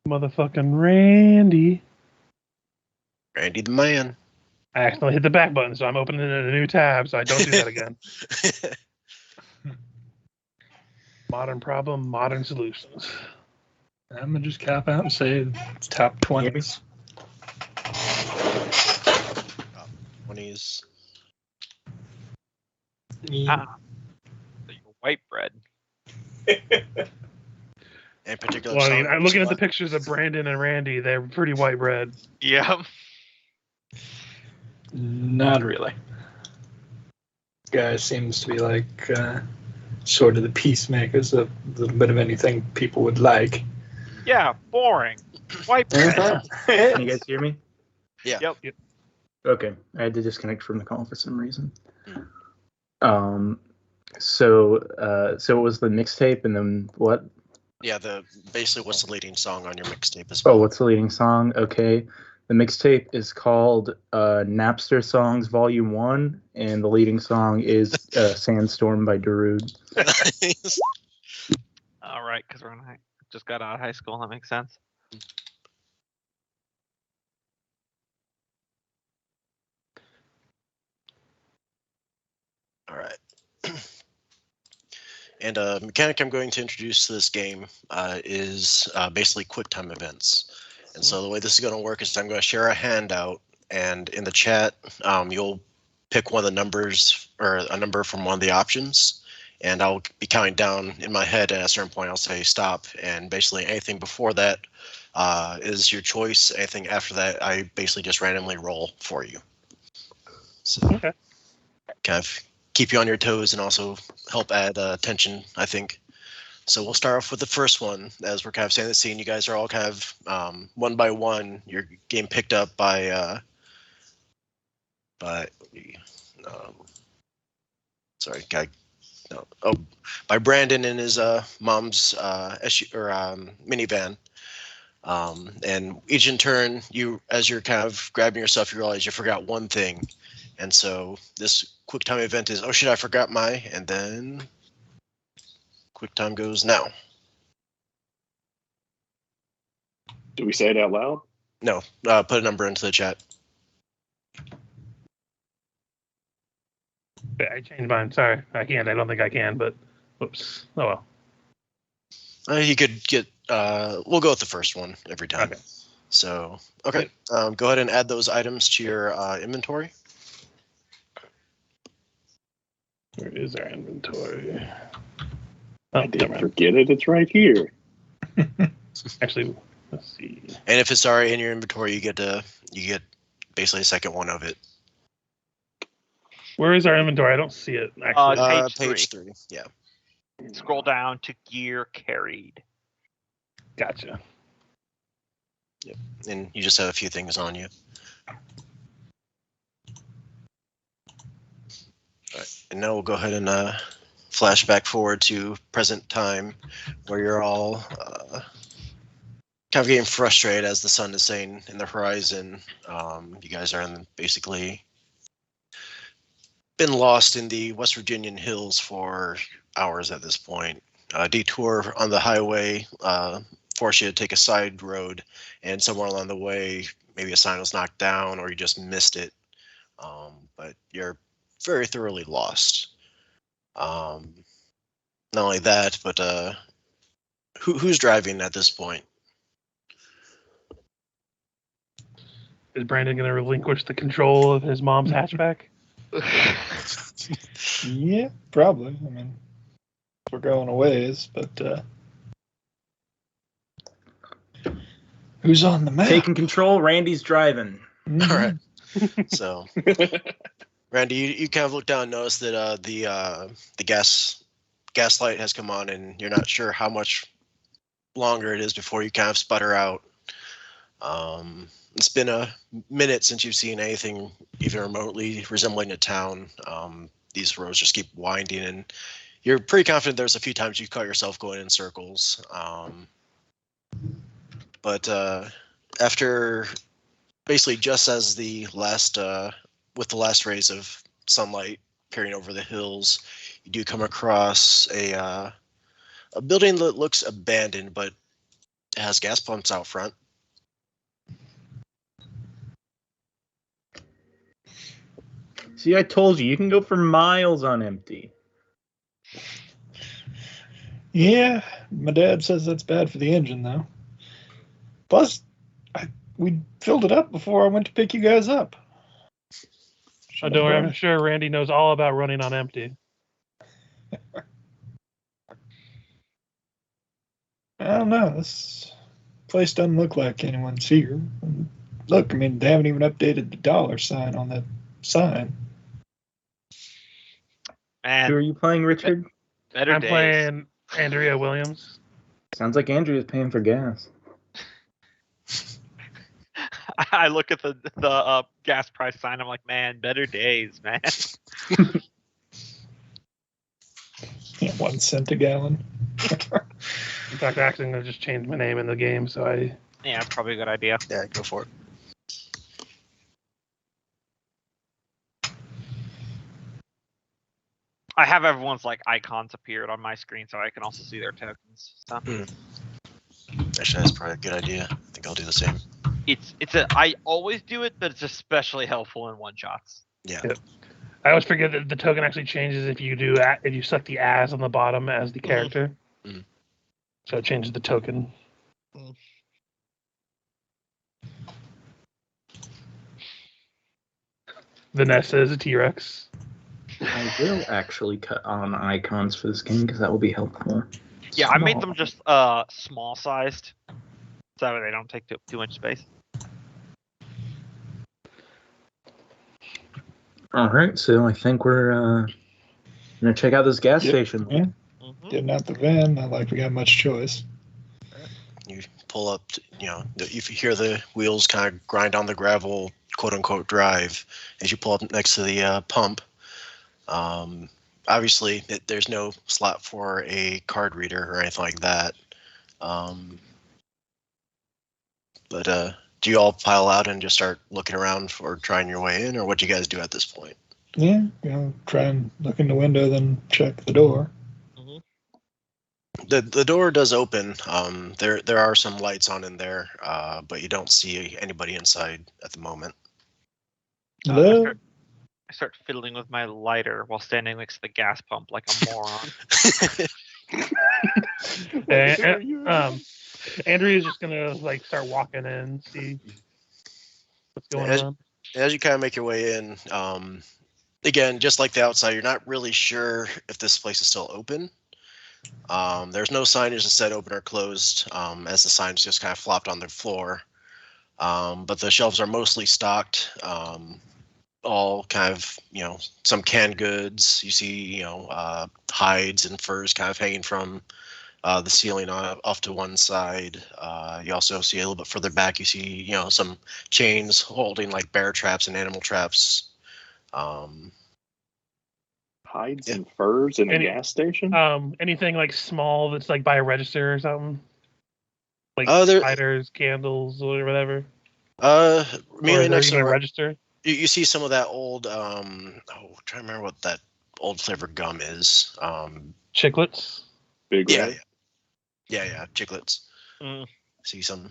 Motherfucking Randy. Randy the man. I accidentally hit the back button, so I'm opening a new tab, so I don't do that again. Modern problem, modern solutions. I'm going to just cap out and say it's top 20s. 20s. So you're white bread. In particular, Well, I mean, I'm looking at the pictures of Brandon and Randy. They're pretty white bread. Yeah. Not really. Guy seems to be like sort of the peacemakers, a little bit of anything people would like. Yeah, boring. White bread. Can you guys hear me? Yeah. Yep. Okay, I had to disconnect from the call for some reason. So it was the mixtape, and then what? Yeah, basically what's the leading song on your mixtape as well? Oh, what's the leading song? Okay, the mixtape is called Napster Songs Volume 1, and the leading song is Sandstorm by Darude. All right, because we're just got out of high school. That makes sense. All right. And a mechanic I'm going to introduce to this game is basically QuickTime events. And so the way this is going to work is I'm going to share a handout, and in the chat, you'll pick one of the numbers or a number from one of the options, and I'll be counting down in my head. At a certain point, I'll say stop, and basically anything before that is your choice. Anything after that, I basically just randomly roll for you. So Okay. kind of keep you on your toes and also help add tension, I think. So we'll start off with the first one. As we're kind of setting the scene, you guys are all kind of one by one. Your game picked up by by Brandon in his mom's minivan. And each in turn, as you're kind of grabbing yourself, you realize you forgot one thing. And so this QuickTime event is, oh shit, I forgot and then QuickTime goes now. Do we say it out loud? No, put a number into the chat. I changed mine. Sorry, I can't. I don't think I can, but whoops. Oh well. You could get, we'll go with the first one every time. Okay. So, okay, go ahead and add those items to your inventory. Where is our inventory? I didn't forget it. It's right here. Actually, let's see. And if it's already in your inventory, you get basically a second one of it. Where is our inventory? I don't see it. Actually, page 3. Yeah. Scroll down to gear carried. Gotcha. Yep. And you just have a few things on you. All right. And now we'll go ahead and flash back forward to present time, where you're all kind of getting frustrated as the sun is setting in the horizon. You guys are basically been lost in the West Virginian hills for hours at this point. Detour on the highway forced you to take a side road, and somewhere along the way, maybe a sign was knocked down or you just missed it. But you're very thoroughly lost. Not only that, but who's driving at this point? Is Brandon going to relinquish the control of his mom's hatchback? Yeah, probably. I mean, we're going a ways, but who's on the map? Taking control, Randy's driving. Mm-hmm. All right. So, Randy, you kind of look down and notice that the gas light has come on, and you're not sure how much longer it is before you kind of sputter out. It's been a minute since you've seen anything even remotely resembling a town. These roads just keep winding, and you're pretty confident there's a few times you've caught yourself going in circles. But after basically just as the last, with the last rays of sunlight peering over the hills, you do come across a building that looks abandoned, but has gas pumps out front. See, I told you can go for miles on empty. Yeah, my dad says that's bad for the engine, though. Plus, we filled it up before I went to pick you guys up. Oh, don't worry, I'm sure Randy knows all about running on empty. I don't know. This place doesn't look like anyone's here. Look, I mean, they haven't even updated the dollar sign on that sign. Man, Who are you playing, Richard? better I'm days. playing Andrea Williams. Sounds like Andrew is paying for gas. I look at the gas price sign. I'm like, man, better days, man. Yeah, 1 cent a gallon. In fact, actually, I'm going to just change my name in the game, so I... Yeah, that's probably a good idea. Yeah, go for it. I have everyone's like icons appeared on my screen, so I can also see their tokens. So Actually, that's probably a good idea. I think I'll do the same. I always do it, but it's especially helpful in one shots. Yeah. I always forget that the token actually changes if you select the as on the bottom as the character. Mhm. So it changes the token. Vanessa is a T-Rex. I will actually cut on icons for this game because that will be helpful. Yeah, I made Small. them just small sized, so they don't take too much space. All right, so I think we're gonna check out this gas Yep. station. Yeah. Mm-hmm. Getting out the van, not like we got much choice. You pull up, if you hear the wheels kind of grind on the gravel, quote unquote drive, as you pull up next to the pump. Obviously, there's no slot for a card reader or anything like that. But do you all pile out and just start looking around for trying your way in, or what do you guys do at this point? Yeah, try and look in the window, then check the door. The door does open. There are some lights on in there, but you don't see anybody inside at the moment. Hello? I start fiddling with my lighter while standing next to the gas pump like a moron. Andrea's just gonna start walking in, see what's going on. As you kind of make your way in, again, just like the outside, you're not really sure if this place is still open. There's no signage that said open or closed, as the signs just kind of flopped on the floor. But the shelves are mostly stocked, all kind of, some canned goods. You see, hides and furs kind of hanging from the ceiling off to one side. You also see a little bit further back, you see, some chains holding like bear traps and animal traps. Hides and furs in a gas station? Anything small that's by a register or something? Spiders, candles, or whatever. Mainly next to a register. You see some of that old trying to remember what that old flavored gum is. Chiclets. Big Yeah, Red? yeah, chiclets. See some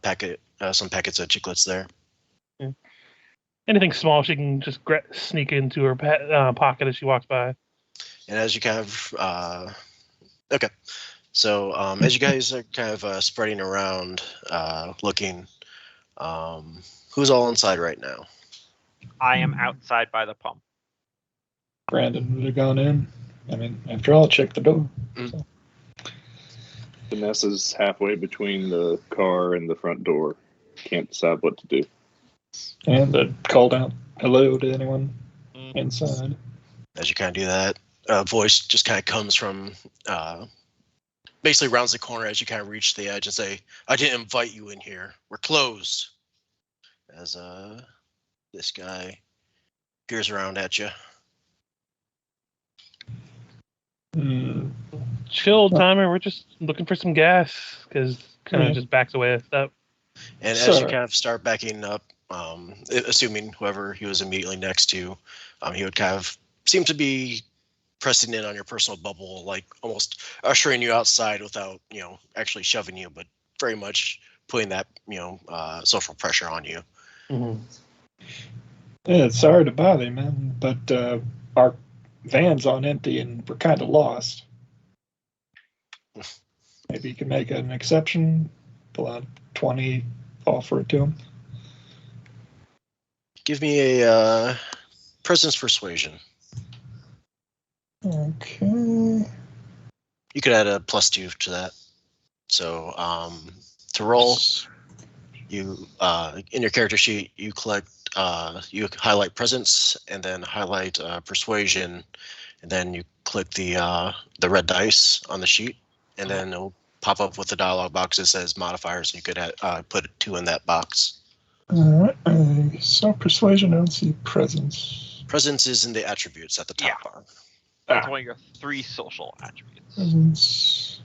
packets of chiclets there. Yeah. Anything small she can just sneak into her pocket as she walks by. And as you kind of okay, so as you guys are kind of spreading around, looking, who's all inside right now? I am outside by the pump. Brandon would have gone in. I mean, after all, check the door. So. Vanessa's halfway between the car and the front door. Can't decide what to do. And called out hello to anyone inside. As you kind of do that, voice just kind of comes from basically rounds the corner as you kind of reach the edge and say, "I didn't invite you in here. We're closed." As this guy peers around at you. Chill, Timer. We're just looking for some gas because kind of just backs away a step. And as you kind of start backing up, assuming whoever he was immediately next to, he would kind of seem to be pressing in on your personal bubble, like almost ushering you outside without, actually shoving you, but very much putting that social pressure on you. Mhm. Yeah, sorry to bother you, man, but our van's on empty and we're kind of lost. Maybe you can make an exception, pull out 20, offer it to him. Give me a presence persuasion. Okay. You could add a +2 to that. So to roll, you in your character sheet you collect you highlight presence and then highlight persuasion, and then you click the red dice on the sheet, and then it'll pop up with the dialog box that says modifiers. You could put 2 in that box. All right. So persuasion, I don't see presence. Presence is in the attributes at the top bar. That's one of your 3 social attributes. Presence,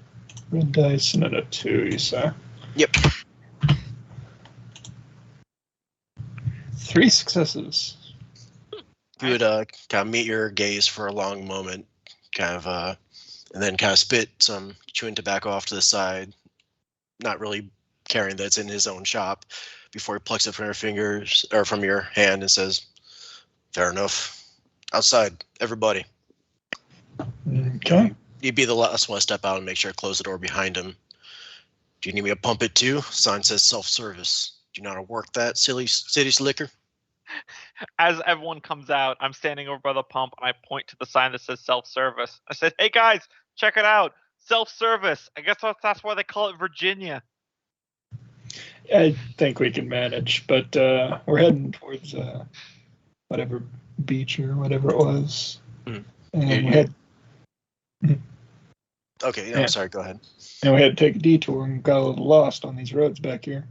red dice, and then a 2, you say? Yep. 3 successes. You would kind of meet your gaze for a long moment, and then kind of spit some chewing tobacco off to the side, not really caring that it's in his own shop, before he plucks it from your fingers or from your hand and says, "Fair enough. Outside, everybody." Okay. You'd be the last one to step out and make sure to close the door behind him. "Do you need me to pump it too?" Sign says self-service. "Do you know how to work that, silly city slicker?" As everyone comes out, I'm standing over by the pump and I point to the sign that says self-service. I said, "Hey guys, check it out. Self-service. I guess that's why they call it Virginia." I think we can manage, but we're heading towards whatever beach or whatever it was. Mm. And we had Okay, no, Yeah. sorry, go ahead. and we had to take a detour and got a little lost on these roads back here.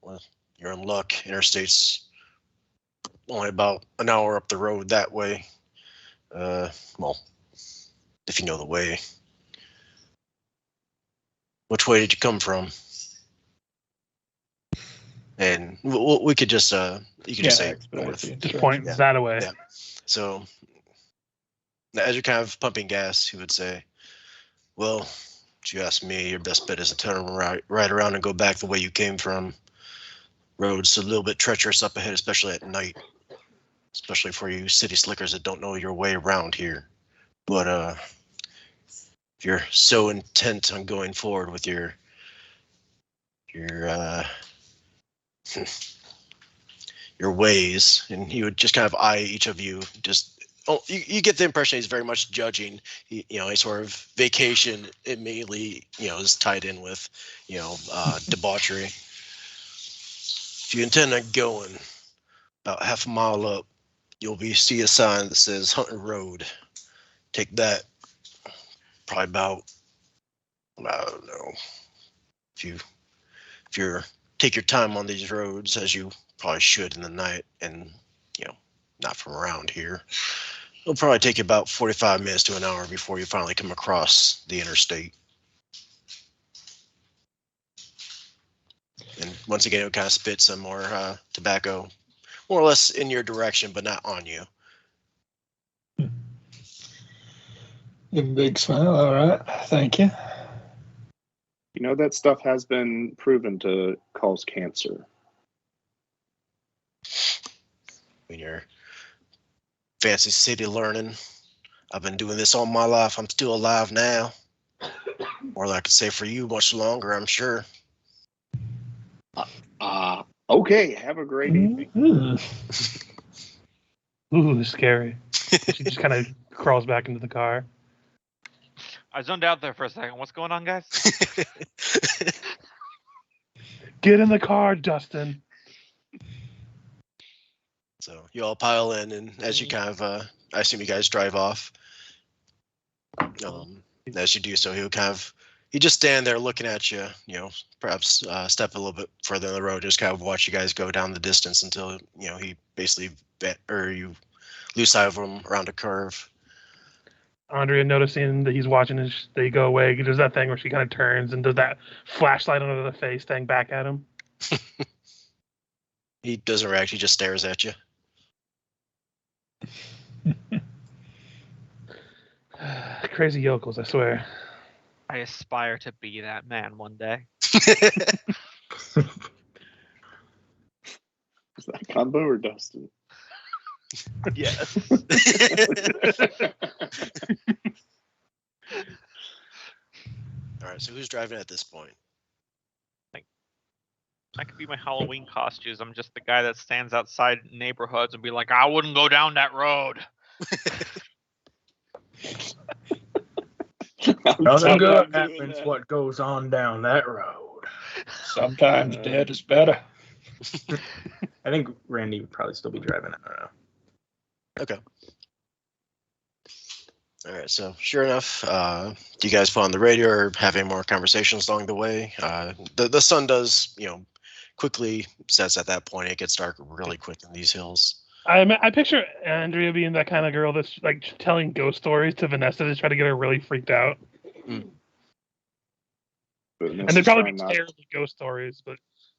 Well, you're in luck. Interstate's only about an hour up the road that way. Well, if you know the way. Which way did you come from? And we could just you could just say expedite north. the Just instruction. point Yeah. that away. Yeah. So as you're kind of pumping gas, he would say, "Well, if you ask me, your best bet is to turn right around and go back the way you came from. Road's a little bit treacherous up ahead, especially at night. Especially for you city slickers that don't know your way around here. But if you're so intent on going forward with your ways," and he would just kind of eye each of you. You get the impression he's very much judging. A sort of vacation immediately is tied in with debauchery. "If you intend on going about half a mile up, you'll see a sign that says Hunting Road. Take that. Probably about, I don't know, if you're take your time on these roads, as you probably should in the night, and not from around here, it'll probably take you about 45 minutes to an hour before you finally come across the interstate." And once again, it'll kind of spit some more tobacco, more or less in your direction, but not on you. Give him a big smile. All right. Thank you. You know, that stuff has been proven to cause cancer. When you're fancy city learning, "I've been doing this all my life. I'm still alive now." Or I could say for you, much longer, I'm sure. Okay, have a great evening. Ooh, scary. She just kind of crawls back into the car. I zoned out there for a second. What's going on, guys? Get in the car, Dustin. So you all pile in, and as you kind of, I assume you guys drive off. As you do so, he just stand there looking at you, perhaps step a little bit further in the road, just kind of watch you guys go down the distance until, he basically, or you lose sight of him around a curve. Andrea, noticing that he's watching as they go away, does that thing where she kind of turns and does that flashlight under the face thing back at him. He doesn't react, he just stares at you. Crazy yokels, I swear. I aspire to be that man one day. Is that Combo or Dustin? Yes. All right, so who's driving at this point? That could be my Halloween costumes. I'm just the guy that stands outside neighborhoods and be like, I wouldn't go down that road. Nothing good happens what goes on down that road. Sometimes dead is better. I think Randy would probably still be driving. I don't know. Okay. All right, so sure enough, do you guys put on the radio or have any more conversations along the way? The sun does, quickly sets at that point. It gets dark really quick in these hills. I picture Andrea being that kind of girl that's like telling ghost stories to Vanessa to try to get her really freaked out. Mm. And they'd probably be terrible ghost stories, but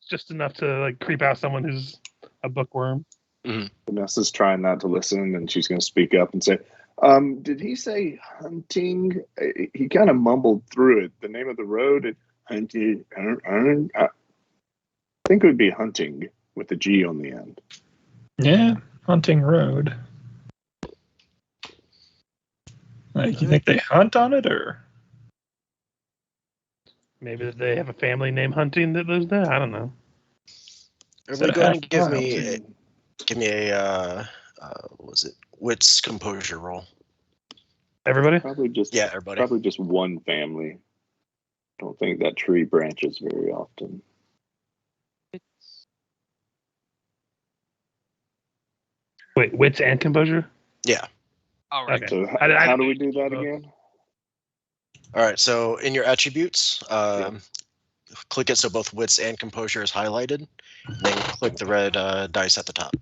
just enough to like creep out someone who's a bookworm. Mm-hmm. Vanessa's trying not to listen, and she's going to speak up and say, did he say hunting? He kind of mumbled through it. The name of the road, hunting. I think it would be hunting with a G on the end. Yeah, Hunting Road. Like, you think they hunt on it, or? Maybe they have a family named Hunting that lives there. I don't know. Everybody go ahead and give me a what was it? Wits composure roll. Everybody? Everybody. Probably just one family. Don't think that tree branches very often. Wait, wits and composure? Yeah. All right. Okay. So I how do we do that again? All right, so in your attributes, click it so both wits and composure is highlighted, and then click the red dice at the top.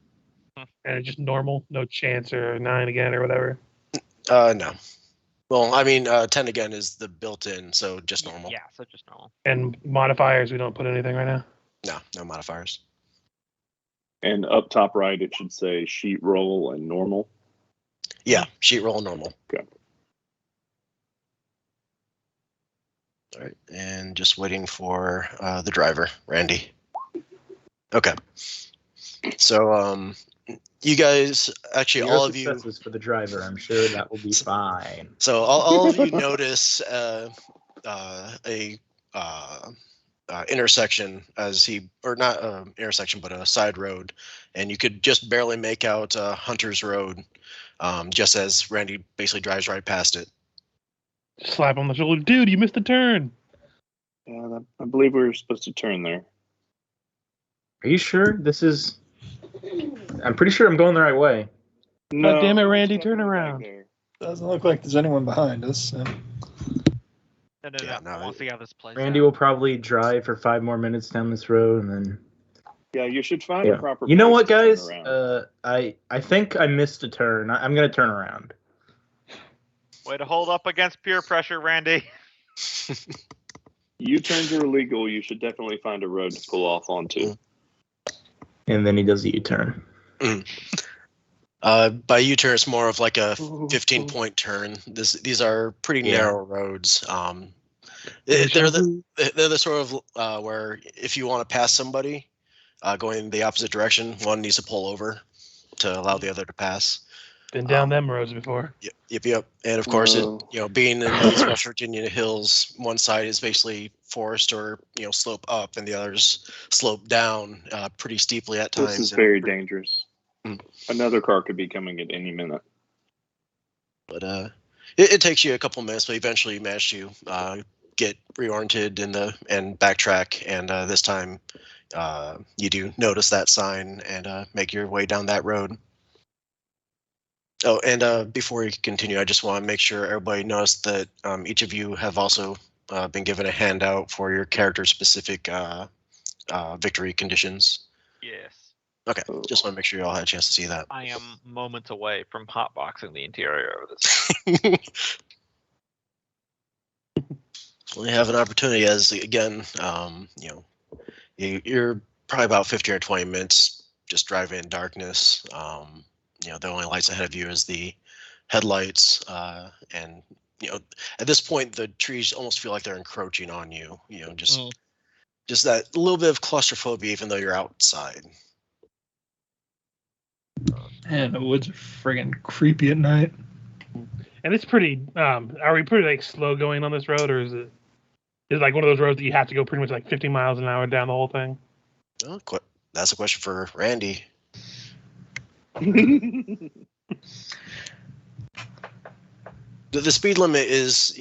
And it's just normal, no chance or 9 again or whatever. No. Well, I mean, 10 again is the built-in, so just normal. Yeah, so just normal. And modifiers, we don't put anything right now. No modifiers. And up top right, it should say sheet roll and normal. Yeah, sheet roll normal. Okay. All right, and just waiting for the driver, Randy. Okay. So, you guys, actually, all of you. Successes for the driver. I'm sure that will be fine. So all of you notice intersection as not intersection, but a side road, and you could just barely make out Hunter's Road, just as Randy basically drives right past it. Slap on the shoulder. Dude, you missed the turn. Yeah, I believe we were supposed to turn there. Are you sure this is? I'm pretty sure I'm going the right way. No, damn it, Randy, there's turn nothing back around. there. Doesn't look like there's anyone behind us. So. No. Yeah, no, We'll see how this plays Randy out. will probably drive for 5 more minutes down this road, and then. Yeah, you should find a proper. You know place what, to turn guys? around. I think I missed a turn. I'm gonna turn around. Way to hold up against peer pressure, Randy. U-turns are illegal. You should definitely find a road to pull off onto. And then he does a U-turn. By U-turn, it's more of like a 15-point turn. These are pretty narrow roads. They're the sort of where if you want to pass somebody going the opposite direction, one needs to pull over to allow the other to pass. Been down them roads before. Yep. And of course, being in these West Virginia hills, one side is basically forest or slope up, and the others slope down pretty steeply at times. This is very dangerous. Another car could be coming at any minute. But it takes you a couple minutes, but eventually you manage to get reoriented and backtrack, and this time you do notice that sign and make your way down that road. Oh, and before we continue, I just want to make sure everybody knows that each of you have also been given a handout for your character-specific victory conditions. Yes. Okay, just want to make sure you all had a chance to see that. I am moments away from hotboxing the interior of this. We have an opportunity as, again, you're probably about 15 or 20 minutes just driving in darkness. The only lights ahead of you is the headlights, and at this point the trees almost feel like they're encroaching on you. Just that little bit of claustrophobia, even though you're outside. Man, the woods are friggin' creepy at night. And it's pretty. Are we pretty like slow going on this road, or is it like one of those roads that you have to go pretty much like 50 miles an hour down the whole thing? Oh, that's a question for Randy. The speed limit is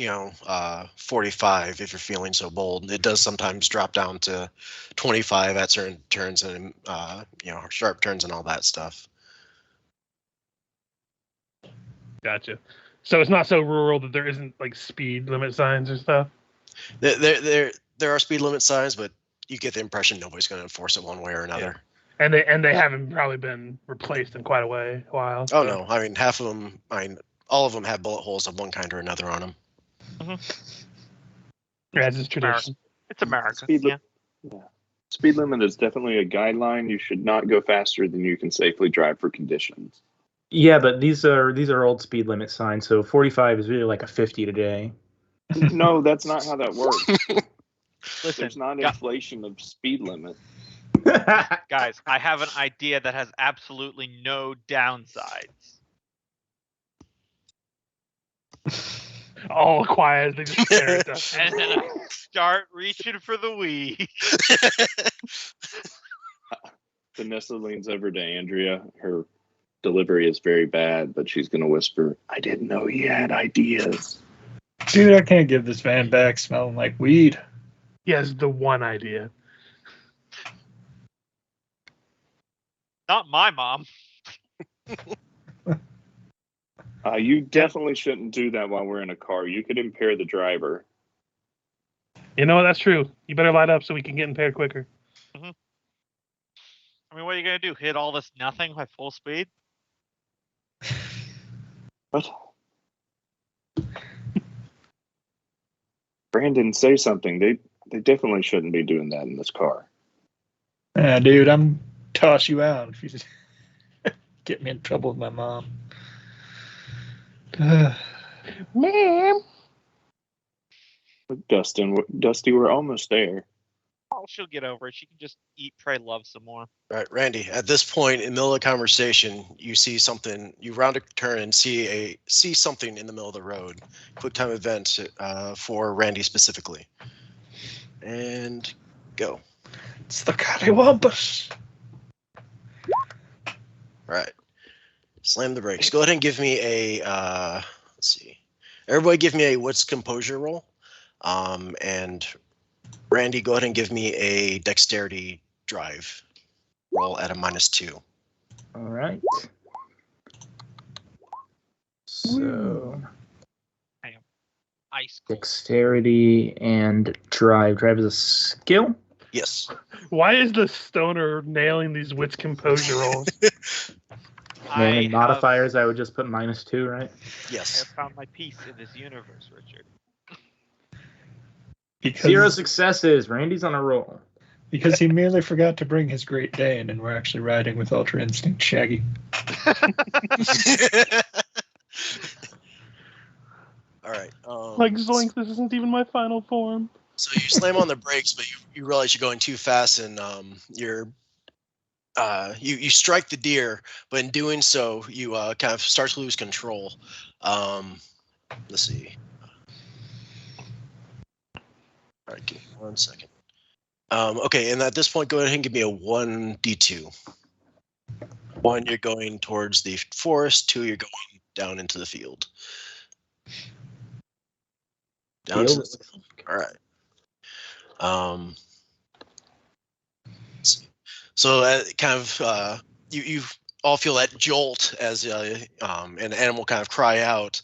45 if you're feeling so bold. It does sometimes drop down to 25 at certain turns and sharp turns and all that stuff. Gotcha. So it's not so rural that there isn't like speed limit signs or stuff. There are speed limit signs, but you get the impression nobody's going to enforce it one way or another. Yeah. And they haven't probably been replaced in quite a while. So. Oh no! I mean, half of them. All of them have bullet holes of one kind or another on them. Mm-hmm. As is tradition. It's America. Speed limit is definitely a guideline. You should not go faster than you can safely drive for conditions. Yeah, but these are old speed limit signs, so 45 is really like a 50 today. No, that's not how that works. Listen, there's not inflation of speed limit. Guys, I have an idea that has absolutely no downsides. All quiet as they just stare at us. And then I start reaching for the weed. Vanessa leans over to Andrea. Her delivery is very bad, but she's going to whisper, I didn't know he had ideas. Dude, I can't give this van back smelling like weed. He has the one idea. Not my mom. You definitely shouldn't do that while we're in a car. You could impair the driver. You know what? That's true. You better light up so we can get impaired quicker. Mm-hmm. I mean, what are you going to do? Hit all this nothing at full speed? What? Brandon, say something. They definitely shouldn't be doing that in this car. Dude, I'm toss you out if you just get me in trouble with my mom. Ma'am. Look, Dusty, we're almost there. Oh, she'll get over it. She can just eat, pray, love some more. All right, Randy. At this point, in the middle of the conversation, you see something. You round a turn and see something in the middle of the road. Quick time event for Randy specifically. And go. It's the cattywampus. All right. Slam the brakes. Go ahead and give me a. Let's see. Everybody, give me a wits composure roll. And Randy, go ahead and give me a dexterity drive roll at a -2. All right. So Ice. dexterity and drive. Drive is a skill. Yes. Why is the stoner nailing these wits composure rolls? And modifiers, I would just put -2, right? I Yes. have found my peace in this universe, Richard. Because, 0 successes. Randy's on a roll. because he merely forgot to bring his Great Dane, and we're actually riding with Ultra Instinct Shaggy. All right. Like Zoink, this isn't even my final form. So you slam on the brakes, but you realize you're going too fast, and you strike the deer, but in doing so, you kind of start to lose control. Let's see. All right, give me 1 second. Okay, and at this point, go ahead and give me a 1d2. 1, you're going towards the forest. 2, you're going down into the field. Down to the field. All right. Let's see. So kind of you all feel that jolt as an animal kind of cry out,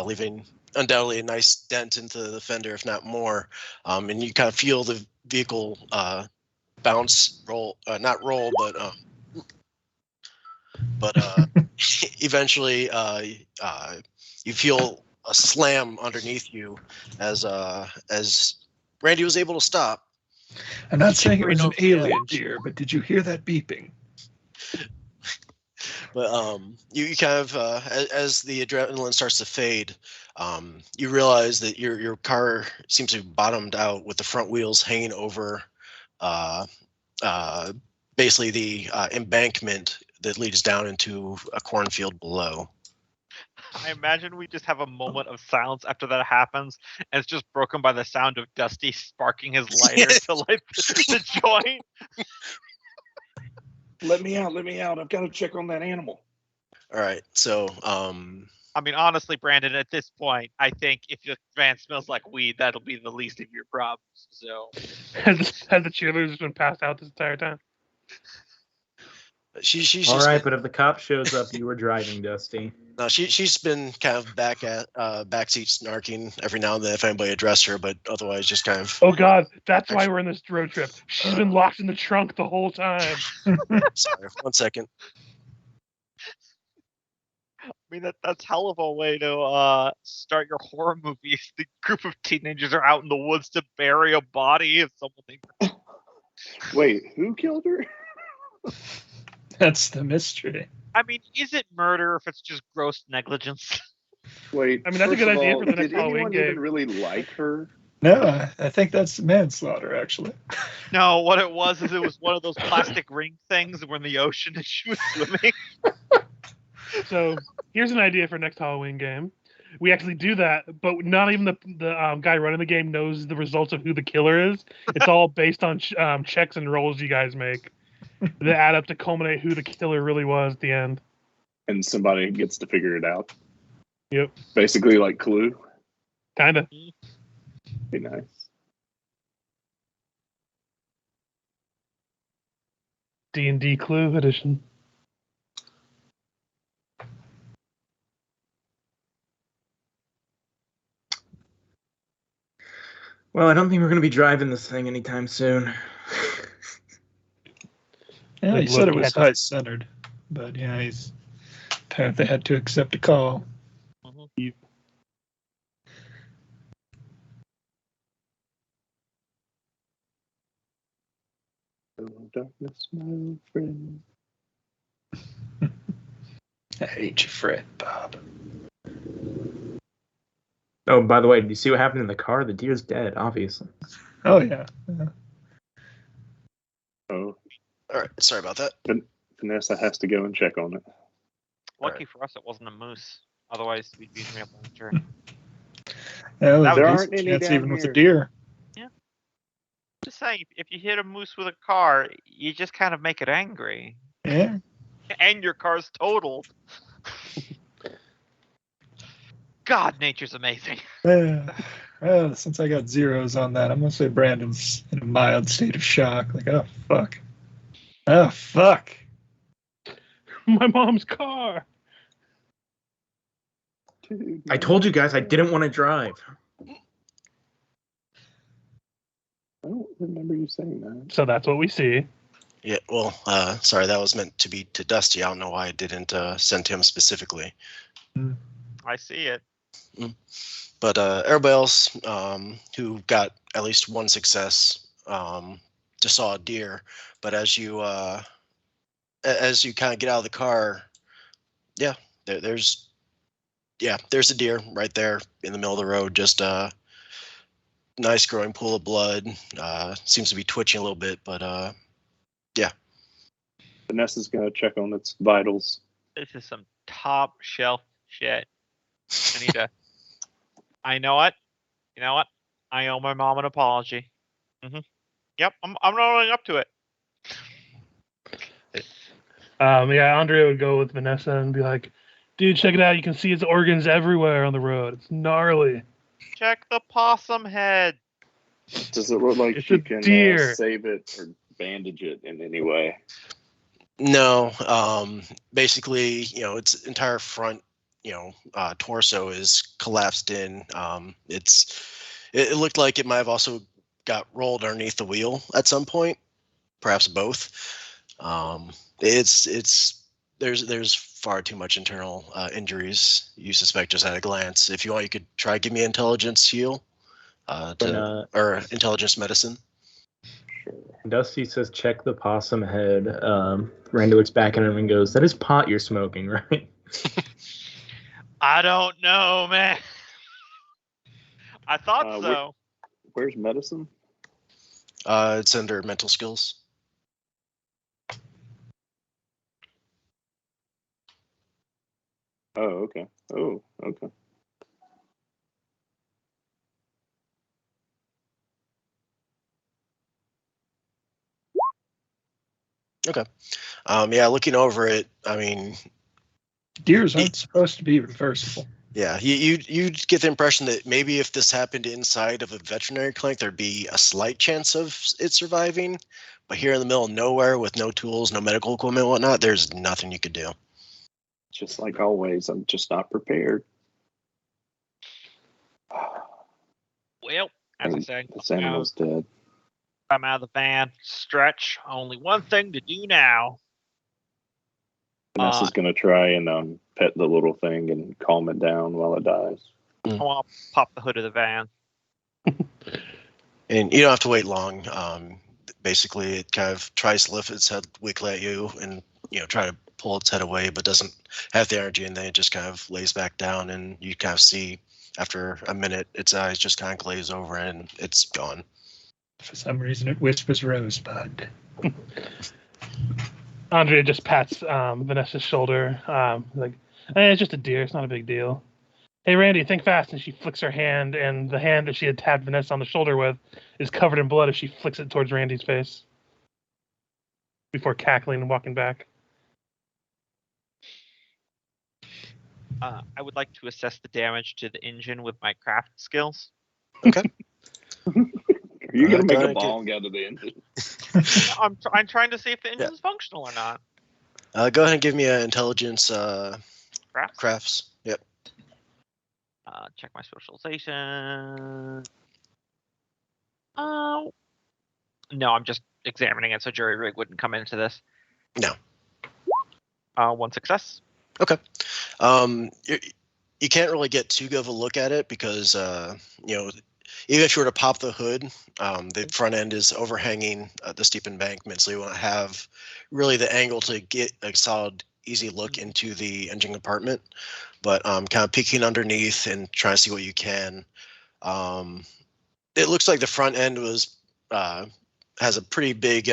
leaving undoubtedly a nice dent into the fender, if not more. And you kind of feel the vehicle bounce, roll, not roll, but eventually you feel a slam underneath you as Randy was able to stop. I'm not saying it was an Damage. alien deer, but did you hear that beeping? But you kind of as the adrenaline starts to fade, You realize that your car seems to be bottomed out with the front wheels hanging over basically the embankment that leads down into a cornfield below. I imagine we just have a moment of silence after that happens, and it's just broken by the sound of Dusty sparking his lighter to light the joint. Let me out. I've got to check on that animal. All right, so I mean, honestly, Brandon, at this point, I think if your van smells like weed, that'll be the least of your problems. So, Has the cheerleaders been passed out this entire time? she's All just right, but if the cop shows up, you were driving, Dusty. no, she's been kind of backseat snarking every now and then if anybody addressed her, but otherwise just kind of. Oh God, that's why we're in this road trip. She's been locked in the trunk the whole time. Sorry, 1 second. I mean, that's hell of a way to start your horror movie. If the group of teenagers are out in the woods to bury a body of someone they. Wait, who killed her? That's the mystery. I mean, is it murder if it's just gross negligence? Wait, I mean, that's a good first of idea all, for the next did Halloween anyone game. even really like her? No, I think that's manslaughter, actually. No, what it was is it was one of those plastic ring things that were in the ocean and she was swimming. So here's an idea for next Halloween game. We actually do that, but not even the guy running the game knows the results of who the killer is. It's all based on checks and rolls you guys make that add up to culminate who the killer really was at the end. And somebody gets to figure it out. Yep, Basically like Clue. kind of. Be nice. D&D Clue edition. Well, I don't think we're going to be driving this thing anytime soon. Yeah, Like he said it Loki was had to- high-centered, but yeah, he's apparently had to accept a call. Oh, darkness, my friend. I hate you, Fred, Bob. Oh, by the way, did you see what happened in the car? The deer's dead, obviously. Oh, yeah. Yeah. Oh, All right, sorry about that. Vanessa has to go and check on it. Lucky for us, it wasn't a moose. Otherwise, we'd be in real danger. Yeah, That there was- aren't There any aren't any chance down even with a here. deer. Just saying, if you hit a moose with a car, you just kind of make it angry. Yeah. And your car's totaled. God, nature's amazing. Well, since I got zeros on that, I'm going to say Brandon's in a mild state of shock. Like, oh, fuck. Oh, fuck. My mom's car. Dude, I told you guys I didn't want to drive. I don't remember you saying that. So that's what we see. Yeah, well, sorry, that was meant to be to Dusty. I don't know why I didn't send to him specifically. I see it. But everybody else who got at least one success just saw a deer. But as you kind of get out of the car, there's a deer right there in the middle of the road. Just a nice growing pool of blood. Seems to be twitching a little bit, but Vanessa's gonna check on its vitals. This is some top shelf shit. I need to. I know what. You know what? I owe my mom an apology. Yep, I'm rolling up to it. Yeah, Andrea would go with Vanessa and be like, dude, check it out. You can see its organs everywhere on the road. It's gnarly. Check the possum head. Does it look like It's she a can deer. save it or bandage it in any way? no. Basically, its entire front, torso is collapsed in. It looked like it might have also got rolled underneath the wheel at some point, perhaps both. There's far too much internal injuries you suspect just at a glance. If you want, you could try give me intelligence heal, or intelligence medicine. Dusty says, check the possum head. Randy looks back at him and goes, that is pot you're smoking, right? I don't know, man. I thought where- so. Where's medicine? It's under mental skills. Oh, okay. Oh, okay. Yeah, looking over it, I mean, Deers aren't supposed to be reversible. yeah, you'd get the impression that maybe if this happened inside of a veterinary clinic, there'd be a slight chance of it surviving. But here in the middle of nowhere with no tools, no medical equipment, and whatnot, there's nothing you could do. Just like always, I'm just not prepared. Well, as I say, This animal's dead. I'm out of the van. Stretch. Only one thing to do now. Vanessa's gonna try and pet the little thing and calm it down while it dies. I want to pop the hood of the van. And you don't have to wait long. Basically, it kind of tries to lift its head weakly at you and try to pull its head away, but doesn't have the energy, and then it just kind of lays back down, and you kind of see after a minute its eyes just kind of glaze over and it's gone. For some reason, it whispers Rosebud. Andrea just pats Vanessa's shoulder, like, it's just a deer. It's not a big deal. Hey, Randy, think fast. And she flicks her hand, and the hand that she had tapped Vanessa on the shoulder with is covered in blood as she flicks it towards Randy's face before cackling and walking back. I would like to assess the damage to the engine with my craft skills. Okay. Are you gonna go make ahead a and bong out of the engine? I'm trying to see if the engine is functional or not. Go ahead and give me an intelligence Crafts? crafts. Yep. Check my socialization. Oh. No, I'm just examining it, so jury rig wouldn't come into this. No. One success. Okay. You can't really get too good of a look at it because even if you were to pop the hood, the front end is overhanging the steep embankment, so you won't have really the angle to get a solid, easy look into the engine compartment. But kind of peeking underneath and trying to see what you can. It looks like the front end has a pretty big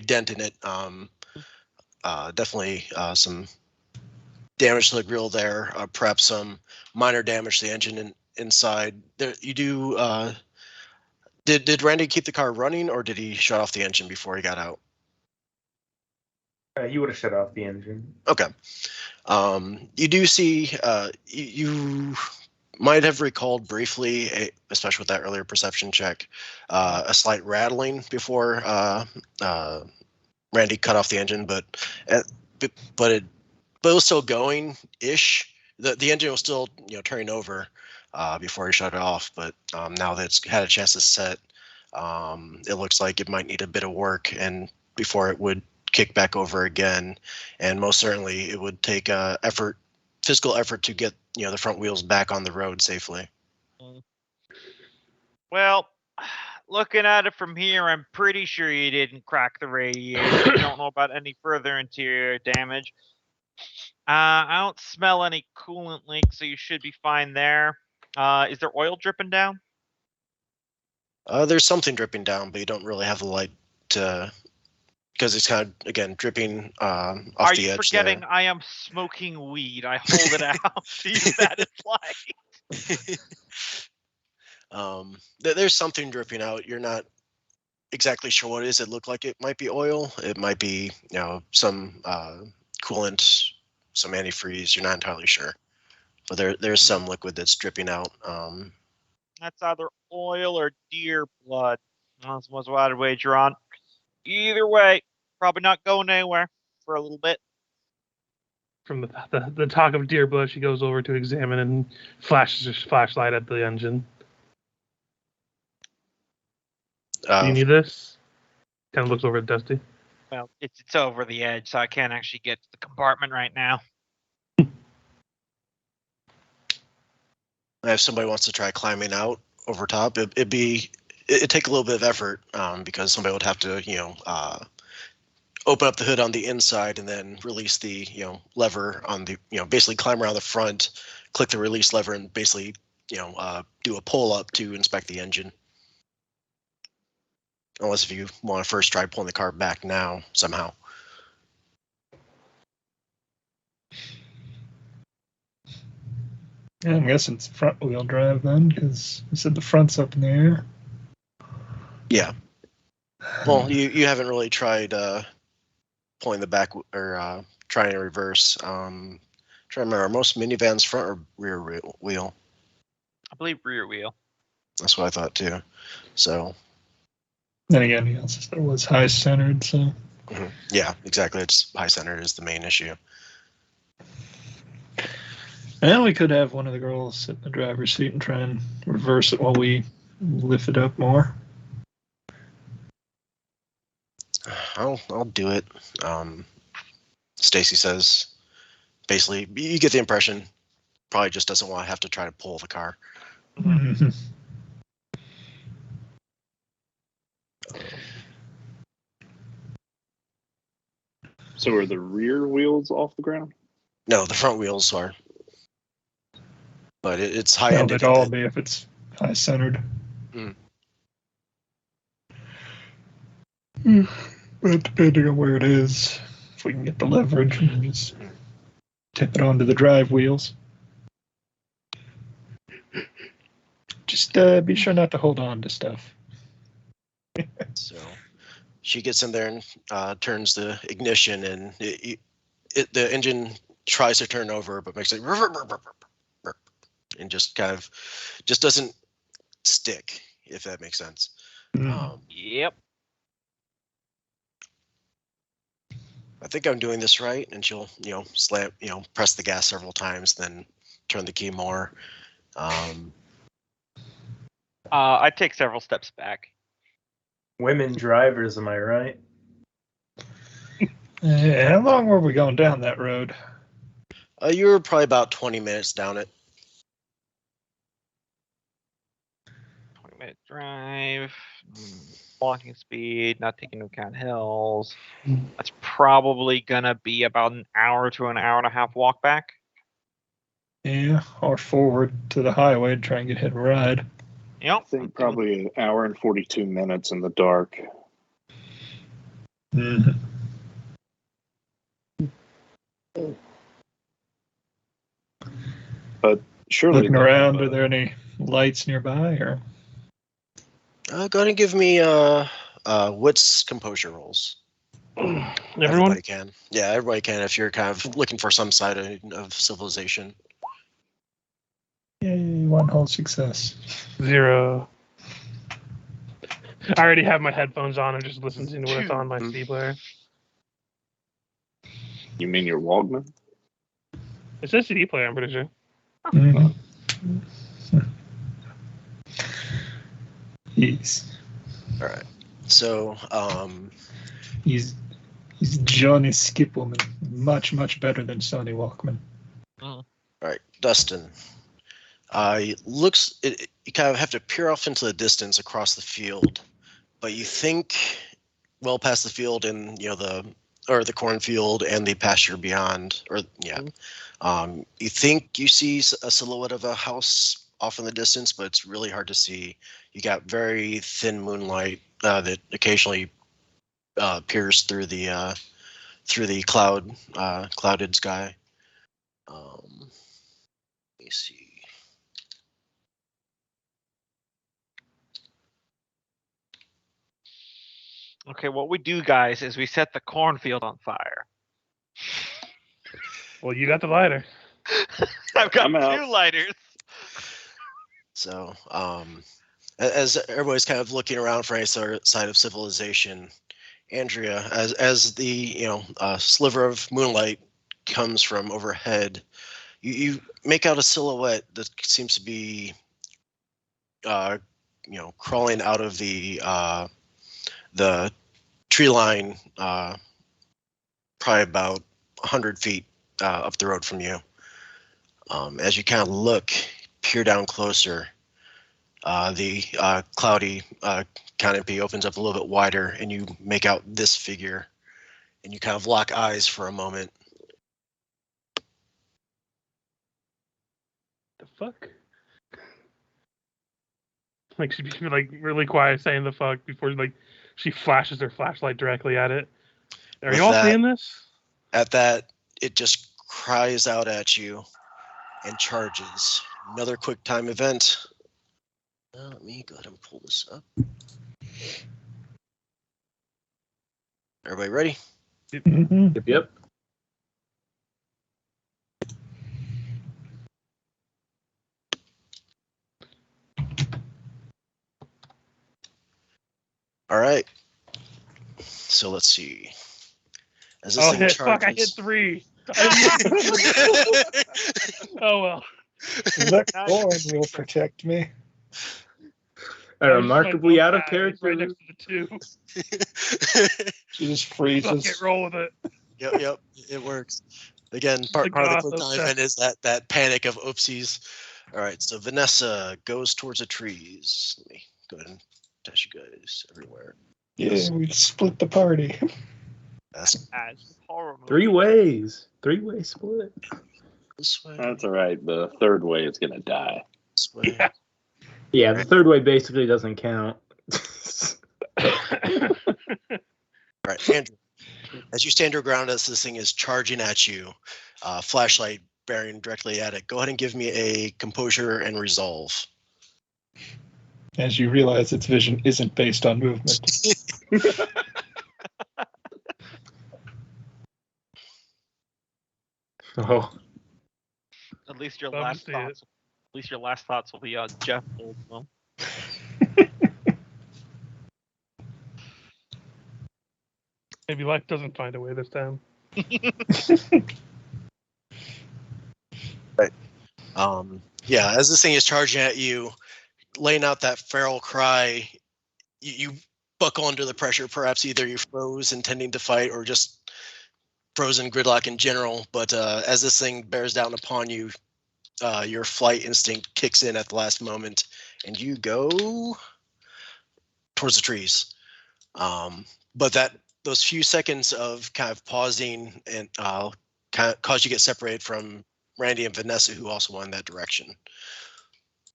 dent in it. Definitely some damage to the grill there. Perhaps some minor damage to the engine inside. There, you do. Did Randy keep the car running, or did he shut off the engine before he got out? You would have shut off the engine. Okay. You do see. You might have recalled briefly, especially with that earlier perception check, a slight rattling before Randy cut off the engine, but it was still going ish. The engine was still turning over before he shut it off, but now that it's had a chance to set, it looks like it might need a bit of work and before it would kick back over again, and most certainly it would take physical effort to get the front wheels back on the road safely. Well, looking at it from here, I'm pretty sure you didn't crack the radiator. You don't know about any further interior damage. I don't smell any coolant leaks, so you should be fine there. Is there oil dripping down? There's something dripping down, but you don't really have the light to, because it's kind of again dripping off the edge. Are you forgetting there. I am smoking weed? I hold it out to use that as light. There's something dripping out. You're not exactly sure what it is. It looked like it might be oil. It might be some coolant, some antifreeze. You're not entirely sure, but there's some liquid that's dripping out. That's either oil or deer blood. That's what I'd wager on. Either way, probably not going anywhere for a little bit. From the talk of deer blood, she goes over to examine and flashes her flashlight at the engine. Do you need this? Kind of looks over at Dusty. Well, it's over the edge, so I can't actually get to the compartment right now. If somebody wants to try climbing out over top, it'd take a little bit of effort because somebody would have to open up the hood on the inside and then release the lever on the basically climb around the front, click the release lever, and basically do a pull up to inspect the engine. Unless if you want to first try pulling the car back now somehow. Yeah, I'm guessing it's front wheel drive then, because you said the front's up in the air. Yeah. Well, you haven't really tried pulling the back or trying to reverse. Trying to remember, are most minivans front or rear wheel? I believe rear wheel. That's what I thought too. So. Then again, he also said it was high centered, so. Yeah, exactly. It's high centered is the main issue. And we could have one of the girls sit in the driver's seat and try and reverse it while we lift it up more. I'll do it. Stacy says, basically, you get the impression, probably just doesn't want to have to try to pull the car. Mm-hmm. So are the rear wheels off the ground? No, the front wheels are. But it's high Well, ended. it'd all be if it's high centered. But depending on where it is, if we can get the leverage, we can just tip it onto the drive wheels. Just be sure not to hold on to stuff. So she gets in there and turns the ignition, and the engine tries to turn over, but makes it and just kind of just doesn't stick, if that makes sense. Yep. I think I'm doing this right, and she'll slam, press the gas several times, then turn the key more. I take several steps back. Women drivers, am I right? How long were we going down that road? You were probably about 20 minutes down it. 20-minute drive, walking speed, not taking into account hills. That's probably gonna be about an hour to an hour and a half walk back. Yeah, or forward to the highway to try and get hit and ride. Yep. I think probably an hour and 42 minutes in the dark. Mm-hmm. But surely Looking around, are there any lights nearby? Or Go ahead and give me wits composure rolls. Everyone? Everybody can. Yeah, everybody can if you're kind of looking for some side of civilization. yay, one whole success. 0. I already have my headphones on and just listening to what's on my CD player. You mean your Walkman? It says CD player, I'm pretty sure. Mm-hmm. He's All right. So, he's Johnny Skipwoman, much better than Sony Walkman. all right, Dustin. You kind of have to peer off into the distance across the field, but you think well past the field and the cornfield and the pasture beyond, you think you see a silhouette of a house off in the distance, but it's really hard to see. You got very thin moonlight that occasionally peers through the clouded sky. Let me see. Okay, what we do, guys, is we set the cornfield on fire. Well, you got the lighter. I've got I'm out. 2 lighters. So, as everybody's kind of looking around for any sign of civilization, Andrea, as the sliver of moonlight comes from overhead, you make out a silhouette that seems to be crawling out of the tree line, probably about 100 feet up the road from you. As you kind of peer down closer, the cloudy canopy opens up a little bit wider, and you make out this figure, and you kind of lock eyes for a moment. The fuck? Like she'd be like really quiet, saying the fuck before like she flashes her flashlight directly at it. Are With you all that- seeing this? At that, it just cries out at you and charges. Another quick time event. Let me go ahead and pull this up. Everybody ready? Mhm. Yep. All right. So let's see. As this Oh, thing hit, fuck! I hit charges. 3. Oh well. The corn will protect me. A remarkably out of It's character. right next to the 2. She just Fuck freezes. it, roll with it. Yep, it works. Again, part of the goth quick time obsessed. event is that panic of oopsies. All right, so Vanessa goes towards the trees. Let me go ahead and touch you guys everywhere. Yeah, we split the party. That's As horror movie. 3 ways. 3-way split. this way. That's all right. The third way is gonna die. This way. Yeah. Yeah, the 3rd way basically doesn't count. All right, Andrew. As you stand your ground as this thing is charging at you, flashlight bearing directly at it, go ahead and give me a composure and resolve. As you realize its vision isn't based on movement. Oh, At least your Love to last see thoughts. At least your last thoughts will be Jeff Goldblum. Maybe life doesn't find a way this time. Yeah, as this thing is charging at you, laying out that feral cry, you buckle under the pressure. Perhaps either you froze intending to fight or just frozen gridlock in general. But as this thing bears down upon you, your flight instinct kicks in at the last moment, and you go towards the trees. But those few seconds of kind of pausing and kind of cause you to get separated from Randy and Vanessa, who also went in that direction.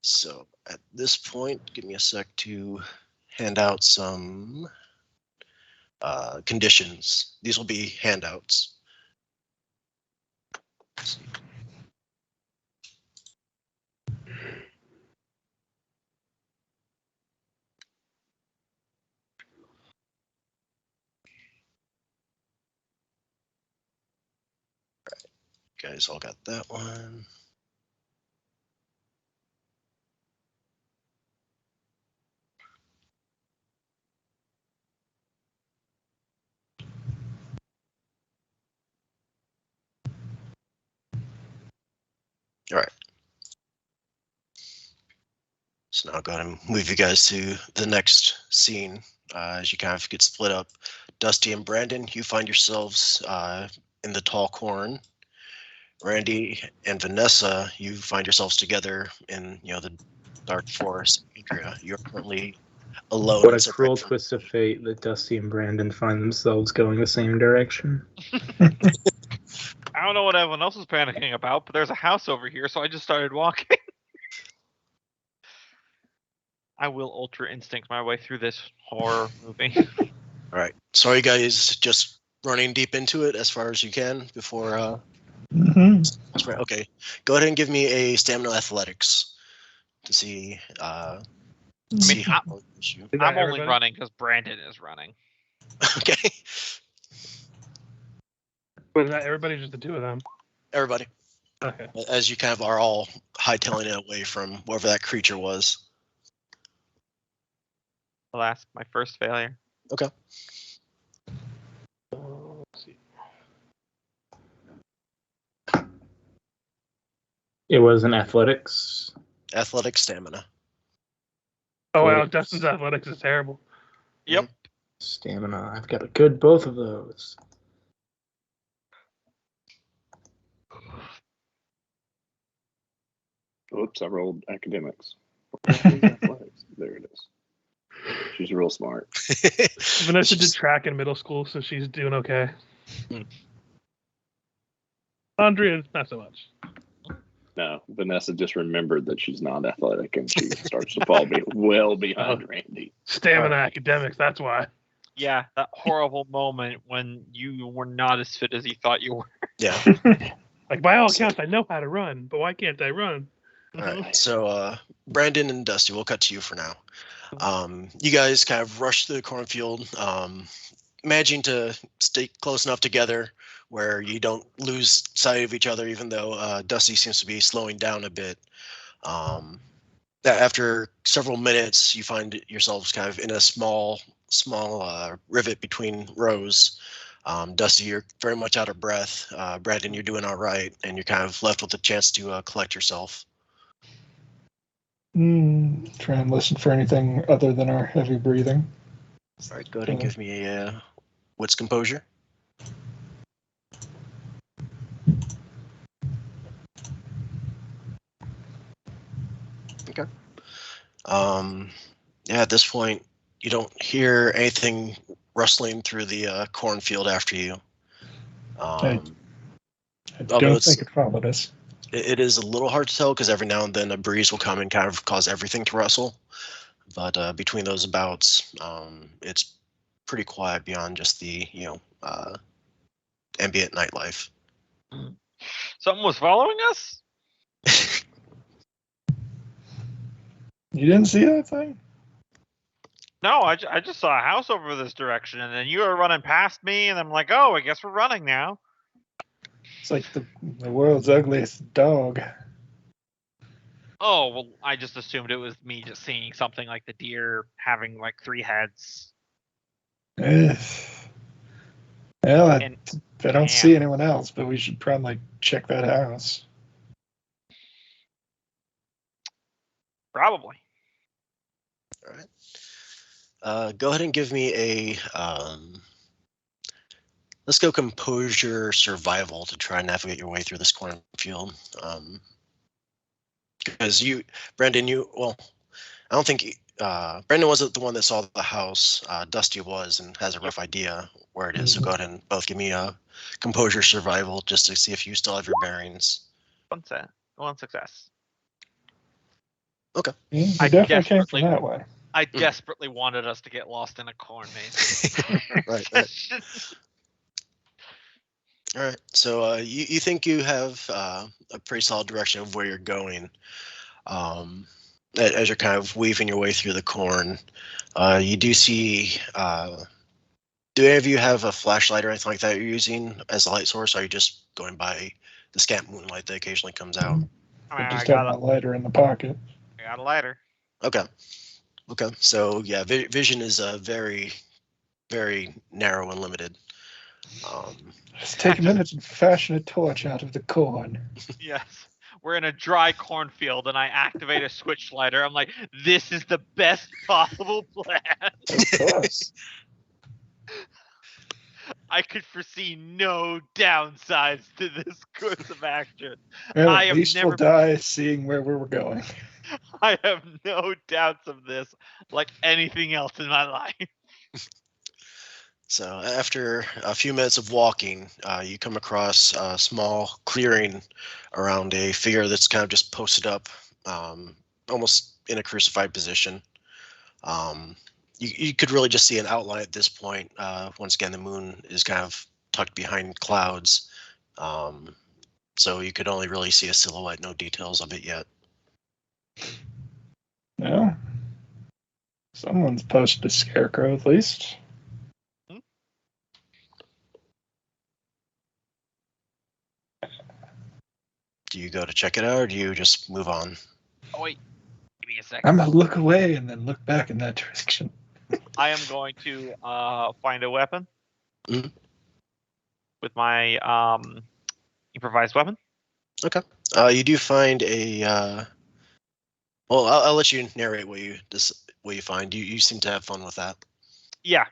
So at this point, give me a sec to hand out some conditions. These will be handouts. Let's see. Guys all got that one. All right. So now I'll go ahead and move you guys to the next scene as you kind of get split up. Dusty and Brandon, you find yourselves in the tall corn. Randy and Vanessa, you find yourselves together in the dark forest. Andrea, you're currently alone. what and a cruel separated from- twist of fate that Dusty and Brandon find themselves going the same direction. I don't know what everyone else is panicking about, but there's a house over here, so I just started walking. I will ultra instinct my way through this horror movie. All right. Sorry, guys, just running deep into it as far as you can before. Okay. Go ahead and give me a stamina athletics to see. See how you. Is that I'm only everybody? running because Brandon is running. Okay. But is that everybody, just the 2 of them? Everybody, Okay. as you kind of are all hightailing it away from wherever that creature was. Alas, my first failure. Okay. Let's see. It was an athletics. Athletic stamina. Oh wow, Athletics. Dustin's athletics is terrible. Yep. Stamina. I've got a good both of those. Oops, I rolled academics. Athletics. There it is. She's real smart. Vanessa did track in middle school, so she's doing okay. Hmm. Andrea, not so much. No, Vanessa just remembered that she's not athletic, and she starts to fall well behind Randy. Stamina academics, that's why. Yeah, that horrible moment when you were not as fit as you thought you were. Yeah. Like, by all accounts, I know how to run, but why can't I run? All right. So, Brandon and Dusty, we'll cut to you for now. You guys kind of rush through the cornfield, managing to stay close enough together where you don't lose sight of each other, even though Dusty seems to be slowing down a bit. After several minutes, you find yourselves kind of in a small rivet between rows. Dusty, you're very much out of breath. Brandon, you're doing all right, and you're kind of left with a chance to collect yourself. Try and listen for anything other than our heavy breathing. All right, go ahead and give me a wits composure. Okay. Yeah, at this point, you don't hear anything rustling through the cornfield after you. I although don't think it followed us. It is a little hard to tell because every now and then a breeze will come and kind of cause everything to rustle. But between those bouts, it's pretty quiet beyond just the ambient nightlife. Something was following us? You didn't see that thing? No, I just saw a house over this direction, and then you were running past me, and I'm like, oh, I guess we're running now. It's like the world's ugliest dog. Oh, well, I just assumed it was me just seeing something like the deer having like 3 heads. Well, I don't damn. see anyone else, but we should probably check that house. Probably. All right. Go ahead and give me a let's go composure survival to try and navigate your way through this cornfield. Because Brandon, I don't think Brandon wasn't the one that saw the house. Dusty was and has a rough idea where it is. So go ahead and both give me a composure survival just to see if you still have your bearings. One success. Yeah, I definitely came from that way. I desperately wanted us to get lost in a corn maze. Right. All right. So you think you have a pretty solid direction of where you're going. As you're kind of weaving your way through the corn, you do see. Do any of you have a flashlight or anything like that you're using as a light source? Or are you just going by the scant moonlight that occasionally comes out? I just have my lighter in the pocket. I got a lighter. Okay. So yeah, vision is very, very narrow and limited. Just take a minute and fashion a torch out of the corn. Yes. We're in a dry cornfield, and I activate a switch lighter. I'm like, this is the best possible plan. Of course. I could foresee no downsides to this course of action. Well, I at have least never we'll die seeing where we were going. I have no doubts of this, like anything else in my life. So after a few minutes of walking, you come across a small clearing around a figure that's kind of just posted up, almost in a crucified position. You could really just see an outline at this point. Once again, the moon is kind of tucked behind clouds, so you could only really see a silhouette, no details of it yet. No. Someone's posted a scarecrow at least. Do you go to check it out, or do you just move on? Oh, wait. Give me a second. I'm going to look away and then look back in that direction. I am going to find a weapon with my improvised weapon. Okay. You do find a. Well, I'll let you narrate what you find. You seem to have fun with that. Yeah.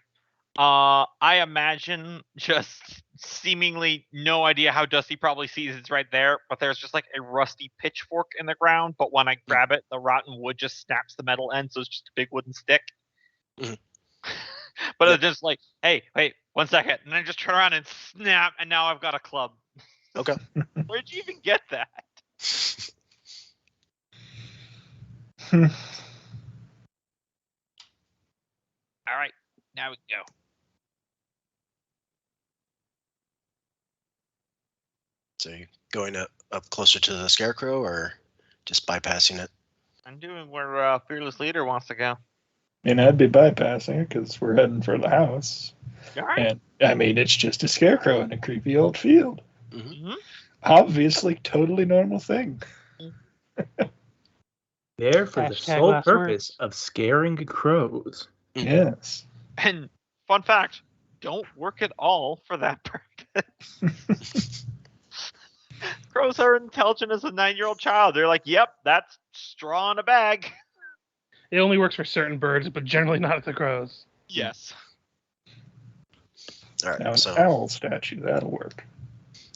I imagine just seemingly no idea how Dusty probably sees it's right there, but there's just like a rusty pitchfork in the ground. But when I grab it, the rotten wood just snaps the metal end, so it's just a big wooden stick. Mm-hmm. But it's just like, hey, wait, 1 second, and then just turn around and snap, and now I've got a club. Okay. Where'd you even get that? All right, now we can go. So you going up closer to the scarecrow, or just bypassing it? I'm doing where Fearless Leader wants to go. And I'd be bypassing it because we're heading for the house. All right. And I mean, it's just a scarecrow in a creepy old field. Mm-hmm. Obviously, totally normal thing. There for the Hashtag sole last purpose words. of scaring crows. Yes. And fun fact, don't work at all for that purpose. Crows are intelligent as a 9-year-old child. They're like, yep, that's straw in a bag. It only works for certain birds, but generally not the crows. Yes. All right. Now, an So owl statue, that'll work.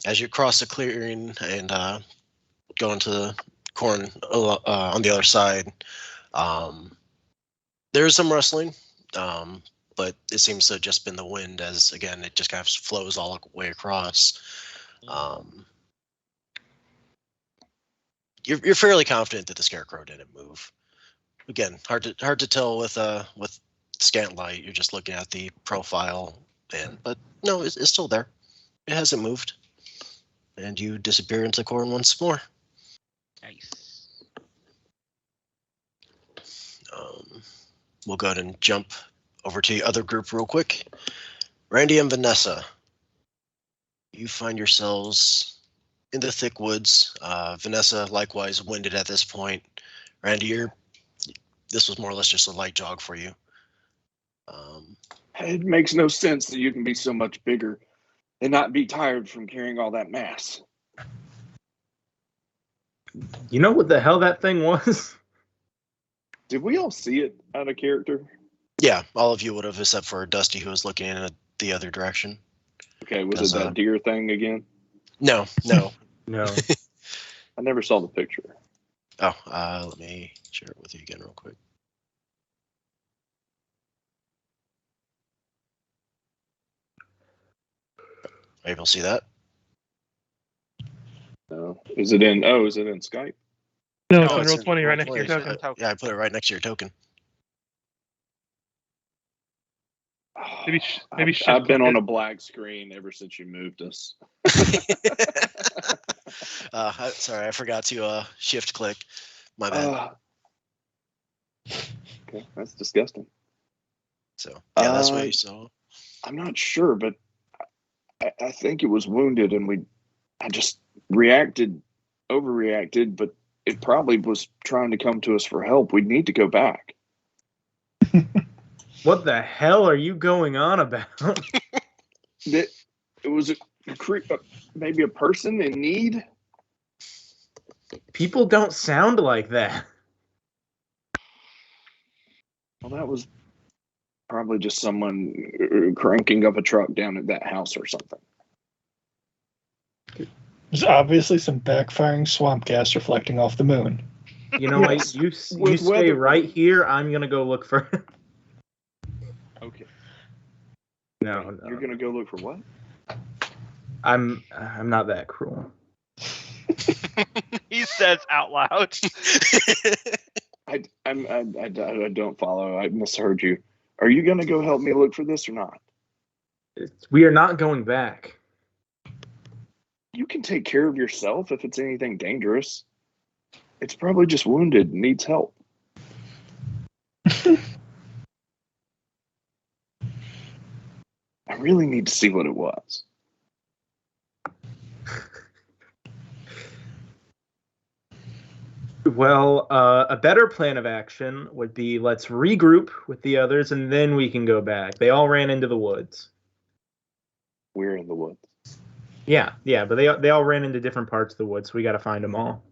as you cross the clearing and go into the corn on the other side, there is some rustling, but it seems to have just been the wind, as again it just kind of flows all the way across. You're fairly confident that the scarecrow didn't move. Again, hard to tell with scant light. You're just looking at the profile, but no, it's still there. It hasn't moved, and you disappear into the corn once more. Nice. We'll go ahead and jump over to the other group real quick. Randy and Vanessa, you find yourselves in the thick woods. Vanessa, likewise, winded at this point. Randy, this was more or less just a light jog for you. It makes no sense that you can be so much bigger and not be tired from carrying all that mass. You know what the hell that thing was? Did we all see it out of character? Yeah, all of you would have, except for Dusty, who was looking in the other direction. Okay, was it that deer thing again? No. No. I never saw the picture. Oh, let me share it with you again real quick. Are you able to see that? No. Is it in Skype? No, No, it's on it's Roll20 in right next to your Roll20. token. Yeah, I put it right next to your token. Maybe I've been shift on it. a black screen ever since you moved us. Sorry, I forgot to shift click. My bad. Okay, that's disgusting. So yeah, that's what Uh, you saw. I'm not sure, but I think it was wounded, and I just overreacted, but it probably was trying to come to us for help. We'd need to go back. What the hell are you going on about? It was maybe a person in need. People don't sound like that. Well, that was probably just someone cranking up a truck down at that house or something. There's obviously some backfiring swamp gas reflecting off the moon. You know Yes, what? You with stay weather. right here. I'm gonna go look for. Okay. No. You're gonna go look for what? I'm not that cruel. He says out loud. I don't follow. I misheard you. Are you gonna go help me look for this or not? We are not going back. You can take care of yourself if it's anything dangerous. It's probably just wounded and needs help. I really need to see what it was. Well, a better plan of action would be let's regroup with the others and then we can go back. They all ran into the woods. We're in the woods. Yeah, but they all ran into different parts of the woods, so we got to find them all.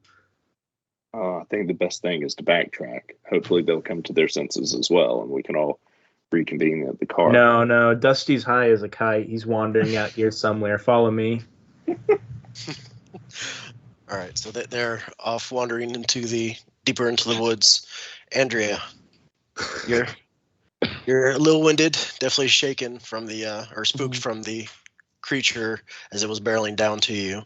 I think the best thing is to backtrack. Hopefully they'll come to their senses as well, and we can all reconvene at the car. No, Dusty's high as a kite. He's wandering out here somewhere. Follow me. All right, so they're off wandering deeper into the woods. Andrea, you're a little winded, definitely shaken from or spooked from the creature as it was barreling down to you.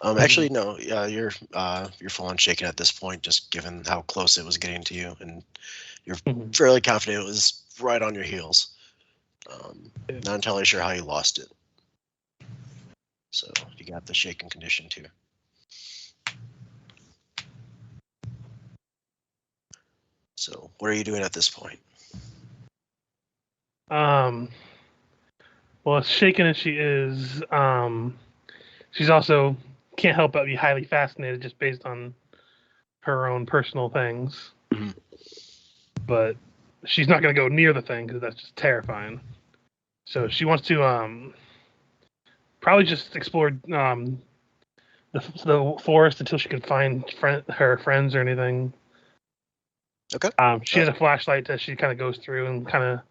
Actually, no. Yeah, you're full on shaken at this point, just given how close it was getting to you, and you're Mhm. fairly confident it was right on your heels. Yeah. Not entirely sure how you lost it. So you got the shaken condition too. So what are you doing at this point? Well, as shaken as she is, she's also can't help but be highly fascinated just based on her own personal things. Mhm. But she's not going to go near the thing because that's just terrifying. So she wants to probably just explore the forest until she can find her friends or anything. Okay. She has a flashlight that she kind of goes through and kind of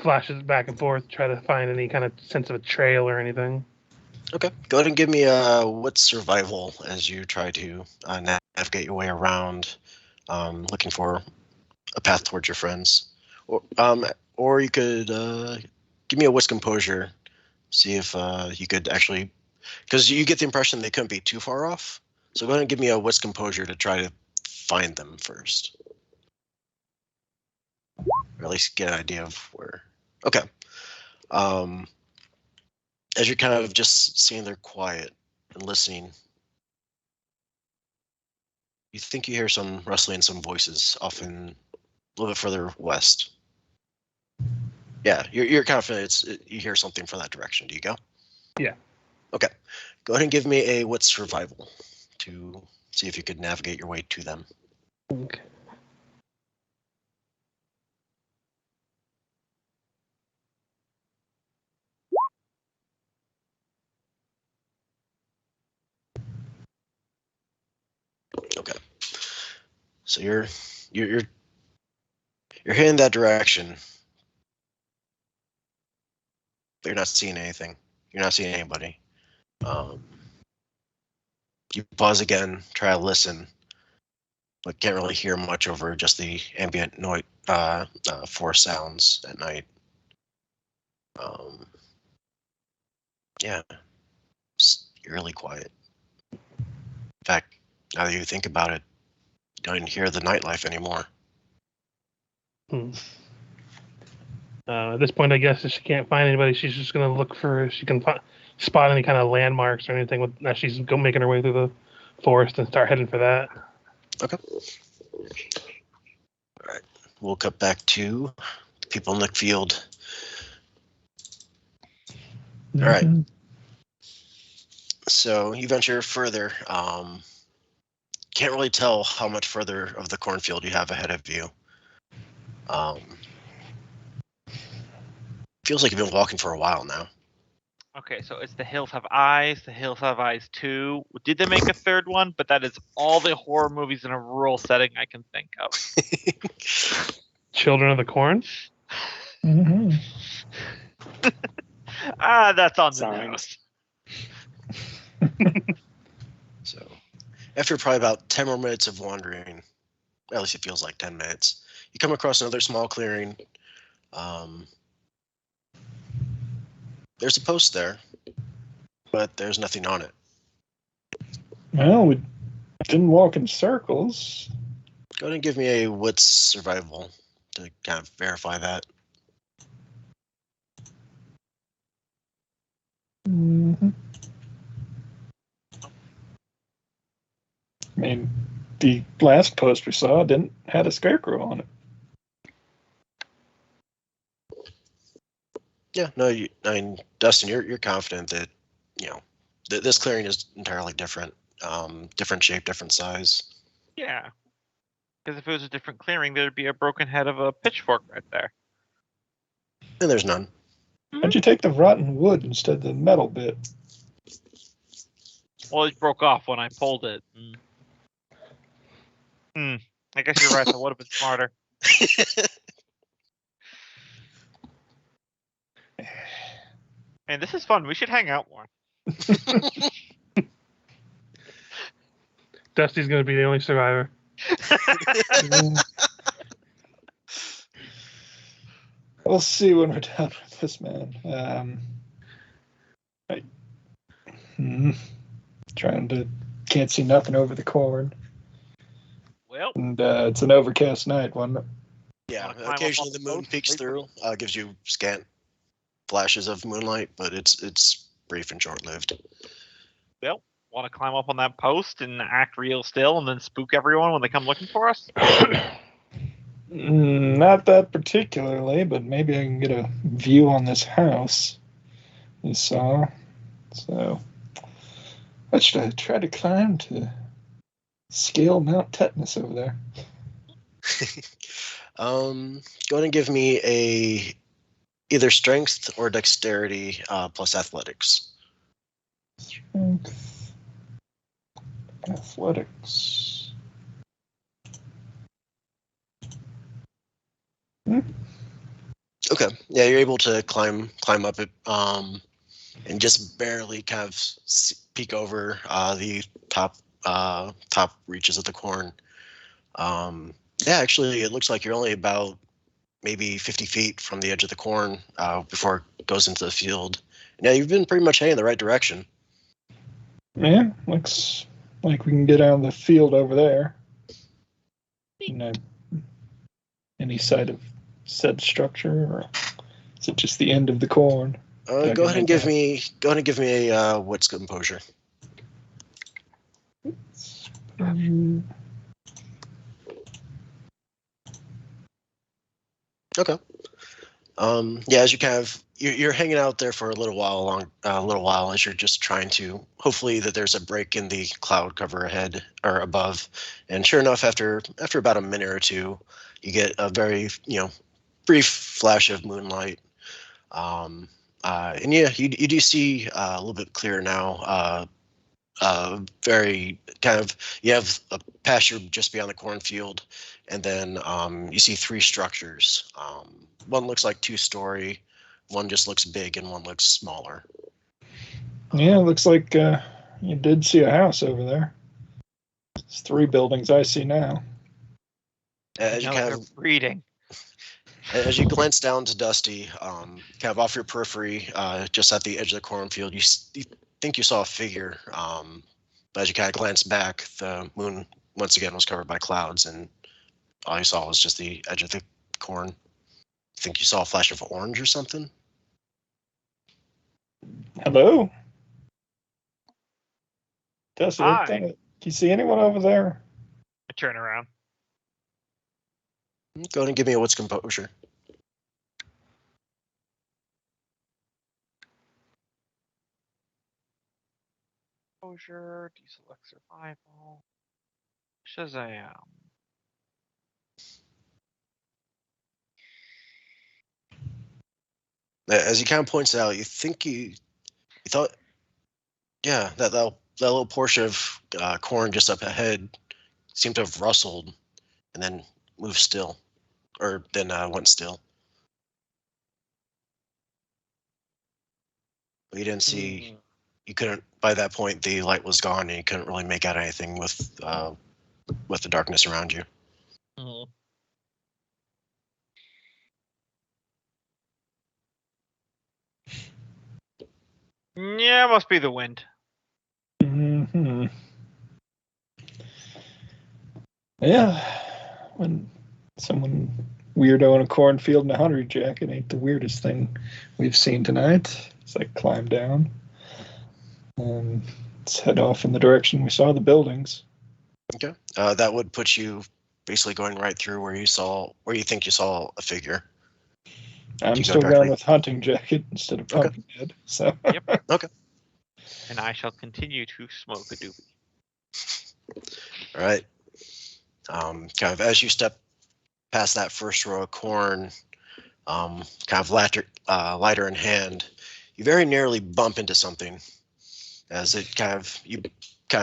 flashes back and forth, try to find any kind of sense of a trail or anything. Okay. Go ahead and give me what's survival as you try to navigate your way around, looking for a path towards your friends, or you could give me a what's composure. See if you could actually, because you get the impression they couldn't be too far off. So go ahead and give me a what's composure to try to find them first, or at least get an idea of where. Okay. As you're kind of just seeing they're quiet and listening, you think you hear some rustling, some voices off in a little bit further west. Yeah, you're confident you hear something from that direction. Do you go? Yeah. Okay. Go ahead and give me a what's survival to see if you could navigate your way to them. Okay. Okay. So you're heading that direction, but you're not seeing anything. You're not seeing anybody. You pause again, try to listen, but can't really hear much over just the ambient noise, forest sounds at night. Yeah, it's eerily quiet. In fact, now that you think about it, you don't even hear the nightlife anymore. At this point, I guess if she can't find anybody, she's just gonna look for if she can spot any kind of landmarks or anything. As she's making her way through the forest and start heading for that. Okay. All right. We'll cut back to the people in the field. All right. So you venture further. Can't really tell how much further of the cornfield you have ahead of you. Feels like you've been walking for a while now. Okay, so it's The Hills Have Eyes, The Hills Have Eyes 2. Did they make a third one? But that is all the horror movies in a rural setting I can think of. Children of the Corn. Mm-hmm. That's on the Signs. nose. So after probably about 10 more minutes of wandering, at least it feels like 10 minutes, you come across another small clearing. There's a post there, but there's nothing on it. Well, we didn't walk in circles. Go ahead and give me a wits survival to kind of verify that. Mm-hmm. I mean, the last post we saw didn't had a scarecrow on it. Yeah, no, I mean, Dustin, you're confident that, this clearing is entirely different, different shape, different size. Yeah. Because if it was a different clearing, there'd be a broken head of a pitchfork right there. And there's none. Why'd you take the rotten wood instead of the metal bit? Well, it broke off when I pulled it. I guess you're right. That would have been smarter. Man, this is fun. We should hang out more. Dusty's gonna be the only survivor. We'll see when we're done with this, man. Can't see nothing over the corn. Well, And it's an overcast night, wasn't it? Yeah, Wanna climb up occasionally on the the moon post? peeks Wait for through, gives you scant flashes of moonlight, but it's brief and short-lived. want to climb up on that post and act real still and then spook everyone when they come looking for us? Not that particularly, but maybe I can get a view on this house you saw. So, what should I try to climb to scale Mount Tetanus over there? Go ahead and give me either strength or dexterity plus athletics. Strength, athletics. Okay, yeah, you're able to climb up it, and just barely kind of peek over the top reaches of the corn. Yeah, actually, it looks like you're only about maybe 50 feet from the edge of the corn before it goes into the field. Yeah, you've been pretty much heading in the right direction. Yeah, looks like we can get out of the field over there. Any sight of said structure, or is it just the end of the corn? Go ahead and give me a wits composure. Okay. Yeah, as you kind of you're hanging out there for a little while as you're just trying to hopefully that there's a break in the cloud cover ahead or above, and sure enough, after about a minute or two, you get a very brief flash of moonlight. And yeah, you do see a little bit clearer now. Very kind of you have a pasture just beyond the cornfield, and then you see three structures. One looks like 2-story, one just looks big, and one looks smaller. Yeah, it looks like you did see a house over there. It's 3 buildings I see now. As you kind of reading. As you glance down to Dusty, kind of off your periphery, just at the edge of the cornfield, you think you saw a figure. But as you kind of glance back, the moon once again was covered by clouds, and all you saw was just the edge of the corn. Think you saw a flash of orange or something? Hello? Dusty, Hi. can you see anyone over there? I turn around. Go ahead and give me a wits composure. Exposure, deselect survival. Shazam. As he kind of points out, you think you thought, yeah, that little portion of corn just up ahead seemed to have rustled and then moved still, or then went still. But you didn't see. You couldn't. By that point, the light was gone, and you couldn't really make out anything with the darkness around you. Mm-hmm. Yeah, must be the wind. Mm-hmm. Yeah, when someone weirdo in a cornfield in a hunter jacket ain't the weirdest thing we've seen tonight. It's like climb down. Let's head off in the direction we saw the buildings. Okay. That would put you basically going right through where you think you saw a figure. I'm still going with hunting jacket instead of Pumpkinhead. So. Yep. Okay. And I shall continue to smoke a doobie. All right. Kind of as you step past that first row of corn, kind of lighter in hand, you very nearly bump into something. As you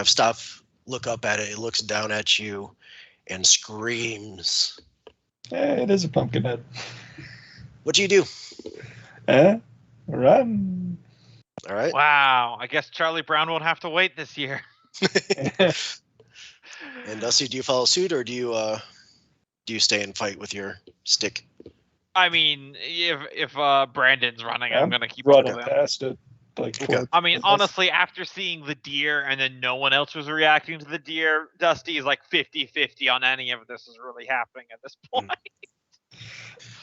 stop, look up at it, it looks down at you, and screams. It is a Pumpkinhead. What do you do? Run. All right. Wow, I guess Charlie Brown won't have to wait this year. And Dusty, do you follow suit, or do you stay and fight with your stick? I mean, if Brandon's running, I'm gonna keep running up with him. past it. like Okay. towards I mean, us. honestly, after seeing the deer and then no one else was reacting to the deer, Dusty is like 50-50 on any of this is really happening at this point.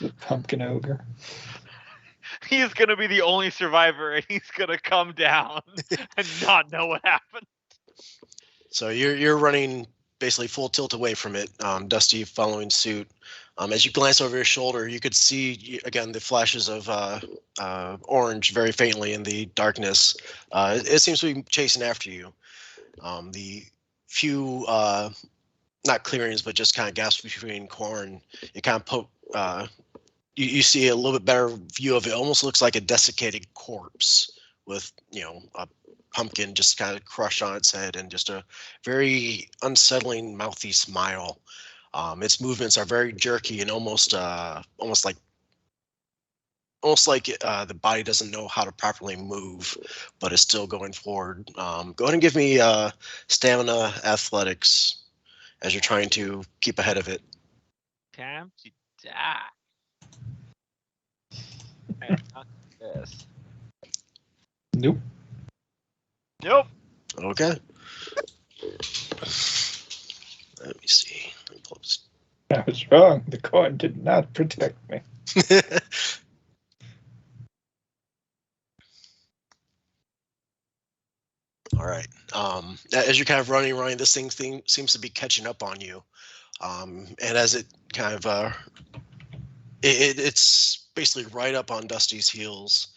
The pumpkin ogre. He's gonna be the only survivor, and he's gonna come down and not know what happened. So you're running basically full tilt away from it. Dusty following suit. As you glance over your shoulder, you could see again the flashes of orange very faintly in the darkness. It seems to be chasing after you. The few not clearings, but just kind of gaps between corn. It kind of you see a little bit better view of it. Almost looks like a desiccated corpse with a pumpkin just kind of crushed on its head and just a very unsettling mouthy smile. Its movements are very jerky and almost like the body doesn't know how to properly move, but is still going forward. Go ahead and give me stamina athletics as you're trying to keep ahead of it. Time to die. Alright, not this. Nope. Nope. Okay. Let me see. Let me pull up this. I was wrong. The corn did not protect me. All right. As you're kind of running, this thing seems to be catching up on you. And as it kind of it's basically right up on Dusty's heels.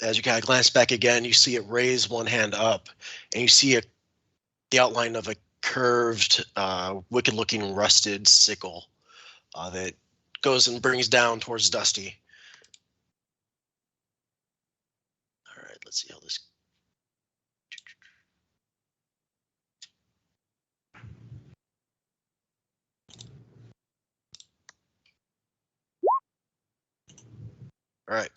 As you kind of glance back again, you see it raise one hand up, and you see the outline of a curved, wicked-looking rusted sickle that goes and brings down towards Dusty. All right, let's see how this. All right,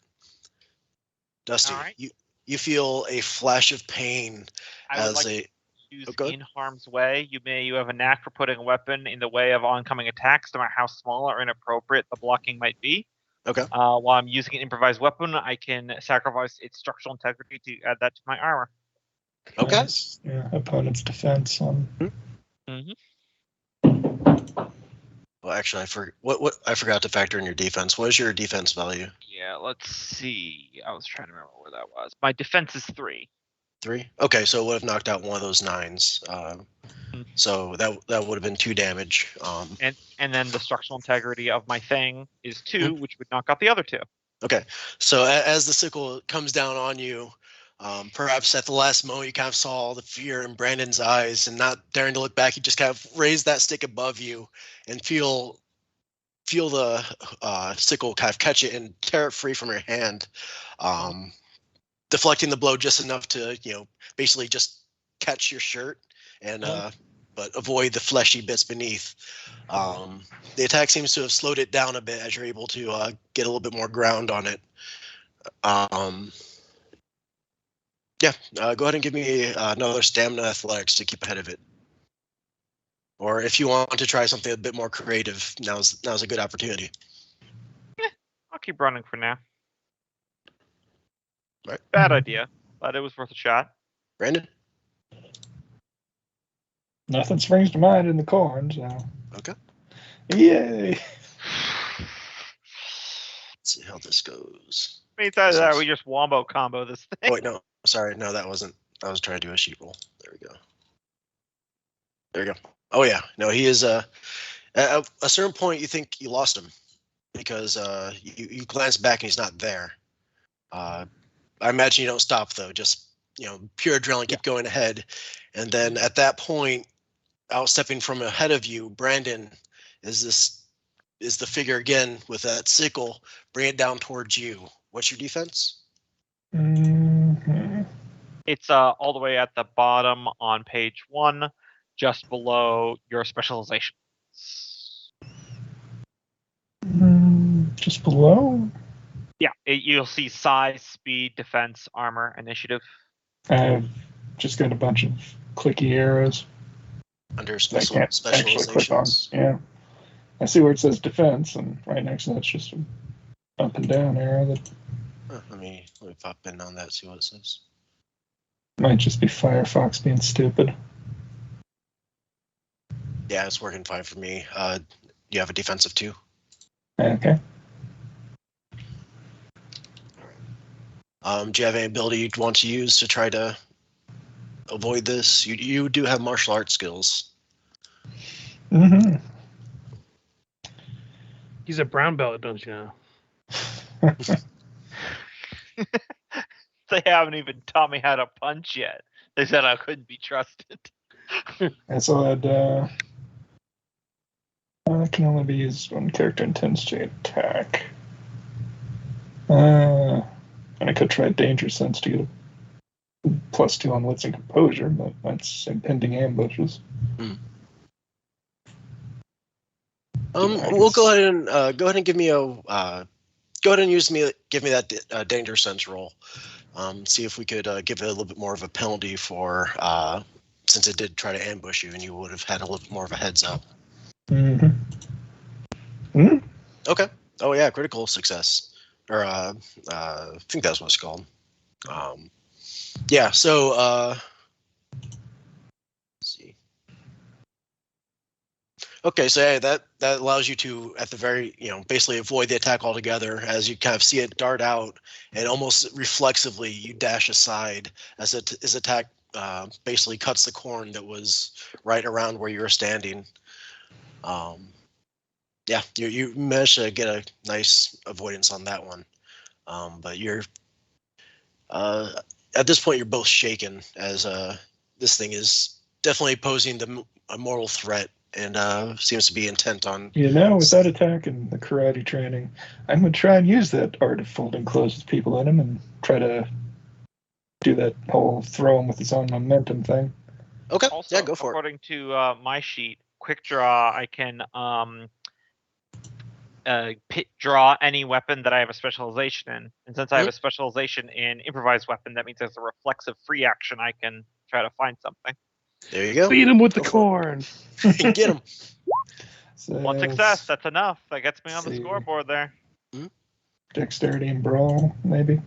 Dusty, All right. you feel a flash of pain I would as like a. to use go ahead. in harm's way. You have a knack for putting a weapon in the way of oncoming attacks, no matter how small or inappropriate the blocking might be. Okay. While I'm using an improvised weapon, I can sacrifice its structural integrity to add that to my armor. Okay. Nice. Yeah, opponent's defense on. Mm-hmm. Well, actually, I forgot to factor in your defense. What is your defense value? Yeah, let's see. I was trying to remember where that was. My defense is 3. 3. Okay, so it would have knocked out one of those 9s. So that would have been 2 damage. And then the structural integrity of my thing is 2, which would knock out the other 2. Okay, so as the sickle comes down on you, perhaps at the last moment you kind of saw the fear in Brandon's eyes, and not daring to look back, he just kind of raised that stick above you and feel the sickle kind of catch it and tear it free from your hand, deflecting the blow just enough to basically just catch your shirt and but avoid the fleshy bits beneath. The attack seems to have slowed it down a bit as you're able to get a little bit more ground on it. Go ahead and give me another stamina athletics to keep ahead of it. Or if you want to try something a bit more creative, now's a good opportunity. I'll keep running for now. Right. Bad idea, but it was worth a shot. Brandon? Nothing springs to mind in the corn, so. Okay. Yay! Let's see how this goes. Besides that, we just wombo combo this thing. Oh, wait, no. Sorry, no, that wasn't. I was trying to do a sheet roll. There we go. Oh yeah, no, he is. At a certain point, you think you lost him because you glance back and he's not there. I imagine you don't stop though. Just pure adrenaline, keep going ahead, and then at that point, outstepping from ahead of you, Brandon is the figure again with that sickle. Bring it down towards you. What's your defense? Mm-hmm. It's all the way at the bottom on page 1, just below your specializations. Just below? Yeah, you'll see size, speed, defense, armor, initiative. I've just got a bunch of clicky arrows. Under I can't actually click on. specializations. Yeah. I see where it says defense, and right next to that's just an up and down arrow that Let me pop in on that, see what it says. Might just be Firefox being stupid. Yeah, it's working fine for me. You have a defensive 2. Okay. Do you have any ability you'd want to use to try to avoid this? You do have martial arts skills. Mm-hmm. He's a brown belt, don't you know? They haven't even taught me how to punch yet. They said I couldn't be trusted. And so I can only be used when character intends to attack. And I could try Danger Sense to get a +2 on Wits and Composure, but that's impending ambushes. We'll go ahead and give me a go ahead and give me that danger sense roll. See if we could give it a little bit more of a penalty for since it did try to ambush you, and you would have had a little bit more of a heads up. Mm-hmm. Mm-hmm. Okay. Oh yeah, critical success, or I think that's what it's called. Yeah. So let's see. Okay, so yeah, that allows you to, at the very, basically avoid the attack altogether, as you kind of see it dart out, and almost reflexively you dash aside as his attack basically cuts the corn that was right around where you were standing. Yeah, you managed to get a nice avoidance on that one, but you're at this point you're both shaken, as this thing is definitely posing a mortal threat. And seems to be intent on. With that attack and the karate training, I'm going to try and use that art of folding clothes with people in them and try to do that whole throw him with his own momentum thing. Okay, Also, yeah, go for it. according to my sheet, quick draw, I can draw any weapon that I have a specialization in. And since I have a specialization in improvised weapon, that means there's a reflexive free action. I can try to find something. There you go. Beat him with the corn. Get him. So, One success, that's enough. That gets me on the scoreboard there. Dexterity and brawl, maybe?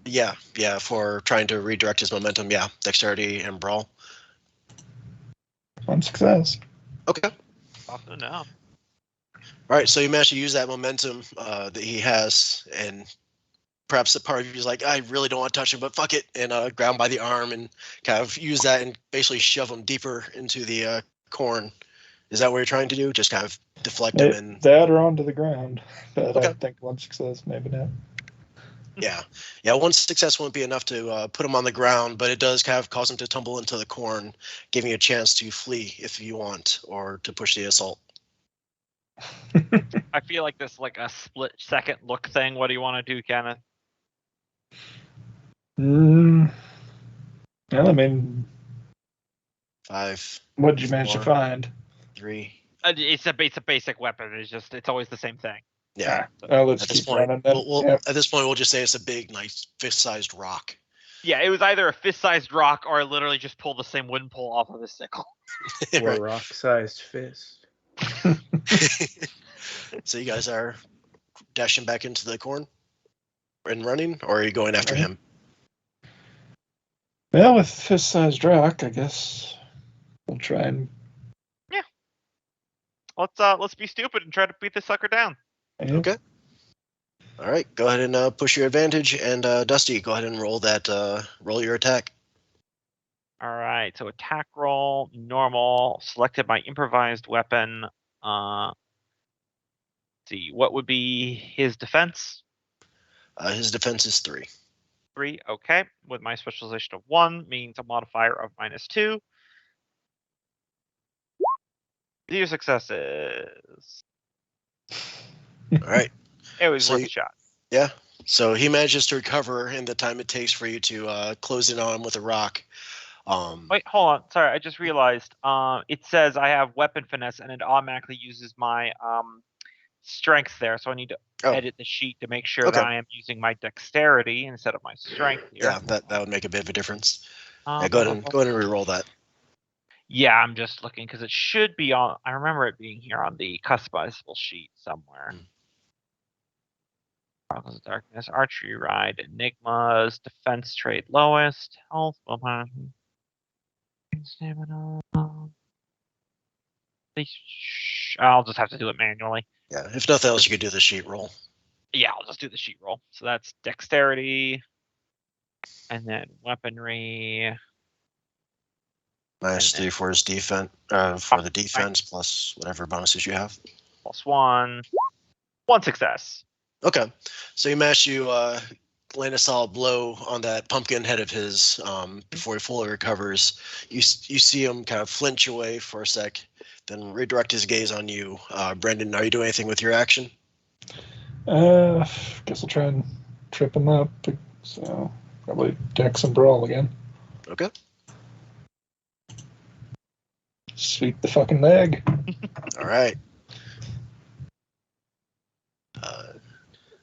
Yeah, for trying to redirect his momentum, yeah. Dexterity and brawl. One success. Okay. Awesome enough. All right, so you managed to use that momentum that he has, and perhaps the part of you is like, I really don't want to touch him, but fuck it, and grab him by the arm and kind of use that and basically shove him deeper into the corn. Is that what you're trying to do? Just kind of deflect him and that or onto the ground. But okay. I think one success, maybe not. Yeah, one success won't be enough to put him on the ground, but it does kind of cause him to tumble into the corn, giving you a chance to flee if you want, or to push the assault. I feel like this like a split second look thing. What do you want to do, Kenneth? Well, I mean, 5. What did you manage to find? 3. It's a basic weapon. It's always the same thing. Yeah. Let's at keep this point, running. At this point, we'll just say it's a big, nice, fist-sized rock. Yeah, it was either a fist-sized rock or literally just pull the same wooden pole off of a sickle. Or a rock-sized fist. So you guys are dashing back into the corn and running, or are you going after him? Well, with fist-sized rock, I guess we'll try and. Yeah. Let's be stupid and try to beat this sucker down. Yeah. Okay. All right, go ahead and push your advantage, and Dusty, go ahead and roll your attack. All right, so attack roll, normal, selected my improvised weapon. Let's see, what would be his defense? His defense is 3. 3, okay. With my specialization of 1, means a modifier of -2. 0 successes. All right. It was worth a shot. Yeah. So he manages to recover in the time it takes for you to close in on him with a rock. Wait, hold on. Sorry, I just realized. It says I have weapon finesse, and it automatically uses my strength there. So I need to edit the sheet to make sure that I am using my dexterity instead of my strength here. Yeah, that would make a bit of a difference. Yeah, go ahead and re-roll that. Yeah, I'm just looking because it should be on. I remember it being here on the customizable sheet somewhere. Chronicles of Darkness, Archery Ride, Enigmas, Defense Trade lowest, Health, Willpower, Stamina. I'll just have to do it manually. Yeah, if nothing else, you could do the sheet roll. Yeah, I'll just do the sheet roll. So that's Dexterity, and then Weaponry. -3 for his defense, the defense, plus whatever bonuses you have. +1. 1 success. Okay, so you manage to land a solid blow on that pumpkin head of his before he fully recovers. You see him kind of flinch away for a sec, then redirect his gaze on you. Brendan, are you doing anything with your action? Guess I'll try and trip him up. So probably Dex and Brawl again. Okay. Sweep the fucking leg. All right.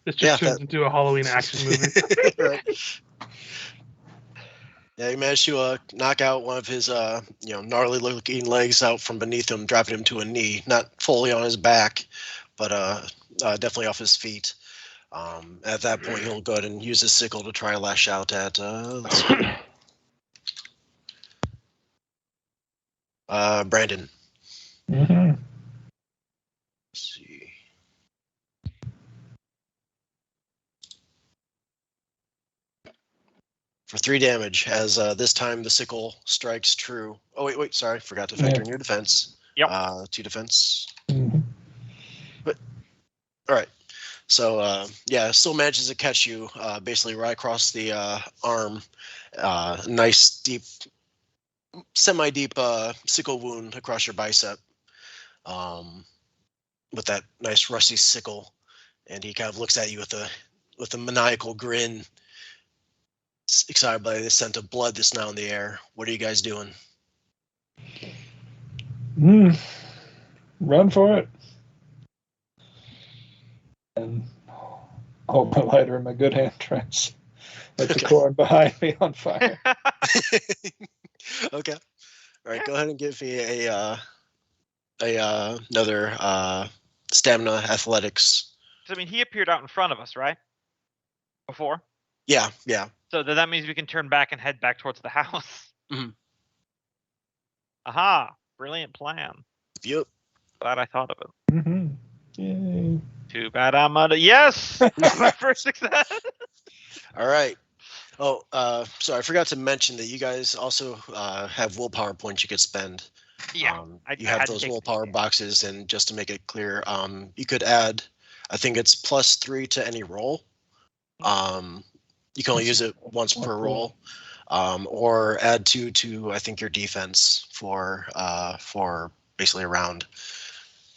This just turns into a Halloween action movie. Right. Yeah, he managed to knock out one of his, gnarly looking legs out from beneath him, dropping him to a knee. Not fully on his back, but definitely off his feet. At that point, he'll go ahead and use his sickle to try to lash out at. Let's see. Brandon. Mm-hmm. Let's see. For 3 damage, as this time the sickle strikes true. Oh wait, sorry, forgot to factor in your defense. Yep. 2 defense. Mm-hmm. But all right. So still manages to catch you, basically right across the arm. Nice deep, semi-deep sickle wound across your bicep. With that nice rusty sickle, and he kind of looks at you with a maniacal grin. Excited by the scent of blood that's now in the air. What are you guys doing? Run for it. And hold my lighter in my good hand, tries let the corn behind me on fire. Okay. All right. Go ahead and give me another stamina athletics. So, I mean, he appeared out in front of us, right? Before? Yeah. So that means we can turn back and head back towards the house. Mm-hmm. Aha! Brilliant plan. Yep. Glad I thought of it. Mm-hmm. Yay. Too bad I'm out of... Yes! My first success! All right. Oh, sorry, I forgot to mention that you guys also have willpower points you could spend. Yeah. You have those willpower boxes, and just to make it clear, you could add, I think it's +3 to any roll. You can only use it once per roll, or add 2 to, I think, your defense for basically a round.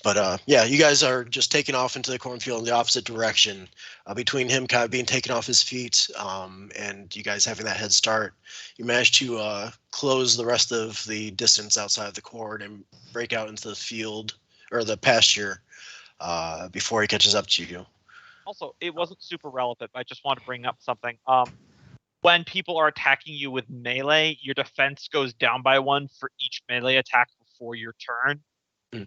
But you guys are just taking off into the cornfield in the opposite direction. Between him kind of being taken off his feet and you guys having that head start, you manage to close the rest of the distance outside of the corn and break out into the field or the pasture before he catches up to you. Also, it wasn't super relevant, but I just want to bring up something. When people are attacking you with melee, your defense goes down by 1 for each melee attack before your turn.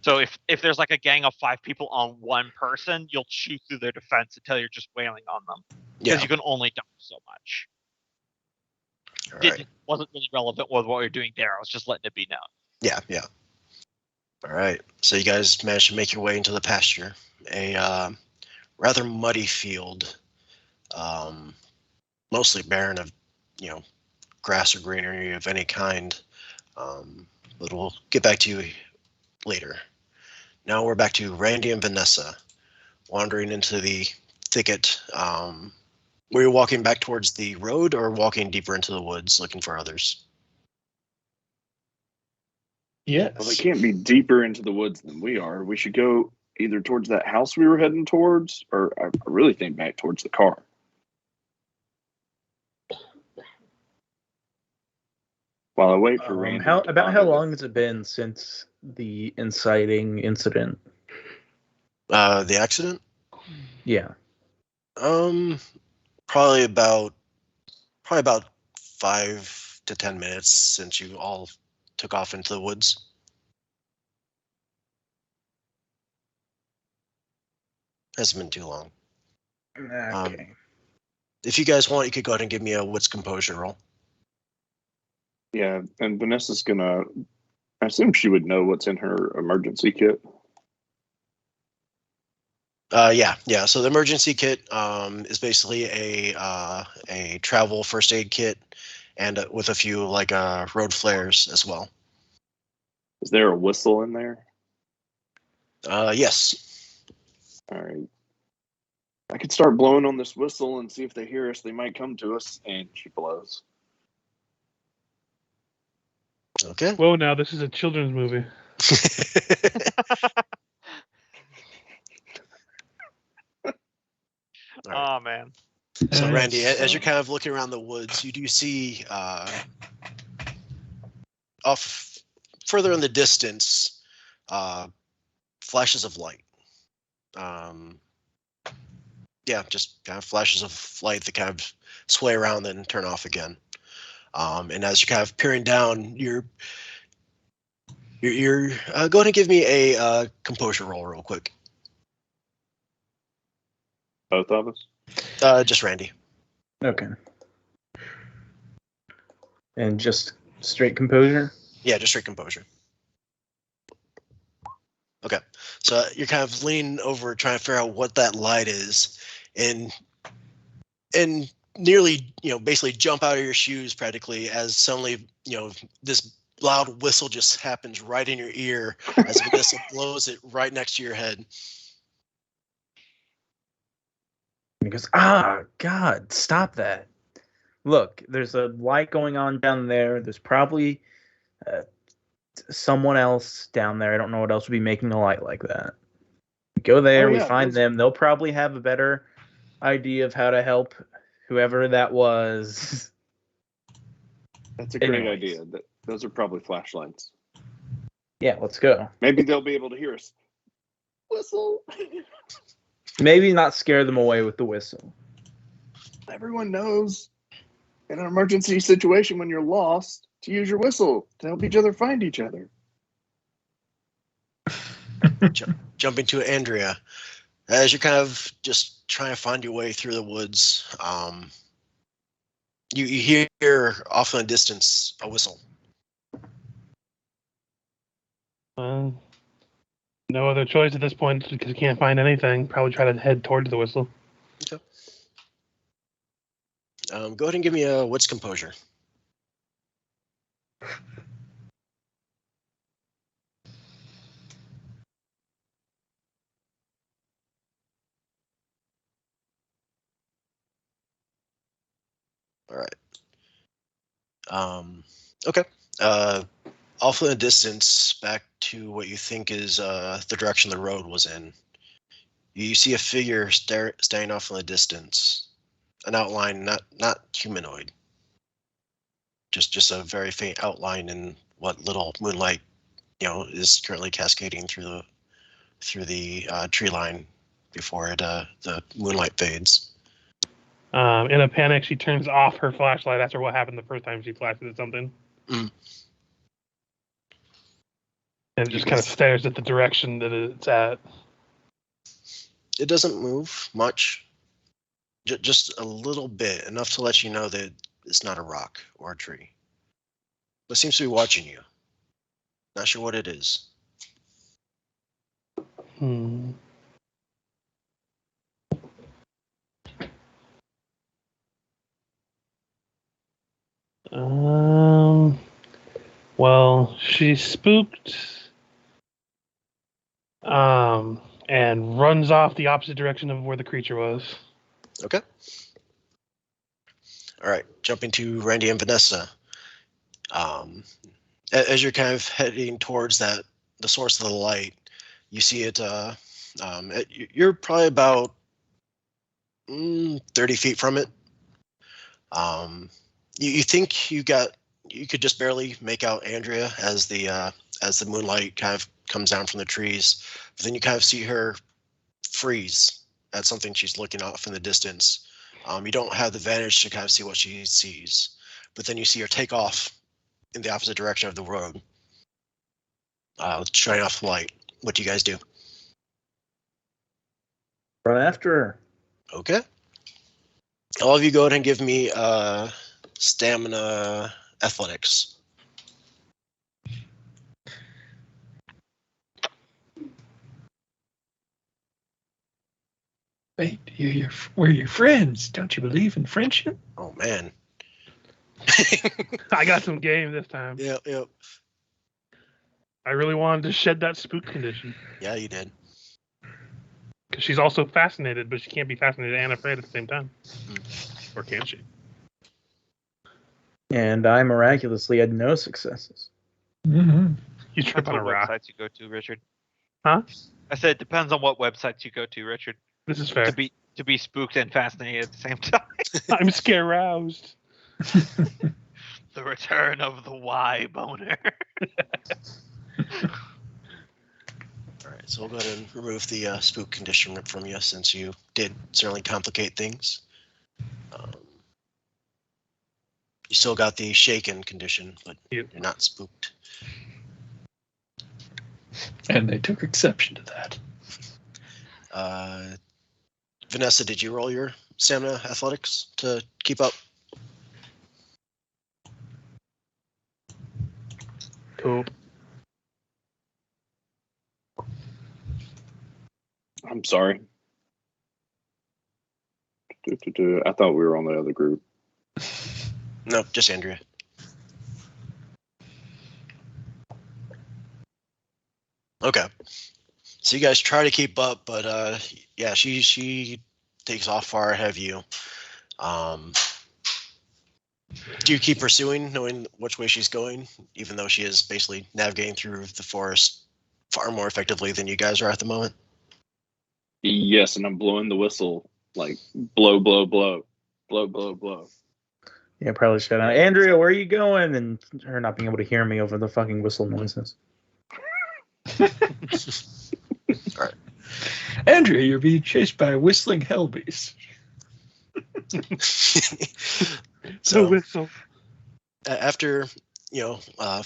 So if there's like a gang of 5 people on one person, you'll chew through their defense until you're just wailing on them. Because you can only dump so much. Right. It wasn't really relevant with what you're doing there. I was just letting it be known. Yeah. All right. So you guys managed to make your way into the pasture. A rather muddy field, mostly barren of, grass or greenery of any kind. But we'll get back to you later. Now we're back to Randy and Vanessa, wandering into the thicket. Were you walking back towards the road or walking deeper into the woods looking for others? Yes. Well, they can't be deeper into the woods than we are. We should go either towards that house we were heading towards, or I really think back towards the car. While I wait for Randy. How long has it been since the inciting incident? The accident? Yeah. Probably about 5 to 10 minutes since you all took off into the woods. Hasn't been too long. Okay. If you guys want, you could go ahead and give me a wits composure roll. Yeah, and Vanessa's gonna. I assume she would know what's in her emergency kit. Yeah. So the emergency kit is basically a travel first aid kit, and with a few like road flares as well. Is there a whistle in there? Yes. All right. I could start blowing on this whistle and see if they hear us. They might come to us. And she blows. Okay. Whoa, now this is a children's movie. All right. Oh man. So Randy, as you're kind of looking around the woods, you do see off further in the distance flashes of light. Yeah, just kind of flashes of light that kind of sway around and turn off again. And as you're kind of peering down, you're go ahead and give me a composure roll real quick. Both of us? Just Randy. Okay. And just straight composure? Yeah, just straight composure. Okay, so you're kind of leaning over trying to figure out what that light is, and nearly, basically jump out of your shoes practically as suddenly, this loud whistle just happens right in your ear as Vanessa blows it right next to your head. He goes, God, stop that. Look, there's a light going on down there. There's probably someone else down there. I don't know what else would be making a light like that. We go there, we find them. They'll probably have a better idea of how to help whoever that was. That's a great idea. Those are probably flashlights. Yeah, let's go. Maybe they'll be able to hear us. Whistle. Maybe not scare them away with the whistle. Everyone knows in an emergency situation when you're lost to use your whistle to help each other find each other. Jumping to Andrea. As you're kind of just trying to find your way through the woods, you hear off in the distance a whistle. No other choice at this point because you can't find anything. Probably try to head towards the whistle. Okay. Go ahead and give me a wits composure. All right. Okay. Off in the distance, back to what you think is the direction the road was in. You see a figure standing off in the distance. An outline, not humanoid. Just a very faint outline in what little moonlight, is currently cascading through the tree line before the moonlight fades. In a panic, she turns off her flashlight after what happened the first time she flashed at something. Mm. And just kind of stares at the direction that it's at. It doesn't move much. Just a little bit, enough to let you know that it's not a rock or a tree. But it seems to be watching you. Not sure what it is. Well, she's spooked. And runs off the opposite direction of where the creature was. Okay. All right, jumping to Randy and Vanessa. As you're kind of heading towards the source of the light, you see it. You're probably about 30 feet from it. You think you could just barely make out Andrea as the moonlight kind of comes down from the trees, but then you kind of see her freeze at something she's looking off in the distance. You don't have the vantage to kind of see what she sees, but then you see her take off in the opposite direction of the road, shining off the light. What do you guys do? Run after her. Okay. All of you go ahead and give me stamina athletics. Wait, we're your friends. Don't you believe in friendship? Oh, man. I got some game this time. Yep. I really wanted to shed that spook condition. Yeah, you did. Because she's also fascinated, but she can't be fascinated and afraid at the same time. Or can she? And I miraculously had no successes. Mm-hmm. You trip Depends on a what rock. websites you go to, Richard. Huh? I said it depends on what websites you go to, Richard. This is fair. To be spooked and fascinated at the same time. I'm scare-roused. The return of the Y boner. All right, so we'll go ahead and remove the spook condition from you, since you did certainly complicate things. You still got the shaken condition, but you're not spooked. And they took exception to that. Vanessa, did you roll your stamina athletics to keep up? Cool. I'm sorry. I thought we were on the other group. No, just Andrea. Okay. So you guys try to keep up, but yeah, she takes off far ahead of you. Do you keep pursuing, knowing which way she's going, even though she is basically navigating through the forest far more effectively than you guys are at the moment? Yes, and I'm blowing the whistle, like blow, blow, blow, blow, blow, blow. Yeah, probably should. Andrea, where are you going? And her not being able to hear me over the fucking whistle noises. All right. Andrea, you're being chased by whistling hellbeast. So whistle. After a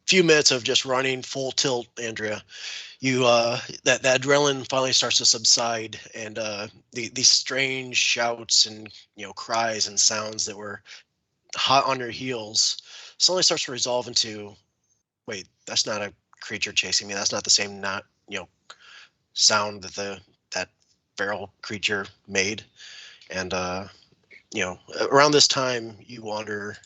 few minutes of just running full tilt, Andrea, you that adrenaline finally starts to subside, and these strange shouts and cries and sounds that were hot on your heels suddenly starts to resolve into, wait, that's not a creature chasing me. That's not the same sound that that feral creature made. And around this time you wander,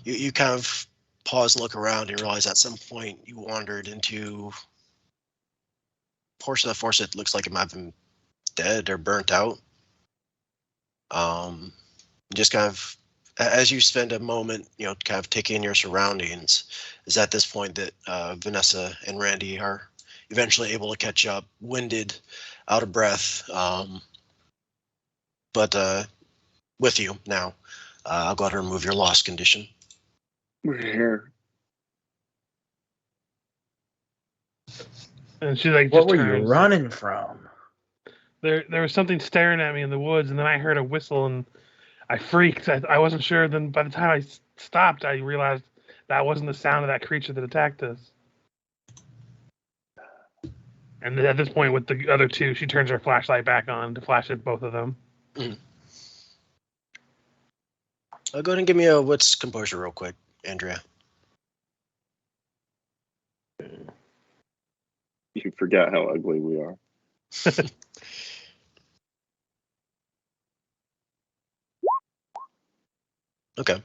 you kind of pause and look around and realize at some point you wandered into a portion of the forest that looks like it might have been dead or burnt out. Just kind of, as you spend a moment, kind of taking in your surroundings, is at this point that Vanessa and Randy are eventually able to catch up, winded, out of breath, but with you now. I'll go ahead and remove your loss condition. We're here. And she's like, What just were turns. you running from? There was something staring at me in the woods, and then I heard a whistle, and I freaked. I wasn't sure. Then by the time I stopped, I realized that wasn't the sound of that creature that attacked us. And at this point, with the other two, she turns her flashlight back on to flash at both of them. Mm-hmm. Go ahead and give me a wits composure real quick, Andrea. You forgot how ugly we are. Okay.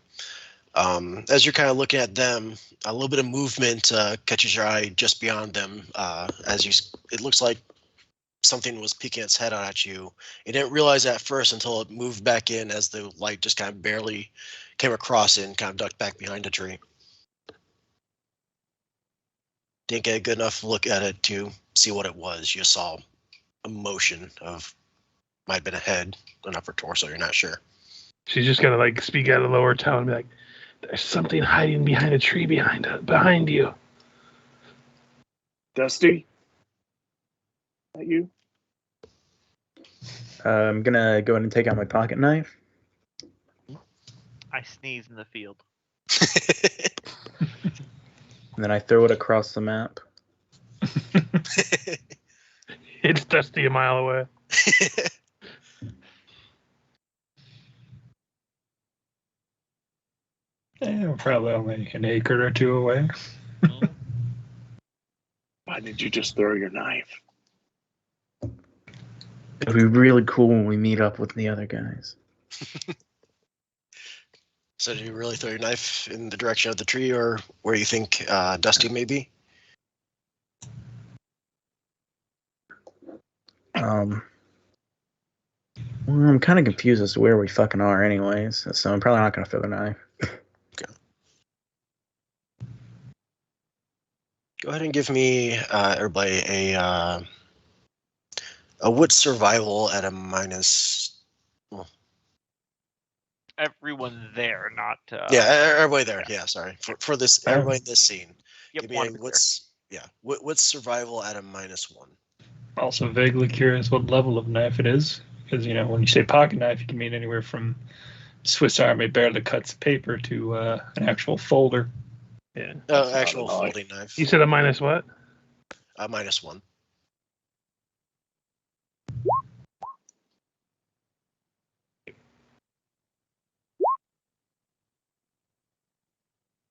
As you're kind of looking at them, a little bit of movement catches your eye just beyond them. It looks like something was peeking its head out at you. You didn't realize that at first until it moved back in, as the light just kind of barely came across it and kind of ducked back behind a tree. Didn't get a good enough look at it to see what it was. You saw a motion of, might have been a head, an upper torso, you're not sure. She's just gonna speak at a lower tone and be like, "There's something hiding behind a tree behind you." Dusty? Is that you? I'm gonna go ahead and take out my pocket knife. I sneeze in the field. And then I throw it across the map. It's Dusty a mile away. We're probably only an acre or two away. Why did you just throw your knife? It'll be really cool when we meet up with the other guys. So do you really throw your knife in the direction of the tree or where you think Dusty may be? Well, I'm kind of confused as to where we fucking are anyways, so I'm probably not going to throw the knife. Okay. Go ahead and give me, everybody, a wit survival at a minus... Well, Everyone there, not. yeah, everybody there. Yeah, sorry. For this, everybody in this scene. Yep, Give me a what's survival at a -1. Also vaguely curious what level of knife it is, because when you say pocket knife, it can mean anywhere from Swiss Army bear that cuts paper to an actual folder. Yeah. Actual folding knife. You said a minus what? -1.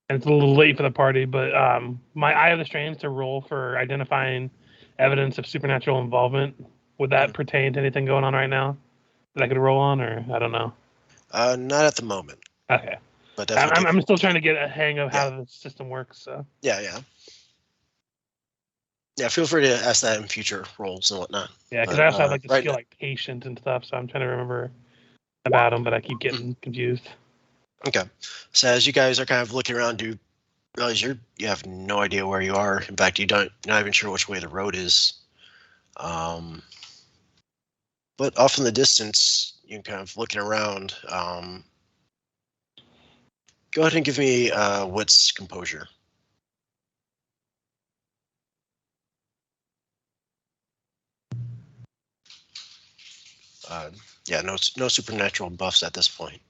And it's a little late for the party, but my Eye of the Strange to roll for identifying evidence of supernatural involvement. Would that pertain to anything going on right now that I could roll on, or I don't know? Not at the moment. Okay. But I'm still trying to get a hang of how the system works. So. Yeah. Feel free to ask that in future rolls and whatnot. Yeah, because I also have the skill like patient and stuff, so I'm trying to remember about them, but I keep getting confused. Okay, so as you guys are kind of looking around, do you realize you have no idea where you are? In fact, you're not even sure which way the road is. But off in the distance, you're kind of looking around. Go ahead and give me wits composure. No supernatural buffs at this point.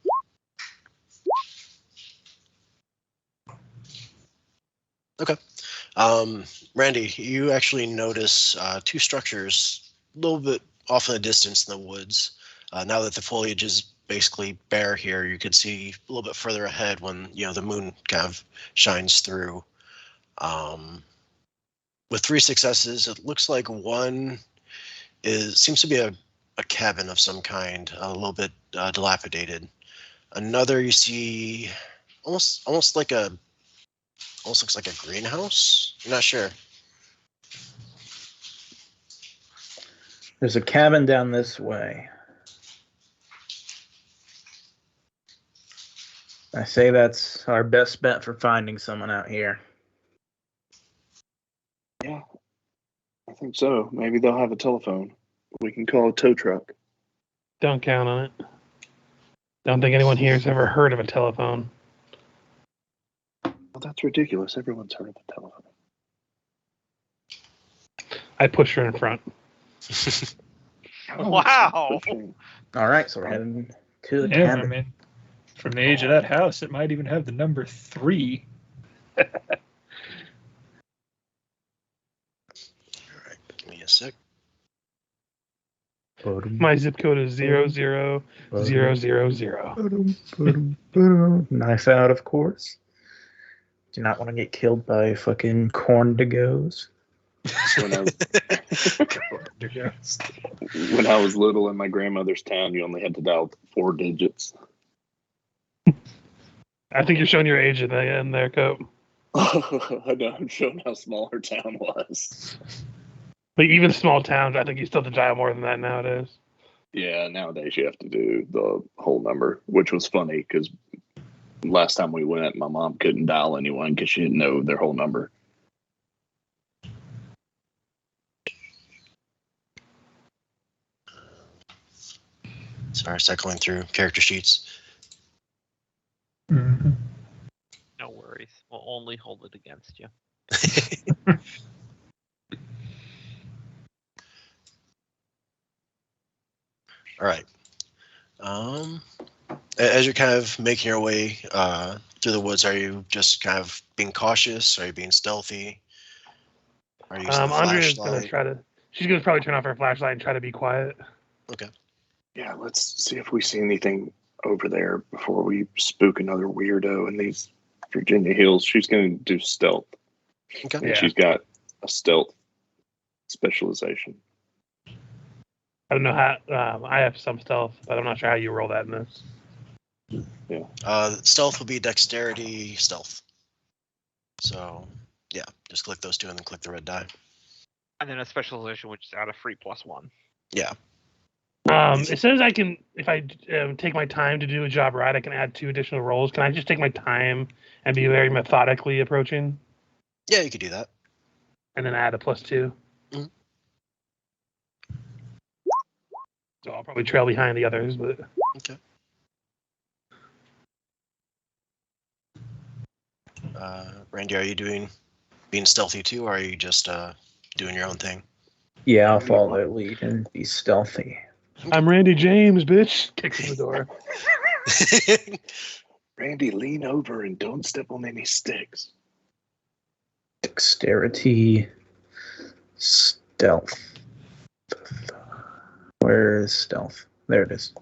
Okay. Randy, you actually notice two structures a little bit off in the distance in the woods. Now that the foliage is basically bare here, you could see a little bit further ahead when the moon kind of shines through. With 3 successes, it looks like one seems to be a cabin of some kind, a little bit dilapidated. Another you see almost looks like a greenhouse. I'm not sure. There's a cabin down this way. I say that's our best bet for finding someone out here. Yeah, I think so. Maybe they'll have a telephone. We can call a tow truck. Don't count on it. Don't think anyone here has ever heard of a telephone. Well, that's ridiculous. Everyone's heard of a telephone. I push her in front. Wow. All right, so we're heading to the cabin. I mean, from the age of that house, it might even have the number 3. All right, give me a sec. My zip code is 00000. Knife out, of course. Do not want to get killed by fucking corn digos. When I was little in my grandmother's town, you only had to dial 4 digits. I think you're showing your age in there, Cope. I know, I'm showing how small her town was. But even small towns, I think you still have to dial more than that nowadays. Yeah, nowadays you have to do the whole number, which was funny because last time we went, my mom couldn't dial anyone because she didn't know their whole number. Sorry, cycling through character sheets. Mm-hmm. No worries. We'll only hold it against you. All right. As you're kind of making your way through the woods, are you just kind of being cautious? Are you being stealthy? Are you using the Andrea's flashlight? She's gonna probably turn off her flashlight and try to be quiet. Okay. Yeah, let's see if we see anything over there before we spook another weirdo in these Virginia hills. She's going to do stealth. Okay. And she's got a stealth specialization. I don't know how. I have some stealth, but I'm not sure how you roll that in this. Yeah. Stealth will be dexterity stealth. So, yeah, just click those two and then click the red die. And then a specialization, which is out of free +1. Yeah. It says I can, if I take my time to do a job right, I can add 2 additional rolls. Can I just take my time and be very methodically approaching? Yeah, you could do that. And then add a +2. Mhm. So I'll probably trail behind the others, but Okay. Randy, are you being stealthy too, or are you just doing your own thing? Yeah, I'll follow their lead and be stealthy. I'm Randy James, bitch. Kicks in the door. Randy, lean over and don't step on any sticks. Dexterity, stealth. Where is stealth? There it is.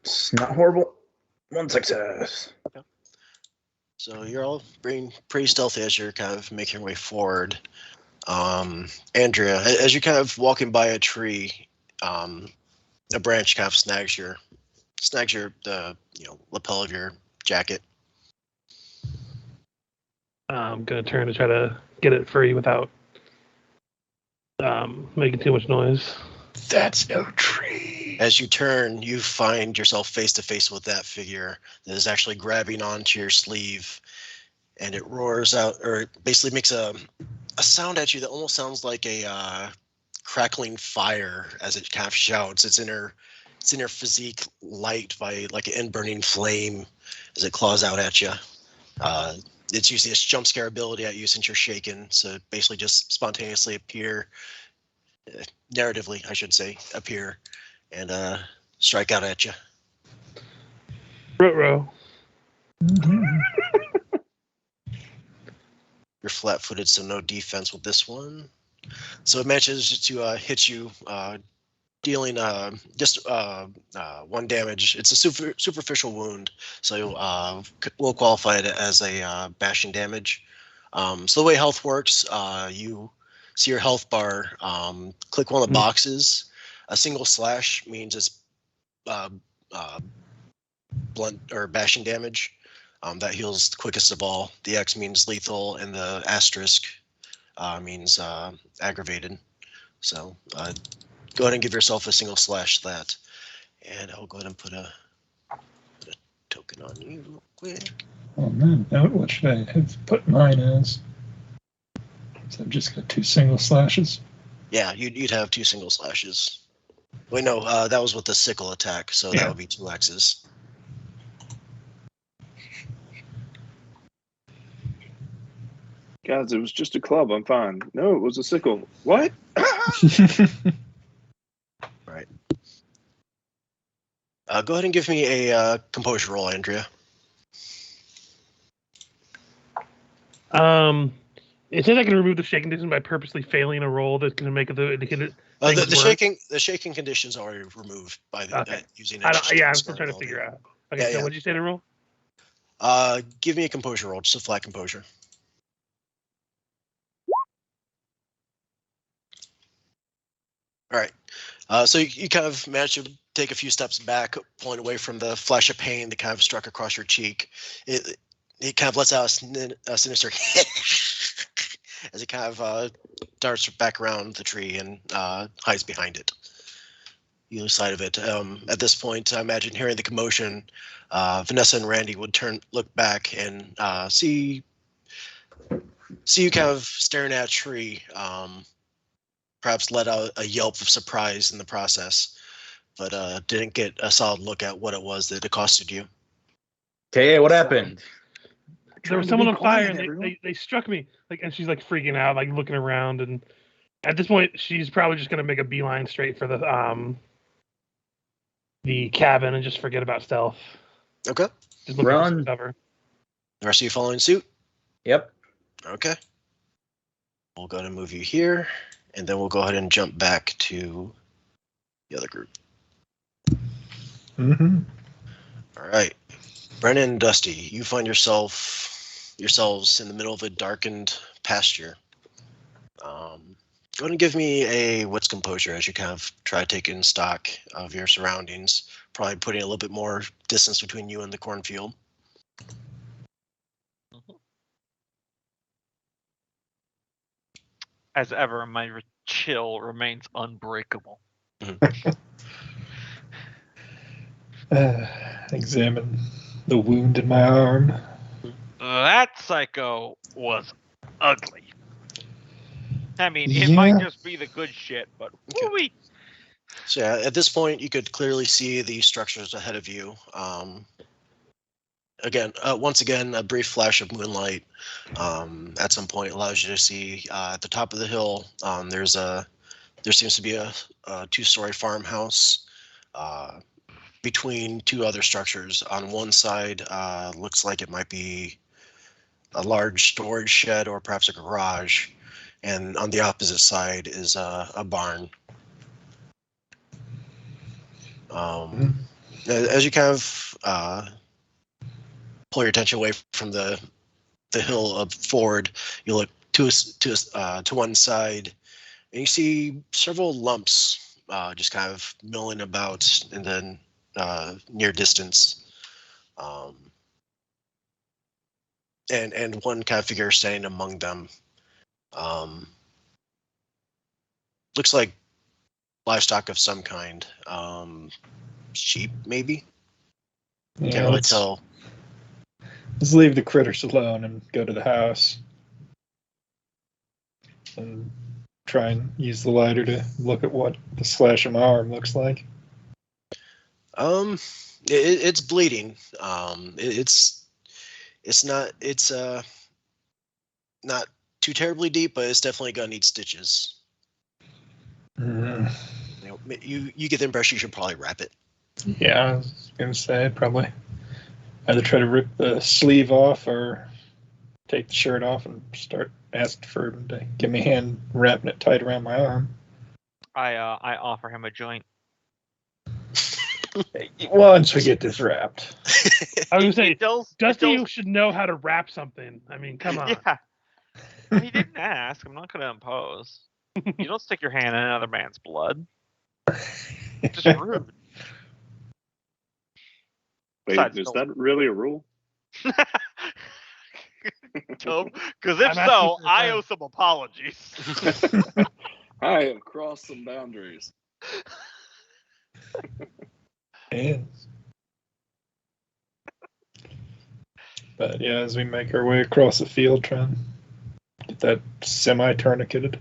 It's not horrible. 1 success. So you're all being pretty stealthy as you're kind of making your way forward. Andrea, as you're kind of walking by a tree, a branch kind of snags your the lapel of your jacket. I'm gonna turn to try to get it free without making too much noise. That's no tree. As you turn, you find yourself face to face with that figure that is actually grabbing onto your sleeve, and it roars out, or it basically makes a sound at you that almost sounds like a crackling fire as it kind of shouts. Its inner physique light by like an burning flame as it claws out at you. It's using its jump scare ability at you since you're shaken, so basically just spontaneously appear, narratively I should say, appear and strike out at you. Ruh-roh. You're flat-footed, so no defense with this one. So it manages to hit you, dealing just 1 damage. It's a superficial wound, so we'll qualify it as a bashing damage. So the way health works, you see your health bar, click one of the boxes. A single slash means it's blunt or bashing damage. That heals the quickest of all. The X means lethal, and the asterisk means aggravated. So go ahead and give yourself a single slash that. And I'll go ahead and put a token on you real quick. On that note, what should I have put mine as? So I've just got 2 single slashes. Yeah, you'd have 2 single slashes. Wait, no, that was with the sickle attack, so that would be 2 X's. Guys, it was just a club. I'm fine. No, it was a sickle. What? Right. Go ahead and give me a composure roll, Andrea. It says I can remove the shaking condition by purposely failing a roll that's going to make the shaking conditions are removed by using it. I'm still trying to figure out. Okay, so what'd you say to roll? Give me a composure roll, just a flat composure. All right. So you kind of managed to take a few steps back, pulling away from the flash of pain that kind of struck across your cheek. It kind of lets out a sinister as it kind of darts back around the tree and hides behind it. The other side of it. At this point, I imagine hearing the commotion, Vanessa and Randy would look back and see you kind of staring at a tree. Perhaps let out a yelp of surprise in the process, but didn't get a solid look at what it was that accosted you. Okay, what happened? There was someone on fire, and they struck me. And she's like freaking out, like looking around. And at this point, she's probably just gonna make a beeline straight for the cabin and just forget about stealth. Okay. Just look for some cover. The rest of you following suit? Yep. Okay. We'll go ahead and move you here, and then we'll go ahead and jump back to the other group. Mm-hmm. All right, Brennan and Dusty, you find yourselves in the middle of a darkened pasture. Go ahead and give me a wits composure as you kind of try taking stock of your surroundings, probably putting a little bit more distance between you and the cornfield. As ever, my chill remains unbreakable. Examine the wound in my arm. That psycho was ugly. I mean, it Yeah. might just be the good shit, but Okay. woo-wee. So yeah, at this point, you could clearly see the structures ahead of you. Once again, a brief flash of moonlight at some point allows you to see at the top of the hill. There seems to be a two-story farmhouse between two other structures. On one side, looks like it might be a large storage shed or perhaps a garage, and on the opposite side is a barn. As you kind of pull your attention away from the hill up forward, you look to one side, and you see several lumps just kind of milling about in the near distance, and one kind of figure standing among them. Looks like livestock of some kind, sheep maybe. Yeah, Can't really tell. Let's leave the critters alone and go to the house and try and use the lighter to look at what the slash of my arm looks like. It's bleeding. It's not too terribly deep, but it's definitely gonna need stitches. You get the impression you should probably wrap it. Yeah, I was gonna say I'd probably either try to rip the sleeve off or take the shirt off and start asking for him to give me a hand wrapping it tight around my arm. I offer him a joint. Once we get this wrapped. I was gonna say, Dusty Dusty should know how to wrap something. I mean, come on. Yeah. He didn't ask. I'm not going to impose. You don't stick your hand in another man's blood. It's just rude. Wait, Besides, is don't- that really a rule? Because if I'm asking so, for a I friend. owe some apologies. I have crossed some boundaries. And but yeah, as we make our way across the field, trying to get that semi-tourniqueted.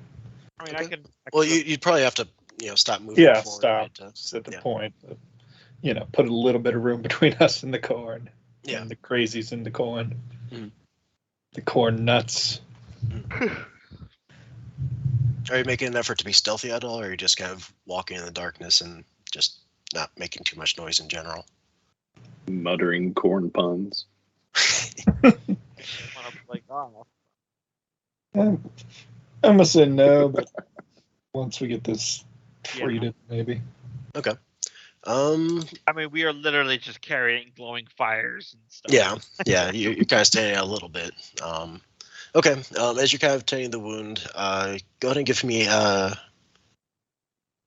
I mean, Okay. I can. Well, you'd probably have to stop moving. Yeah, forward, stop. right, Just at the yeah. point that, put a little bit of room between us and the corn. Yeah. And the crazies in the corn. Mhm. The corn nuts. Are you making an effort to be stealthy at all, or are you just kind of walking in the darkness and just not making too much noise in general? Muttering corn puns. want to play golf. I'm gonna say no, but once we get this Yeah. treated, maybe. Okay. I mean, we are literally just carrying glowing fires and stuff. Yeah. You're kind of standing out a little bit. Okay. As you're kind of tending the wound, go ahead and give me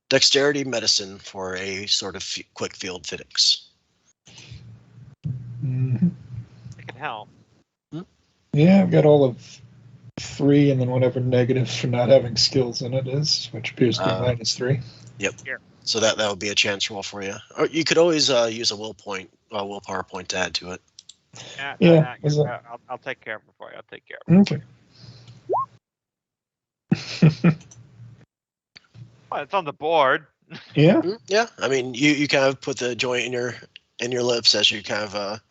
dexterity medicine for a sort of quick field fix. Mhm. It can help. Yeah, I've got all of 3, and then whatever negative for not having skills in it is, which appears to be -3. Yep. Here. So that would be a chance roll for you. Or you could always use a willpower point to add to it. Yeah, is that- I'll take care of it for you. I'll take care of it. Okay. Well, it's on the board. Yeah. Yeah. I mean, you kind of put the joint in your lips as you kind of.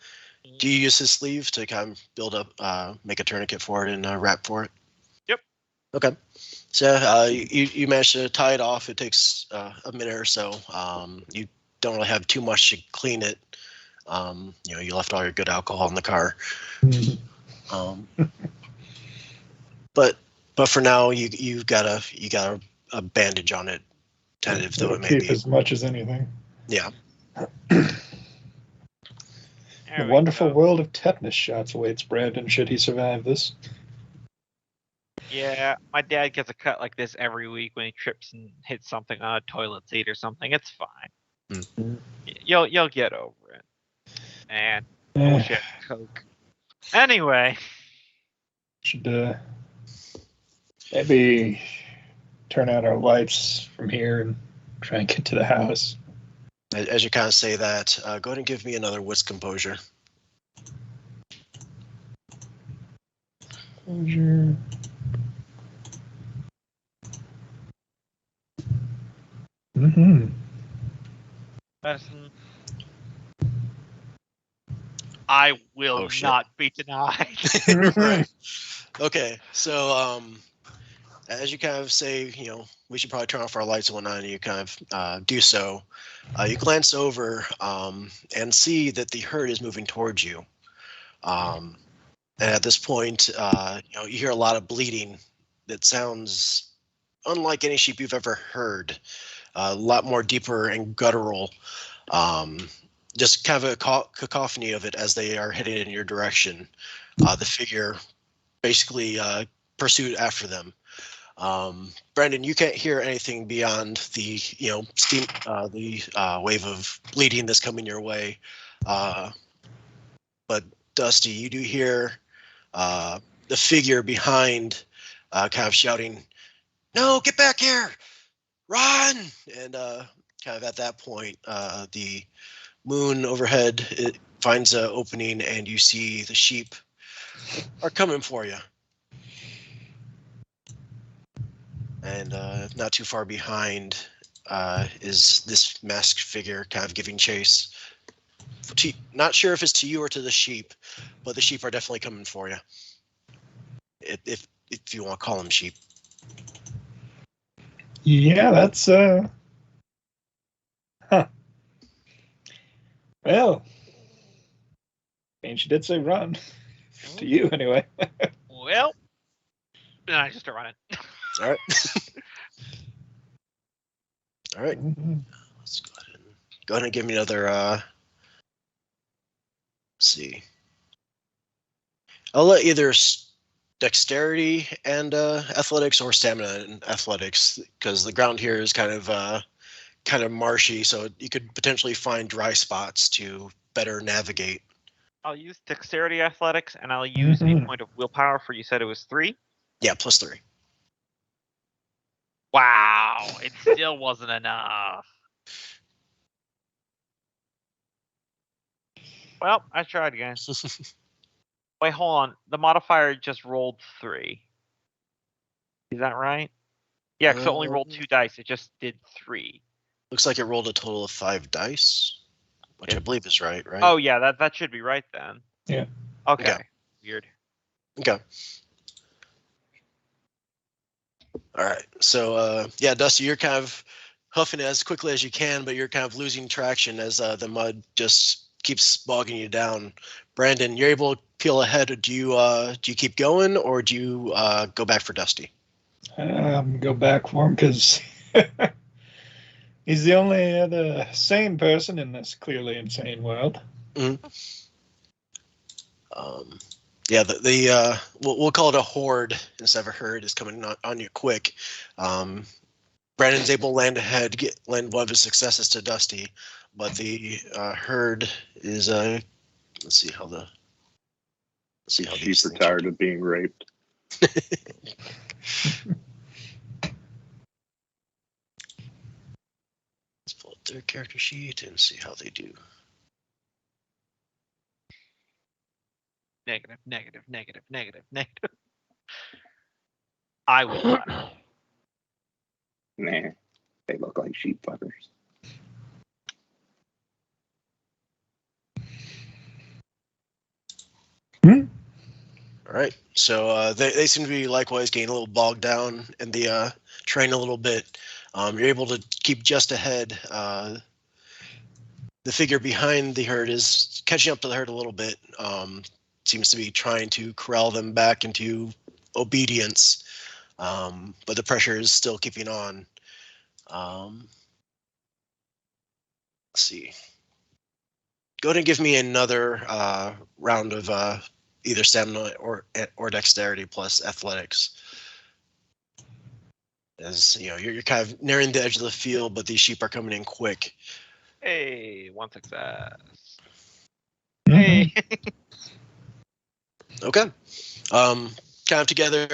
Do you use his sleeve to kind of build up, make a tourniquet for it and wrap for it? Yep. Okay. So you manage to tie it off. It takes a minute or so. You don't really have too much to clean it. You left all your good alcohol in the car. But for now, you got a bandage on it tentative though it may keep be. as much as anything. Yeah. The There we wonderful go. world of tetanus shots awaits Brandon should he survive this. Yeah, my dad gets a cut like this every week when he trips and hits something on a toilet seat or something. It's fine. Mm. You'll get over it. And I Eh, wish I had Coke. Anyway, should maybe turn out our lights from here and try and get to the house. As you kind of say that, go ahead and give me another wits composure. Closure. Mm-hmm. Madison, I will Oh, shit. not be denied. Right. Okay. So, as you kind of say, we should probably turn off our lights and whatnot, and you kind of do so. You glance over and see that the herd is moving towards you. And at this point, you hear a lot of bleeding that sounds unlike any sheep you've ever heard. A lot more deeper and guttural. Just kind of a cacophony of it as they are heading in your direction. The figure basically pursued after them. Brandon, you can't hear anything beyond the steam, the wave of bleeding that's coming your way. But Dusty, you do hear the figure behind kind of shouting, "No, get back here! Run!" And kind of at that point, the moon overhead, it finds an opening, and you see the sheep are coming for you. And not too far behind is this masked figure kind of giving chase. Not sure if it's to you or to the sheep, but the sheep are definitely coming for you. If you want to call them sheep. Yeah, that's Well, I mean, she did say run. To you, anyway. Well, then I just start running. All right. All right. Mhm. Let's go ahead and give me another. Let's see. I'll let either dexterity and athletics or stamina and athletics, because the ground here is kind of marshy, so you could potentially find dry spots to better navigate. I'll use dexterity athletics, and I'll use a Mhm. point of willpower for, you said it was 3? Yeah, +3. Wow, it still wasn't enough. Well, I tried again. Wait, hold on. The modifier just rolled 3. Is that right? Yeah, because it only rolled 2 dice. It just did 3. Looks like it rolled a total of 5 dice, which I believe is right? Oh, yeah, that should be right then. Yeah. Okay. Okay. Weird. Okay. All right. So, yeah, Dusty, you're kind of huffing as quickly as you can, but you're kind of losing traction as the mud just keeps bogging you down. Brandon, you're able to peel ahead. Do you keep going, or do you go back for Dusty? Go back for him because he's the only other sane person in this clearly insane world. Mm-hmm. Yeah, the we'll call it a horde instead of a herd is coming on you quick. Brandon's able to land ahead, land one of his successes to Dusty, but the herd is let's see how She's tired of being raped. Let's pull up their character sheet and see how they do. Negative, negative, negative, negative, negative. I will not. Nah, they look like sheep fuckers. All right, so they seem to be likewise getting a little bogged down in the terrain a little bit. You're able to keep just ahead. The figure behind the herd is catching up to the herd a little bit. Seems to be trying to corral them back into obedience, but the pressure is still keeping on. Let's see. Go ahead and give me another round of either stamina or dexterity plus athletics. As you know, you're kind of nearing the edge of the field, but these sheep are coming in quick. Hey, 1 success. Mhm. Hey. Okay. Kind of together.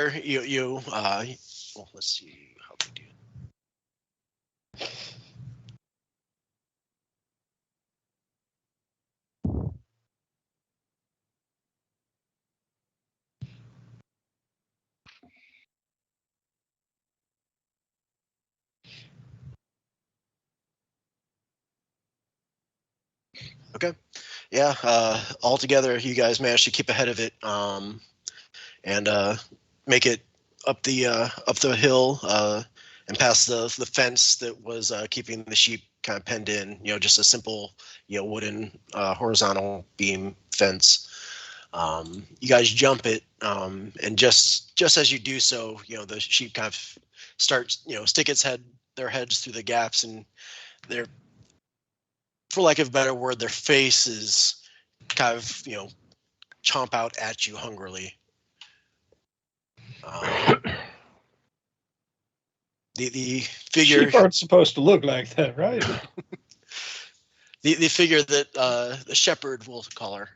Well, let's see how they do. Okay. Yeah. All together, you guys managed to keep ahead of it, and make it up the hill, and past the fence that was keeping the sheep kind of penned in. You know, just a simple, wooden horizontal beam fence. You guys jump it, and just as you do so, the sheep kind of start, stick their heads through the gaps, and they're, for lack of a better word, their faces kind of, chomp out at you hungrily. The figure. Sheep aren't supposed to look like that, right? The figure that the shepherd, we'll call her,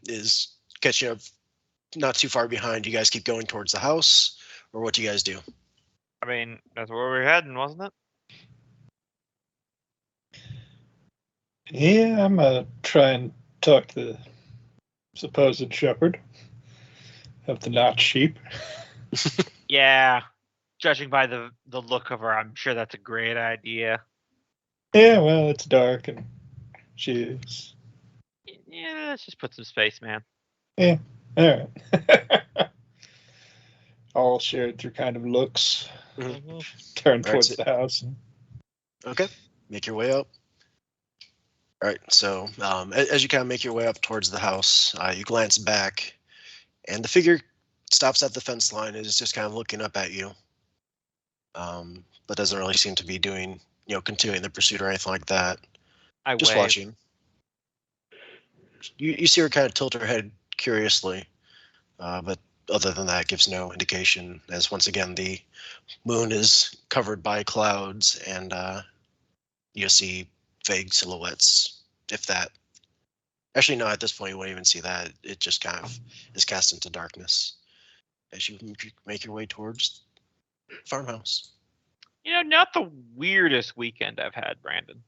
is catching up not too far behind. You guys keep going towards the house, or what do you guys do? I mean, that's where we're heading, wasn't it? Yeah, I'm gonna try and talk to the supposed shepherd of the not sheep. Yeah. Judging by the look of her, I'm sure that's a great idea. Yeah, well, it's dark and she is. Yeah, let's just put some space, man. Yeah, all right. All shared through kind of looks. Mm-hmm. Turn All towards right, the house. Okay, make your way up. All right, so as you kind of make your way up towards the house, you glance back, and the figure stops at the fence line and is just kind of looking up at you, but doesn't really seem to be doing, continuing the pursuit or anything like that. I Just wave. watching. You see her kind of tilt her head curiously, but other than that, gives no indication. As once again, the moon is covered by clouds, and you see vague silhouettes, if that. Actually, no. At this point, you won't even see that. It just kind of is cast into darkness as you make your way towards the farmhouse. Not the weirdest weekend I've had, Brandon.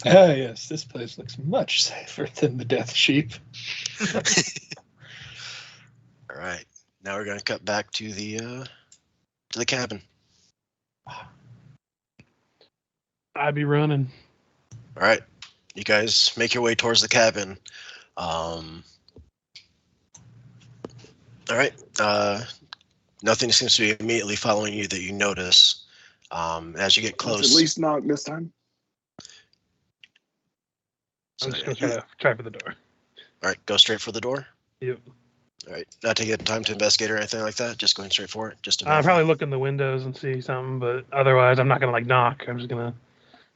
Ah, yes, this place looks much safer than the death sheep. All right, now we're gonna cut back to the cabin. I'd be running. All right, you guys make your way towards the cabin. All right, nothing seems to be immediately following you that you notice. As you get close, Let's at least knock this time. I'm just gonna try for the door. All right, go straight for the door. Yep. All right, not taking time to investigate or anything like that. Just going straight for it. Just to I'll probably look in the windows and see something, but otherwise, I'm not gonna knock. I'm just gonna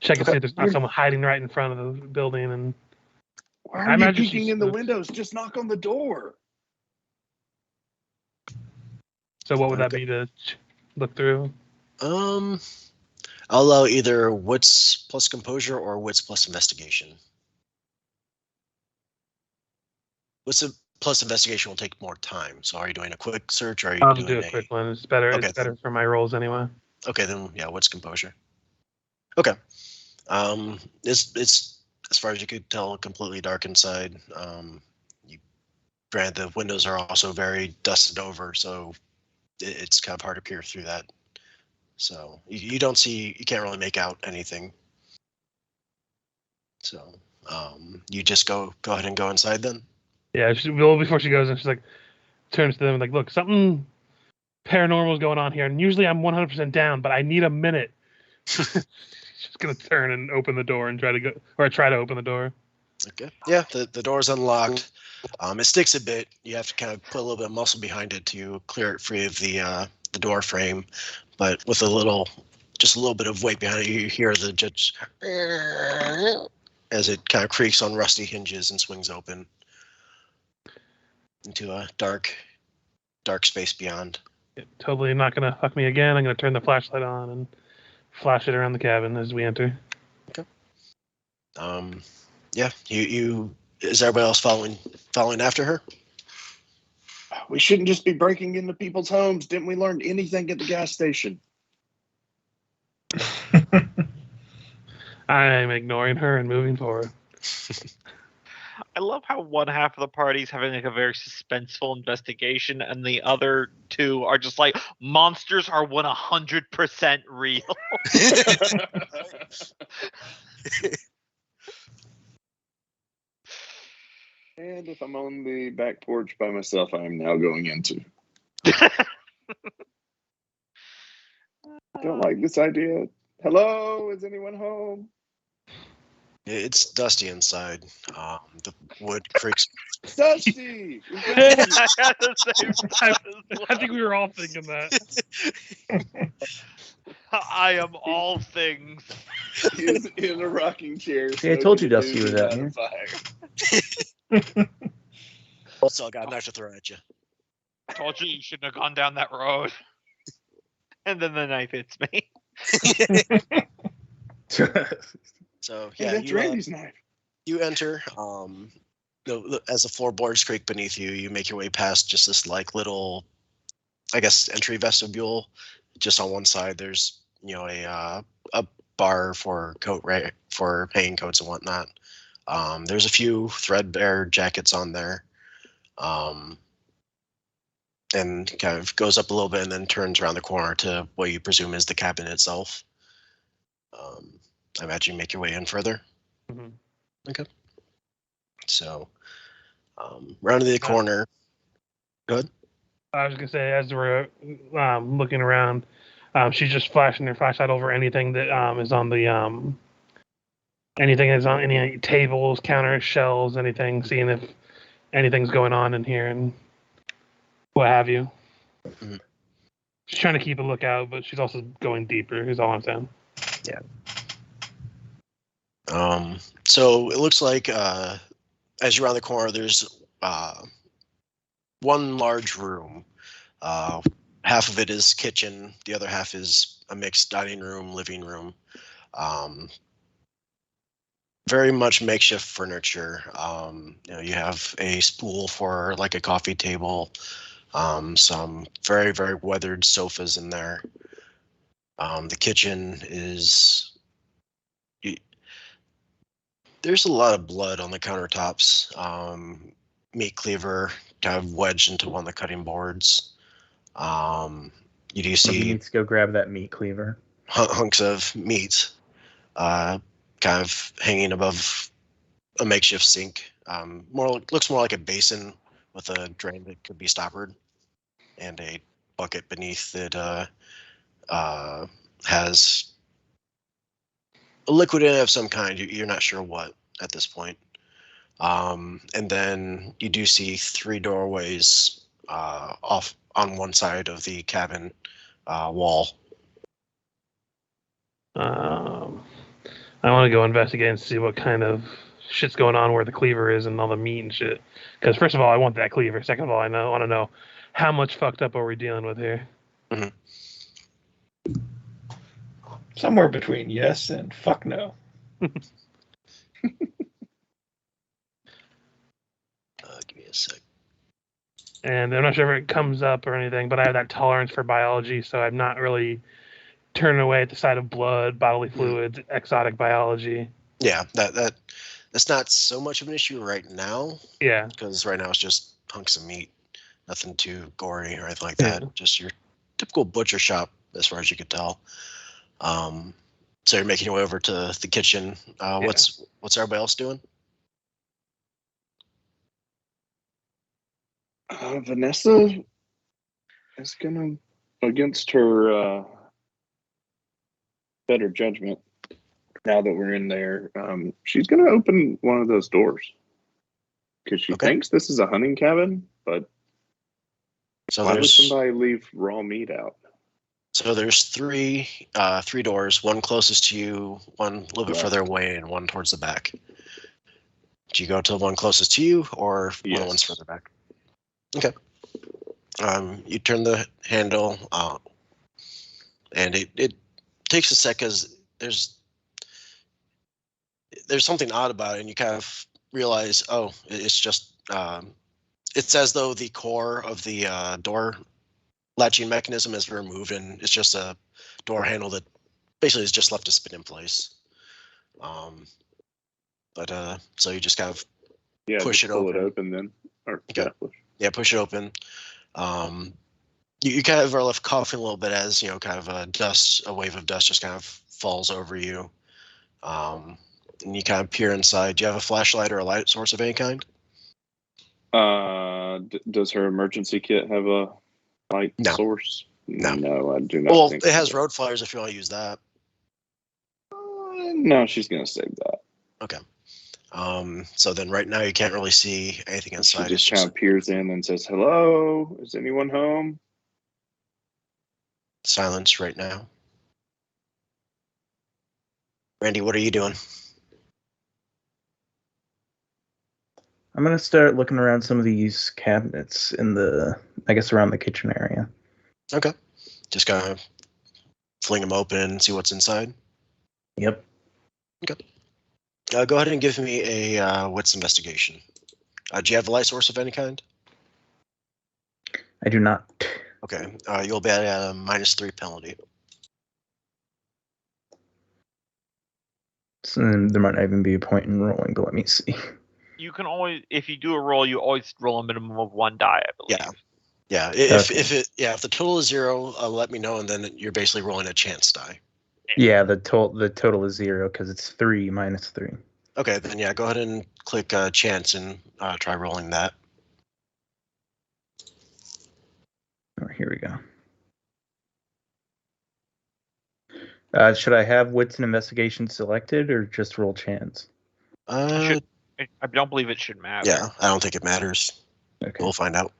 check and see if there's not someone hiding right in front of the building. And why are you peeking in the windows? Just knock on the door. So what would that be to look through? I'll allow either wits plus composure or wits plus investigation. Wits plus investigation will take more time. So are you doing a quick search or are you I'll doing do a quick one. It's better. Okay, It's better for my rolls anyway. Okay, then yeah, what's composure? Okay. It's as far as you could tell, completely dark inside. Granted, the windows are also very dusted over, so it's kind of hard to peer through that. So you can't really make out anything. So you just go ahead and go inside then. Yeah. Before she goes in, she's like, turns to them and like, look, something paranormal is going on here, and usually I'm 100% down, but I need a minute. She's gonna turn and open the door and try to open the door. Okay. Yeah, the door's unlocked. It sticks a bit. You have to kind of put a little bit of muscle behind it to clear it free of the door frame. But with just a little bit of weight behind it, you hear the just as it kind of creaks on rusty hinges and swings open into a dark space beyond. Totally not gonna fuck me again. I'm gonna turn the flashlight on and flash it around the cabin as we enter. Okay. Yeah. You is everybody else following after her? We shouldn't just be breaking into people's homes. Didn't we learn anything at the gas station? I'm ignoring her and moving forward. I love how one half of the party's having like a very suspenseful investigation, and the other two are just like, monsters are 100% real. And if I'm on the back porch by myself, I am now going into. Don't like this idea. Hello, is anyone home? It's dusty inside. The wood creaks. Dusty! I had the same thought as I think we were all thinking that. I am all things. He's in a rocking chair. See, I told you Dusty was out here. Also, I got a knife to throw at you. Told you shouldn't have gone down that road. And then the knife hits me. So Hey, yeah, that's Randy's knife. you enter. As the floorboards creak beneath you, you make your way past just this like little, I guess, entry vestibule. Just on one side, there's a bar for for hanging coats and whatnot. There's a few threadbare jackets on there, and kind of goes up a little bit and then turns around the corner to what you presume is the cabin itself. I imagine you make your way in further. Mhm. Okay. So, rounding the corner. Go ahead. I was gonna say, as we're looking around, she's just flashing her flashlight over anything that is on the anything that's on any tables, counters, shelves, anything, seeing if anything's going on in here and what have you. Mm-hmm. She's trying to keep a lookout, but she's also going deeper. Is all I'm saying. Yeah. So it looks like as you're around the corner, there's one large room. Half of it is kitchen. The other half is a mixed dining room, living room. Very much makeshift furniture. You have a spool for like a coffee table. Some very, very weathered sofas in there. The kitchen is. There's a lot of blood on the countertops. Meat cleaver kind of wedged into one of the cutting boards. You do see He needs to go grab that meat cleaver. hunks of meat kind of hanging above a makeshift sink. Looks more like a basin with a drain that could be stoppered, and a bucket beneath it has a liquid in it of some kind. You're not sure what at this point. And then you do see 3 doorways off on one side of the cabin wall. I want to go investigate and see what kind of shit's going on where the cleaver is and all the meat and shit. Because first of all, I want that cleaver. Second of all, I want to know how much fucked up are we dealing with here. Mm-hmm. Somewhere between yes and fuck no. Give me a sec. And I'm not sure if it comes up or anything, but I have that tolerance for biology, so I'm not really turning away at the sight of blood, bodily fluids, exotic biology. Yeah, that's not so much of an issue right now. Yeah. Because right now it's just hunks of meat, nothing too gory or anything like that. Yeah. Just your typical butcher shop, as far as you could tell. So you're making your way over to the kitchen. What's everybody else doing? Vanessa is gonna, against her better judgment, now that we're in there, she's going to open one of those doors because she thinks this is a hunting cabin, but so why would somebody leave raw meat out? So there's three doors, one closest to you, one a little bit further away, and one towards the back. Do you go to the one closest to you, or one of the ones further back? Okay. You turn the handle, and it takes a sec because there's something odd about it, and you kind of realize, oh, it's just it's as though the core of the door latching mechanism is removed, and it's just a door handle that basically is just left to spin in place. So you just kind of push it open. Pull it open then. Or, push it open. You kind of are left coughing a little bit as kind of a wave of dust just kind of falls over you. And you kind of peer inside. Do you have a flashlight or a light source of any kind? Does her emergency kit have a light source? No, I do not. Well, think it has road flyers if you want to use that. No, she's going to save that. Okay. So then right now you can't really see anything inside. She just kind of peers in and says, "Hello, is anyone home?" Silence right now. Randy, what are you doing? I'm going to start looking around some of these cabinets in around the kitchen area. Okay. Just kind of fling them open and see what's inside? Yep. Okay. Go ahead and give me a wits investigation. Do you have a light source of any kind? I do not. Okay. You'll be at a -3 penalty. So there might not even be a point in rolling, but let me see. You can always, if you do a roll, you always roll a minimum of 1 die, I believe. Yeah. If the total is 0, let me know, and then you're basically rolling a chance die. Yeah, the total is 0 because it's 3 minus 3. Okay, then go ahead and click chance and try rolling that. Oh, here we go. Should I have wits and investigation selected or just roll chance? I don't believe it should matter. Yeah, I don't think it matters. Okay. We'll find out.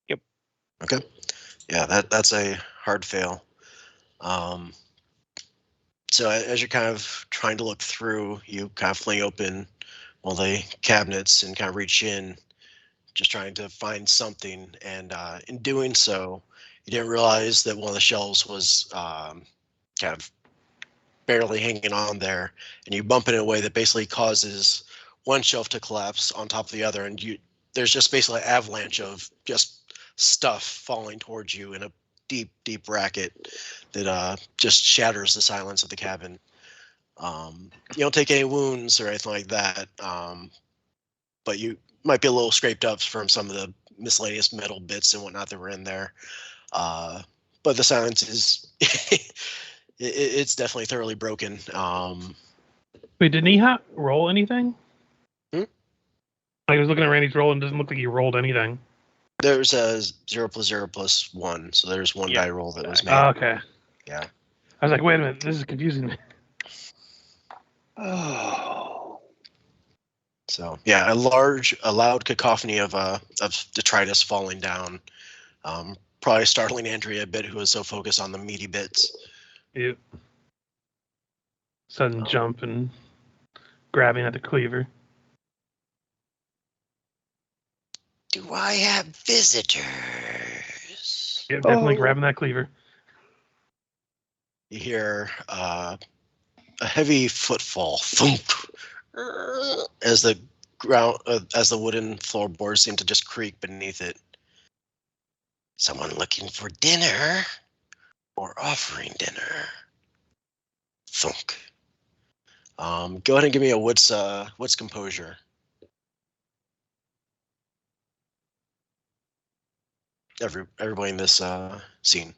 Yep. Okay. Yeah, that's a hard fail. So as you're kind of trying to look through, you kind of fling open one of the cabinets and kind of reach in, just trying to find something. And in doing so, you didn't realize that one of the shelves was kind of barely hanging on there, and you bump it in a way that basically causes one shelf to collapse on top of the other, and there's just basically an avalanche of just stuff falling towards you in a deep racket that just shatters the silence of the cabin. You don't take any wounds or anything like that, but you might be a little scraped up from some of the miscellaneous metal bits and whatnot that were in there. But the silence is it's definitely thoroughly broken. Wait, didn't he roll anything? I was looking at Randy's roll and it doesn't look like he rolled anything. There's a 0 + 0 + 1, so there's one die roll that was made. Oh, okay. Yeah. I was like, wait a minute, this is confusing me. Oh. So yeah, a loud cacophony of detritus falling down. Probably startling Andrea a bit, who was so focused on the meaty bits. Yep. Sudden jump and grabbing at the cleaver. Do I have visitors? Yep, definitely grabbing that cleaver. You hear a heavy footfall thump, as the wooden floorboards seem to just creak beneath it. Someone looking for dinner or offering dinner. Thunk. Go ahead and give me a wits composure. Everybody in this scene.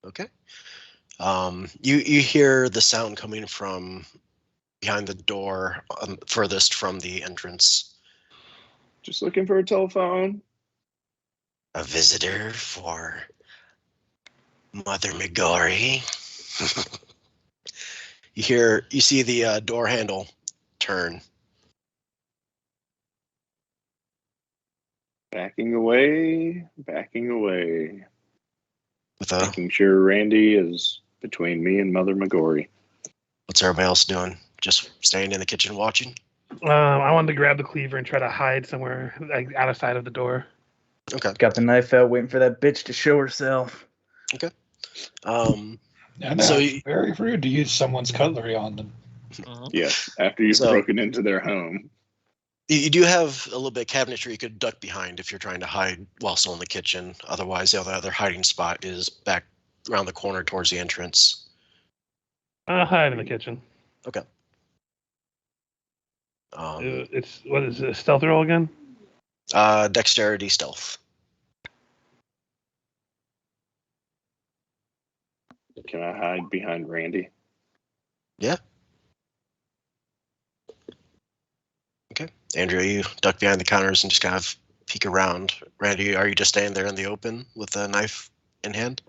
Okay. You hear the sound coming from behind the door furthest from the entrance. Just looking for a telephone. A visitor for Mother Migori. You see the door handle turn. Backing away. With Making sure Randy is between me and Mother Migori. What's everybody else doing? Just staying in the kitchen watching? I wanted to grab the cleaver and try to hide somewhere like out of sight of the door. Okay. Got the knife out, waiting for that bitch to show herself. Okay. And So it's very rude to use someone's cutlery on them. Yes, after you've broken into their home. You do have a little bit of cabinetry you could duck behind if you're trying to hide while still in the kitchen. Otherwise, the other hiding spot is back around the corner towards the entrance. I'll hide in the kitchen. Okay. It's what is it? A stealth roll again? Dexterity stealth. Can I hide behind Randy? Yeah. Okay. Andrea, you duck behind the counters and just kind of peek around. Randy, are you just staying there in the open with a knife in hand?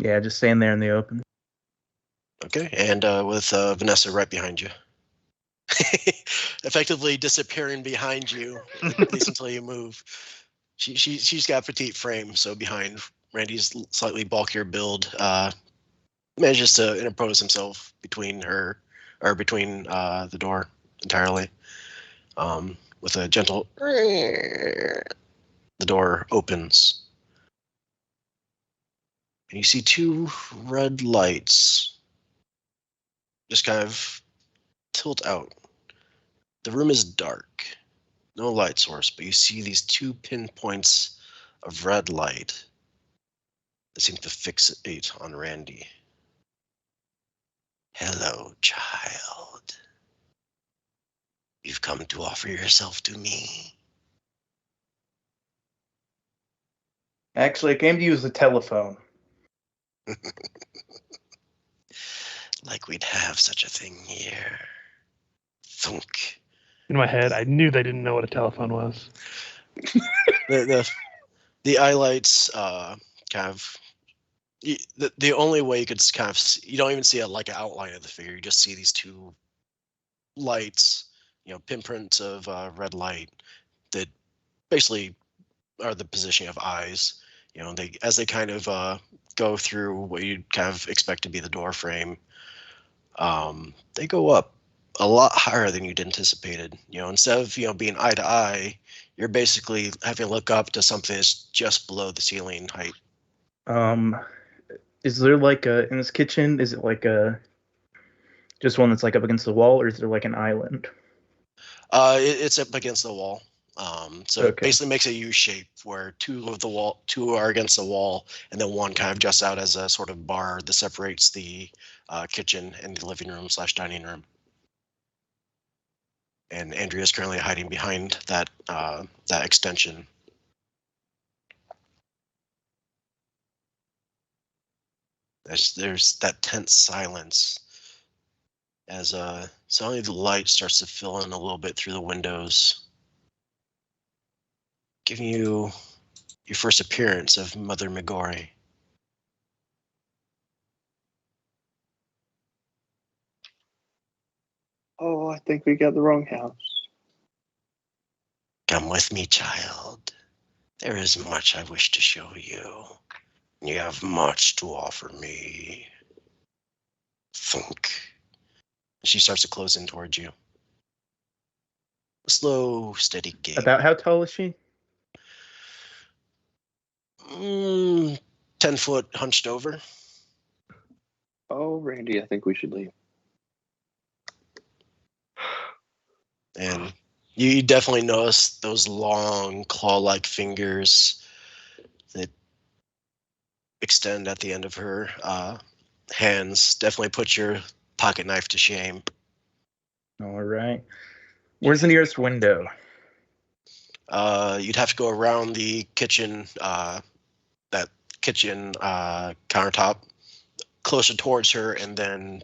Yeah, just staying there in the open. Okay. And with Vanessa right behind you. Effectively disappearing behind you, at least until you move. She's got a petite frame, so behind Randy's slightly bulkier build, manages to interpose himself between her, or between the door entirely. With a gentle, the door opens, and you see two red lights just kind of tilt out. The room is dark, no light source, but you see these two pinpoints of red light that seem to fixate on Randy. Hello, child. You've come to offer yourself to me. Actually, I came to use the telephone. Like we'd have such a thing here. Thunk. In my head, I knew they didn't know what a telephone was. The eye lights kind of the only way you could kind of see, you don't even see like an outline of the figure. You just see these two lights, pinprints of red light that basically are the positioning of eyes. As they kind of go through what you'd kind of expect to be the door frame, they go up a lot higher than you'd anticipated. Instead of being eye to eye, you're basically having to look up to something that's just below the ceiling height. Is there like in this kitchen? Is it like just one that's like up against the wall, or is there like an island? It's up against the wall. So Okay. It basically makes a U shape where two are against the wall, and then one kind of juts out as a sort of bar that separates the kitchen and the living room / dining room. And Andrea is currently hiding behind that extension. There's that tense silence as suddenly the light starts to fill in a little bit through the windows, giving you your first appearance of Mother Migori. Oh, I think we got the wrong house. Come with me, child. There is much I wish to show you. You have much to offer me. Thunk. She starts to close in towards you. A slow, steady gait. About how tall is she? 10 foot hunched over. Oh, Randy, I think we should leave. And you definitely notice those long claw-like fingers that extend at the end of her hands. Definitely put your pocket knife to shame. All right. Where's the nearest window? You'd have to go around the kitchen, that kitchen countertop, closer towards her, and then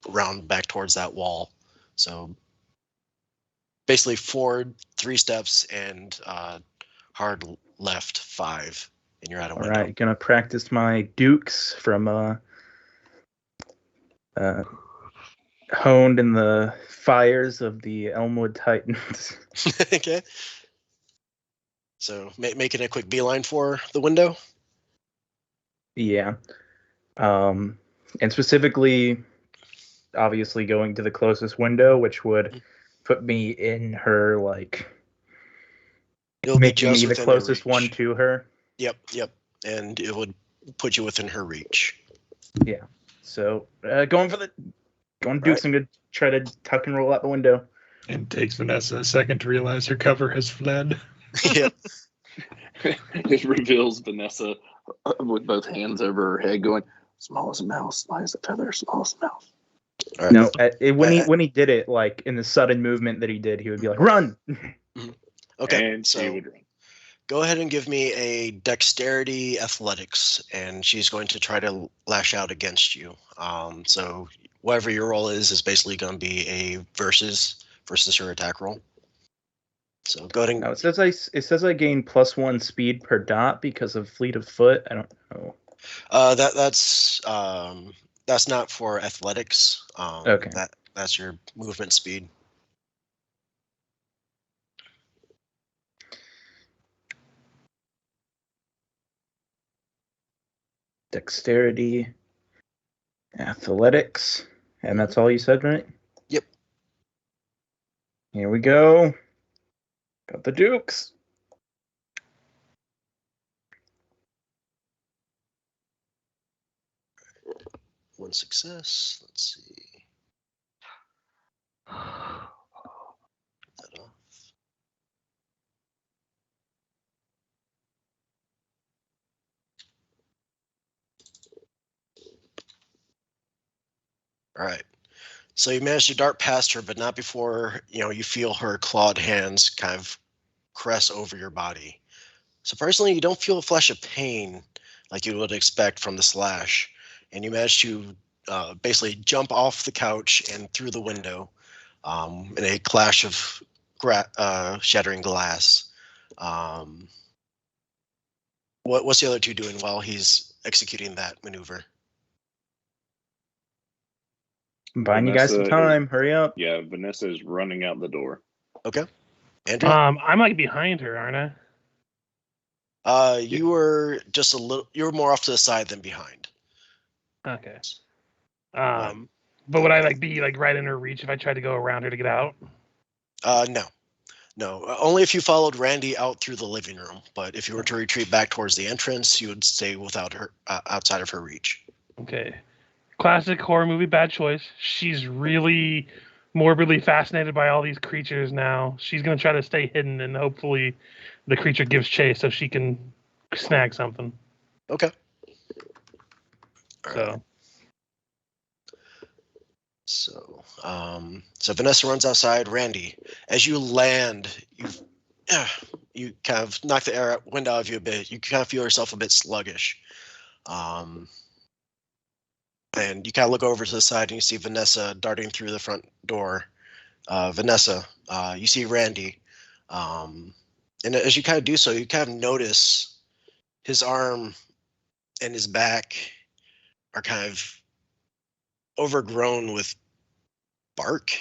round back towards that wall. So basically forward 3 steps and hard left 5, and you're at a window. All right, gonna practice my dukes from honed in the fires of the Elmwood Titans. Okay. So making a quick beeline for the window. Yeah. And specifically, obviously going to the closest window, which would put me in her, like, It'll be making just me the within your closest one reach. to her. Yep. And it would put you within her reach. Yeah. So going dukes, Right. I'm gonna try to tuck and roll out the window. It takes Vanessa a second to realize her cover has fled. Yep. It reveals Vanessa with both hands over her head, going, "Small as a mouse, light as a feather, small as a mouse." All right. No, when he did it, like in the sudden movement that he did, he would be like, "Run!" Okay. And she So would run. go ahead and give me a dexterity athletics, and she's going to try to lash out against you. So whatever your roll is basically going to be a versus her attack roll. So go ahead and No, it says I gain +1 speed per dot because of fleet of foot. I don't know. that's not for athletics. Okay. That's your movement speed. Dexterity, athletics, and that's all you said, right? Yep. Here we go. Got the dukes. One success. Let's see. Put that off. All right. So you managed to dart past her, but not before you feel her clawed hands kind of caress over your body. Surprisingly, you don't feel a flash of pain like you would expect from the slash, and you manage to basically jump off the couch and through the window in a clash of shattering glass. What's the other two doing while he's executing that maneuver? I'm buying you guys some time. Hurry up. Yeah, Vanessa is running out the door. Okay. Andrew? I'm like behind her, aren't I? You were just a little. You were more off to the side than behind. Okay. But would I be right in her reach if I tried to go around her to get out? No. Only if you followed Randy out through the living room. But if you were to retreat back towards the entrance, you would stay without her, outside of her reach. Okay. Classic horror movie, bad choice. She's really morbidly fascinated by all these creatures now. She's gonna try to stay hidden, and hopefully, the creature gives chase so she can snag something. Okay. So Vanessa runs outside. Randy, as you land, you kind of knock the wind out of you a bit. You kind of feel yourself a bit sluggish. And you kind of look over to the side and you see Vanessa darting through the front door. Vanessa, you see Randy. And as you kind of do so, you kind of notice his arm and his back are kind of overgrown with bark.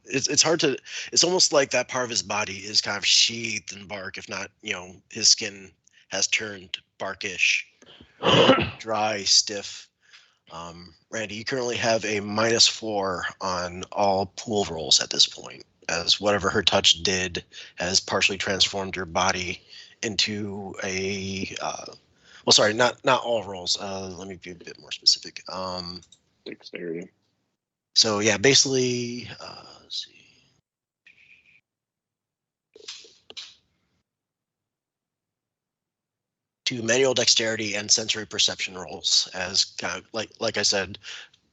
It's hard to. It's almost like that part of his body is kind of sheathed in bark, if not, his skin has turned barkish, dry, stiff. Randy, you currently have a -4 on all pool rolls at this point, as whatever her touch did has partially transformed your body into a. Well, sorry, not all rolls. Let me be a bit more specific. Dexterity. So yeah, basically, let's see. To manual dexterity and sensory perception rolls, as kind of like I said,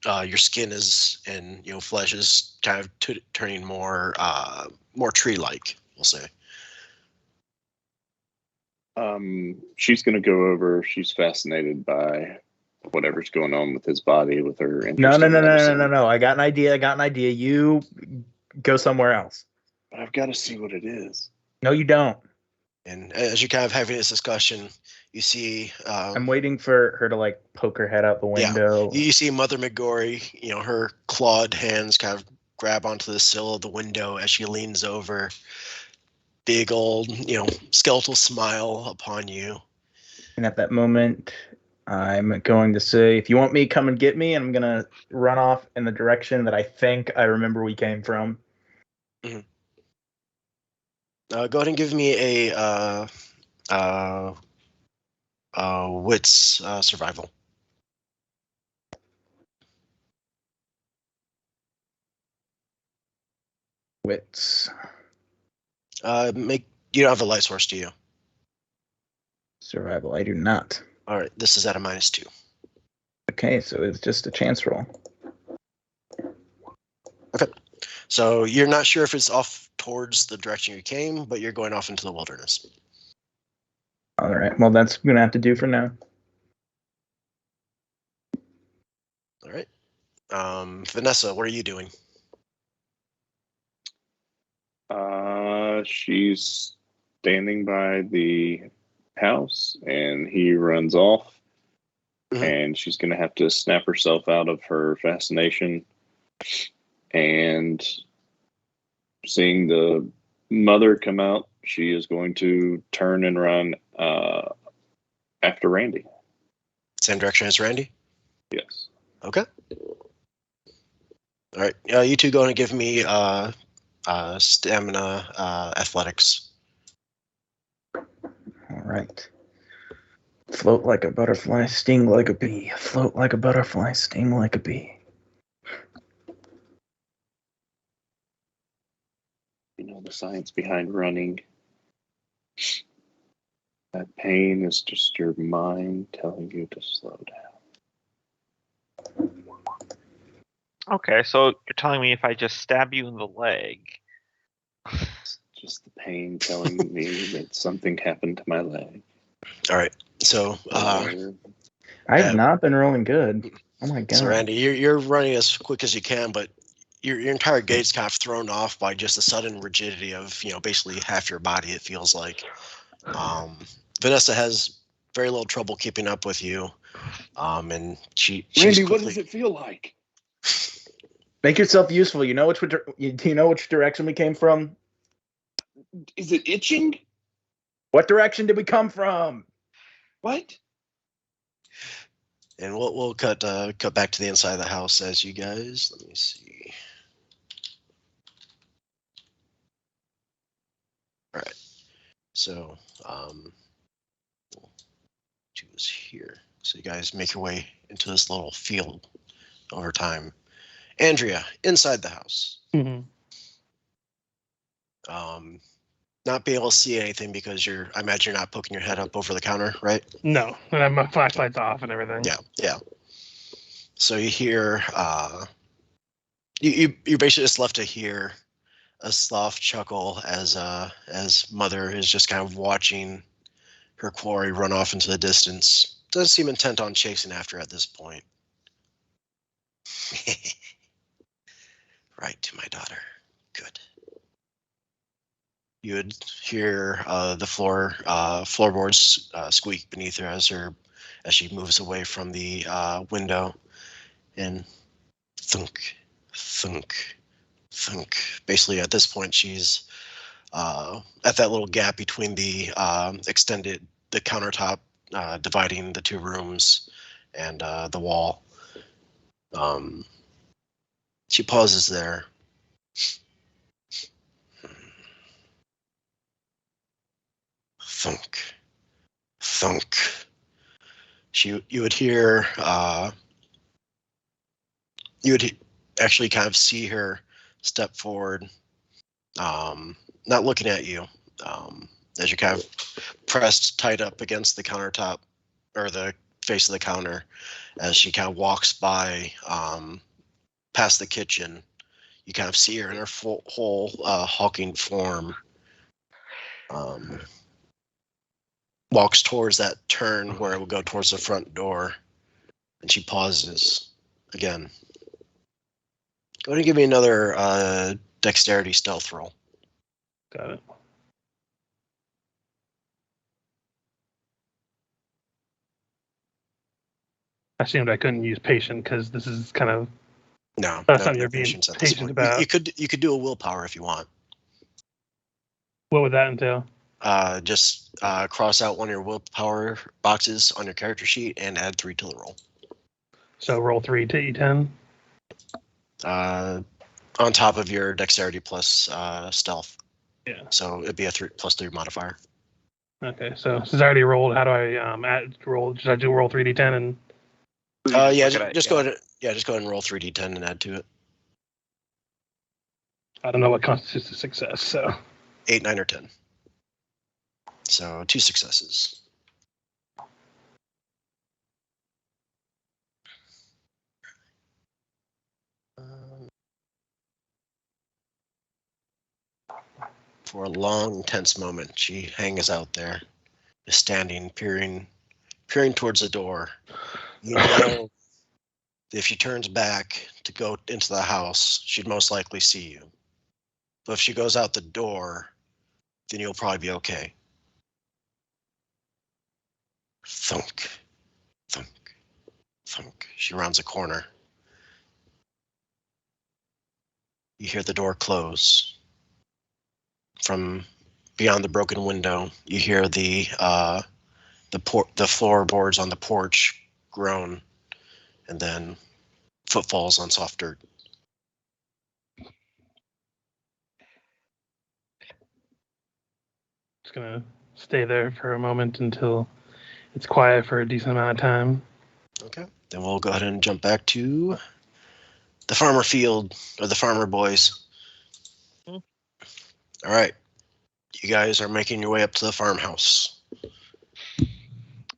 your skin is and flesh is kind of turning more tree-like, we'll say. She's going to go over. She's fascinated by whatever's going on with his body, with her interest No. in medicine. I got an idea. You go somewhere else. But I've got to see what it is. No, you don't. And as you're kind of having this discussion, you see. I'm waiting for her to like poke her head out the window. You see Mother McGorry. Her clawed hands kind of grab onto the sill of the window as she leans over. Big old, skeletal smile upon you. And at that moment, I'm going to say, if you want me, come and get me. And I'm going to run off in the direction that I think I remember we came from. Mm-hmm. Go ahead and give me a wits survival. Wits. You don't have a light source, do you? Survival, I do not. All right, this is at a -2. Okay, so it's just a chance roll. Okay, so you're not sure if it's off towards the direction you came, but you're going off into the wilderness. All right, well, that's going to have to do for now. All right. Vanessa, what are you doing? She's standing by the house, and he runs off. Mm-hmm. And she's going to have to snap herself out of her fascination. And seeing the mother come out, she is going to turn and run after Randy. Same direction as Randy? Yes. Okay. All right. You two go and give me stamina athletics. All right. Float like a butterfly, sting like a bee. Float like a butterfly, sting like a bee. The science behind running. That pain is just your mind telling you to slow down. Okay, so you're telling me if I just stab you in the leg. It's just the pain telling me that something happened to my leg. All right. So I've not been rolling good. Oh my god. So Randy, you're running as quick as you can, but your entire gait's kind of thrown off by just the sudden rigidity of basically half your body. It feels like. Vanessa has very little trouble keeping up with you, and she's Randy, quickly... what does it feel like? Make yourself useful. Do you know which direction we came from? Is it itching? What direction did we come from? What? And we'll cut back to the inside of the house as you guys. Let me see. All right. So, 2 is here. So you guys make your way into this little field over time. Andrea, inside the house. Mm-hmm. Not be able to see anything because I imagine you're not poking your head up over the counter, right? No, and I have my flashlights off and everything. Yeah. So you hear, you basically just left to hear a soft chuckle as Mother is just kind of watching her quarry run off into the distance. Doesn't seem intent on chasing after at this point. Right to my daughter. Good. You would hear the floorboards squeak beneath her as she moves away from the window, and thunk, thunk, thunk. Basically, at this point, she's at that little gap between the countertop dividing the 2 rooms and the wall. She pauses there. Thunk, thunk. You would hear. You would actually kind of see her step forward, not looking at you, as you're kind of pressed tight up against the countertop or the face of the counter, as she kind of walks by past the kitchen. You kind of see her in her whole hulking form. Walks towards that turn where it would go towards the front door, And she pauses again. Go ahead and give me another dexterity stealth roll. Got it. I assumed I couldn't use patient because this is kind of No, that's no, something no you're being patience at this patient point. about. You could do a willpower if you want. What would that entail? Just cross out one of your willpower boxes on your character sheet and add 3 to the roll. So roll 3 to E10. On top of your dexterity plus stealth. Yeah. So it'd be a 3 plus 3 modifier. Okay. So since I already rolled, how do I add roll? Should I do roll 3d10 and? Just go ahead. Just go ahead and roll 3d10 and add to it. I don't know what constitutes a success. So 8, 9, or 10. So 2 successes. For a long, intense moment, she hangs out there, just standing, peering towards the door. You know, if she turns back to go into the house, she'd most likely see you. But if she goes out the door, then you'll probably be okay. Thunk, thunk, thunk. She rounds a corner. You hear the door close. From beyond the broken window, you hear the floorboards on the porch groan, and then footfalls on soft dirt. just gonna stay there for a moment until it's quiet for a decent amount of time. Okay. Then we'll go ahead and jump back to the farmer field, or the farmer boys. All right. You guys are making your way up to the farmhouse.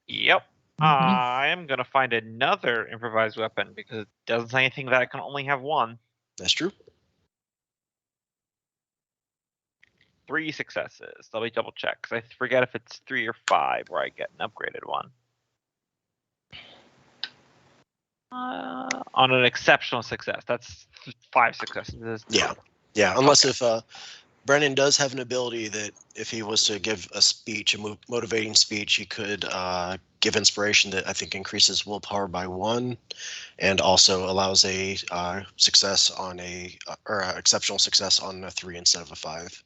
Yep. I am going to find another improvised weapon because it doesn't say anything that I can only have one. That's true. 3 successes. Let me double check because I forget if it's 3 or 5 where I get an upgraded one. On an exceptional success. That's 5 successes. Yeah. Unless if Brennan does have an ability that if he was to give a speech, a motivating speech, he could give inspiration that I think increases willpower by 1, and also allows a success on exceptional success on a 3 instead of a 5.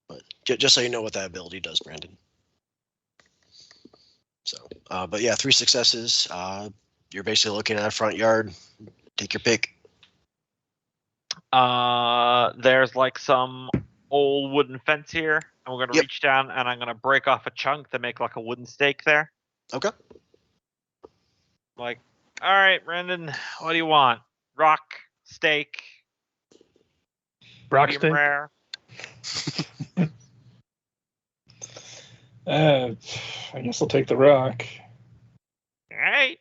But just so you know what that ability does, Brandon. So, but yeah, 3 successes. You're basically looking at a front yard. Take your pick. There's like some old wooden fence here, and we're gonna reach down and I'm gonna break off a chunk to make like a wooden stake there. Okay. Like, all right, Brandon, what do you want? Rock, steak, Rock steak. Rare. I guess I'll take the rock. All right.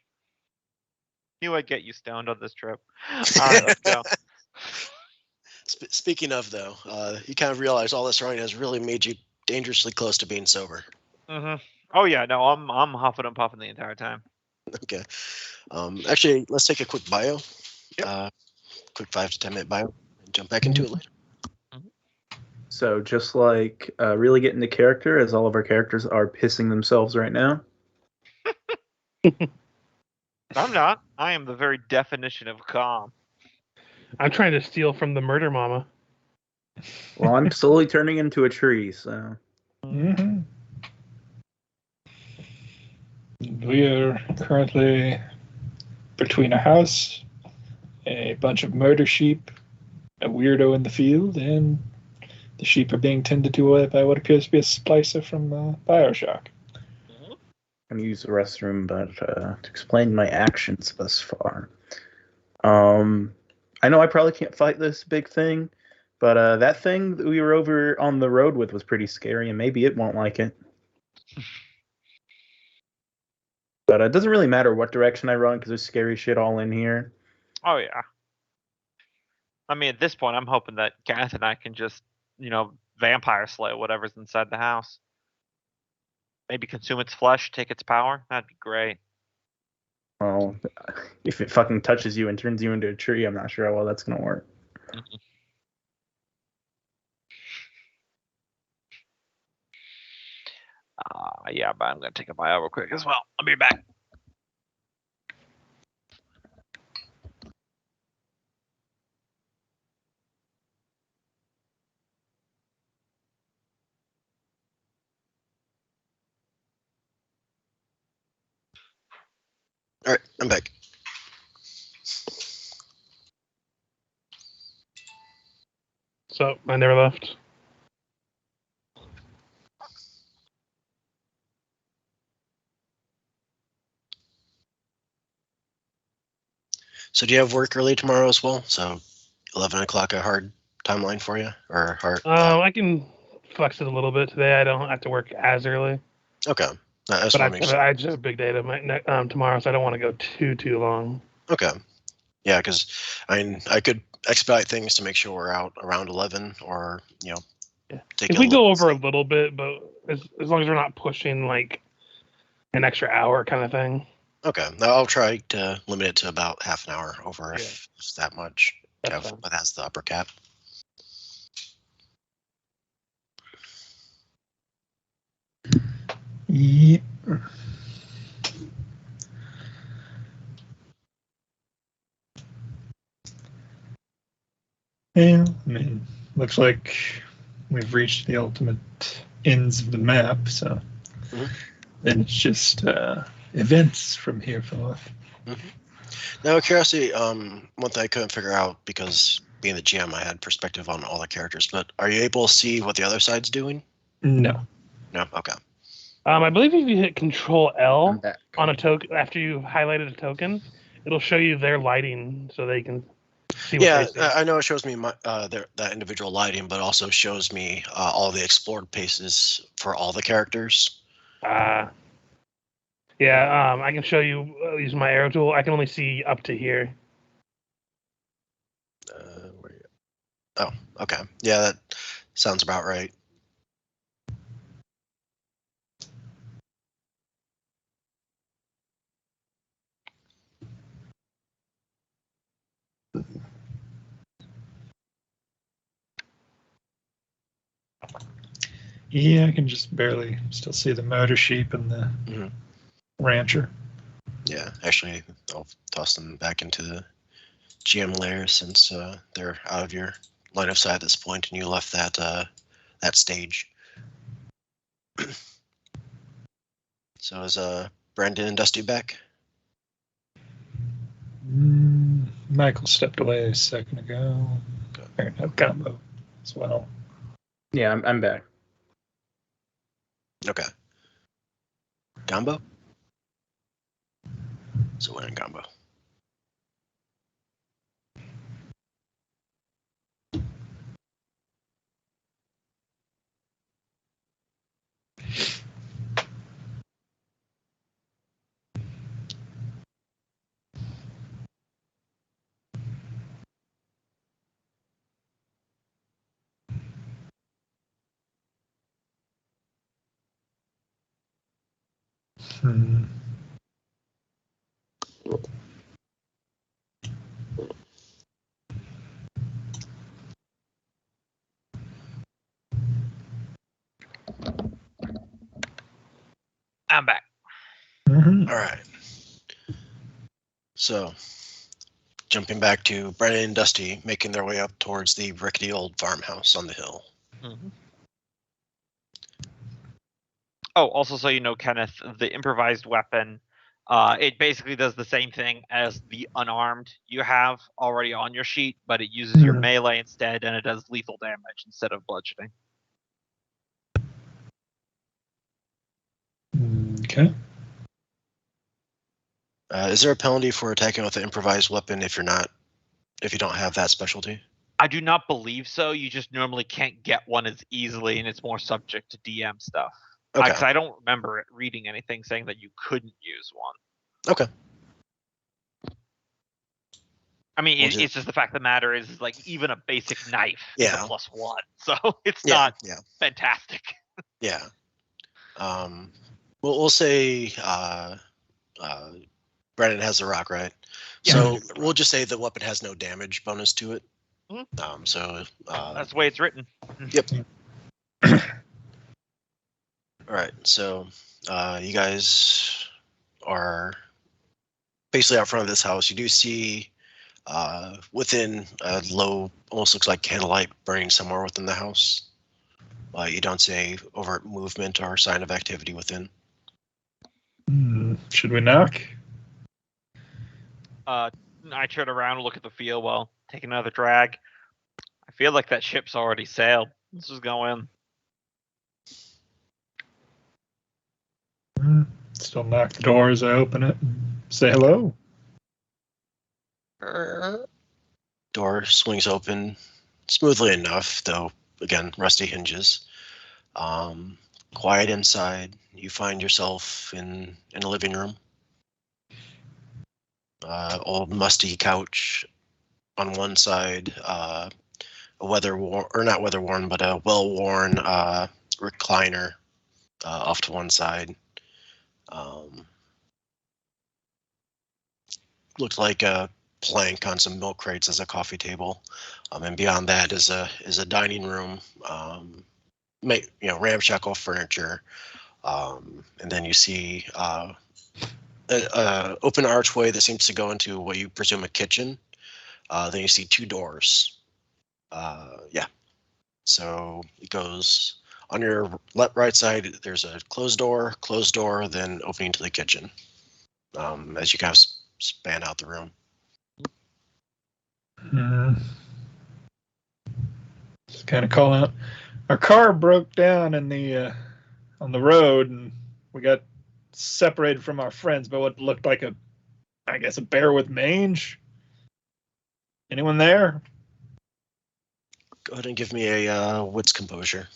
Knew I'd get you stoned on this trip. All right, let's go. Speaking of, though, you kind of realize all this running has really made you dangerously close to being sober. Mm-hmm. Oh yeah, no, I'm huffing and puffing the entire time. Okay. Actually, let's take a quick bio. Yep. Quick 5 to 10 minute bio, and jump back into it later. So just like really get into character, as all of our characters are pissing themselves right now. I'm not. I am the very definition of calm. I'm trying to steal from the murder mama. Well, I'm slowly turning into a tree, so. Mm-hmm. We are currently between a house, a bunch of murder sheep, a weirdo in the field, and the sheep are being tended to by what appears to be a splicer from Bioshock. I'm going to use the restroom, but to explain my actions thus far. I know I probably can't fight this big thing, but that thing that we were over on the road with was pretty scary, and maybe it won't like it. But it doesn't really matter what direction I run, because there's scary shit all in here. Oh, yeah. I mean, at this point, I'm hoping that Gareth and I can just, vampire slay whatever's inside the house. Maybe consume its flesh, take its power. That'd be great. Well, if it fucking touches you and turns you into a tree, I'm not sure how well that's gonna work. Yeah, but I'm gonna take a bio real quick as well. I'll be back. All right, I'm back. So I never left. So do you have work early tomorrow as well? So 11 o'clock a hard timeline for you, or hard? I can flex it a little bit today. I don't have to work as early. Okay. I just But want to make sure. I just have a big day tomorrow, so I don't want to go too long. Okay. Yeah, because I could expedite things to make sure we're out around 11, or Yeah. take If we go over a little bit, but as long as we're not pushing like an extra hour kind of thing. Okay, I'll try to limit it to about half an hour over if it's that much. That's fine. But that's the upper cap. Yep. Yeah, I mean, looks like we've reached the ultimate ends of the map, so then it's just events from here forth. Now, curiosity, one thing I couldn't figure out, because being the GM, I had perspective on all the characters, but are you able to see what the other side's doing? No. No? Okay. I believe if you hit Control L on a token after you've highlighted a token, it'll show you their lighting so they can see what they see. I know it shows me that individual lighting, but also shows me all the explored places for all the characters. I can show you using my arrow tool. I can only see up to here. Oh, okay. Yeah, that sounds about right. Yeah, I can just barely still see the motor sheep and the rancher. Yeah, actually, I'll toss them back into the GM layer since they're out of your line of sight at this point, and you left that stage. So is Brandon and Dusty back? Michael stepped away a second ago. Or no, Gumbo as well. Yeah, I'm back. Okay. Gumbo? So we're in Gumbo. I'm back. All right. So, jumping back to Brandon and Dusty making their way up towards the rickety old farmhouse on the hill. Oh, also so you know, Kenneth, the improvised weapon, it basically does the same thing as the unarmed you have already on your sheet, but it uses your melee instead, and it does lethal damage instead of bludgeoning. Okay. Is there a penalty for attacking with an improvised weapon if you don't have that specialty? I do not believe so. You just normally can't get one as easily, and it's more subject to DM stuff. Okay. Because I don't remember reading anything saying that you couldn't use one. Okay. I mean, it's just the fact of the matter is like even a basic knife is a +1, so it's not fantastic. Yeah. We'll say Brandon has the rock, right? Yeah, So we'll just say the weapon has no damage bonus to it. Mhm. That's the way it's written. Yep. All right. So you guys are basically out front of this house. You do see within a low, almost looks like candlelight burning somewhere within the house. You don't see any overt movement or sign of activity within. Should we knock? I turn around and look at the field while taking another drag. I feel like that ship's already sailed. Let's just go in. Still knock the door as I open it. Say hello. Door swings open smoothly enough, though, again, rusty hinges. Quiet inside. You find yourself in a living room. Old musty couch on one side, a weather-worn, or not weather-worn, but a well-worn recliner off to one side. Looked like a plank on some milk crates as a coffee table, and beyond that is a dining room, ramshackle furniture, and then you see an open archway that seems to go into what you presume a kitchen. Then you see two doors. So it goes on your right side. There's a closed door, then opening to the kitchen. As you kind of span out the room. Just kind of call out. Our car broke down in the on the road, and we got separated from our friends by what looked like a bear with mange. Anyone there? Go ahead and give me a wits composure.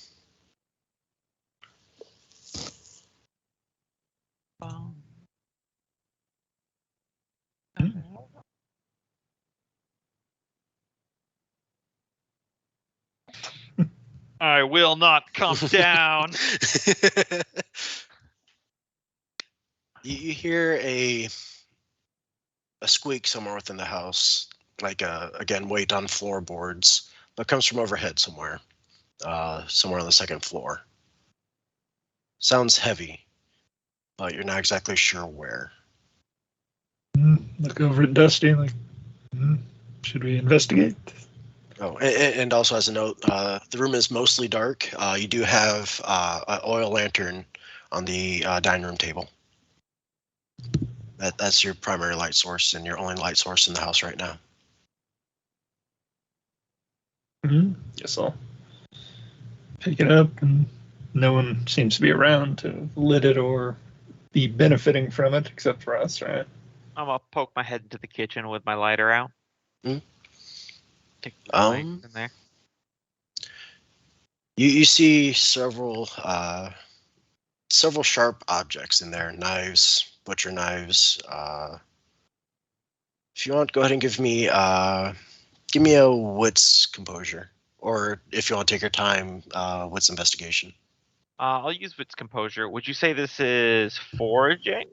I will not come down. You hear a squeak somewhere within the house, like again weight on floorboards, but comes from overhead somewhere on the second floor. Sounds heavy, but you're not exactly sure where. Look over at Dusty, like, should we investigate? Oh, and also as a note, the room is mostly dark. You do have an oil lantern on the dining room table. That's your primary light source and your only light source in the house right now. Guess I'll pick it up, and no one seems to be around to lit it or be benefiting from it except for us, right? I'm gonna poke my head into the kitchen with my lighter out. Take the light in there. You see several sharp objects in there, knives, butcher knives. If you want, go ahead and give me a wits composure, or if you want to take your time, wits investigation. I'll use wits composure. Would you say this is foraging?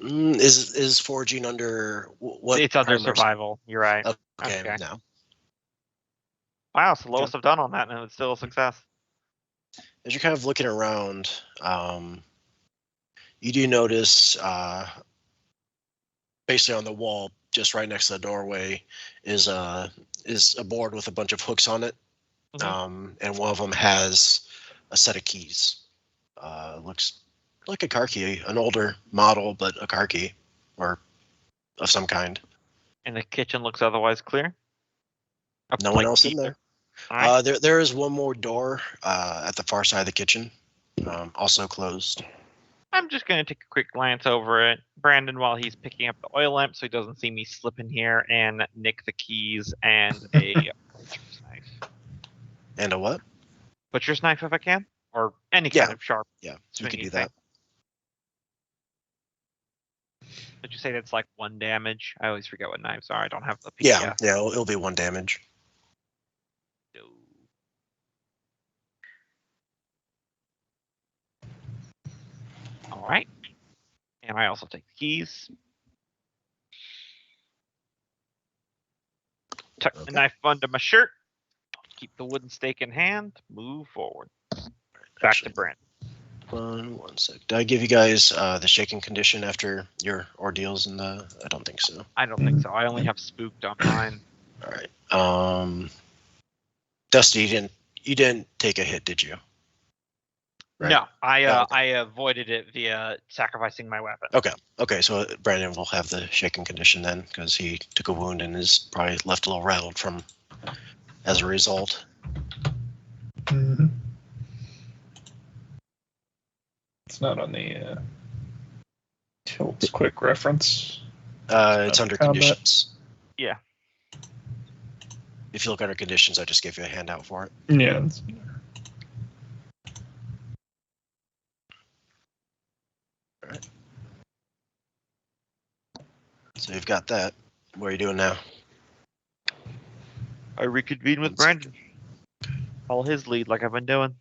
Is foraging under what? It's under survival. You're right. Okay. No. Wow, it's the lowest I've done on that, and it's still a success. As you're kind of looking around, you do notice basically on the wall, just right next to the doorway, is a board with a bunch of hooks on it, and one of them has a set of keys. Looks like a car key, an older model, but a car key, or of some kind. And the kitchen looks otherwise clear? No one else in there. Right. There is one more door at the far side of the kitchen, also closed. I'm just going to take a quick glance over it, Brandon, while he's picking up the oil lamp so he doesn't see me slip in here and nick the keys and a butcher's knife. And a what? Butcher's knife, if I can? Or any kind of sharp. Yeah, you could do that. Did you say that's like 1 damage? I always forget what knives are. I don't have the PDF. Yeah, it'll be 1 damage. All right. And I also take the keys. Tuck the knife under my shirt. Keep the wooden stake in hand. Move forward. Back to Brandon. One sec. Did I give you guys the shaking condition after your ordeals in the? I don't think so. I don't think so. I only have spooked on mine. All right. Dusty, you didn't take a hit, did you? Right. No, I Okay. avoided it via sacrificing my weapon. Okay. So Brandon will have the shaking condition then, because he took a wound and is probably left a little rattled from as a result. Mm-hmm. It's not on the Tilt's quick reference. It's under combat. conditions. Yeah. If you look under conditions, I just gave you a handout for it. Yeah. So you've got that. What are you doing now? I reconvene with Brandon. Follow his lead like I've been doing.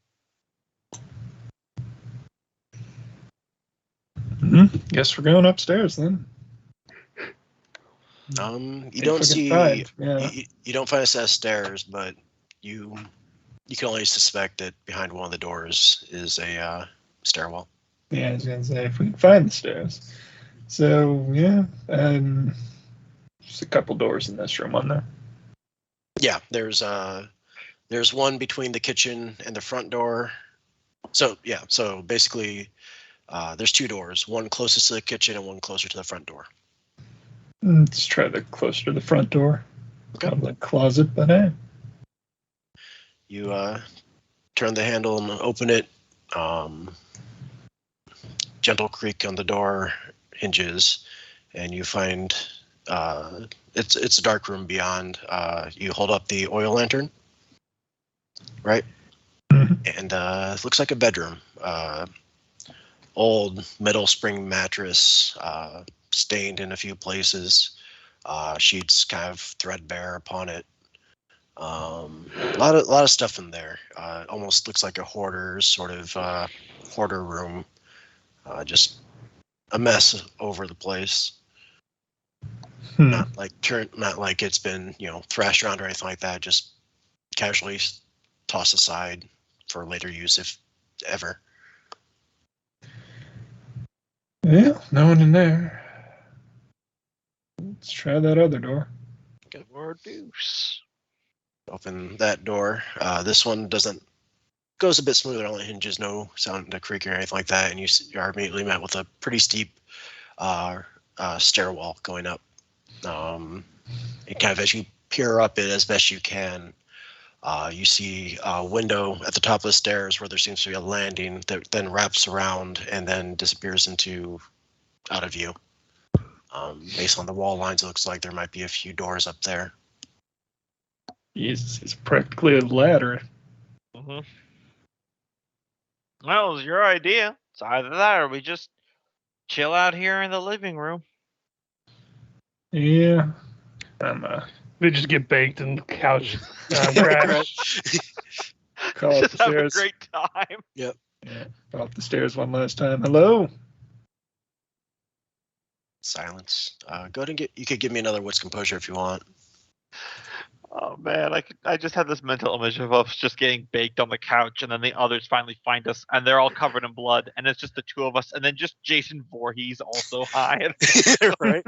Guess we're going upstairs then. You don't see you don't find a set of stairs, but you can only suspect that behind one of the doors is a stairwell. Yeah, I was gonna say if we can find the stairs. So yeah, just a couple doors in this room, on there. Yeah, there's one between the kitchen and the front door. So basically, there's two doors, one closest to the kitchen and one closer to the front door. Let's try the closer to the front door. Okay. Kind of like closet, but hey. You turn the handle and open it. Gentle creak on the door hinges, and you find it's a dark room beyond. You hold up the oil lantern, right? Mm-hmm. And it looks like a bedroom. Old metal spring mattress, stained in a few places. Sheets kind of threadbare upon it. A lot of stuff in there. Almost looks like a hoarder's sort of hoarder room. Just a mess over the place. Not like it's been thrashed around or anything like that. Just casually tossed aside for later use, if ever. Yeah, no one in there. Let's try that other door. Good Lord, deuce. Open that door. This one goes a bit smoother on the hinges, no sound to creak or anything like that, and you are immediately met with a pretty steep stairwell going up. And kind of as you peer up it as best you can, you see a window at the top of the stairs where there seems to be a landing that then wraps around and then disappears out of view. Based on the wall lines, it looks like there might be a few doors up there. Jesus, it's practically a ladder. Mm-hmm. Well, it was your idea. It's either that or we just chill out here in the living room. Yeah. They just get baked and couch crash. Call up Just the have a stairs. great time. Yep. Yeah. Call up the stairs one last time. Hello? Silence. Go ahead and you could give me another wits composure if you want. Oh man, I just had this mental image of us just getting baked on the couch, and then the others finally find us, and they're all covered in blood, and it's just the two of us, and then just Jason Voorhees also high. Right?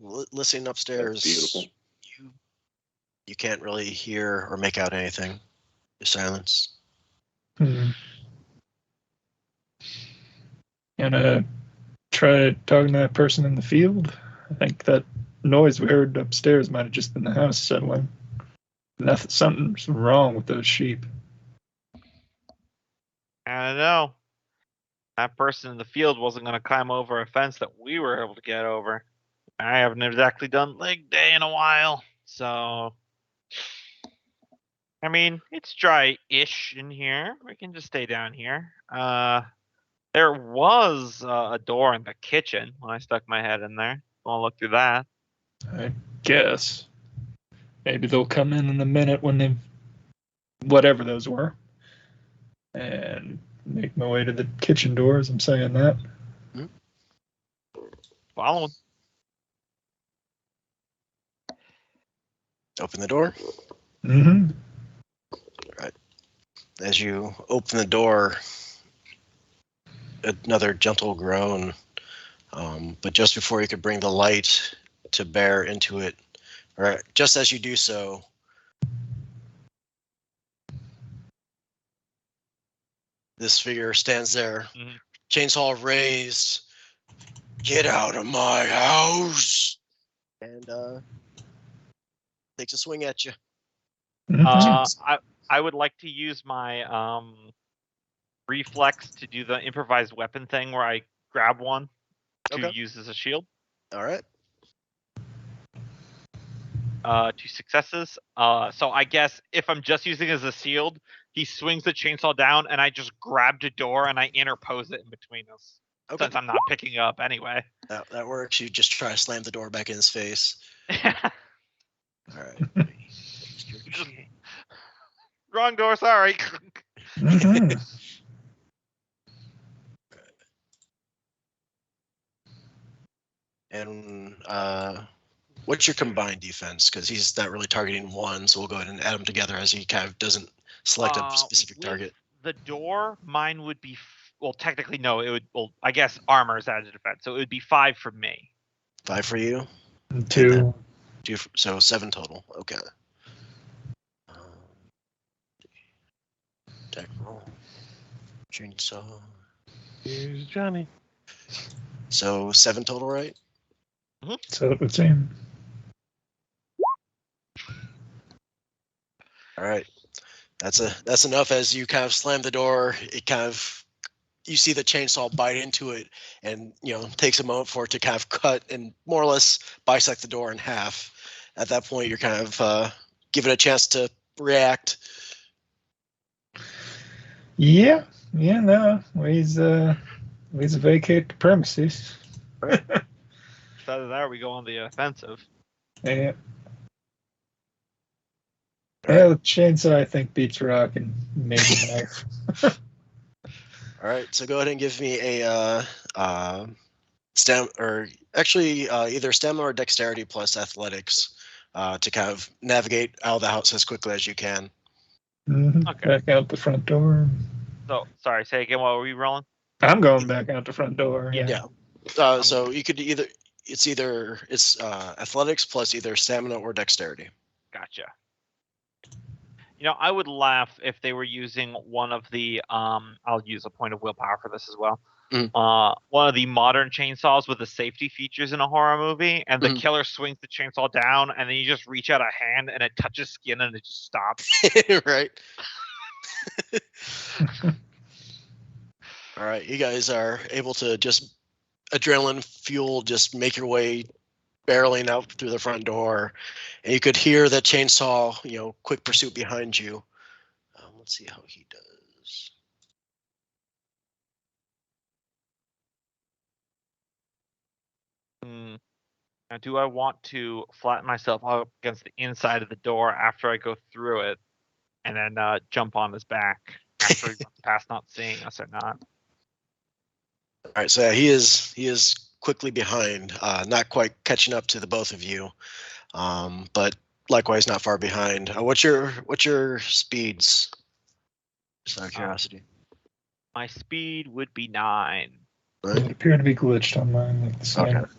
Listening upstairs, That's beautiful. You can't really hear or make out anything. Just silence. Gonna try talking to that person in the field. I think that noise we heard upstairs might have just been the house settling. Something's wrong with those sheep. I don't know. That person in the field wasn't going to climb over a fence that we were able to get over. I haven't exactly done leg day in a while, so I mean, it's dry-ish in here. We can just stay down here. There was a door in the kitchen when I stuck my head in there. Want to look through that? I guess. Maybe they'll come in a minute when whatever those were. and make my way to the kitchen door as I'm saying that. Following. Open the door. Mm-hmm. Right. As you open the door, another gentle groan. But just before you could bring the light to bear into it, or just as you do so, this figure stands there, chainsaw raised. Get out of my house! And takes a swing at you. I would like to use my reflex to do the improvised weapon thing where I grab one to use as a shield. All right. 2 successes. So I guess if I'm just using it as a shield, he swings the chainsaw down, and I just grabbed a door and I interpose it in between us. Okay. Since I'm not picking it up anyway. That works. You just try to slam the door back in his face. All right. Wrong door, sorry. Mm-hmm. And what's your combined defense? Because he's not really targeting one, so we'll go ahead and add them together as he kind of doesn't select a specific target. The door, mine would be technically no. It would. Well, I guess armor is added to defense, so it would be 5 for me. 5 for you. 2. 2. So 7 total. Okay. Deck roll. Chainsaw. Here's Johnny. So 7 total, right? So it would seem. All right. That's enough. As you kind of slam the door, it kind of, you see the chainsaw bite into it, and takes a moment for it to kind of cut and more or less bisect the door in half. At that point, you're kind of given a chance to react. Yeah, no, ways to vacate the premises. Either that or we go on the offensive. Yeah. Yeah, the chainsaw I think beats rock and maybe knife. All right, so go ahead and give me a either stamina or dexterity plus athletics to kind of navigate out of the house as quickly as you can. Mm-hmm. Okay. Back out the front door. So sorry, say again. What were we rolling? I'm going back out the front door. Yeah. So you could it's athletics plus either stamina or dexterity. Gotcha. I would laugh if they were using one of the I'll use a point of willpower for this as well. One of the modern chainsaws with the safety features in a horror movie, and the killer swings the chainsaw down, and then you just reach out a hand and it touches skin and it just stops. Right. All right, you guys are able to just adrenaline fuel, just make your way barreling out through the front door, and you could hear the chainsaw, quick pursuit behind you. Let's see how he does. Now, do I want to flatten myself up against the inside of the door after I go through it, and then jump on his back after he runs past not seeing us or not? All right, so he is quickly behind, not quite catching up to the both of you, but likewise not far behind. What's your speeds? Just out of curiosity. My speed would be 9. It would appear to be glitched on mine, like the same. Okay.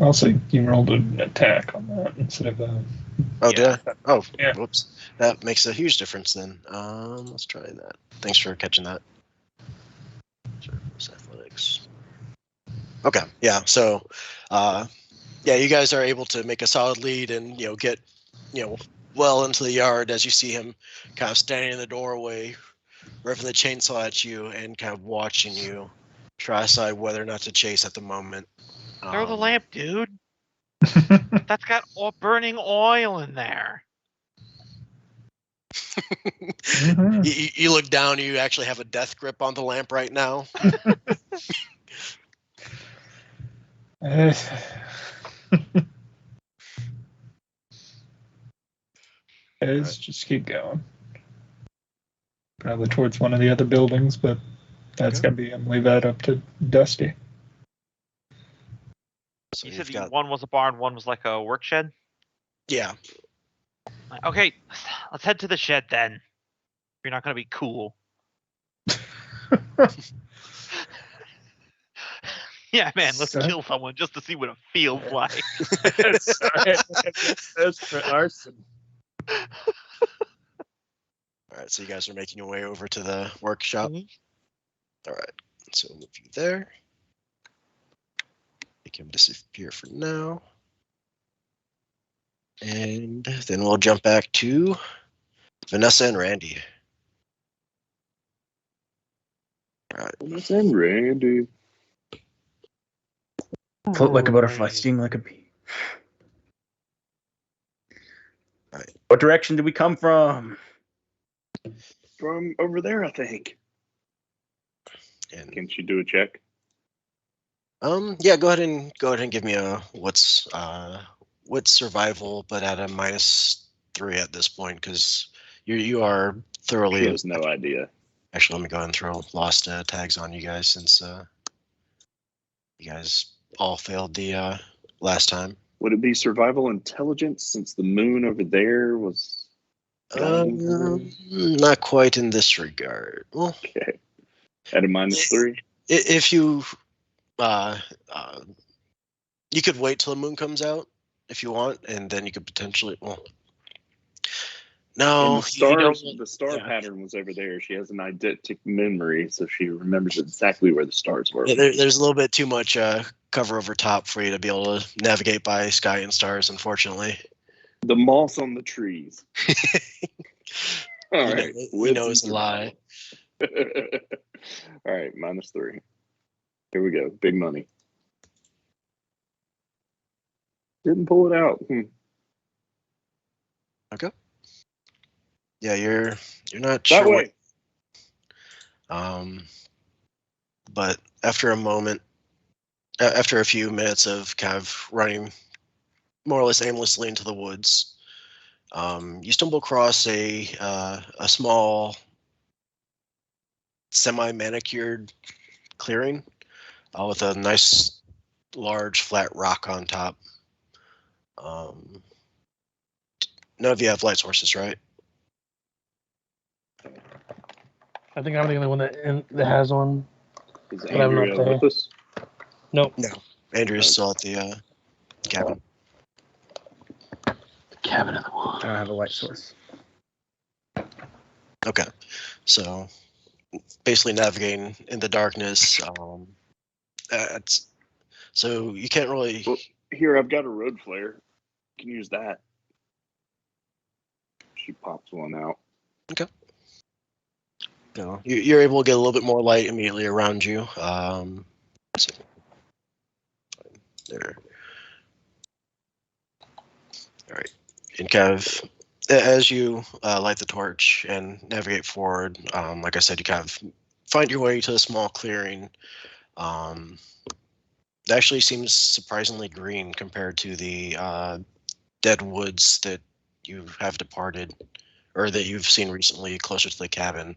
Also, you rolled an attack on that instead of a. Oh, did I? Oh, yeah. Whoops. That makes a huge difference then. Let's try that. Thanks for catching that. Service athletics. Okay, yeah. So, you guys are able to make a solid lead and get well into the yard as you see him kind of standing in the doorway, revving the chainsaw at you and kind of watching you try to decide whether or not to chase at the moment. Throw the lamp, dude. That's got burning oil in there. You look down, you actually have a death grip on the lamp right now. Just keep going. Probably towards one of the other buildings, but that's Okay. gonna be leave that up to Dusty. So You you've said got, one was a barn, one was like a work shed. yeah. Okay, let's head to the shed then. If you're not gonna be cool. Yeah, man, let's So- kill someone just to see what it feels like. Sorry, that's for arson. All right, so you guys are making your way over to the workshop. Mhm. All right, so we'll move you there. Make him disappear for now. And then we'll jump back to Vanessa and Randy. All right. What's in Randy? Float like a butterfly, Right. sting like a bee. Right. What direction did we come from? From over there, I think. And Can she do a check? yeah, go ahead and give me a what's survival, but at a -3 at this point, because you are thoroughly. She has no idea. Actually, let me go ahead and throw lost tags on you guys, since you guys all failed the last time. Would it be survival intelligence since the moon over there was guiding her? Not quite in this regard. Well, Okay. At a -3? if you you could wait till the moon comes out if you want, and then you could potentially. Well, no, And the you star yeah. pattern was over there. She has an eidetic memory, so she remembers exactly where the stars were. there's a little bit too much cover over top for you to be able to navigate by sky and stars, unfortunately. The moss on the trees. All You know- right. you know it's a lie. All right, -3. Here we go. Big money. Didn't pull it out. Okay. Yeah, you're not That sure way. but after a moment, after a few minutes of kind of running more or less aimlessly into the woods, you stumble across a small semi-manicured clearing with a nice large flat rock on top. None of you have light sources, right? I think I'm the only one that has one. Is But I'm not Andrea there. with us? Nope. No. Andrew's still at the cabin. Cabin in the woods. I don't have a light source. Okay. So basically navigating in the darkness. So you can't really. Well, here, I've got a road flare. You can use that. She pops one out. No, you're able to get a little bit more light immediately around you. Let's see. There. All right. And kind of as you light the torch and navigate forward, like I said, you kind of find your way to a small clearing. It actually seems surprisingly green compared to the dead woods that you have departed, or that you've seen recently closer to the cabin.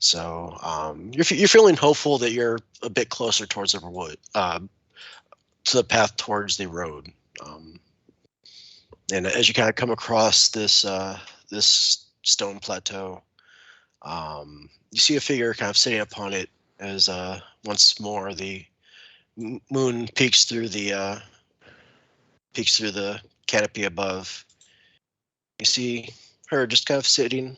So you're feeling hopeful that you're a bit closer towards the wood, to the path towards the road. And as you kind of come across this this stone plateau, you see a figure kind of sitting upon it as once more the moon peeks through the canopy above. You see her just kind of sitting,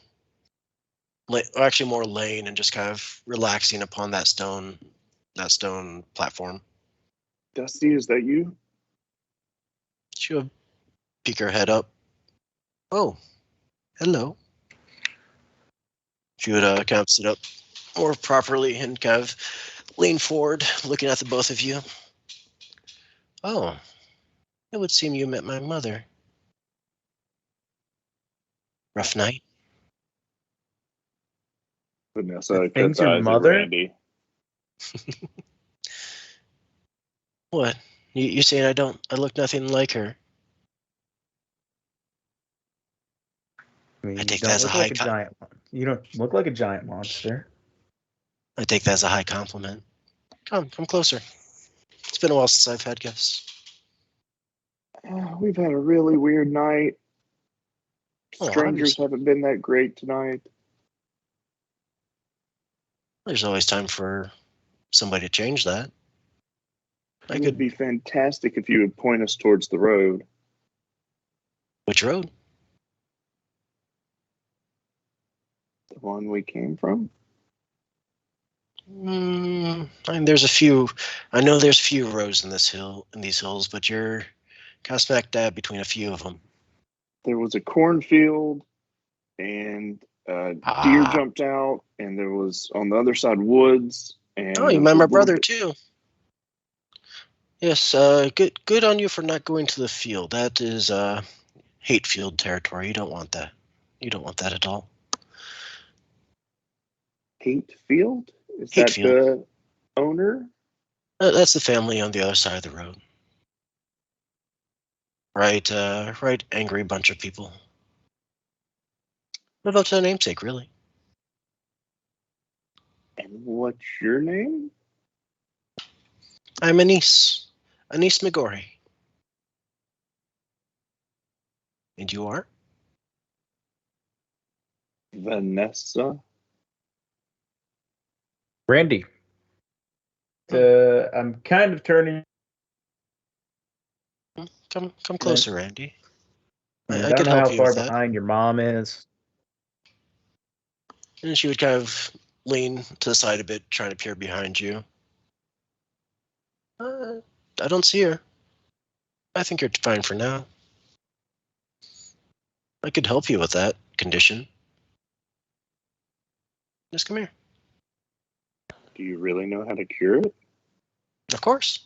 actually more laying and just kind of relaxing upon that stone platform. Dusty, is that you? She'll peek her head up. Oh, hello. She would kind of sit up more properly and kind of lean forward, looking at the both of you. Oh, it would seem you met my mother. Rough night. Vanessa Thing's cuts your eyes at mother? Randy. What? You saying I look nothing like her? I mean, I you take don't that as a look high like a compliment. giant one. You don't look like a giant monster. I take that as a high compliment. Come closer. It's been a while since I've had guests. We've had a really weird night. Oh, Strangers haven't been that great tonight. There's always time for somebody to change that. It would be fantastic if you would point us towards the road. Which road? The one we came from? I mean, there's a few. I know there's a few roads in these hills, but you're kind of smack dab between a few of them. There was a cornfield, and a deer jumped out, and there was on the other side woods. And you met my brother too. Yes, good on you for not going to the field. That is hate field territory. You don't want that. You don't want that at all. Hate field? Is Hate that field. the owner? That's the family on the other side of the road. Right, angry bunch of people. What about the namesake, really? And what's your name? I'm Anise McGorry. And you are? Vanessa. Randy. I'm kind of turning. Come closer, Randy. I I don't can know how help you far with that. behind your mom is. And she would kind of lean to the side a bit, trying to peer behind you. I don't see her. I think you're fine for now. I could help you with that condition. Just come here. Do you really know how to cure it? Of course.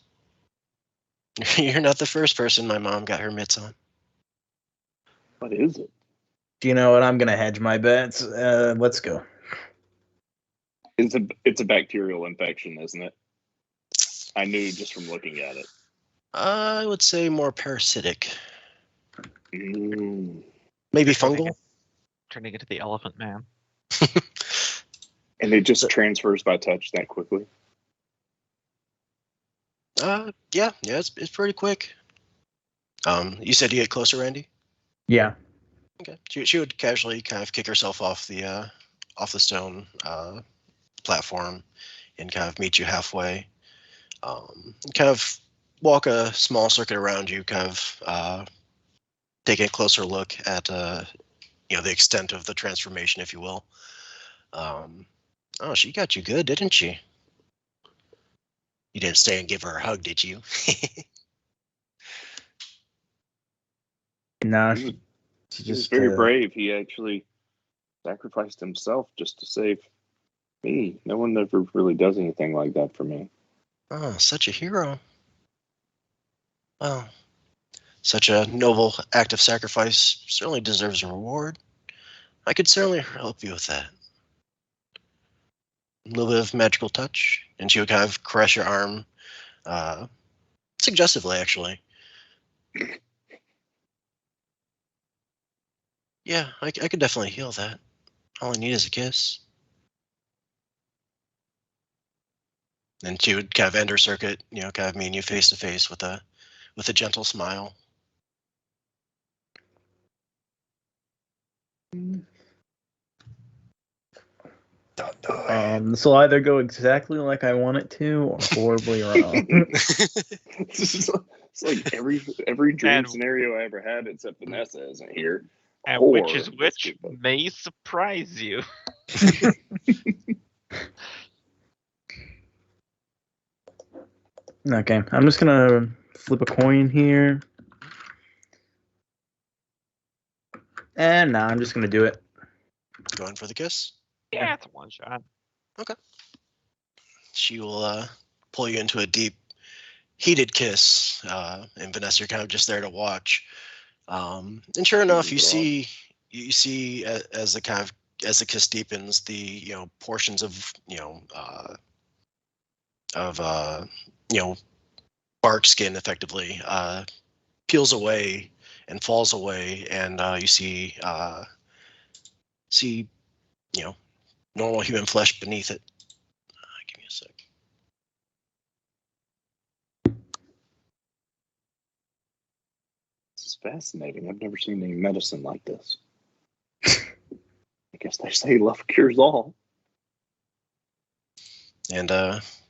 You're not the first person my mom got her mitts on. What is it? Do you know what? I'm gonna hedge my bets. Let's go. It's a bacterial infection, isn't it? I knew just from looking at it. I would say more parasitic. Mm. Maybe fungal. Turning into the elephant man. And it just transfers by touch that quickly? Yeah, it's pretty quick. You said you get closer, Randy? Yeah. Okay. She would casually kind of kick herself off the stone platform and kind of meet you halfway. Kind of walk a small circuit around you, kind of taking a closer look at the extent of the transformation, if you will. She got you good, didn't she? You didn't stay and give her a hug, did you? No, He she was just very brave. He actually sacrificed himself just to save me. No one ever really does anything like that for me. Oh, such a hero. Well, such a noble act of sacrifice certainly deserves a reward. I could certainly help you with that. A little bit of magical touch, and she would kind of caress your arm, suggestively, actually. Yeah, I could definitely heal that. All I need is a kiss. And she would kind of end her circuit, kind of meeting you face to face with a gentle smile. This will either go exactly like I want it to, or horribly wrong. It's like every dream And- scenario I ever had, except Vanessa isn't here. And Or which is those which people. may surprise you. Okay, I'm just gonna flip a coin here. And now I'm just gonna do it. Going for the kiss. Yeah, it's a one shot. She will pull you into a deep, heated kiss, and Vanessa, you're kind of just there to watch. And sure enough, you see as the kiss deepens, the portions of bark skin effectively peels away and falls away, and you see normal human flesh beneath it. Give me a sec. This is fascinating. I've never seen any medicine like this. I guess they say love cures all. And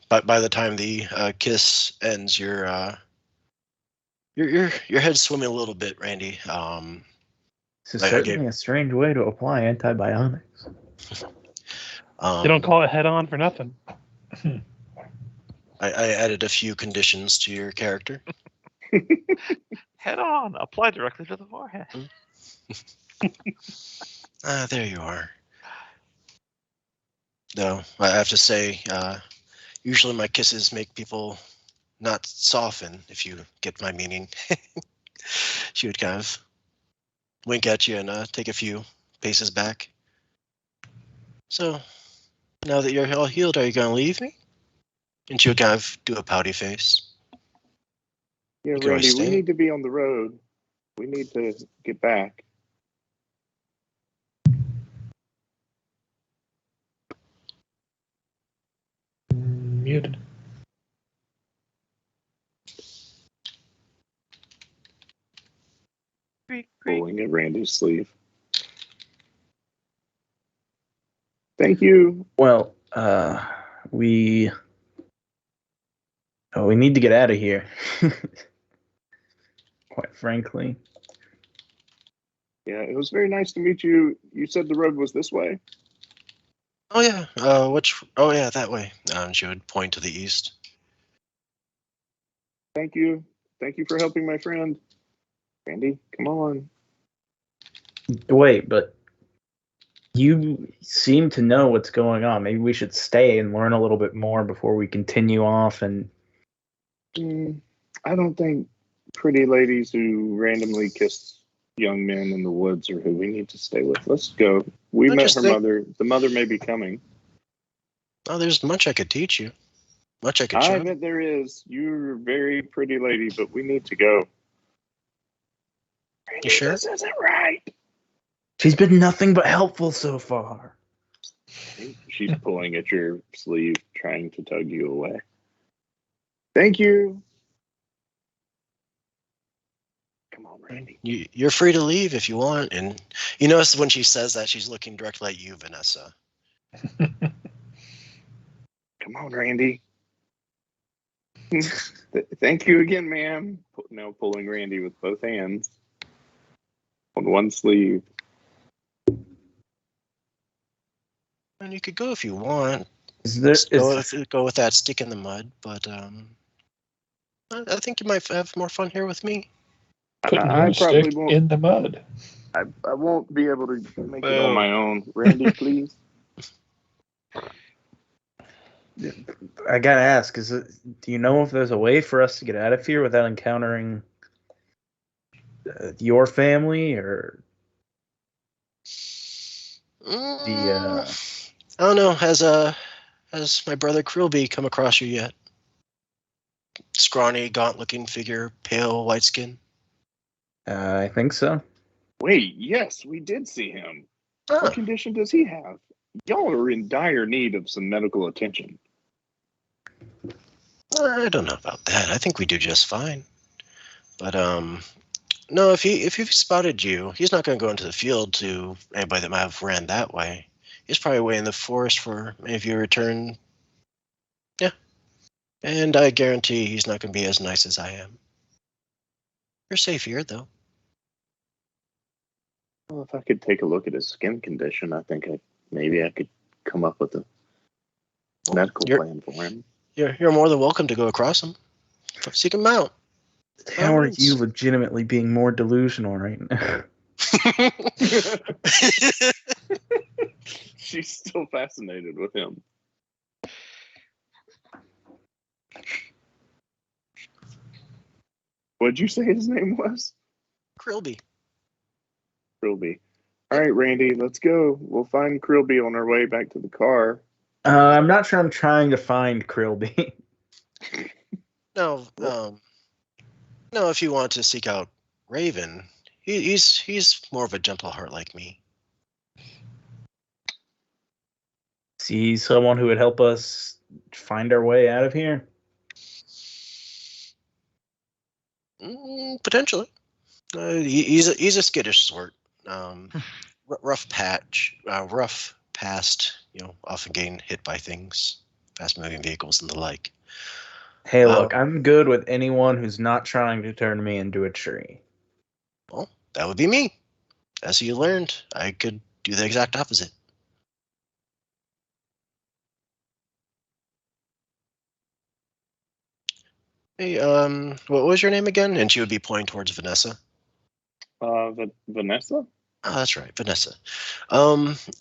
by the time the kiss ends, your head's swimming a little bit, Randy. This is certainly a strange way to apply antibiotics. They don't call it head on for nothing. I added a few conditions to your character. Head on, apply directly to the forehead. There you are. No, I have to say, usually my kisses make people not soften, if you get my meaning. She would kind of wink at you and take a few paces back. So, now that you're all healed, are you going to leave me? And she would kind of do a pouty face. Yeah, Randy, we need to be on the road. We need to get back. Muted. Pulling at Randy's sleeve. Thank you. Well, we need to get out of here. Quite frankly. Yeah, it was very nice to meet you. You said the road was this way? Oh, yeah. Oh, yeah, that way. She would point to the east. Thank you. Thank you for helping my friend. Randy, come on. Wait, but you seem to know what's going on. Maybe we should stay and learn a little bit more before we continue off. And I don't think pretty ladies who randomly kiss young men in the woods are who we need to stay with. Let's go. We met her mother. The mother may be coming. Oh, there's much I could teach you. Much I could show. I bet there is. You're a very pretty lady, but we need to go. You sure? This isn't right. She's been nothing but helpful so far. She's pulling at your sleeve, trying to tug you away. Thank you. Come on, Randy. You're free to leave if you want. And you notice when she says that, she's looking directly at you, Vanessa. Come on, Randy. Thank you again, ma'am. Now pulling Randy with both hands on one sleeve. And you could go if you want. Go with that stick in the mud, but I think you might have more fun here with me. I probably won't in the mud. I won't be able to make it on my own. Randy, please. I gotta ask: do you know if there's a way for us to get out of here without encountering your family or I don't know. Has my brother Krillby come across you yet? Scrawny, gaunt-looking figure, pale, white skin. I think so. Wait, yes, we did see him. What condition does he have? Y'all are in dire need of some medical attention. I don't know about that. I think we do just fine. But no, if he spotted you, he's not going to go into the field to anybody that might have ran that way. He's probably away in the forest for if you return. Yeah, and I guarantee he's not going to be as nice as I am. You're safe here, though. Well, if I could take a look at his skin condition, I think maybe I could come up with a medical plan for him. You're more than welcome to go across him. Seek him out. How are you legitimately being more delusional right now? She's still fascinated with him. What'd you say his name was? Krillby. Krillby. All right, Randy, let's go. We'll find Krillby on our way back to the car. I'm not sure I'm trying to find Krillby. No, if you want to seek out Raven, he's more of a gentle heart like me. he someone who would help us find our way out of here? Potentially. He's a skittish sort. Rough past. Often getting hit by things, fast-moving vehicles and the like. Hey, look, I'm good with anyone who's not trying to turn me into a tree. Well, that would be me. As you learned, I could do the exact opposite. Hey, what was your name again? And she would be pointing towards Vanessa. Vanessa? Oh, that's right, Vanessa.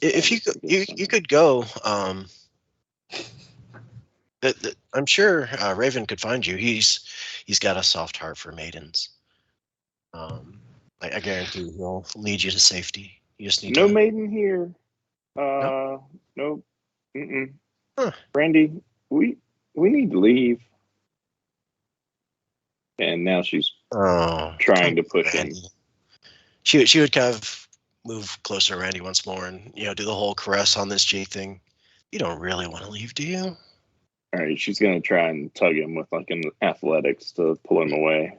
If you could go, I'm sure Raven could find you. He's got a soft heart for maidens. I guarantee he'll lead you to safety. You just need no to... maiden here. Nope. Huh. Randy, we need to leave. And now she's trying to push him. She would kind of move closer to Randy once more and do the whole caress on this cheek thing. You don't really want to leave, do you? All right, she's gonna try and tug him with like an athletics to pull him away.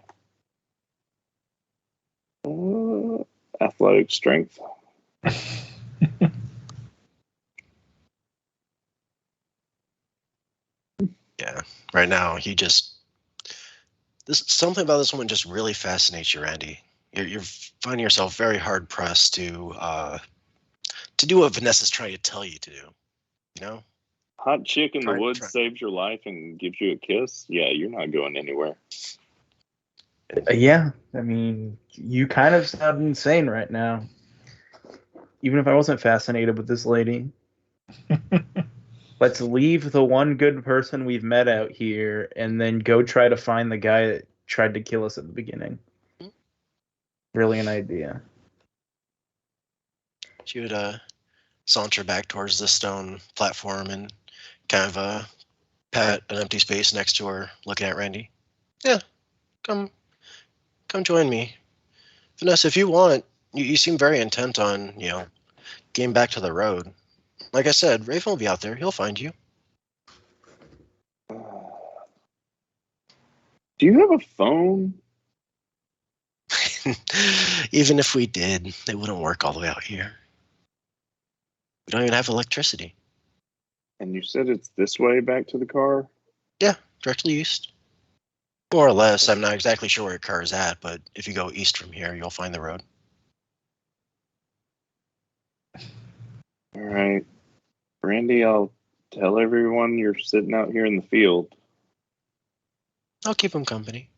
Athletic strength. Yeah. Right now, something about this woman just really fascinates you, Randy. You're finding yourself very hard pressed to do what Vanessa's trying to tell you to do. Hot chick in the woods saves your life and gives you a kiss. Yeah, you're not going anywhere. Yeah, I mean, you kind of sound insane right now. Even if I wasn't fascinated with this lady. Let's leave the one good person we've met out here and then go try to find the guy that tried to kill us at the beginning. Brilliant idea. She would saunter back towards the stone platform and kind of pat an empty space next to her, looking at Randy. Yeah, come join me. Vanessa, if you want, you seem very intent on, getting back to the road. Like I said, Raven will be out there. He'll find you. Do you have a phone? Even if we did, it wouldn't work all the way out here. We don't even have electricity. And you said it's this way back to the car? Yeah, directly east. More or less. I'm not exactly sure where your car is at, but if you go east from here, you'll find the road. All right. Randy, I'll tell everyone you're sitting out here in the field. I'll keep them company.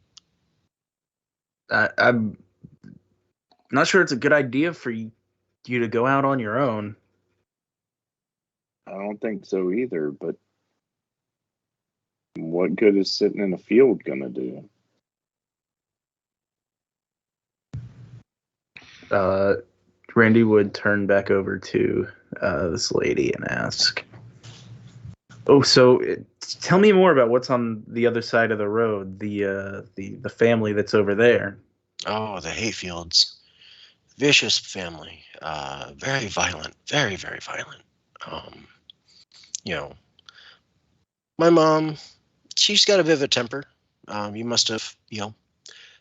I'm not sure it's a good idea for you to go out on your own. I don't think so either, but what good is sitting in a field gonna do? Randy would turn back over to this lady and ask, "Oh, so tell me more about what's on the other side of the road. The family that's over there." Oh, the Hayfields. Vicious family. Very violent. Very, very violent. My mom, she's got a bit of a temper. You must have,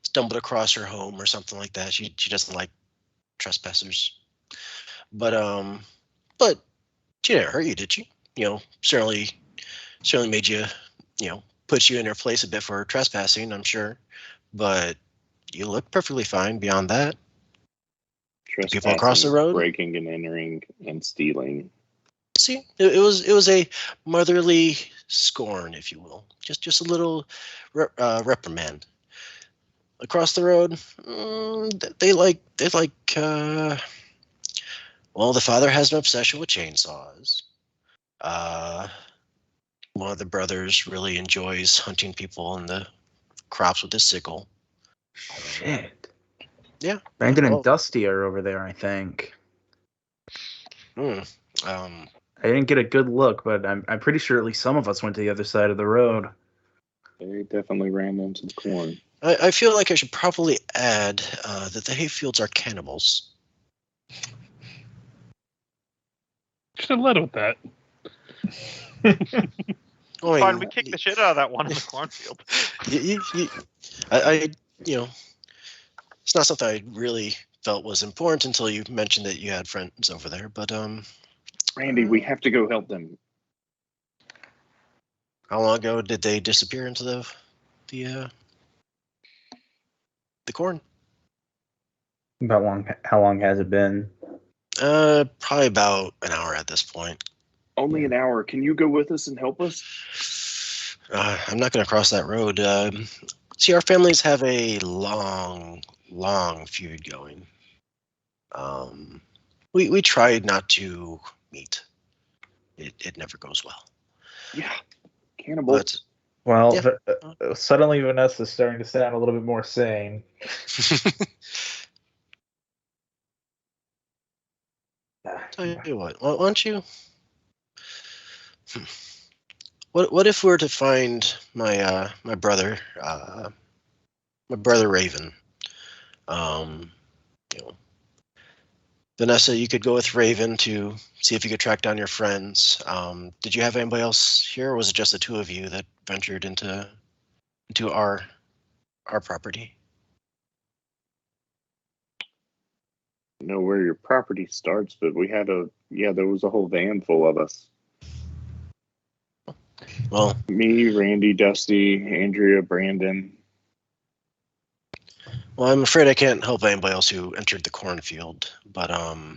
stumbled across her home or something like that. She doesn't like trespassers. But she didn't hurt you, did she? Certainly made you, put you in your place a bit for trespassing, I'm sure. But you look perfectly fine beyond that. People across the road, breaking and entering and stealing. See, it was a motherly scorn, if you will, just a little reprimand. Across the road, they like. Well, the father has an obsession with chainsaws. One of the brothers really enjoys hunting people in the crops with his sickle. Shit. Yeah. Brandon and Dusty are over there, I think. I didn't get a good look, but I'm pretty sure at least some of us went to the other side of the road. They definitely ran into the corn. I feel like I should probably add that the Hayfields are cannibals. Should have led with that. I mean, Fine, we kicked the shit out of that one in the cornfield. I it's not something I really felt was important until you mentioned that you had friends over there. But Randy, we have to go help them. how long ago did they disappear into the corn? How long has it been? Probably about an hour at this point. Only an hour. Can you go with us and help us? I'm not going to cross that road. See, our families have a long feud going. We tried not to meet. It never goes well. Yeah. Cannibal. But Well, Yeah. Suddenly Vanessa's starting to sound a little bit more sane. tell you what, why don't you? What if we're to find my my brother Raven? You know, Vanessa, you could go with Raven to see if you could track down your friends. Did you have anybody else here, or was it just the two of you that ventured into our property? I know where your property starts, but we had there was a whole van full of us. Well, Me, Randy, Dusty, Andrea, Brandon. well, I'm afraid I can't help anybody else who entered the cornfield, but I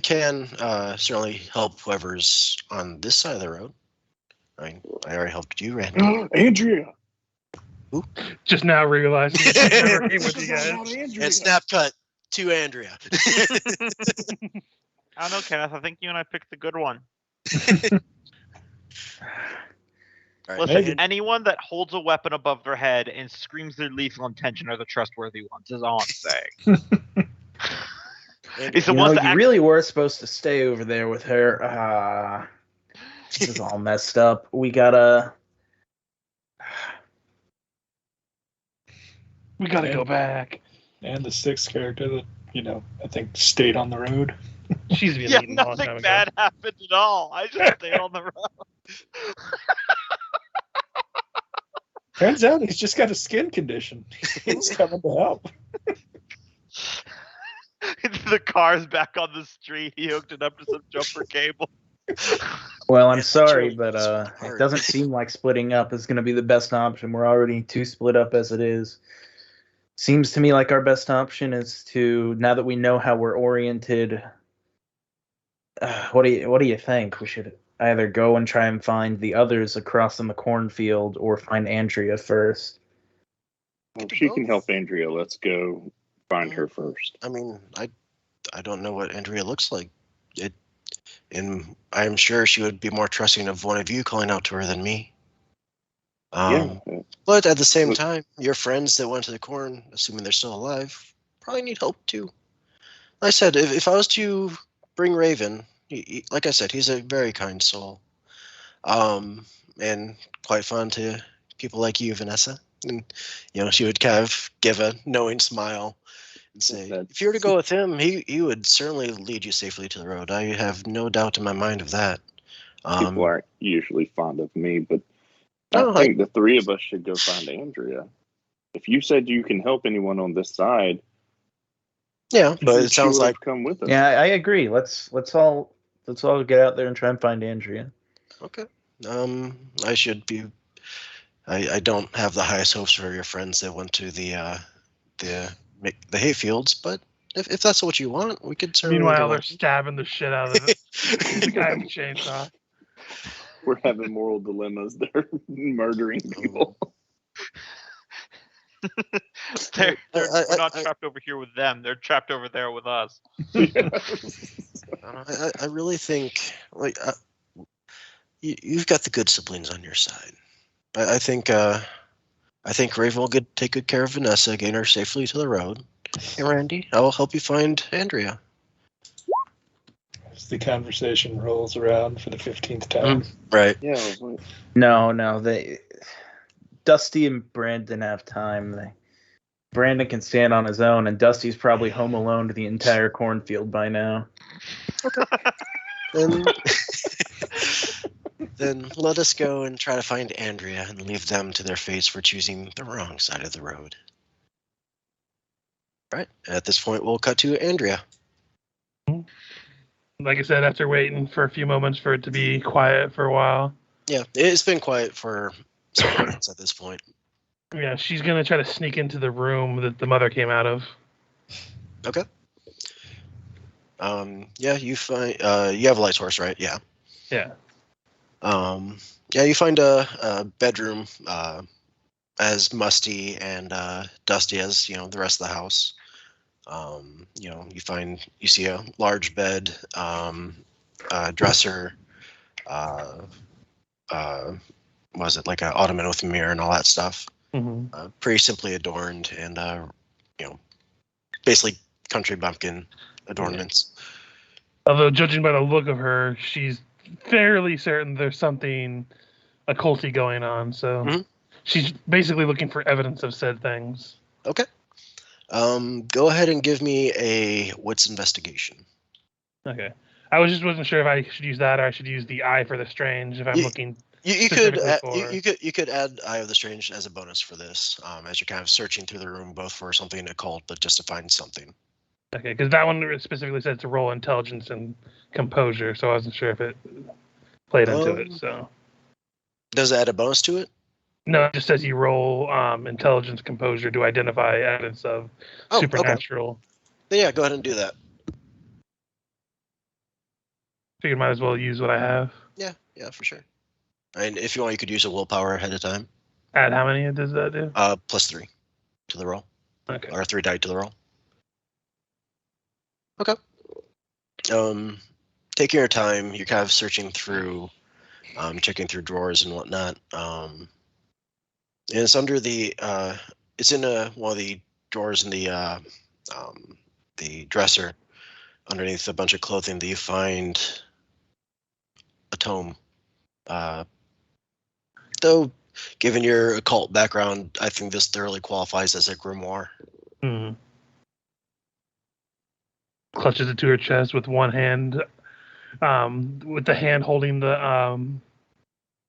can certainly help whoever's on this side of the road. I already helped you, Randy. Andrea. Just now realizing I never came with you This is guys. about Andrea. And snap cut to Andrea. I don't know, Kenneth. I think you and I picked the good one. All right, Listen, Maybe. anyone that holds a weapon above their head and screams their lethal intention are the trustworthy ones, is all I'm saying. It's the You ones know, that you act- really were supposed to stay over there with her. This is all messed up. We gotta. We gotta go back. And the sixth character that, I think stayed on the road. She's been Yeah, eaten a long time nothing ago. bad happened at all. I just stayed on the road. Turns out he's just got a skin condition. He's coming to help. The car's back on the street. He hooked it up to some jumper cable. Well, I'm Yeah, sorry, sure. but It's it hard. doesn't seem like splitting up is going to be the best option. We're already too split up as it is. Seems to me like our best option is to, now that we know how we're oriented, what do you think? We should either go and try and find the others across in the cornfield, or find Andrea first. Well, if she can help Andrea, let's go find her first. I mean, I don't know what Andrea looks like. And I'm sure she would be more trusting of one of you calling out to her than me. Yeah. But at the same Look- time, your friends that went to the corn, assuming they're still alive, probably need help too. Like I said, if I was to bring Raven, like I said, he's a very kind soul, and quite fun to people like you, Vanessa. And she would kind of give a knowing smile and say, if you were to go with him, he would certainly lead you safely to the road. I have no doubt in my mind of that. People aren't usually fond of me, but No, I think the three of us should go find Andrea. If you said you can help anyone on this side, yeah, but she it sounds would like have come with us. Yeah, I agree. Let's all get out there and try and find Andrea. okay. I should be. I don't have the highest hopes for your friends that went to the hayfields, but if that's what you want, we could certainly. Meanwhile, go they're on. stabbing the shit out of the guy with the chainsaw. We're having moral dilemmas. They're murdering people. We're not trapped over here with them. They're trapped over there with us. I really think you've got the good siblings on your side. I think Raven will take good care of Vanessa, getting her safely to the road. Hey, Randy, I will help you find Andrea. As the conversation rolls around for the 15th time. Right. Yeah. No, Dusty and Brandon have time. Brandon can stand on his own, and Dusty's probably home alone to the entire cornfield by now. Then, then let us go and try to find Andrea and leave them to their fates for choosing the wrong side of the road. Right. At this point, we'll cut to Andrea. Like I said, after waiting for a few moments for it to be quiet for a while. Yeah, it's been quiet for several minutes at this point. Yeah, she's gonna try to sneak into the room that the mother came out of. Okay. Yeah, you find you have a light source, right? Yeah. Yeah. Yeah, you find a bedroom as musty and dusty as the rest of the house. You see a large bed, dresser, was it like an ottoman with a mirror and all that stuff? Mm-hmm. Pretty simply adorned and basically country bumpkin adornments. Yeah. Although judging by the look of her, she's fairly certain there's something occulty going on. So she's basically looking for evidence of said things. Okay. Go ahead and give me a wits investigation. Okay. I wasn't sure if I should use that or I should use the eye for the strange if I'm looking. You could add Eye of the Strange as a bonus for this, as you're kind of searching through the room, both for something occult, but just to find something. Okay, because that one specifically said to roll intelligence and composure, so I wasn't sure if it played into it. So does it add a bonus to it? No, it just says you roll intelligence, composure to identify evidence of supernatural. Okay. Then yeah, go ahead and do that. Figured might as well use what I have. Yeah, for sure. And if you want, you could use a willpower ahead of time. Add how many does that do? +3 to the roll. Okay. Or 3 die to the roll. Okay. Taking your time, you're kind of searching through, checking through drawers and whatnot. And it's under the, it's in one of the drawers in the dresser, underneath a bunch of clothing, that you find a tome. Though, given your occult background, I think this thoroughly qualifies as a grimoire. Hmm. Clutches it to her chest with one hand, with the hand holding the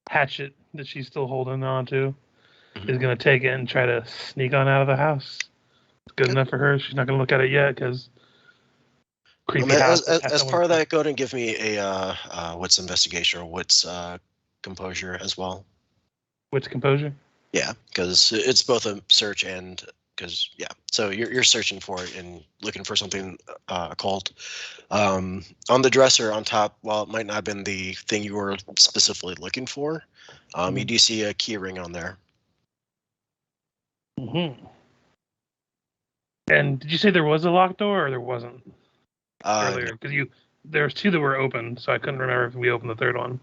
hatchet that she's still holding on to. Is going to take it and try to sneak on out of the house. It's good enough for her. She's not going to look at it yet because creepy house. As part of that, go ahead and give me a wits investigation or wits composure as well. Wits composure? Yeah, because it's both a search and so you're searching for it and looking for something occult. On the dresser on top, while it might not have been the thing you were specifically looking for, you do see a key ring on there. Mm-hmm. And did you say there was a locked door or there wasn't earlier? Because there was 2 that were open, so I couldn't remember if we opened the third one.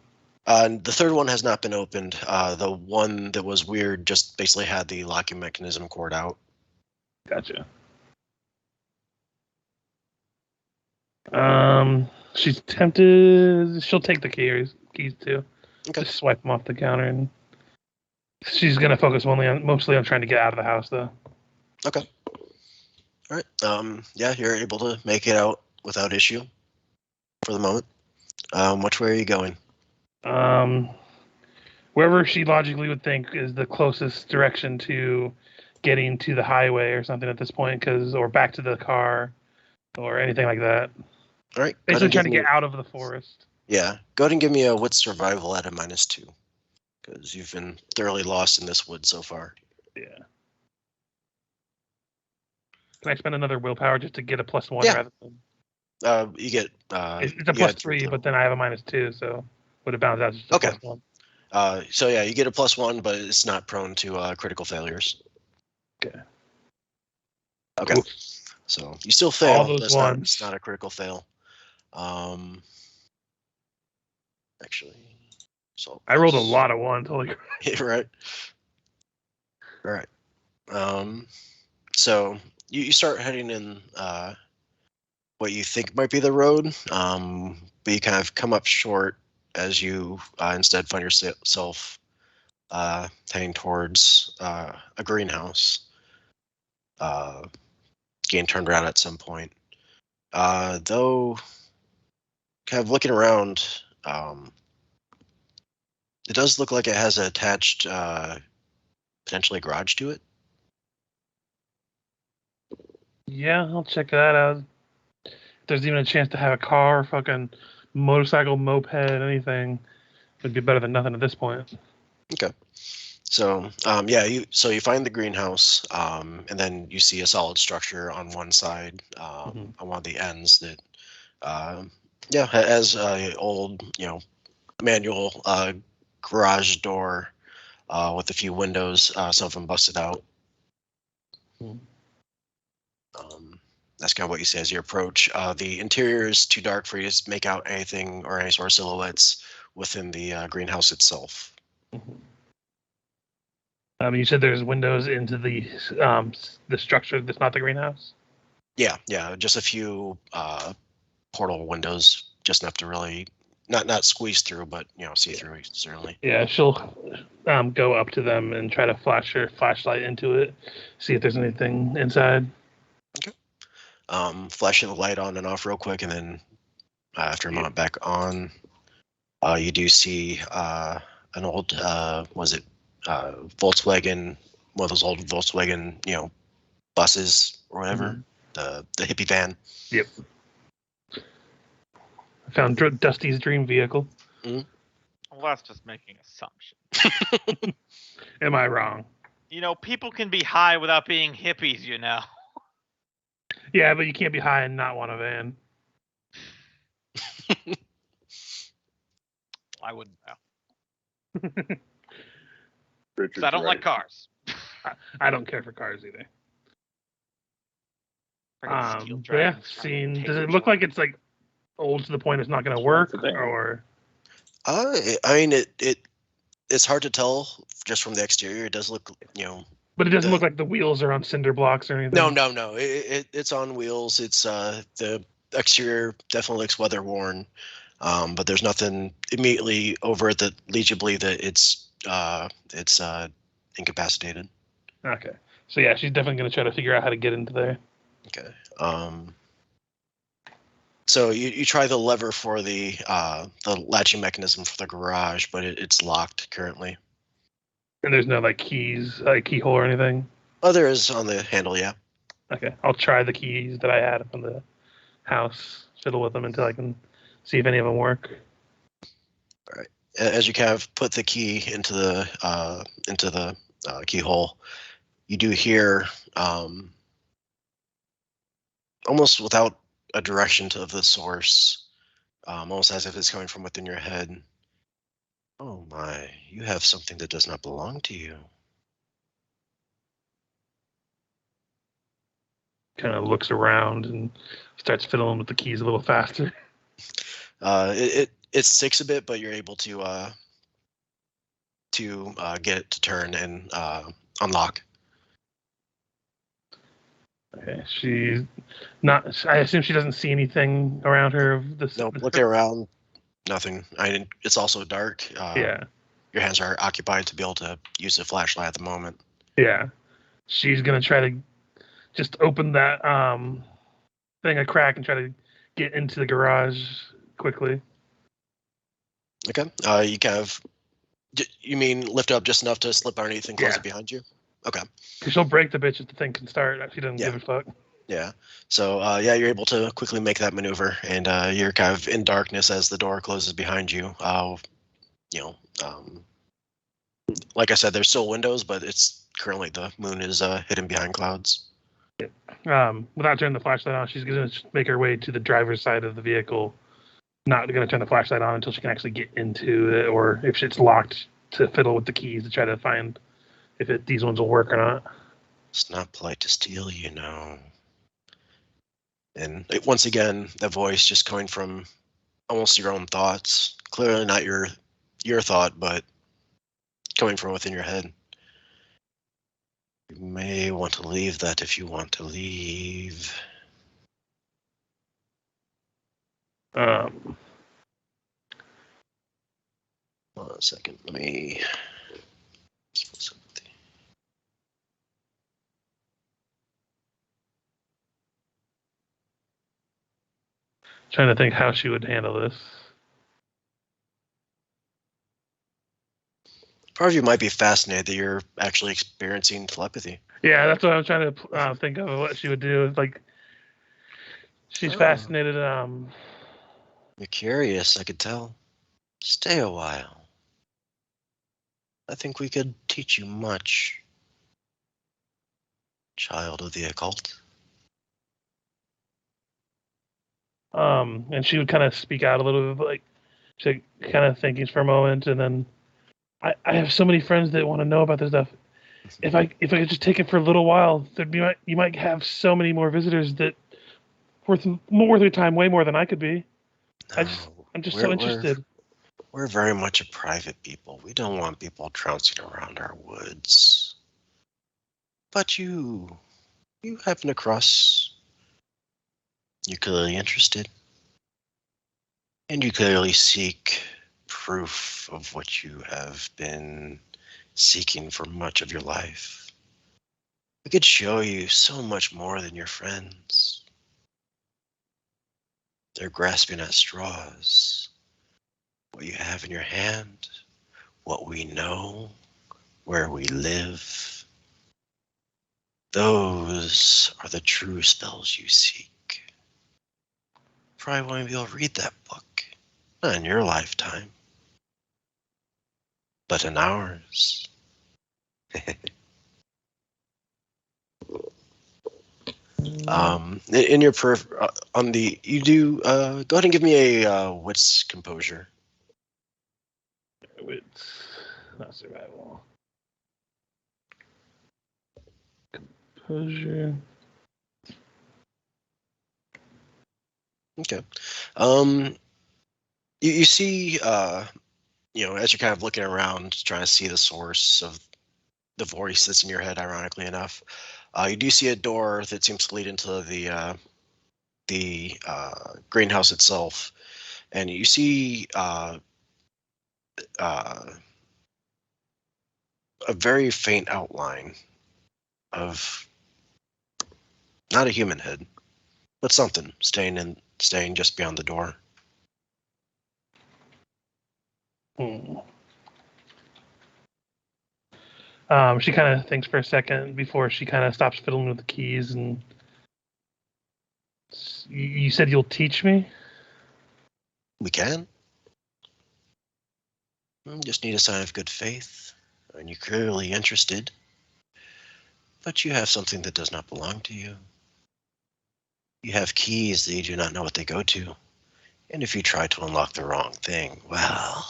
The third one has not been opened. The one that was weird just basically had the locking mechanism cord out. Gotcha. She's tempted. She'll take the keys too. Okay. Just swipe them off the counter, and she's gonna focus mostly on trying to get out of the house, though. Okay. All right. Yeah, you're able to make it out without issue for the moment. Which way are you going? Wherever she logically would think is the closest direction to getting to the highway or something at this point, or back to the car or anything like that. All right. Basically trying to get out of the forest. Yeah. Go ahead and give me a wits survival at a -2, because you've been thoroughly lost in this wood so far. Yeah. Can I spend another willpower just to get a +1 Yeah. rather than? You get. It's a +3, but then I have a -2, so would it balance out just Okay. +1? So yeah, you get a +1, but it's not prone to critical failures. Okay. Okay. Oof. So you still fail. All those ones. It's not a critical fail. Actually, so I rolled a lot of 1s. Holy crap. Yeah, right. All right. So you start heading in what you think might be the road, but you kind of come up short as you instead find yourself heading towards a greenhouse. Getting turned around at some point. Though, kind of looking around, it does look like it has an attached, potentially a garage to it. Yeah, I'll check that out. If there's even a chance to have a car, fucking motorcycle, moped, anything, would be better than nothing at this point. Okay. So, you find the greenhouse, and then you see a solid structure on one side, on one of the ends that, has a old, manual garage door with a few windows, some of them busted out. That's kind of what you see as you approach. The interior is too dark for you to make out anything or any sort of silhouettes within the greenhouse itself. You said there's windows into the structure that's not the greenhouse? Yeah, just a few portal windows, just enough to really not squeeze through, but see through certainly. Yeah, she'll go up to them and try to flash her flashlight into it, see if there's anything inside. Okay. Flashing the light on and off real quick, and then after a moment back on, you do see an old Volkswagen, one of those old Volkswagen buses or whatever, the hippie van. Yep. I found Dusty's dream vehicle. Well, that's just making assumptions. Am I wrong? People can be high without being hippies, Yeah, but you can't be high and not want a van. I wouldn't know. Richard's 'Cause I don't like cars. I don't care for cars either. Friggin' steel But yeah, dragons, does it look like it's like old to the point it's not going to work, or? I mean, it's hard to tell just from the exterior. It does look, But it doesn't look like the wheels are on cinder blocks or anything. No. It's on wheels. It's the exterior definitely looks weather worn, but there's nothing immediately over it that leads you to believe that it's incapacitated. Okay, so yeah, she's definitely going to try to figure out how to get into there. Okay. So you try the lever for the latching mechanism for the garage, but it's locked currently. And there's no keys, keyhole or anything? Oh, there is on the handle, yeah. Okay, I'll try the keys that I had from the house, fiddle with them until I can see if any of them work. All right. As you kind of put the key into the keyhole, you do hear, almost without a direction to the source, almost as if it's coming from within your head. Oh my, you have something that does not belong to you. Kind of looks around and starts fiddling with the keys a little faster. It sticks a bit, but you're able to get it to turn and unlock. Okay, she's not. I assume she doesn't see anything around her of this. Nope, looking around, nothing. It's also dark. Yeah. Your hands are occupied to be able to use the flashlight at the moment. Yeah. She's gonna try to just open that thing a crack and try to get into the garage quickly. Okay. You kind of. You mean lift up just enough to slip underneath and close it behind you? Okay. Because she'll break the bitch if the thing can start. She doesn't give a fuck. Yeah. So, you're able to quickly make that maneuver, and you're kind of in darkness as the door closes behind you. Like I said, there's still windows, but it's currently the moon is hidden behind clouds. Without turning the flashlight on, she's going to make her way to the driver's side of the vehicle. Not going to turn the flashlight on until she can actually get into it, or if it's locked, to fiddle with the keys to try to find if these ones will work or not. It's not polite to steal, And once again, that voice just coming from almost your own thoughts. Clearly not your thought, but coming from within your head. You may want to leave that if you want to leave. Um, Hold on a second. Let me. Trying to think how she would handle this. Part of you might be fascinated that you're actually experiencing telepathy. Yeah, that's what I'm trying to think of what she would do. It's like she's Oh. fascinated. You're curious, I could tell. Stay a while. I think we could teach you much, child of the occult. And she would kind of speak out a little bit, like she kind of thinking for a moment, and then I have so many friends that want to know about this stuff. If I could just take it for a little while, you might have so many more visitors that worth your time, way more than I could be. No, I'm just so interested. We're very much a private people. We don't want people trouncing around our woods. But you happen across. You're clearly interested. And you clearly seek proof of what you have been seeking for much of your life. We could show you so much more than your friends. They're grasping at straws. What you have in your hand, what we know, where we live. Those are the true spells you seek. Probably won't be able to read that book. Not in your lifetime. But in ours. In your on the you do go ahead and give me a wits composure. Wits, not survival. Composure. Okay. You see as you're kind of looking around trying to see the source of the voice that's in your head, ironically enough, you do see a door that seems to lead into the greenhouse itself, and you see a very faint outline of not a human head, but something staying just beyond the door. She kind of thinks for a second before she kind of stops fiddling with the keys. And you said you'll teach me? We can. Just need a sign of good faith, and you're clearly interested. But you have something that does not belong to you. You have keys that you do not know what they go to. And if you try to unlock the wrong thing, well...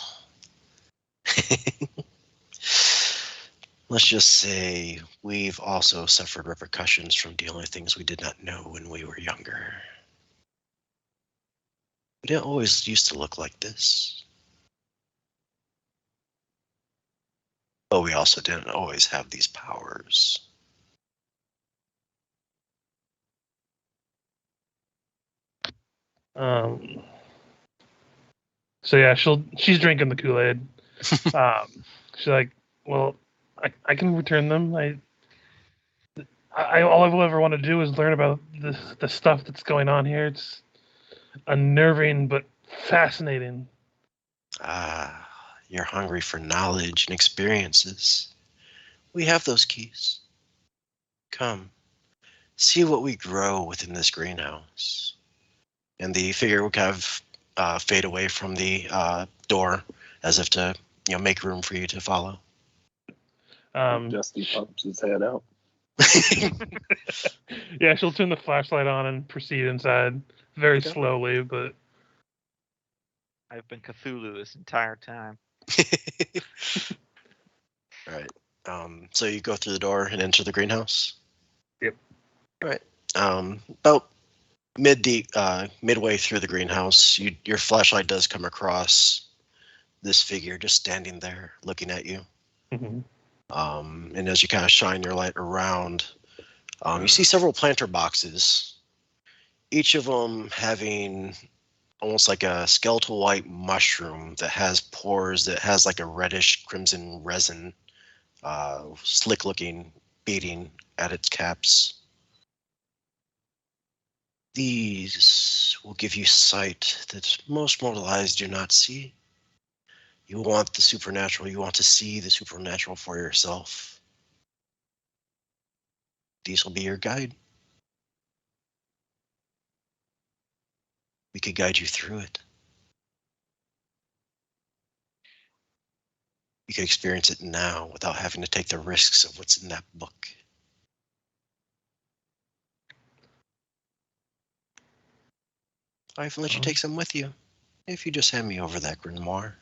Let's just say we've also suffered repercussions from dealing with things we did not know when we were younger. We didn't always used to look like this. But we also didn't always have these powers. So yeah, she's drinking the Kool-Aid. She's like, well, I can return them. All I will ever want to do is learn about the stuff that's going on here. It's unnerving but fascinating. You're hungry for knowledge and experiences. We have those keys. Come, see what we grow within this greenhouse. And the figure will kind of fade away from the door as if to make room for you to follow. Dusty pumps his head out. Yeah, she'll turn the flashlight on and proceed inside very slowly, but I've been Cthulhu this entire time. All right. So you go through the door and enter the greenhouse? Yep. All right. About midway through the greenhouse, your flashlight does come across this figure just standing there looking at you. Mm-hmm. And as you kind of shine your light around, you see several planter boxes, each of them having almost like a skeletal white mushroom that has pores that has like a reddish crimson resin, slick looking beading at its caps. These will give you sight that most mortal eyes do not see. You want the supernatural. You want to see the supernatural for yourself. These will be your guide. We could guide you through it. You can experience it now without having to take the risks of what's in that book. I can let you take some with you if you just hand me over that grimoire.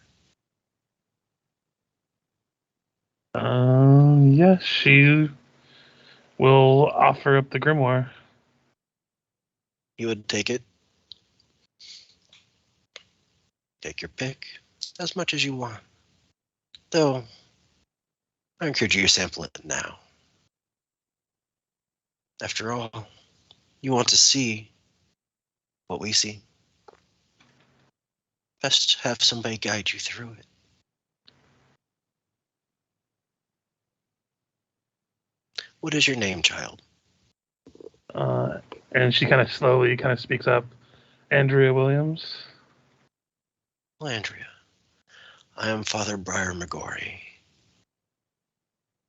Yes, she will offer up the grimoire. You would take it. Take your pick, as much as you want. Though, I encourage you to sample it now. After all, you want to see what we see. Best have somebody guide you through it. What is your name, child? And she kind of slowly speaks up. Andrea Williams. Well, Andrea, I am Father Briar McGorry.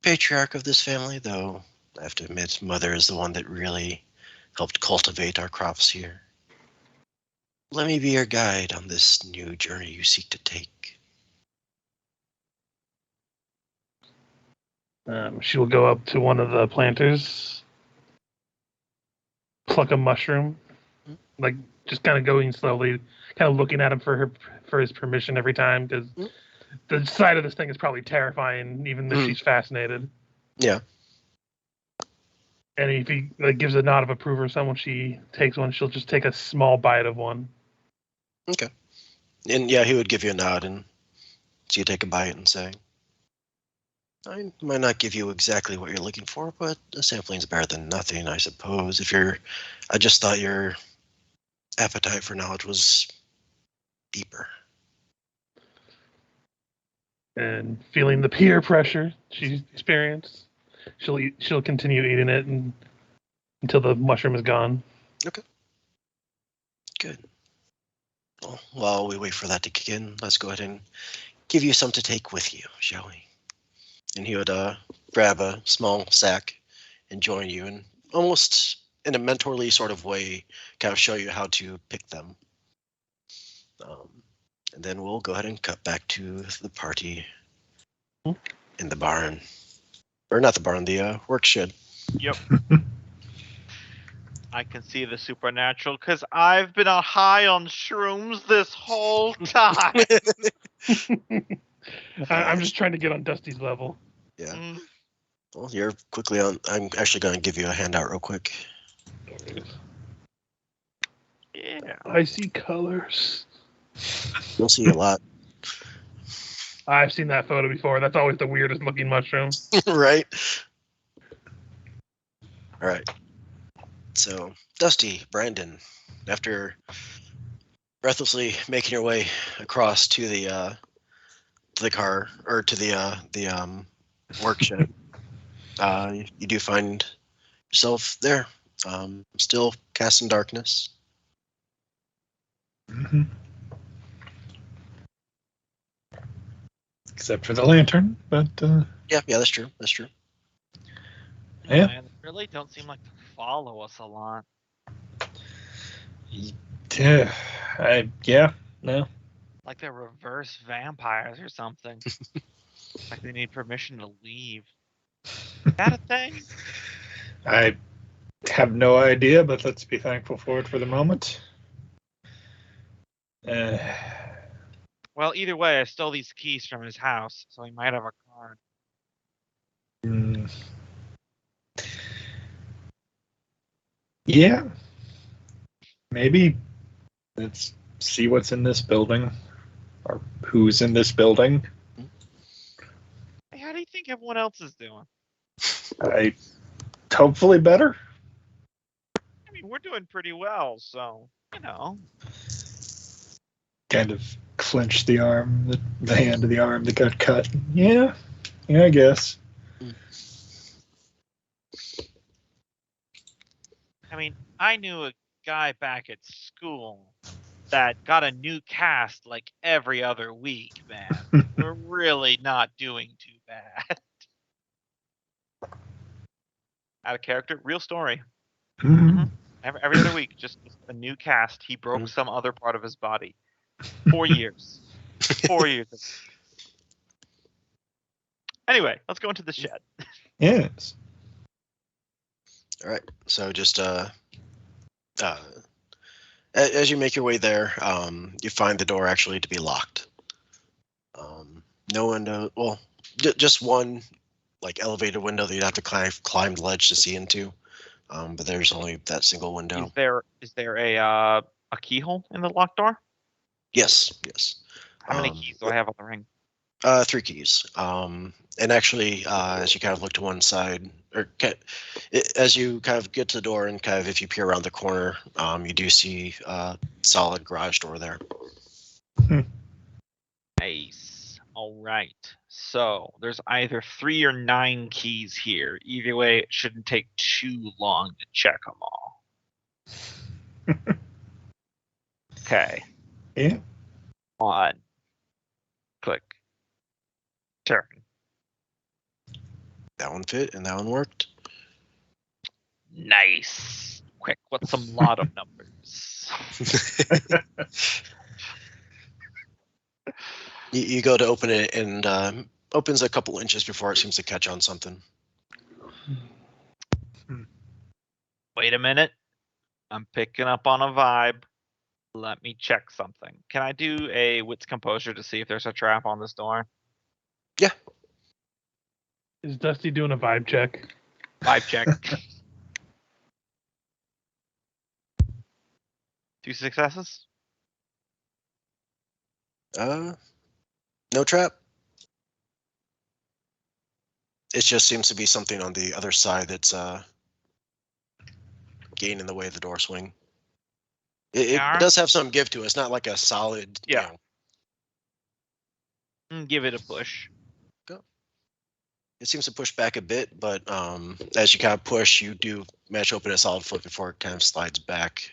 Patriarch of this family, though I have to admit, Mother is the one that really helped cultivate our crops here. Let me be your guide on this new journey you seek to take. She will go up to one of the planters, pluck a mushroom, like just kind of going slowly, kind of looking at him for his permission every time, because the sight of this thing is probably terrifying, even if she's fascinated. Yeah. And if he gives a nod of approval or someone, she takes one, she'll just take a small bite of one. Okay. And yeah, he would give you a nod, and so you take a bite and say, I might not give you exactly what you're looking for, but a sampling's better than nothing, I suppose. I just thought your appetite for knowledge was deeper. And feeling the peer pressure she's experienced, she'll continue eating it until the mushroom is gone. Okay. Good. Well, while we wait for that to kick in, let's go ahead and give you some to take with you, shall we? And he would grab a small sack and join you, and almost in a mentorly sort of way, kind of show you how to pick them. And then we'll go ahead and cut back to the party in the barn. Or not the barn, the work shed. Yep. I can see the supernatural because I've been high on shrooms this whole time. I'm just trying to get on Dusty's level. Yeah. Well, you're quickly on. I'm actually going to give you a handout real quick. Yeah. I see colors. You'll see a lot. I've seen that photo before. That's always the weirdest looking mushroom. Right? All right. So, Dusty, Brandon, after breathlessly making your way across to the car, or to the work shed, you do find yourself there, still casting darkness. Mm-hmm. Except for the lantern, but Yeah, that's true. That's true. Yeah. They really don't seem like to follow us a lot. yeah, no. Like they're reverse vampires or something. Like they need permission to leave. Is that a thing? I have no idea, but let's be thankful for it for the moment. Well, either way, I stole these keys from his house, so he might have a card. Yeah. Maybe let's see what's in this building, or who's in this building. Hey, how do you think everyone else is doing? Hopefully better. I mean, we're doing pretty well, so, you know. Kind of clench the arm, the hand of the arm that got cut. Yeah, I guess. I mean, I knew guy back at school that got a new cast like every other week, man. We're really not doing too bad. Out of character, real story. Every other week, just a new cast. He broke some other part of his body. 4 years. 4 years. Anyway, let's go into the shed. Yes. All right. So just as you make your way there, you find the door actually to be locked. No window. Well, just one like elevated window that you'd have to climb the ledge to see into. But there's only that single window. Is there a keyhole in the locked door? Yes. Yes. How many keys do I have on the ring? 3 keys. And actually, as you kind of look to one side, or as you kind of get to the door and kind of if you peer around the corner, you do see a solid garage door there. Nice. All right. So there's either 3 or 9 keys here. Either way, it shouldn't take too long to check them all. Okay. Yeah. On. Click. Turn. That one fit and that one worked. Nice. Quick, what's some lot of numbers? You go to open it and opens a couple inches before it seems to catch on something. Wait a minute. I'm picking up on a vibe. Let me check something. Can I do a wits composure to see if there's a trap on this door? Yeah. Is Dusty doing a vibe check? Vibe check. 2 successes? No trap. It just seems to be something on the other side that's getting in the way of the door swing. It does have some give to it. It's not like a solid. Yeah. Give it a push. Go. It seems to push back a bit, but as you kind of push, you do manage to open a solid foot before it kind of slides back.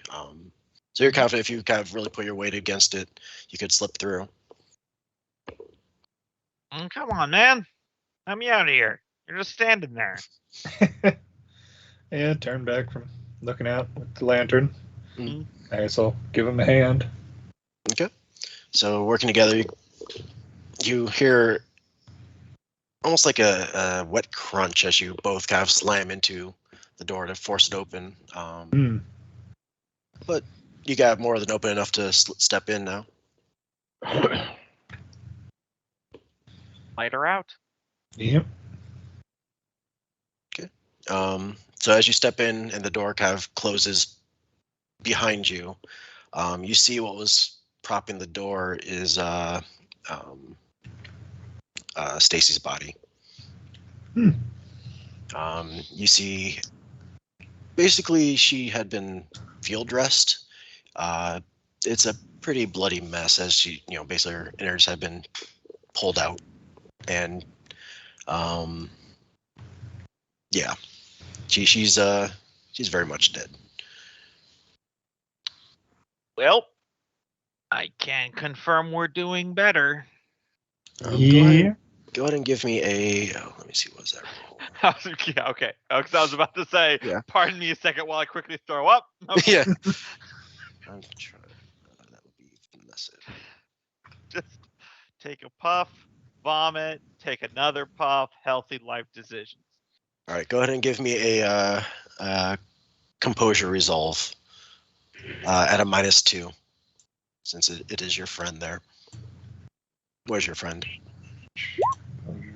So you're confident if you kind of really put your weight against it, you could slip through. Come on, man. Let me out of here. You're just standing there. Yeah, turn back from looking out with the lantern. Mm-hmm. I guess I'll give him a hand. Okay. So working together, you hear almost like a wet crunch as you both kind of slam into the door to force it open. But you got more than open enough to step in now. Light her out. Yep. Okay. So as you step in and the door kind of closes behind you, you see what was propping the door is Stacy's body. You see, basically, she had been field dressed. It's a pretty bloody mess as she, basically her innards had been pulled out, and yeah, she's very much dead. Well, I can confirm we're doing better. Yeah. Go ahead and give me a. Let me see. What was that? Yeah, okay. Because I was about to say, Yeah. Pardon me a second while I quickly throw up. Okay. Yeah. I'm trying. That would be finesse it. Just take a puff, vomit, take another puff, healthy life decisions. All right. Go ahead and give me a composure resolve at a -2, since it is your friend there. Where's your friend?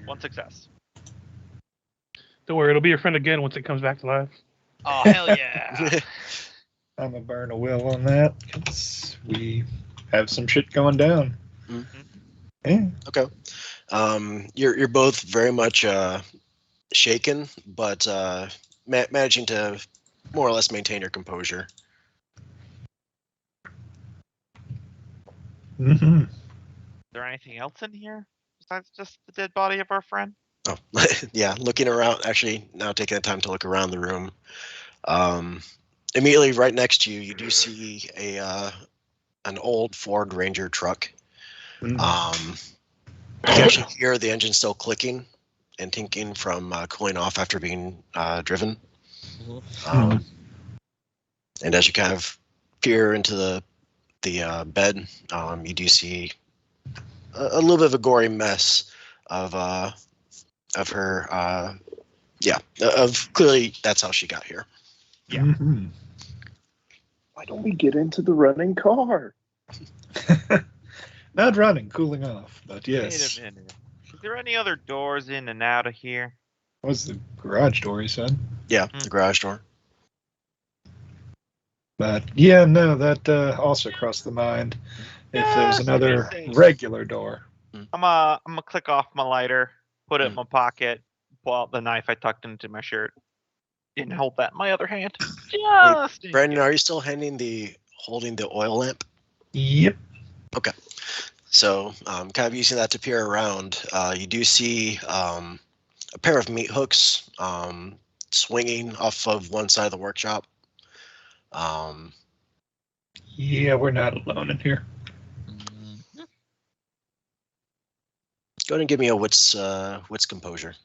1 success. Don't worry, it'll be your friend again once it comes back to life. Oh, hell yeah. I'm going to burn a will on that because we have some shit going down. Mm-hmm. Yeah. Okay. You're both very much shaken, but managing to more or less maintain your composure. Mm-hmm. Is there anything else in here besides just the dead body of our friend? Oh, yeah. Looking around, actually, now taking the time to look around the room. Immediately right next to you, you do see an old Ford Ranger truck. Mm. You can actually hear the engine still clicking and tinking from cooling off after being driven. And as you kind of peer into the bed, you do see a little bit of a gory mess of her. Of clearly that's how she got here. Yeah. Mhm. Why don't we get into the running car? Not running, cooling off, but yes. Wait a minute. Is there any other doors in and out of here? What was the garage door, he said? Yeah, the garage door. But yeah, no, that also crossed the mind. If there was Just to be another safe. regular door. I'm gonna click off my lighter, put it in Mm. my pocket, pull out the knife I tucked into my shirt, and hold that in my other hand. Just in Brandon, case. are you still holding the oil lamp? Yep. So, kind of using that to peer around, you do see a pair of meat hooks swinging off of one side of the workshop. Yeah, we're not alone in here. Go ahead and give me a wits composure.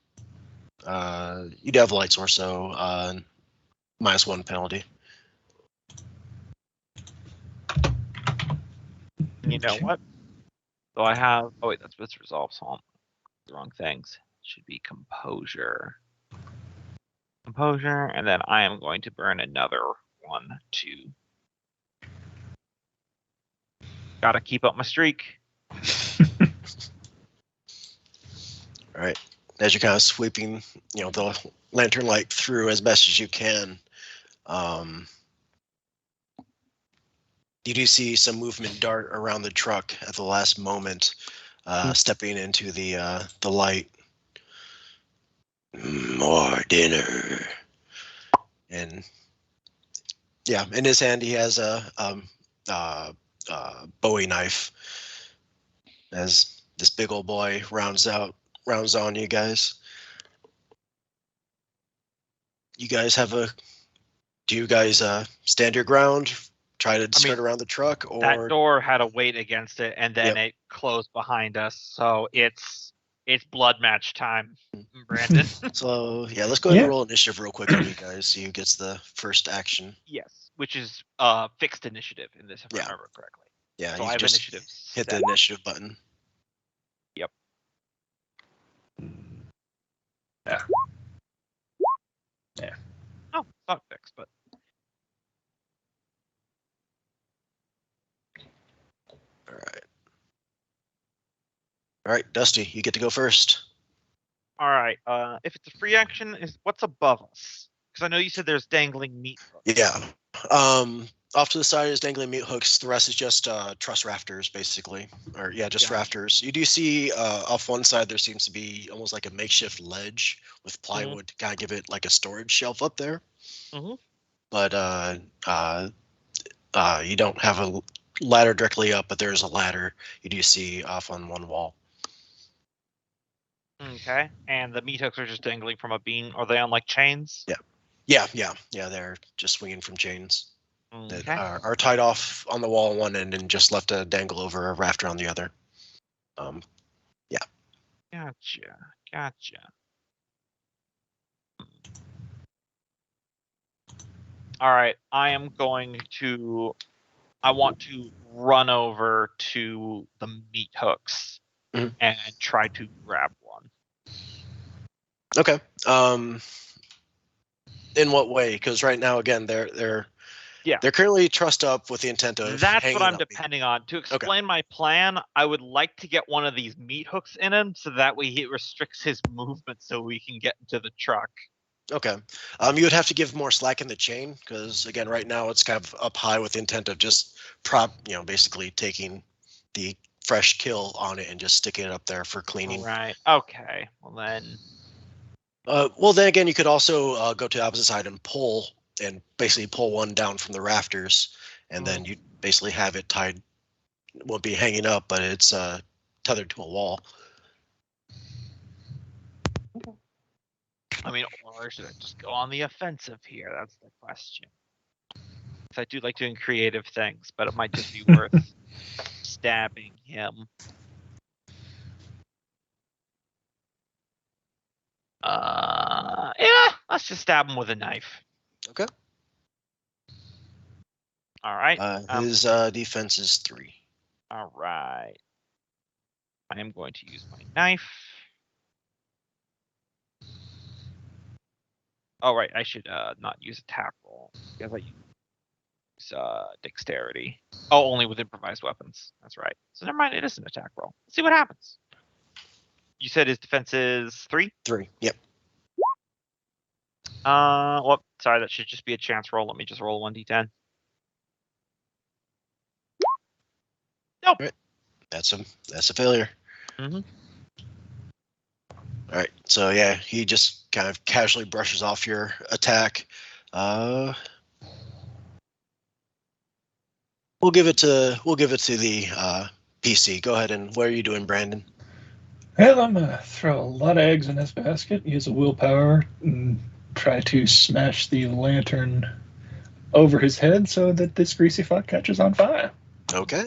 You do have light source, so -1 penalty. You know what? So I have. Oh wait, that's what's resolve. So I'm the wrong things. Should be composure. Composure, and then I am going to burn another one too. Gotta keep up my streak. All right. As you're kind of sweeping, the lantern light through as best as you can, you do see some movement dart around the truck at the last moment, stepping into the light. More dinner. And yeah, in his hand he has a Bowie knife. As this big old boy rounds on you guys. You guys do you guys stand your ground, try to skirt around the truck, or That door had a weight against it, and then Yep. it closed behind us. So it's blood match time, Brandon. So yeah, let's go ahead Yeah. and roll initiative real quick on you guys. See who gets the first action. Yes, which is fixed initiative in this, if I Yeah. remember correctly. Yeah, So you I have just initiative. hit the set. initiative button. Yep. Yeah. Yeah. Oh, it's not fixed, but All right, Dusty, you get to go first. all right. If it's a free action, is what's above us? Because I know you said there's dangling meat hooks. Yeah. Off to the side is dangling meat hooks. The rest is just truss rafters, basically. Or yeah, just Gotcha. rafters. You do see off one side there seems to be almost like a makeshift ledge with plywood to kind of give it like a storage shelf up there. Mhm. But you don't have a ladder directly up, but there's a ladder you do see off on one wall. Okay. And the meat hooks are just dangling from a beam. Are they on like chains? Yeah. They're just swinging from chains that Okay. are tied off on the wall on one end and just left to dangle over a rafter on the other. Gotcha. All right. I want to run over to the meat hooks Mhm. and try to grab one. Okay. In what way? Because right now, again, they're currently trussed up with the intent of That's hanging what I'm up meat. depending on. To explain my plan, I would like to get one of these meat hooks in him so that way it restricts his movement so we can get into the truck. Okay. You would have to give more slack in the chain because, again, right now it's kind of up high with the intent of just basically taking the fresh kill on it and just sticking it up there for cleaning. Right. Okay. Well then. Well, then again, you could also go to the opposite side and basically pull one down from the rafters, and then you basically have it tied. It won't be hanging up, but it's tethered to a wall. I mean, or should I just go on the offensive here? That's the question. because I do like doing creative things, but it might just be worth stabbing him. Yeah, let's just stab him with a knife. Okay. All right. His defense is 3. All right. I am going to use my knife. Oh, right. I should not use attack roll because I use dexterity. Oh, only with improvised weapons. That's right. So never mind. It is an attack roll. Let's see what happens. You said his defense is 3? 3. Yep. Well, sorry. That should just be a chance roll. Let me just roll 1d10. Nope. Right. That's a failure. Mm-hmm. All right. So yeah, he just kind of casually brushes off your attack. We'll give it to the PC. Go ahead, and what are you doing, Brandon? Well, I'm gonna throw a lot of eggs in this basket, use a willpower, and try to smash the lantern over his head so that this greasy fuck catches on fire. Okay.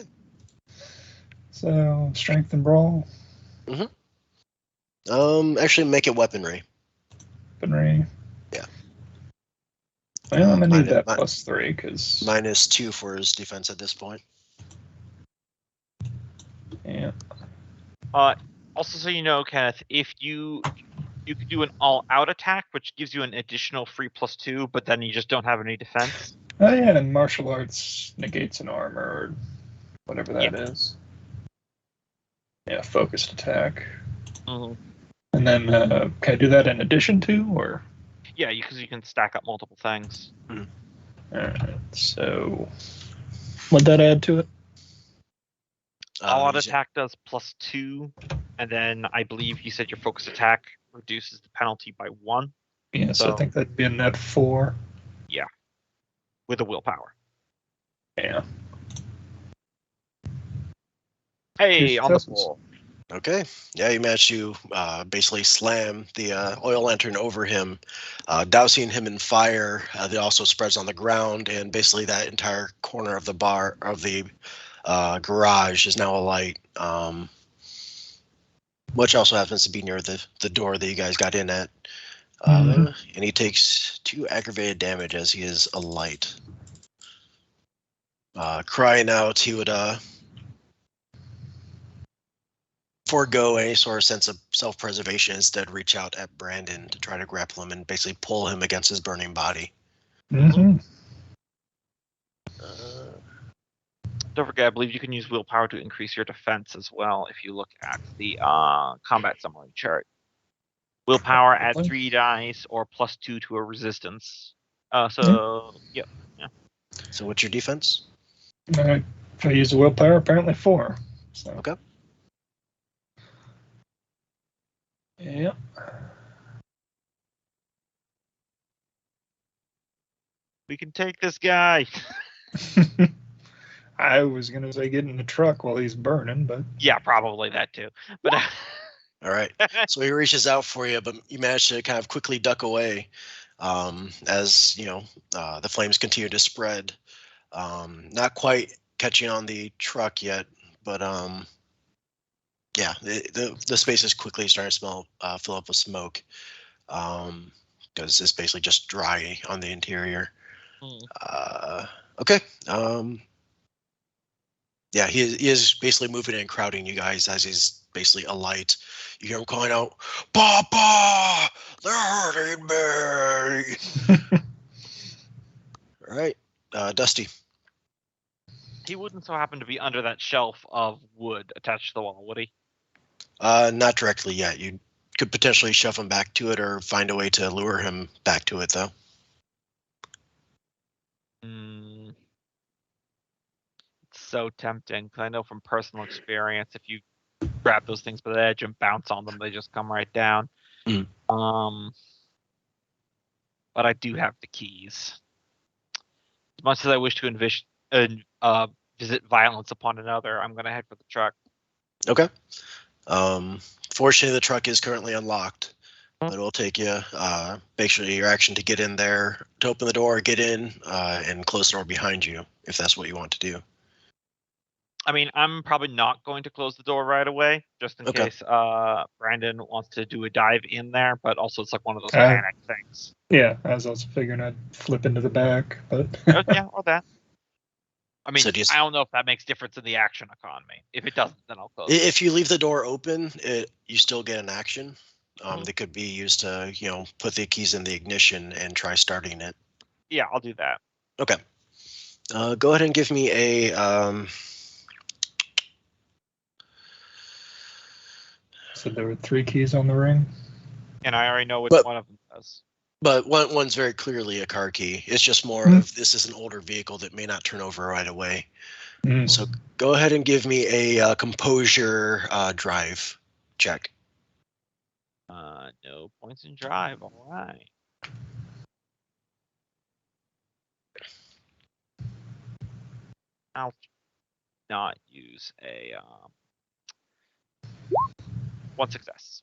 So, strength and brawl. Actually, make it weaponry. Weaponry. Yeah. Well, I'm gonna need that mine- +3 because. -2 for his defense at this point. Yeah. Also, so you know, Kenneth, if you could do an all-out attack, which gives you an additional free +2, but then you just don't have any defense. Oh yeah, and martial arts negates an armor or whatever that is. Yeah, focused attack. Mm-hmm. And then can I do that in addition to, or? Yeah, because you can stack up multiple things. Alright, so what'd that add to it? All-out He's- attack does +2, and then I believe you said your focus attack reduces the penalty by 1 Yeah, so I So- think that'd be a net 4. with a willpower. Yeah. Hey, Here's on the Tessa's. floor. Okay. Yeah, you managed to basically slam the oil lantern over him, dousing him in fire. That also spreads on the ground, and basically that entire corner of the garage is now alight. Which also happens to be near the door that you guys got in at. And he takes 2 aggravated damage as he is alight. Crying out, he would forego any sort of sense of self-preservation, instead reach out at Brandon to try to grapple him and basically pull him against his burning body. Mm-hmm. Don't forget, I believe you can use willpower to increase your defense as well if you look at the combat summary chart. Willpower at 3 dice or +2 to a resistance. Yep. So what's your defense? If I use a willpower, apparently 4. So. Okay. Yeah. We can take this guy. I was gonna say get in the truck while he's burning, but Yeah, probably that too. But All right. So he reaches out for you, but you manage to kind of quickly duck away as the flames continue to spread. Not quite catching on the truck yet, but yeah, the space is quickly starting to fill up with smoke because it's basically just dry on the interior. Okay. Yeah, he is basically moving and crowding you guys as he's basically alight. You hear him calling out, "Papa, they're hurting me!" All right, Dusty. he wouldn't so happen to be under that shelf of wood attached to the wall, would he? Not directly yet. You could potentially shove him back to it or find a way to lure him back to it, though. It's so tempting, 'cause I know from personal experience, if you grab those things by the edge and bounce on them, they just come right down. Mm. But I do have the keys. As much as I wish to visit violence upon another, I'm gonna head for the truck. Okay. Fortunately, the truck is currently unlocked. but it'll take you basically your action to get in there, to open the door, get in, and close the door behind you, if that's what you want to do. I mean, I'm probably not going to close the door right away, just in Okay. case Brandon wants to do a dive in there. But also, it's like one of those Uh, panic things. Yeah, I was also figuring I'd flip into the back, but Yeah, or that. I mean, So do you- I don't know if that makes difference in the action economy. If it doesn't, then I'll close. If you leave the door open, you still get an action. Mhm. That could be used to, put the keys in the ignition and try starting it. Yeah, I'll do that. Okay. Go ahead and give me a. so there were 3 keys on the ring. And I already know which But- one of them does. But one's very clearly a car key. It's just more of this is an older vehicle that may not turn over right away. Mm. So go ahead and give me a composure drive check. No points in drive. All right. I'll not use a 1 success.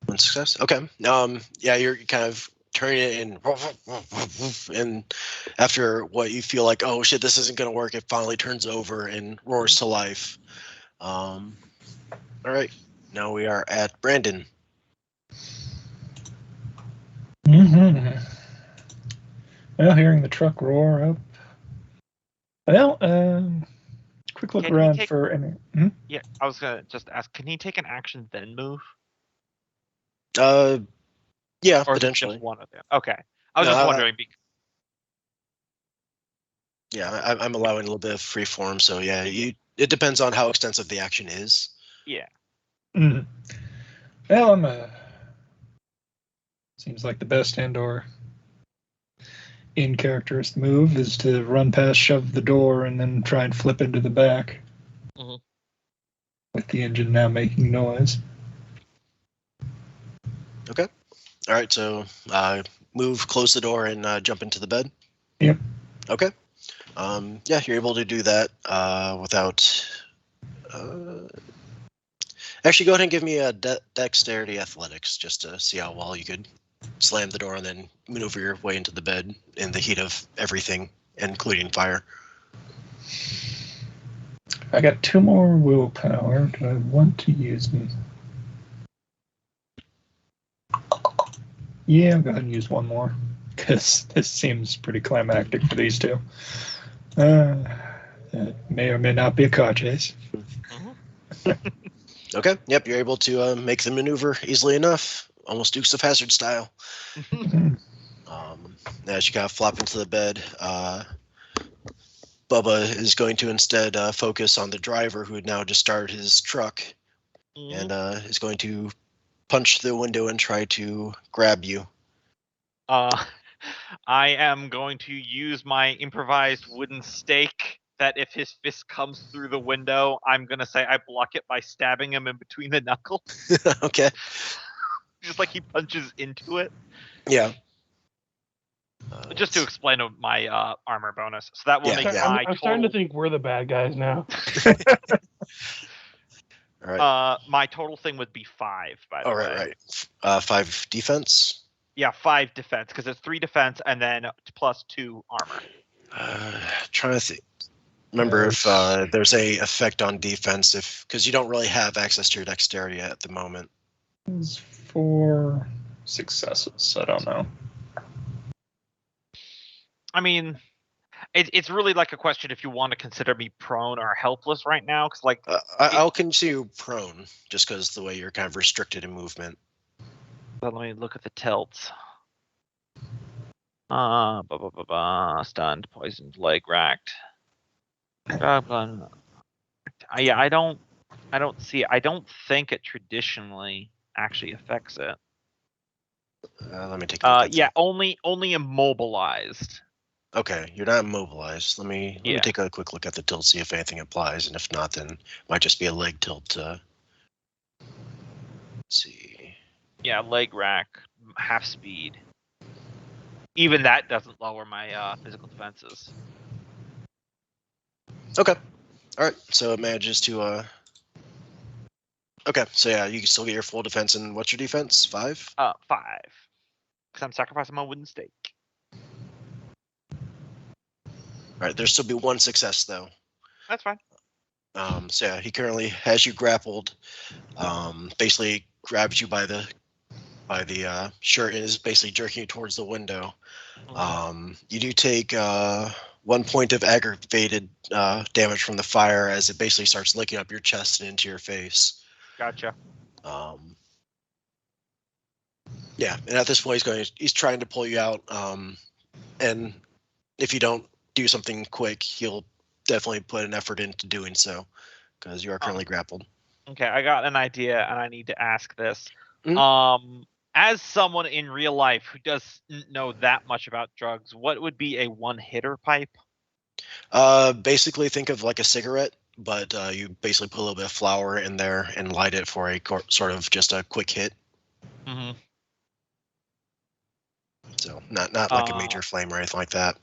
One success. Okay. Yeah, you're kind of turning it and after what you feel like, oh shit, this isn't gonna work, it finally turns over and roars to life. All right. Now we are at Brandon. Mm-hmm. Well, hearing the truck roar up. Well, quick look Can he around take- for any. Yeah, I was gonna just ask. Can he take an action then move, Yeah, or is it potentially. just one of them? Okay, I was No, just wondering. Yeah, I'm allowing a little bit of free form, so yeah, it depends on how extensive the action is. Yeah. Mm. Well, I'm seems like the best and/or in characterist move is to run past, shove the door, and then try and flip into the back. Mhm. With the engine now making noise. All right, so move, close the door, and jump into the bed. Yep. Okay. Yeah, you're able to do that without. Actually, go ahead and give me a dexterity athletics just to see how well you could slam the door and then maneuver your way into the bed in the heat of everything, including fire. I got 2 more willpower. Do I want to use them? Yeah, I'll go ahead and use 1 more. Because this seems pretty climactic for these 2. That may or may not be a car chase. Okay. Yep, you're able to make the maneuver easily enough, almost Dukes of Hazzard style. As you kind of flop into the bed, Bubba is going to instead focus on the driver who had now just started his truck and is going to punch the window and try to grab you. I am going to use my improvised wooden stake. That if his fist comes through the window, I'm gonna say I block it by stabbing him in between the knuckles, Okay. just like he punches into it. Yeah. Just to explain my armor bonus, so that will Yeah, make yeah. my I'm starting to total. think we're the bad guys now. All right. My total thing would be 5. By the All way. right. 5 defense. Yeah, 5 defense because it's 3 defense and then plus 2 armor. Trying to think. Remember if there's a effect on defense, because you don't really have access to your dexterity at the moment. It's 4 successes. I don't know. I mean, it's really like a question if you want to consider me prone or helpless right now, because like I'll consider you prone, just because the way you're kind of restricted in movement. let me look at the tilts. Stunned, poisoned, leg racked. Yeah, I don't think it traditionally actually affects it. Let me take a look at Yeah, only immobilized. Okay, you're not immobilized. Let me Yeah. take a quick look at the tilt, see if anything applies, and if not, then it might just be a leg tilt. Let's see. Yeah, leg rack, half speed. Even that doesn't lower my physical defenses. Okay. All right. So it manages to. Okay, so yeah, you can still get your full defense. And what's your defense? 5? 5. Because I'm sacrificing my wooden stake. All right, there'll still be 1 success though. That's fine. So yeah, he currently has you grappled. Basically grabs you by the shirt and is basically jerking you towards the window. You do take 1 point of aggravated damage from the fire as it basically starts licking up your chest and into your face. Gotcha. Yeah, and at this point he's trying to pull you out. And if you don't do something quick, he'll definitely put an effort into doing so because you are currently grappled. Okay, I got an idea, and I need to ask this. Mhm. As someone in real life who doesn't know that much about drugs, what would be a one-hitter pipe? Basically think of like a cigarette, but you basically put a little bit of flour in there and light it for a sort of just a quick hit. Mm-hmm. So not like a major flame or anything like that.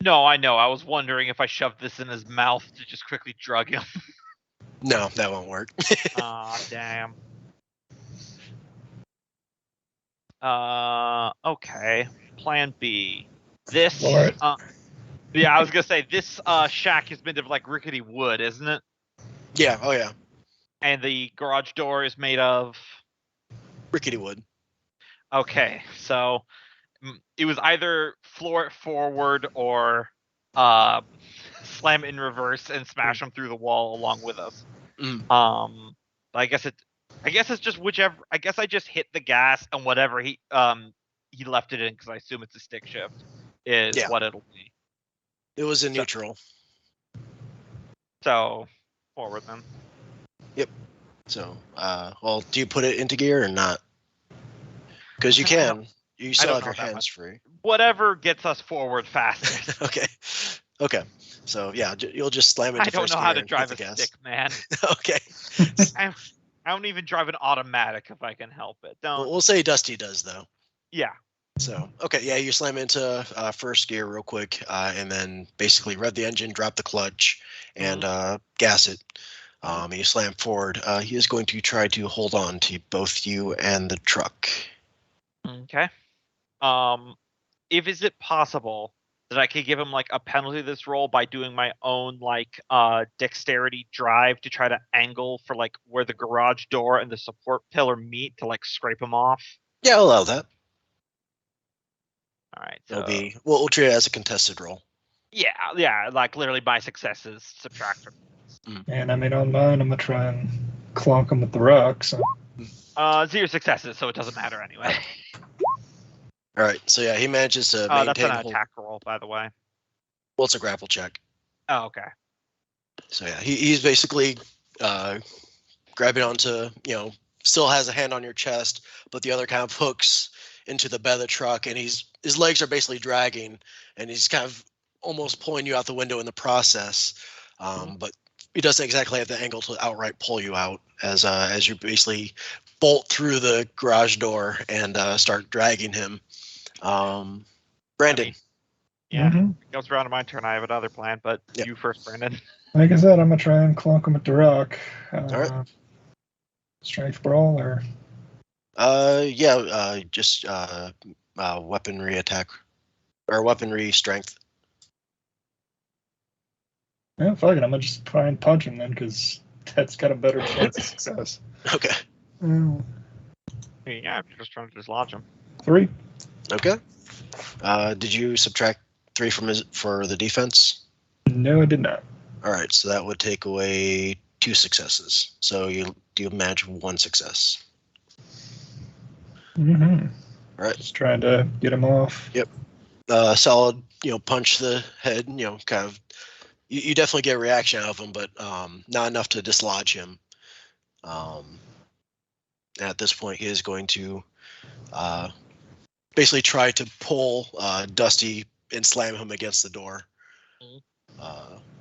No, I know. I was wondering if I shoved this in his mouth to just quickly drug him. No, that won't work. Damn. Okay. Plan B. This. Lord. Yeah, I was gonna say this shack is made of like rickety wood, isn't it? Yeah. Oh yeah. And the garage door is made of Rickety wood. Okay, so it was either floor it forward or slam it in reverse and smash him through the wall along with us. I guess it's just whichever. I guess I just hit the gas and whatever he left it in because I assume it's a stick shift is what it'll be. It was in neutral. So forward then. Yep. So well, do you put it into gear or not? Because you can. You still have your hands free. Whatever gets us forward fastest. Okay. So yeah, you'll just slam into first gear. I don't know how to drive a stick, man. Okay. I don't even drive an automatic if I can help it. Don't. We'll say Dusty does though. Yeah. So okay, yeah, you slam into first gear real quick, and then basically rev the engine, drop the clutch, and gas it. You slam forward. He is going to try to hold on to both you and the truck. Okay. If is it possible that I could give him like a penalty to this roll by doing my own like dexterity drive to try to angle for like where the garage door and the support pillar meet to like scrape him off? Yeah, I'll allow that. All right. So we'll treat it as a contested roll. Yeah, like literally my successes subtract from this. And I mean on mine, I'm gonna try and clonk him with the rock. So 0 successes, so it doesn't matter anyway. All right, so yeah, he manages to maintain. That's an attack roll, by the way. Well, it's a grapple check. Oh, okay. So yeah, he's basically grabbing onto, still has a hand on your chest, but the other kind of hooks into the bed of the truck, and his legs are basically dragging, and he's kind of almost pulling you out the window in the process. But he doesn't exactly have the angle to outright pull you out as you basically bolt through the garage door and start dragging him. Brandon. Yeah, it goes around to my turn. I have another plan, but you first, Brandon. Like I said, I'm gonna try and clonk him with the rock. All right. Strength brawl or? Just weaponry attack or weaponry strength. Yeah, fuck it. I'm gonna just try and punch him then, because that's got a better chance of success. Okay. Yeah, I'm just trying to dislodge him. 3. Okay. Did you subtract 3 for the defense? No, I did not. All right, so that would take away 2 successes. So you manage 1 success. All right. Just trying to get him off. Yep. Solid. Punch the head. Kind of. You definitely get a reaction out of him, but not enough to dislodge him. At this point, he is going to basically try to pull Dusty and slam him against the door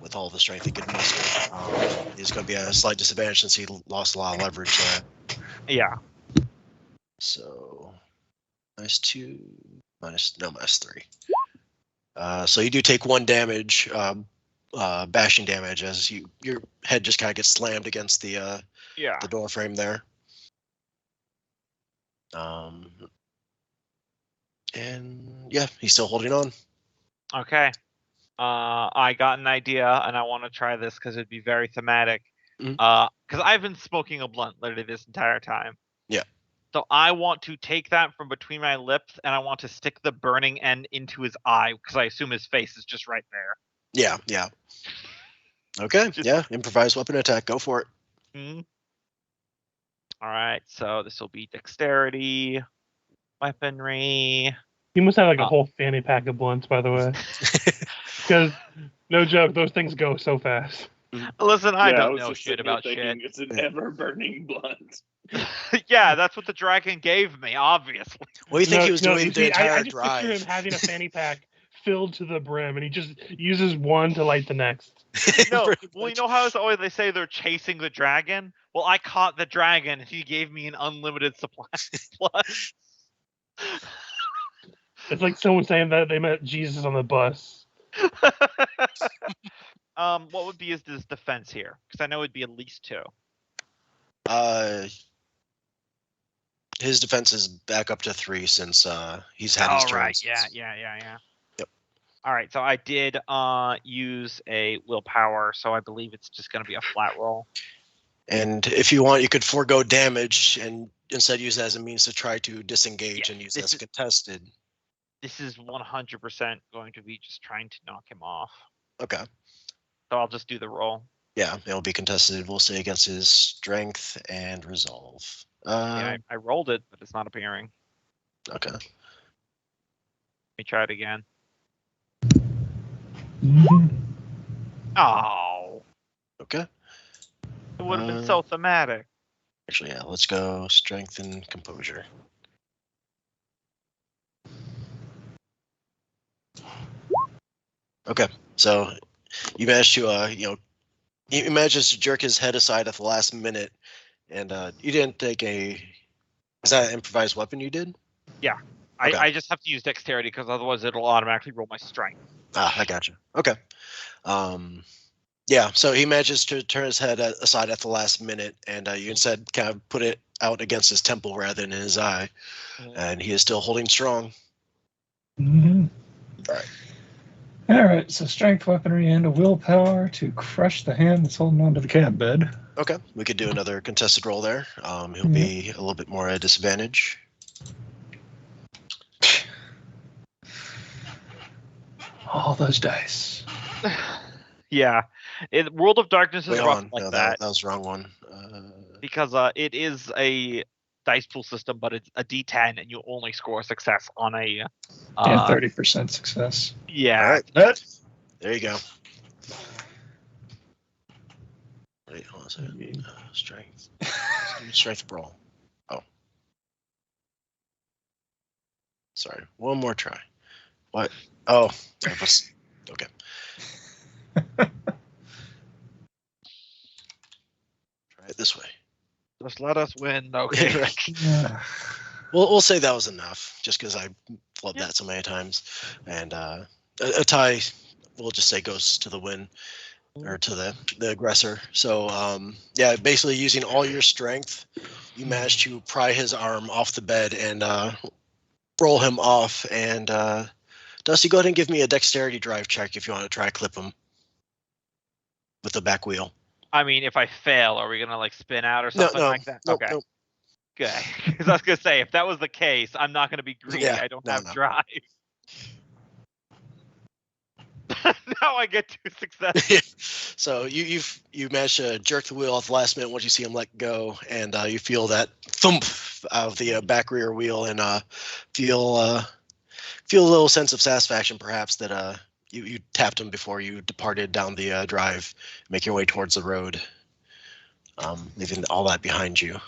with all the strength he could muster. He's going to be at a slight disadvantage since he lost a lot of leverage there. Yeah. So -2, -3. So you do take 1 damage, bashing damage, as your head just kind of gets slammed against the door frame there. And yeah, he's still holding on. Okay. I got an idea, and I want to try this because it'd be very thematic. Mhm. Because I've been smoking a blunt literally this entire time. Yeah. So I want to take that from between my lips, and I want to stick the burning end into his eye, because I assume his face is just right there. Yeah. Okay, yeah, improvised weapon attack. Go for it. Mhm. All right, so this will be dexterity, weaponry. You must have like a whole fanny pack of blunts, by the way. Because, no joke, those things go so fast. Listen, I Yeah, don't was know just shit sitting here about thinking shit. It's an ever-burning blunt. Yeah, that's what the dragon gave me, obviously. What do you think No, he was no, doing you the see, entire I just drive? picture him having a fanny pack filled to the brim, and he just uses one to light the next. No, Pretty well, you much. know how it's always they say they're chasing the dragon? Well, I caught the dragon, and he gave me an unlimited supply. It's like someone saying that they met Jesus on the bus. What would be his defense here? Because I know it'd be at least 2. His defense is back up to 3 since he's had his Oh, turn. right. since- Yeah. Yep. All right, so I did use a willpower, so I believe it's just going to be a flat roll. And if you want, you could forego damage and instead use it as a means to try to disengage Yeah, and use this it as is- contested. This is 100% going to be just trying to knock him off. Okay. So I'll just do the roll. Yeah, it'll be contested. We'll say against his strength and resolve. Yeah, I rolled it, but it's not appearing. Okay. Let me try it again. Oh, Okay. it would have been so thematic. Actually, yeah. Let's go strength and composure. Okay. So you managed to, you managed to jerk his head aside at the last minute, and you didn't take a. Is that an improvised weapon you did? Yeah. Okay. I just have to use dexterity because otherwise it'll automatically roll my strength. I gotcha. Okay. Yeah, so he manages to turn his head aside at the last minute, and you instead kind of put it out against his temple rather than in his eye, and he is still holding strong. Mm-hmm. All right. All right, so strength, weaponry, and a willpower to crush the hand that's holding onto the cab bed. Okay, we could do another contested roll there. He'll be a little bit more at a disadvantage. All those dice. Yeah. World of Darkness is Wait, rough on. like No, that that was the wrong one. because it is a dice pool system, but it's a D10, and you only score success on a. Yeah, 30% success. Yeah. All right. That. There you go. Wait, hold on a second. Strength. Strength brawl. Oh. Sorry. One more try. What? Oh. That was, okay. Try it this way. Just let us win, okay? Yeah. We'll say that was enough, just because I flubbed that so many times. And a tie, we'll just say goes to the win, or to the aggressor. So yeah, basically using all your strength, you managed to pry his arm off the bed and roll him off. And Dusty, go ahead and give me a dexterity drive check if you want to try clip him with the back wheel. I mean, if I fail, are we gonna like spin out or something like that? Nope, Okay. nope. Good. Because I was gonna say, if that was the case, I'm not gonna be greedy. Yeah, I don't no, have no. drive. Now I get 2 successes. So you managed to jerk the wheel off the last minute once you see him let go, and you feel that thump out of the back rear wheel, and feel a little sense of satisfaction, perhaps, that you tapped him before you departed down the drive, make your way towards the road, leaving all that behind you.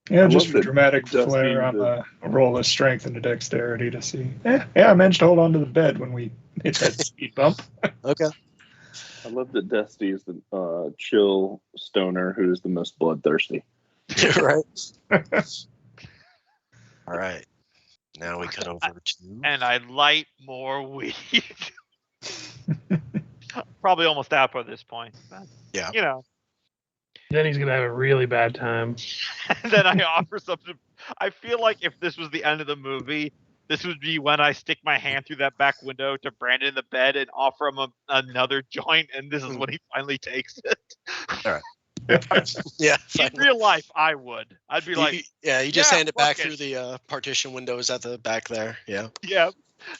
Yeah, I just love for that dramatic Dusty flair, I'm a roll of strength and a dexterity to see. Yeah, I managed to hold on to the bed when we hit that speed bump. Okay. I love that Dusty is the chill stoner who is the most bloodthirsty. Right. All right. Now we cut over to. And I light more weed. Probably almost out by this point. But, Yeah. You know. Then he's gonna have a really bad time. And then I offer some I feel like if this was the end of the movie, this would be when I stick my hand through that back window to Brandon in the bed and offer him another joint, and this is when he finally takes it. All right. Yeah. In Fine. real life, I would. I'd be like, you just yeah, hand it fuck back it. through the partition windows at the back there. Yeah. yeah.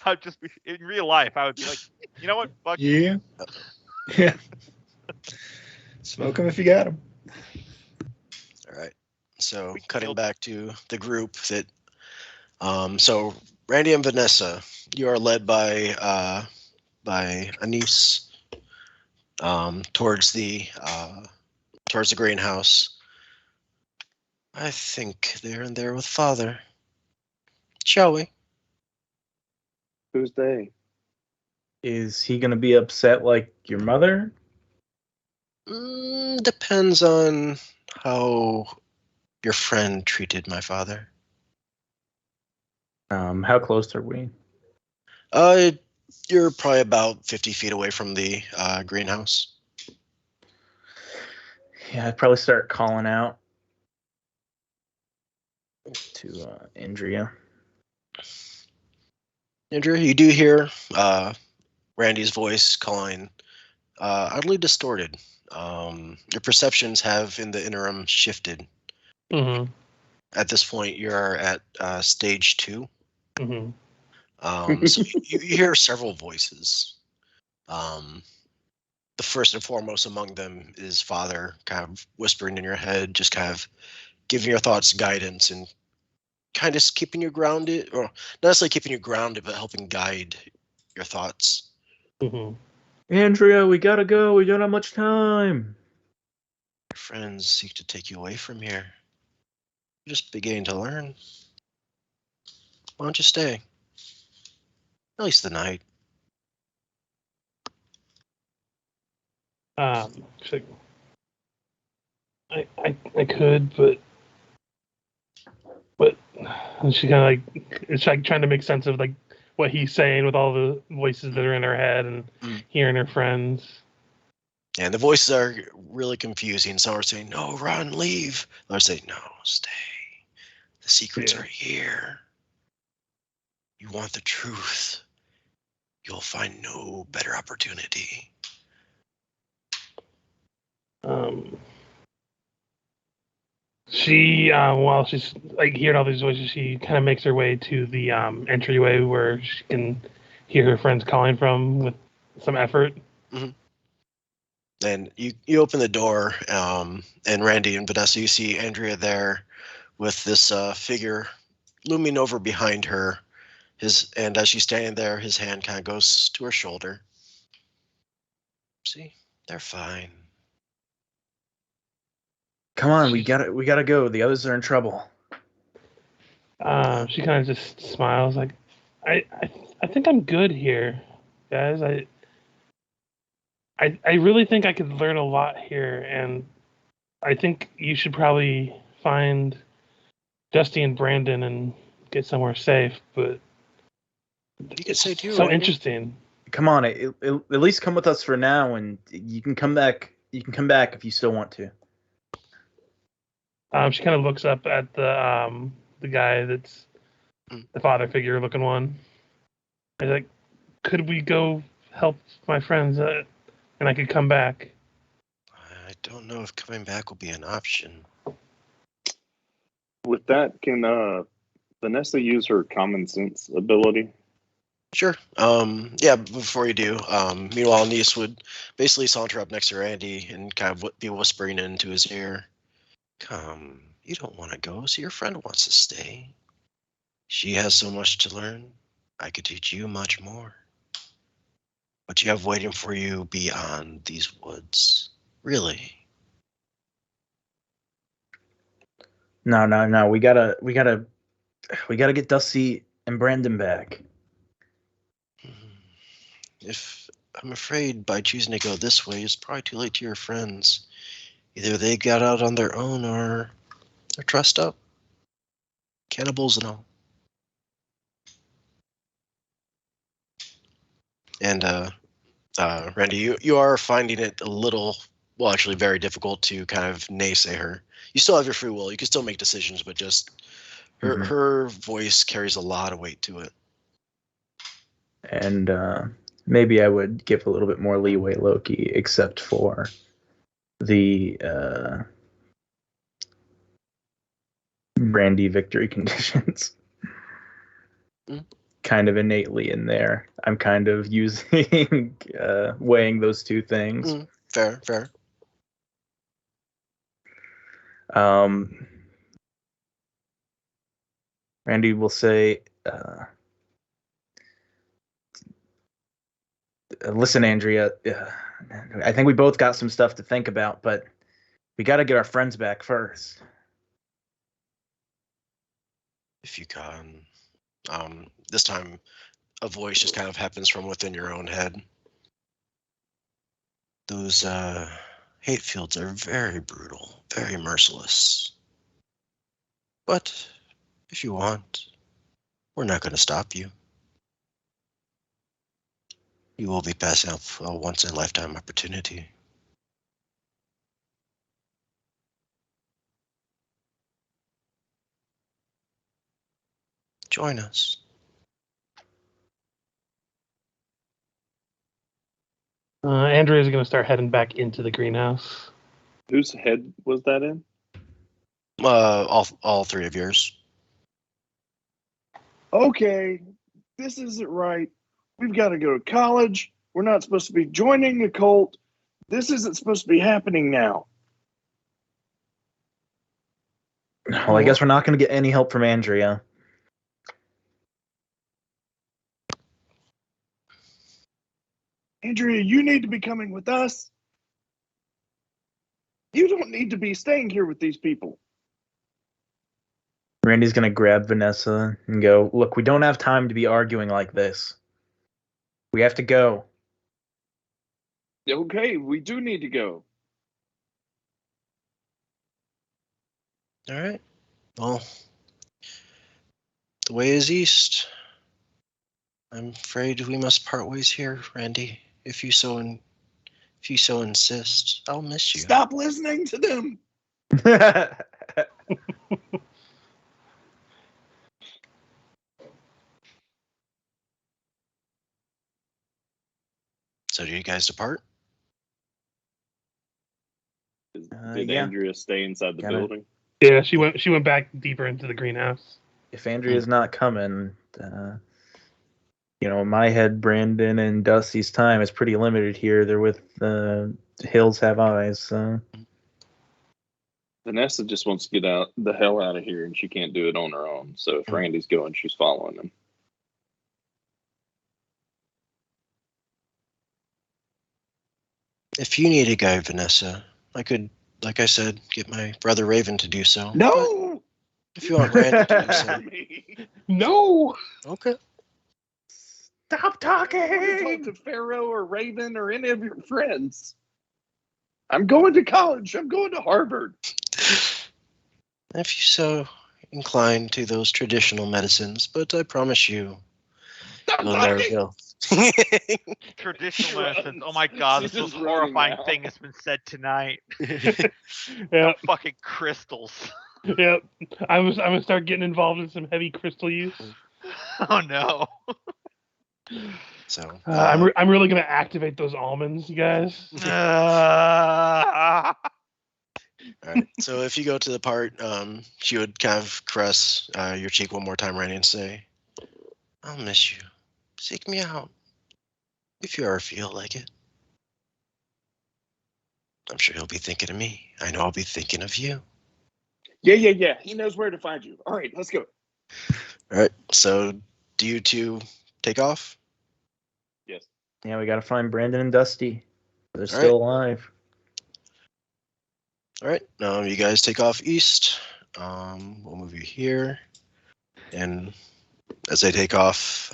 I'd just be in real life. I would be like, you know what? Fuck you. Yeah. Yeah. Smoke them if you got them. All right. So We can cutting build- back to the group that, so Randy and Vanessa, you are led by Anise, towards the greenhouse. I think they're in there with Father. Shall we? Who's they? Is he gonna be upset like your mother? Depends on how your friend treated my father. How close are we? You're probably about 50 feet away from the greenhouse. Yeah, I'd probably start calling out to Andrea. Andrew, you do hear Randy's voice calling, oddly distorted. Your perceptions have, in the interim, shifted. Mm-hmm. At this point, you're at stage 2. Mm-hmm. So you hear several voices. The first and foremost among them is Father, kind of whispering in your head, just kind of giving your thoughts guidance and kind of keeping you grounded, or not necessarily keeping you grounded, but helping guide your thoughts. Mm-hmm. Andrea, we gotta go. We don't have much time. Your friends seek to take you away from here. You're just beginning to learn. Why don't you stay? At least the night. She's like, I could, but and she kind of like, it's like trying to make sense of like what he's saying with all the voices that are in her head and hearing her friends. And the voices are really confusing. Some are saying, no, run, leave. Others say, no, stay. The secrets are here. You want the truth. You'll find no better opportunity. She, while she's like hearing all these voices, she kind of makes her way to the entryway where she can hear her friends calling from with some effort. Mm-hmm. And you open the door, and Randy and Vanessa, you see Andrea there with this figure looming over behind her. And as she's standing there, his hand kind of goes to her shoulder. See, they're fine. Come on, we gotta go. The others are in trouble. She kind of just smiles, like, I think I'm good here, guys. I really think I could learn a lot here, and I think you should probably find Dusty and Brandon and get somewhere safe. But You could say too. so Randy. interesting. Come on, at least come with us for now, and you can come back. You can come back if you still want to. She kind of looks up at the guy that's the father figure looking one. I was like, could we go help my friends and I could come back? I don't know if coming back will be an option. With that, can Vanessa use her common sense ability? Sure. Yeah, before you do, meanwhile, Niece would basically saunter up next to Randy and kind of be whispering into his ear. Come, you don't want to go, so your friend wants to stay. She has so much to learn. I could teach you much more. What you have waiting for you beyond these woods. Really. No. We gotta get Dusty and Brandon back. If I'm afraid by choosing to go this way, it's probably too late to your friends. Either they got out on their own or they're trussed up. Cannibals and all. And Randy, you are finding it a little, well, actually very difficult to kind of naysay her. You still have your free will. You can still make decisions, but just Her voice carries a lot of weight to it. And maybe I would give a little bit more leeway, Loki, except for the Brandy victory conditions. Kind of innately in there. I'm kind of using weighing those two things. Fair. Randy will say, listen, Andrea, I think we both got some stuff to think about, but we got to get our friends back first. If you can. This time, a voice just kind of happens from within your own head. Those hate fields are very brutal, very merciless. But if you want, we're not going to stop you. You will be passing up a once-in-a-lifetime opportunity. Join us. Andrea's going to start heading back into the greenhouse. Whose head was that in? All three of yours. Okay, this isn't right. We've got to go to college. We're not supposed to be joining a cult. This isn't supposed to be happening now. Well, I guess we're not going to get any help from Andrea. Andrea, you need to be coming with us. You don't need to be staying here with these people. Randy's going to grab Vanessa and go, look, we don't have time to be arguing like this. We have to go. Okay, we do need to go. All right. Well, the way is east. I'm afraid we must part ways here, Randy. If you so insist, I'll miss you. Stop listening to them. So do you guys depart? Did yeah. Andrea stay inside the Kinda. building? Yeah, she went back deeper into the greenhouse. If Andrea's not coming, in my head, Brandon and Dusty's time is pretty limited here. They're with Hills Have Eyes. So. Vanessa just wants to get the hell out of here, and she can't do it on her own. So if Randy's going, she's following him. If you need a guide, Vanessa, I could, like I said, get my brother Raven to do so. No! If you want Randy to do so. No! Okay. Stop Don't talking! talk to Pharaoh or Raven or any of your friends. I'm going to college. I'm going to Harvard. If you so inclined to those traditional medicines, but I promise you, Stop you'll never talking. go. Traditional Runs. medicine. Oh my god, She's this most just running horrifying now. thing has been said tonight. Yeah, Fucking crystals. yeah. I'm gonna start getting involved in some heavy crystal use. Oh no. So I'm really gonna activate those almonds, you guys. all right. So if you go to the part, she would kind of caress your cheek one more time, Randy, and say, "I'll miss you. Seek me out if you ever feel like it." I'm sure he'll be thinking of me. I know I'll be thinking of you. Yeah. He knows where to find you. All right, let's go. All right. So do you two take off? Yes. Yeah, we got to find Brandon and Dusty. They're All still alive. All right. You guys take off east. We'll move you here, and as they take off,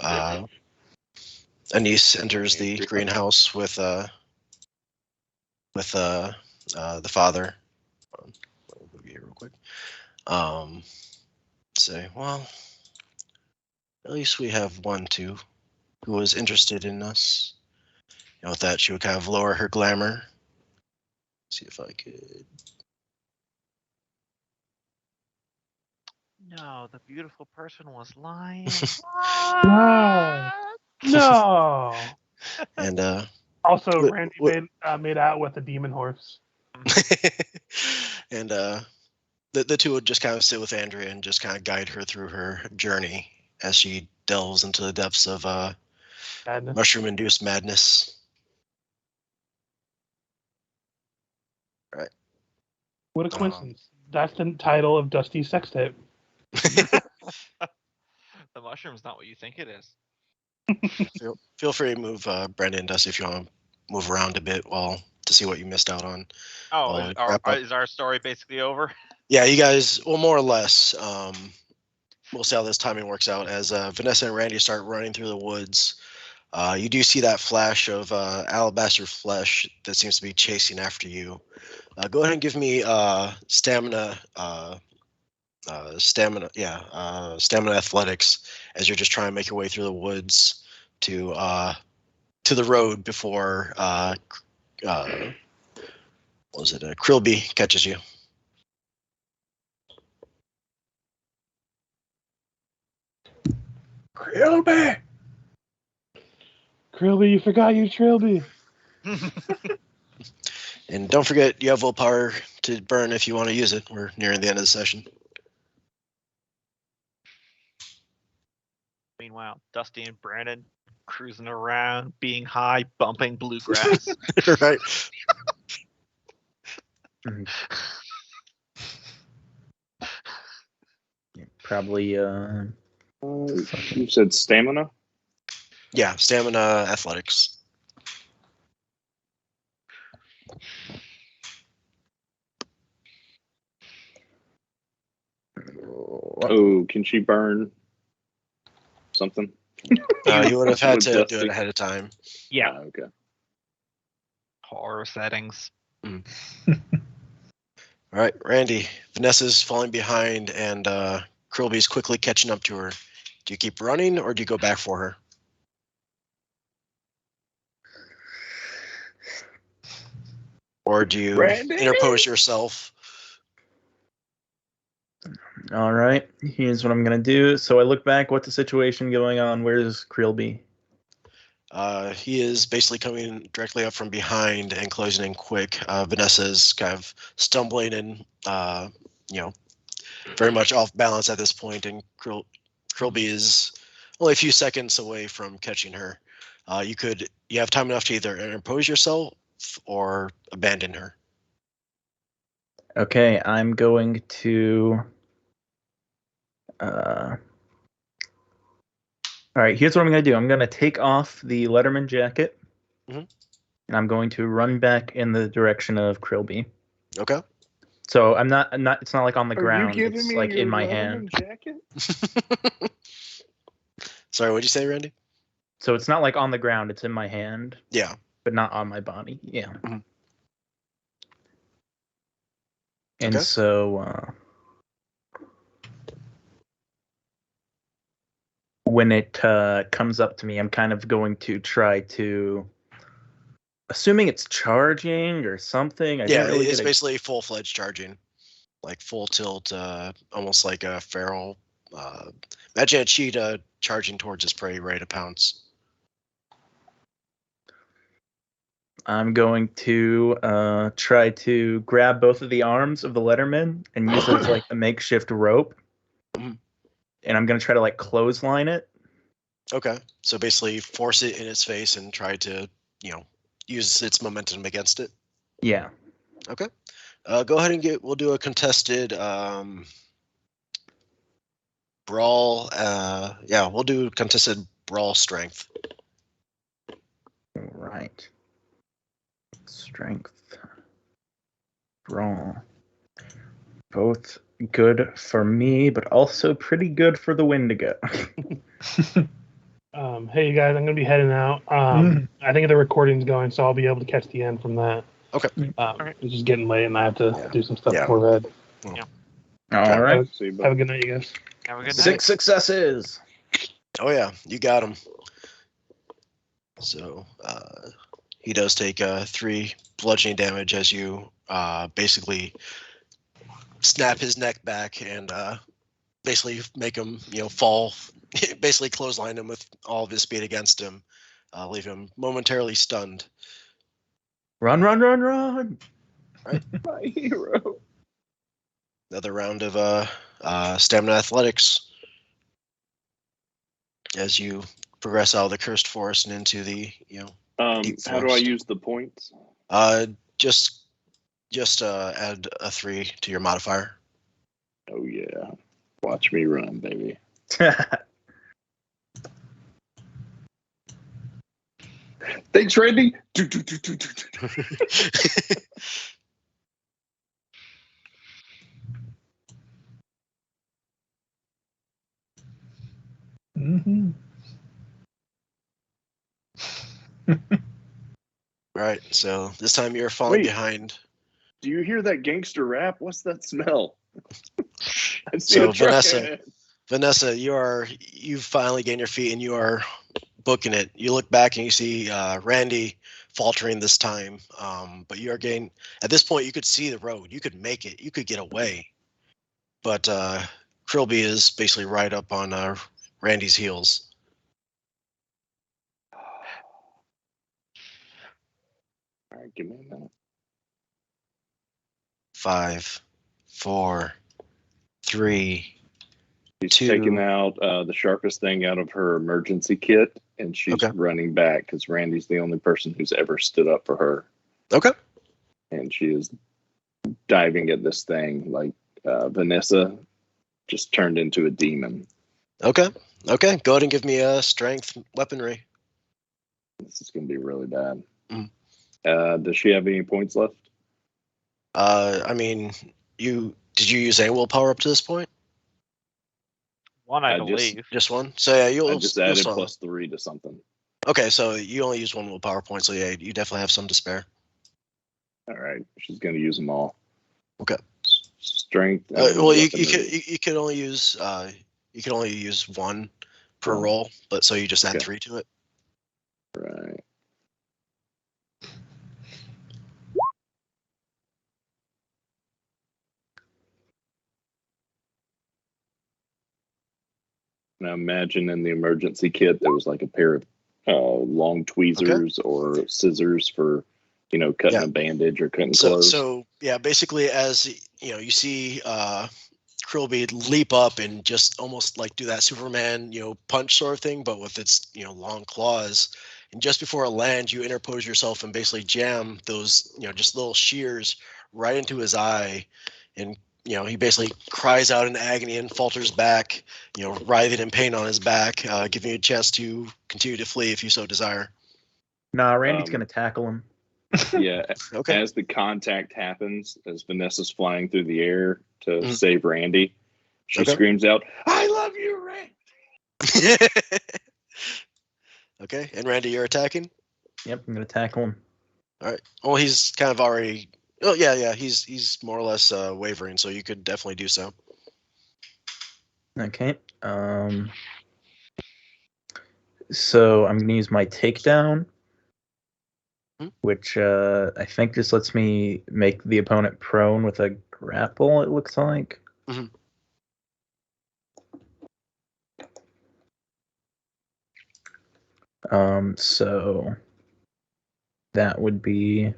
Anise enters the greenhouse with the father. I'll move you here real quick. Say, well, at least we have one, who was interested in us. With that, she would kind of lower her glamour. See if I could. No, the beautiful person was lying. No. No. And Also, What- Randy what- made out with a demon horse. and the two would just kind of sit with Andrea and just kind of guide her through her journey as she delves into the depths of Madness. mushroom-induced madness. What a coincidence. That's the title of Dusty's sex tape. The mushroom's not what you think it is. Feel free to move Brandon and Dusty if you want to move around a bit to see what you missed out on. Oh, is our story basically over? Yeah, you guys, well, more or less. We'll see how this timing works out. As Vanessa and Randy start running through the woods, you do see that flash of alabaster flesh that seems to be chasing after you. Go ahead and give me stamina athletics as you're just trying to make your way through the woods to the road before Krillby catches you. Krillby! Krillby, you forgot your Trilby. And don't forget, you have willpower to burn if you want to use it. We're nearing the end of the session. Meanwhile, Dusty and Brandon cruising around, being high, bumping bluegrass. Right. Probably. You said stamina? Yeah, stamina athletics. Oh, can she burn something? You would have had With to do Dusty. it ahead of time. Yeah, Okay. horror settings. All right, Randy. Vanessa's falling behind, and Krillby's quickly catching up to her. Do you keep running, or do you go back for her? Or do you Randy? interpose yourself? All right, here's what I'm gonna do. So I look back. What's the situation going on? Where's Krillby? He is basically coming directly up from behind and closing in quick. Vanessa's kind of stumbling and, very much off balance at this point, and Krillby is only a few seconds away from catching her. You have time enough to either interpose yourself or abandon her. Okay, I'm going to. All right, here's what I'm going to do. I'm going to take off the Letterman jacket, Mhm. and I'm going to run back in the direction of Krillby. Okay. So I'm not. It's not like on the Are ground. you giving It's me like your in my Letterman hand. jacket? Sorry, what'd you say, Randy? So it's not like on the ground. It's in my hand, Yeah. but not on my body. Yeah. Mhm. And Okay. so when it comes up to me, I'm kind of going to try to, assuming it's charging or something. I Yeah, didn't really it's get basically full-fledged charging, like full tilt, almost like a feral. Imagine a cheetah charging towards its prey, ready to pounce. I'm going to try to grab both of the arms of the Letterman and use it as like a makeshift rope. Mhm. And I'm going to try to like clothesline it. Okay, so basically force it in its face and try to, use its momentum against it. Yeah. Okay. Go ahead and we'll do a contested brawl. We'll do contested brawl strength. All right. Strength. Brawl. Both good for me, but also pretty good for the Wendigo. Hey, you guys, I'm going to be heading out. I think the recording's going, so I'll be able to catch the end from that. Okay. It's just getting late, and I have to do some stuff Yeah. before bed. All right. See, Have a good night, you guys. Have a good night. 6 successes. Oh yeah, you got him. So he does take 3 bludgeoning damage as you basically snap his neck back and basically make him, fall, basically clothesline him with all of his speed against him, leave him momentarily stunned. Run, run, run, run! My hero. Another round of stamina athletics as you progress out of the cursed forest and into the, deep How do I forest. use the points? Just add a 3 to your modifier. Oh yeah, watch me run, baby. Thanks, Randy. Mm-hmm. Right, so this time you're falling Wait. behind. Do you hear that gangster rap? What's that smell? I see So a truck Vanessa, ahead. Vanessa, you've finally gained your feet and you are booking it. You look back and you see Randy faltering this time, but you are getting. At this point, you could see the road. You could make it. You could get away, but Krilby is basically right up on Randy's heels. All right, give me a minute. 5, 4, 3. She's 2. taking out the sharpest thing out of her emergency kit, and she's Okay. running back because Randy's the only person who's ever stood up for her. Okay. And she is diving at this thing like Vanessa just turned into a demon. Okay. Go ahead and give me a strength weaponry. This is going to be really bad. Mm. Does she have any points left? I mean, did you use any willpower up to this point? One, I I just- believe. Just one. So yeah, I just added +3 to something. Okay, so you only use one willpower point, so yeah, you definitely have some to spare. All right, she's going to use them all. Okay. Strength. and Well, you weaponry. could only use one per Oh. roll, but so you just add Okay. 3 to it. Right. Now imagine in the emergency kit there was like a pair of long tweezers or scissors for, cutting Yeah. a bandage or cutting So clothes. so yeah, basically as you see Krilby leap up and just almost like do that Superman punch sort of thing, but with its long claws. And just before it lands, you interpose yourself and basically jam those just little shears right into his eye, and he basically cries out in agony and falters back, writhing in pain on his back, giving you a chance to continue to flee if you so desire. Nah, Randy's Um, gonna tackle him. Yeah. Okay. As the contact happens, as Vanessa's flying through the air to Mhm. save Randy, she Okay. screams out, "I love you, Randy!" Okay, and Randy, you're attacking? Yep, I'm gonna tackle him. All right. Well, he's kind of already. Oh yeah. He's more or less wavering, so you could definitely do so. Okay. So I'm gonna use my takedown, which I think just lets me make the opponent prone with a grapple. It looks like. Mhm. So that would be.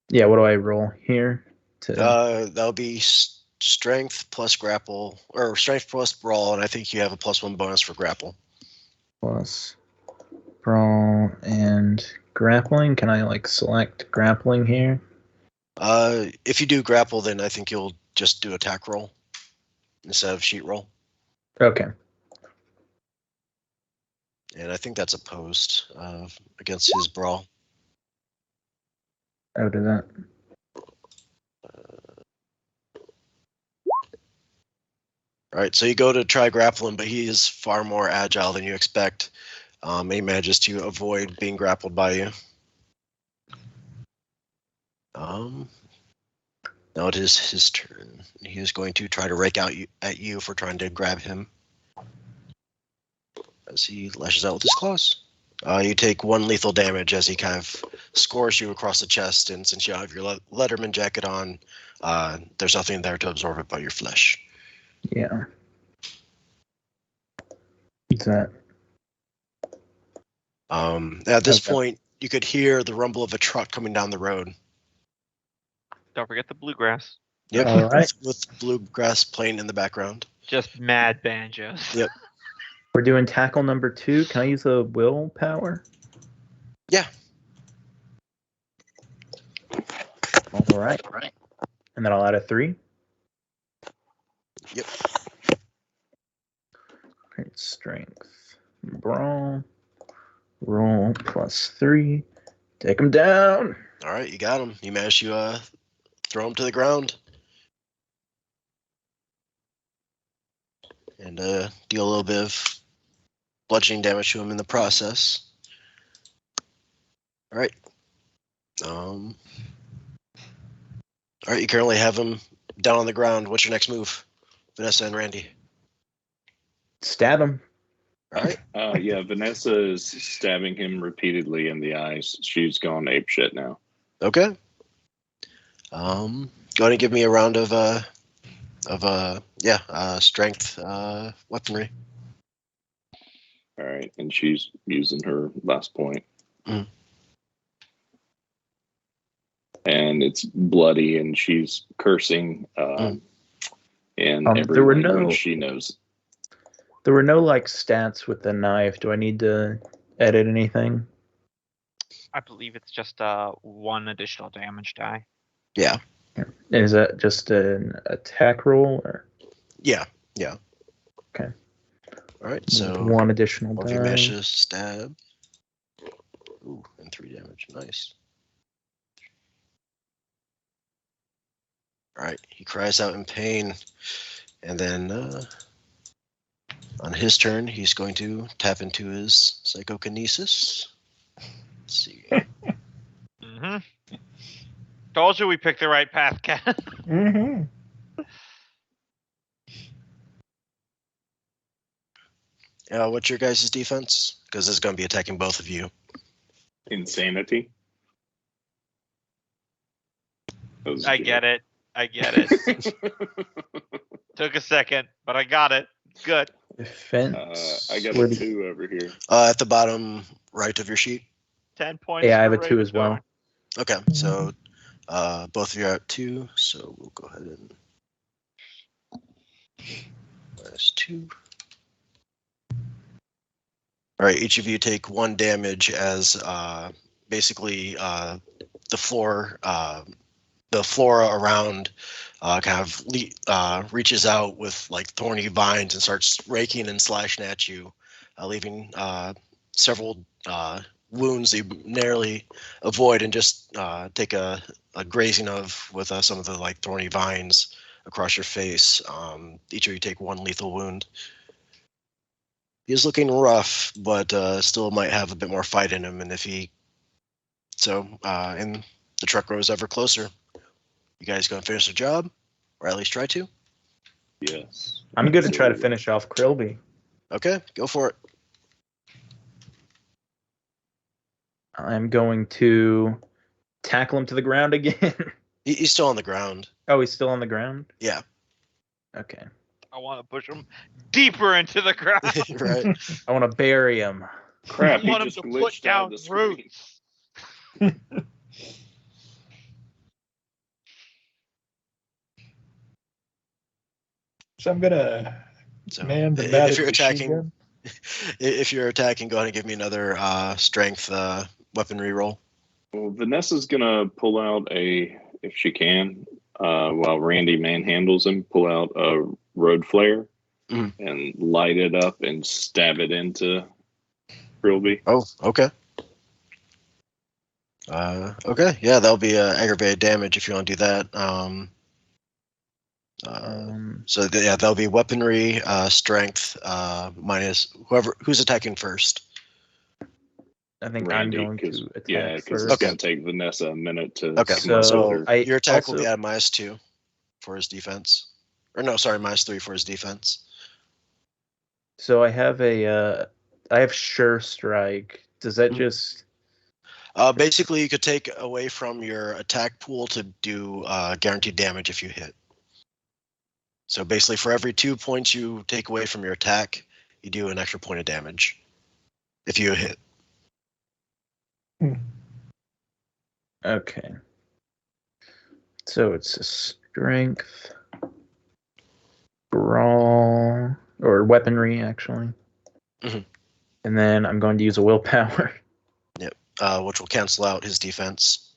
Yeah, what do I roll here? That'll be strength plus grapple, or strength plus brawl, and I think you have a +1 bonus for grapple. Plus brawl and grappling. Can I select grappling here? If you do grapple, then I think you'll just do attack roll instead of sheet roll, Okay. and I think that's opposed against his brawl. I'll do that. All right, so you go to try grapple him, but he is far more agile than you expect. He manages to avoid being grappled by you. Now it is his turn. He is going to try to rake out at you for trying to grab him as he lashes out with his claws. You take 1 lethal damage as he kind of scores you across the chest, and since you have your Letterman jacket on, there's nothing there to absorb it but your flesh. Yeah. What's that? At this Okay. point, you could hear the rumble of a truck coming down the road. Don't forget the bluegrass. Yep, All right. with bluegrass playing in the background. Just mad banjos. Yep. We're doing tackle number 2. Can I use a willpower? Yeah. All right. And then I'll add a 3. Yep. Great strength. Brawl. Roll +3. Take him down. All right, you got him. You managed to throw him to the ground. And deal a little bit of bludgeoning damage to him in the process. All right. All right, you currently have him down on the ground. What's your next move, Vanessa and Randy? Stab him. All right. Yeah, Vanessa is stabbing him repeatedly in the eyes. She's gone apeshit now. Okay. Go ahead and give me a round of strength weaponry. All right, and she's using her last point. Mm. And it's bloody, and she's cursing in every there were language no- she knows. There were no stats with the knife. Do I need to edit anything? I believe it's just 1 additional damage die. Yeah. Is that just an attack roll or Yeah. Okay. All right. So 1 additional if you die? manage to stab. Ooh, and 3 damage. Nice. All right. He cries out in pain, and then on his turn, he's going to tap into his psychokinesis. Let's see. Mm-hmm. Told you we picked the right path, Cat. Mm-hmm. What's your guys' defense? Because it's going to be attacking both of you. Insanity. I get it. Took a second, but I got it. Good. Defense. I got Where a do- 2 over here. At the bottom right of your sheet. 10 points. Yeah, I have for a 2 as well. Raven. Okay, so both of you are at 2, so we'll go ahead and -2. All right, each of you take 1 damage as basically the flora around kind of reaches out with thorny vines and starts raking and slashing at you, leaving several wounds that you narrowly avoid and just take a grazing of with some of the thorny vines across your face. Each of you take 1 lethal wound. He is looking rough, but still might have a bit more fight in him. And and the truck rows ever closer. You guys gonna finish the job, or at least try to? Yes. I'm going to try to finish off Krilby. Okay, go for it. I'm going to tackle him to the ground again. He's still on the ground. Oh, he's still on the ground? Yeah. Okay. I want to push him deeper into the ground. Right. I want to bury him. Crap, I he want him just to glitched put out down of the screen. roots. So I'm gonna So man the if you're machine attacking, gun. if you're attacking, go ahead and give me another strength weaponry roll. Well, Vanessa's gonna pull out if she can, while Randy manhandles him, pull out a road flare Mhm. and light it up and stab it into Trilby. Oh, okay. Okay, yeah, that'll be aggravated damage if you want to do that. That'll be weaponry, strength, minus who's attacking first. I think Randy, I'm going because to attack because first. it's gonna take Vanessa a minute to. Okay, come up so with her. Your attack will be also- at -2 for his defense. Or no, sorry, -3 for his defense. So I have I have sure strike. Does that just... Basically, you could take away from your attack pool to do guaranteed damage if you hit. So basically, for every 2 points you take away from your attack, you do an extra point of damage if you hit. Okay. So it's a strength, brawl, or weaponry, actually. Mhm. And then I'm going to use a willpower. Which will cancel out his defense.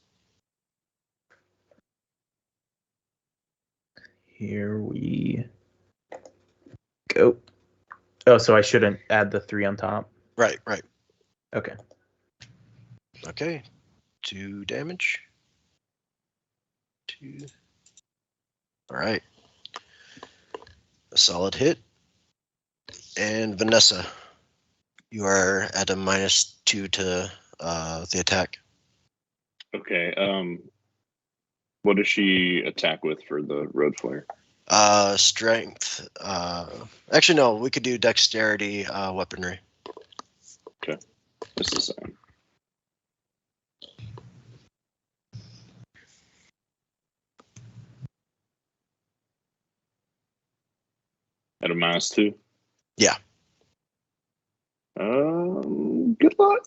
Here we go. Oh, so I shouldn't add the 3 on top? Right. Okay. Okay. 2 damage. 2. All right. A solid hit. And Vanessa, you are at a -2 to the attack. Okay. What does she attack with for the road flare? Strength. Actually, no. We could do dexterity, weaponry. It's the same. At a -2? Yeah. Good luck.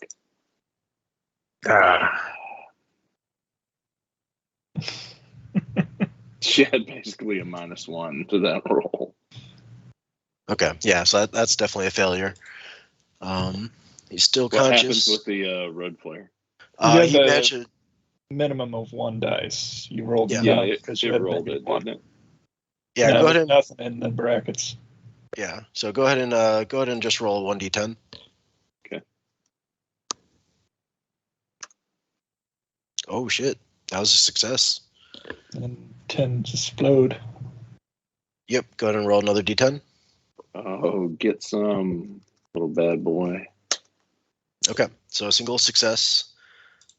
She had basically a -1 to that roll. Okay. Yeah. So that's definitely a failure. He's still What conscious. happens with the road flare? You He have managed. minimum of 1 dice. You rolled Yeah. Yeah, none it because you had rolled maybe it, 1. didn't it? Yeah. No, Go ahead and nothing in the brackets. yeah. So go ahead and just roll 1d10. Okay. Oh shit! That was a success. And 10 explode. Yep. Go ahead and roll another d10. Oh, get some, little bad boy. Okay. So a single success.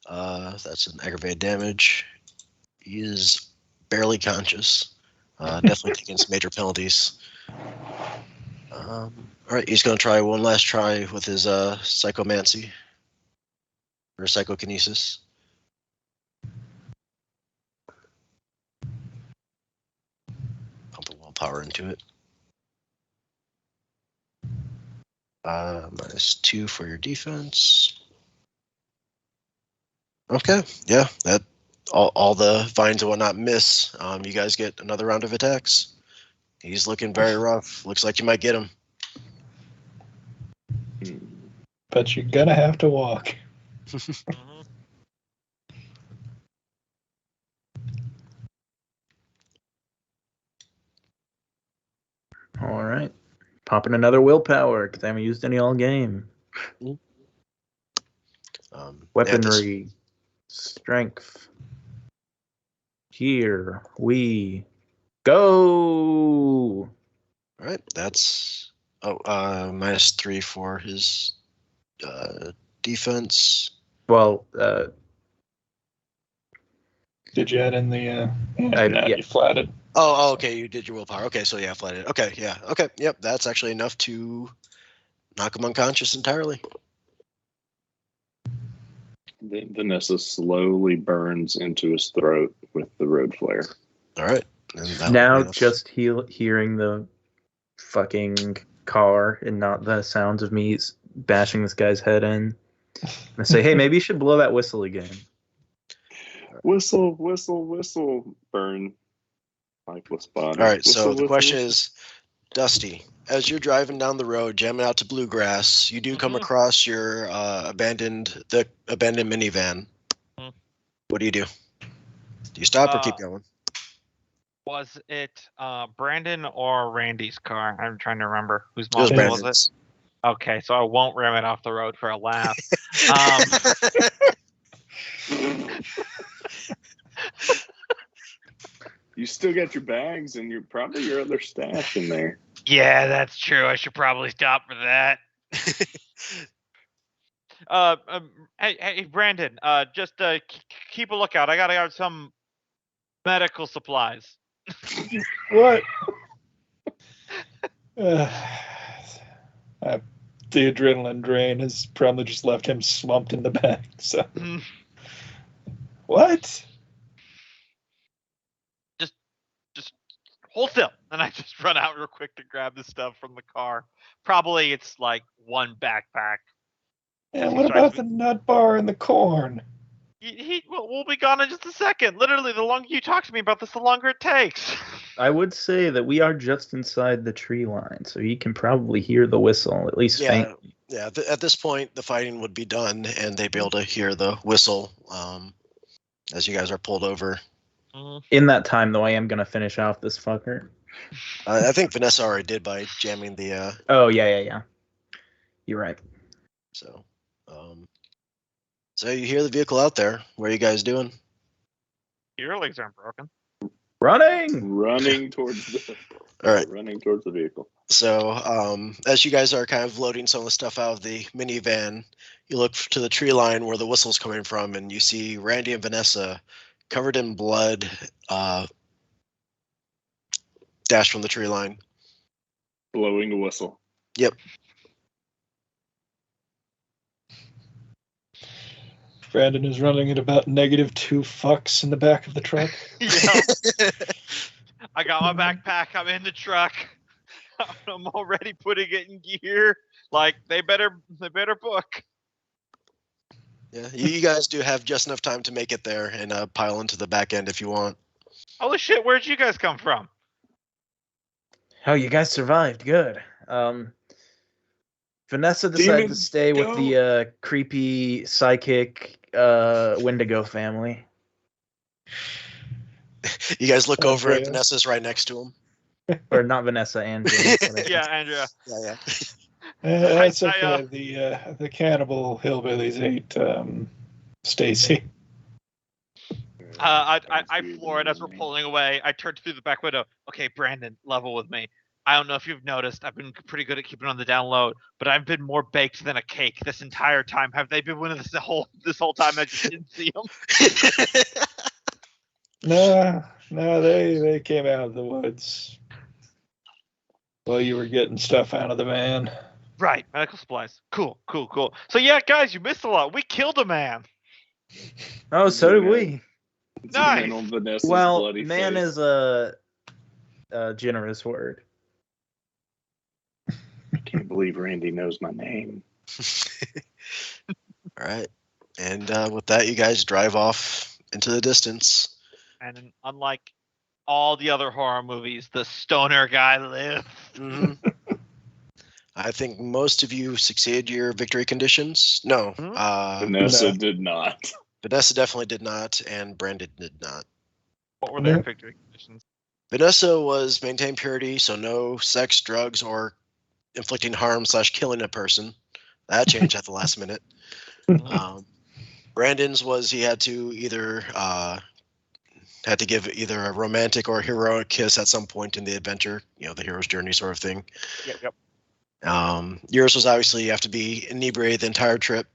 That's an aggravated damage. He is barely conscious. Definitely taking some major penalties. All right, he's going to try one last try with his psychomancy or psychokinesis. Pump a willpower into it. -2 for your defense. Okay, yeah, that all the vines and whatnot miss. You guys get another round of attacks. He's looking very rough. Looks like you might get him. But you're going to have to walk. Mhm. All right. Popping another willpower because I haven't used any all game. Weaponry, strength. Here we go. All right, that's -3 for his defense. Well, Did you add in the... yeah. You flatted. Oh, okay, you did your willpower. Okay, so yeah, flatted. Okay, yeah, okay, yep, that's actually enough to knock him unconscious entirely. Vanessa slowly burns into his throat with the road flare. All right. And that'll be Now enough. just hearing the fucking car and not the sounds of me bashing this guy's head in. I say, hey, maybe you should blow that whistle again. Whistle, whistle, whistle, burn. Lifeless body. All right, Whistle, so the whistle, question whistle. is, Dusty, as you're driving down the road, jamming out to bluegrass, you do come Mhm. across your abandoned minivan. Mhm. What do? Do you stop or keep going? Was it Brandon or Randy's car? I'm trying to remember whose It was model was it. Brandon's. Okay, so I won't ram it off the road for a laugh. You still got your bags and probably your other stash in there. Yeah, that's true. I should probably stop for that. Hey, Brandon. Just keep a lookout. I gotta have some medical supplies. What? the adrenaline drain has probably just left him slumped in the back. So Mm, what? just hold still. And I just run out real quick to grab the stuff from the car. Probably it's like one backpack. And He what strikes about the nut bar and the corn? We'll be gone in just a second. Literally, the longer you talk to me about this, the longer it takes. I would say that we are just inside the tree line, so he can probably hear the whistle, at least Yeah, faintly. yeah. At this point, the fighting would be done, and they'd be able to hear the whistle as you guys are pulled over. In that time, though, I am going to finish off this fucker. I think Vanessa already did by jamming the. Oh, yeah. You're right. So, so you hear the vehicle out there. What are you guys doing? Your legs aren't broken. Running towards the. All right. Running towards the vehicle. So, as you guys are kind of loading some of the stuff out of the minivan, you look to the tree line where the whistle's coming from, and you see Randy and Vanessa covered in blood, dashed from the tree line. Blowing a whistle. Yep. Brandon is running at about -2 fucks in the back of the truck. Yeah. I got my backpack. I'm in the truck. I'm already putting it in gear. Like they better book. Yeah, you guys do have just enough time to make it there and pile into the back end if you want. Holy shit! Where'd you guys come from? Oh, you guys survived. Good. Vanessa decided to Demons, stay with go. the creepy psychic Wendigo family. You guys look over Andrea. and Vanessa's right next to him. Or not Vanessa, Andrea. whatever. Yeah, Andrea. Yeah. That's I, okay. The cannibal hillbillies ate Stacy. I floor it as we're pulling away. I turned through the back window. Okay, Brandon, level with me. I don't know if you've noticed. I've been pretty good at keeping on the down low, but I've been more baked than a cake this entire time. Have they been winning this whole time? I just didn't see them. No, they came out of the woods while you were getting stuff out of the van. Right, medical supplies. Cool. So yeah, guys, you missed a lot. We killed a man. Oh, so did we. Nice. On Vanessa's Well, bloody man face. is a generous word. I can't believe Randy knows my name. All right. And with that, you guys drive off into the distance. And unlike all the other horror movies, the stoner guy lived. Mm-hmm. I think most of you succeeded your victory conditions. No. Vanessa did not. Vanessa definitely did not, and Brandon did not. What were their Nope. victory conditions? Vanessa was maintain purity, so no sex, drugs, or inflicting harm / killing a person. That changed at the last minute. Brandon's was he had to either give either a romantic or heroic kiss at some point in the adventure, the hero's journey sort of thing. Yep. Yours was obviously you have to be inebriated the entire trip.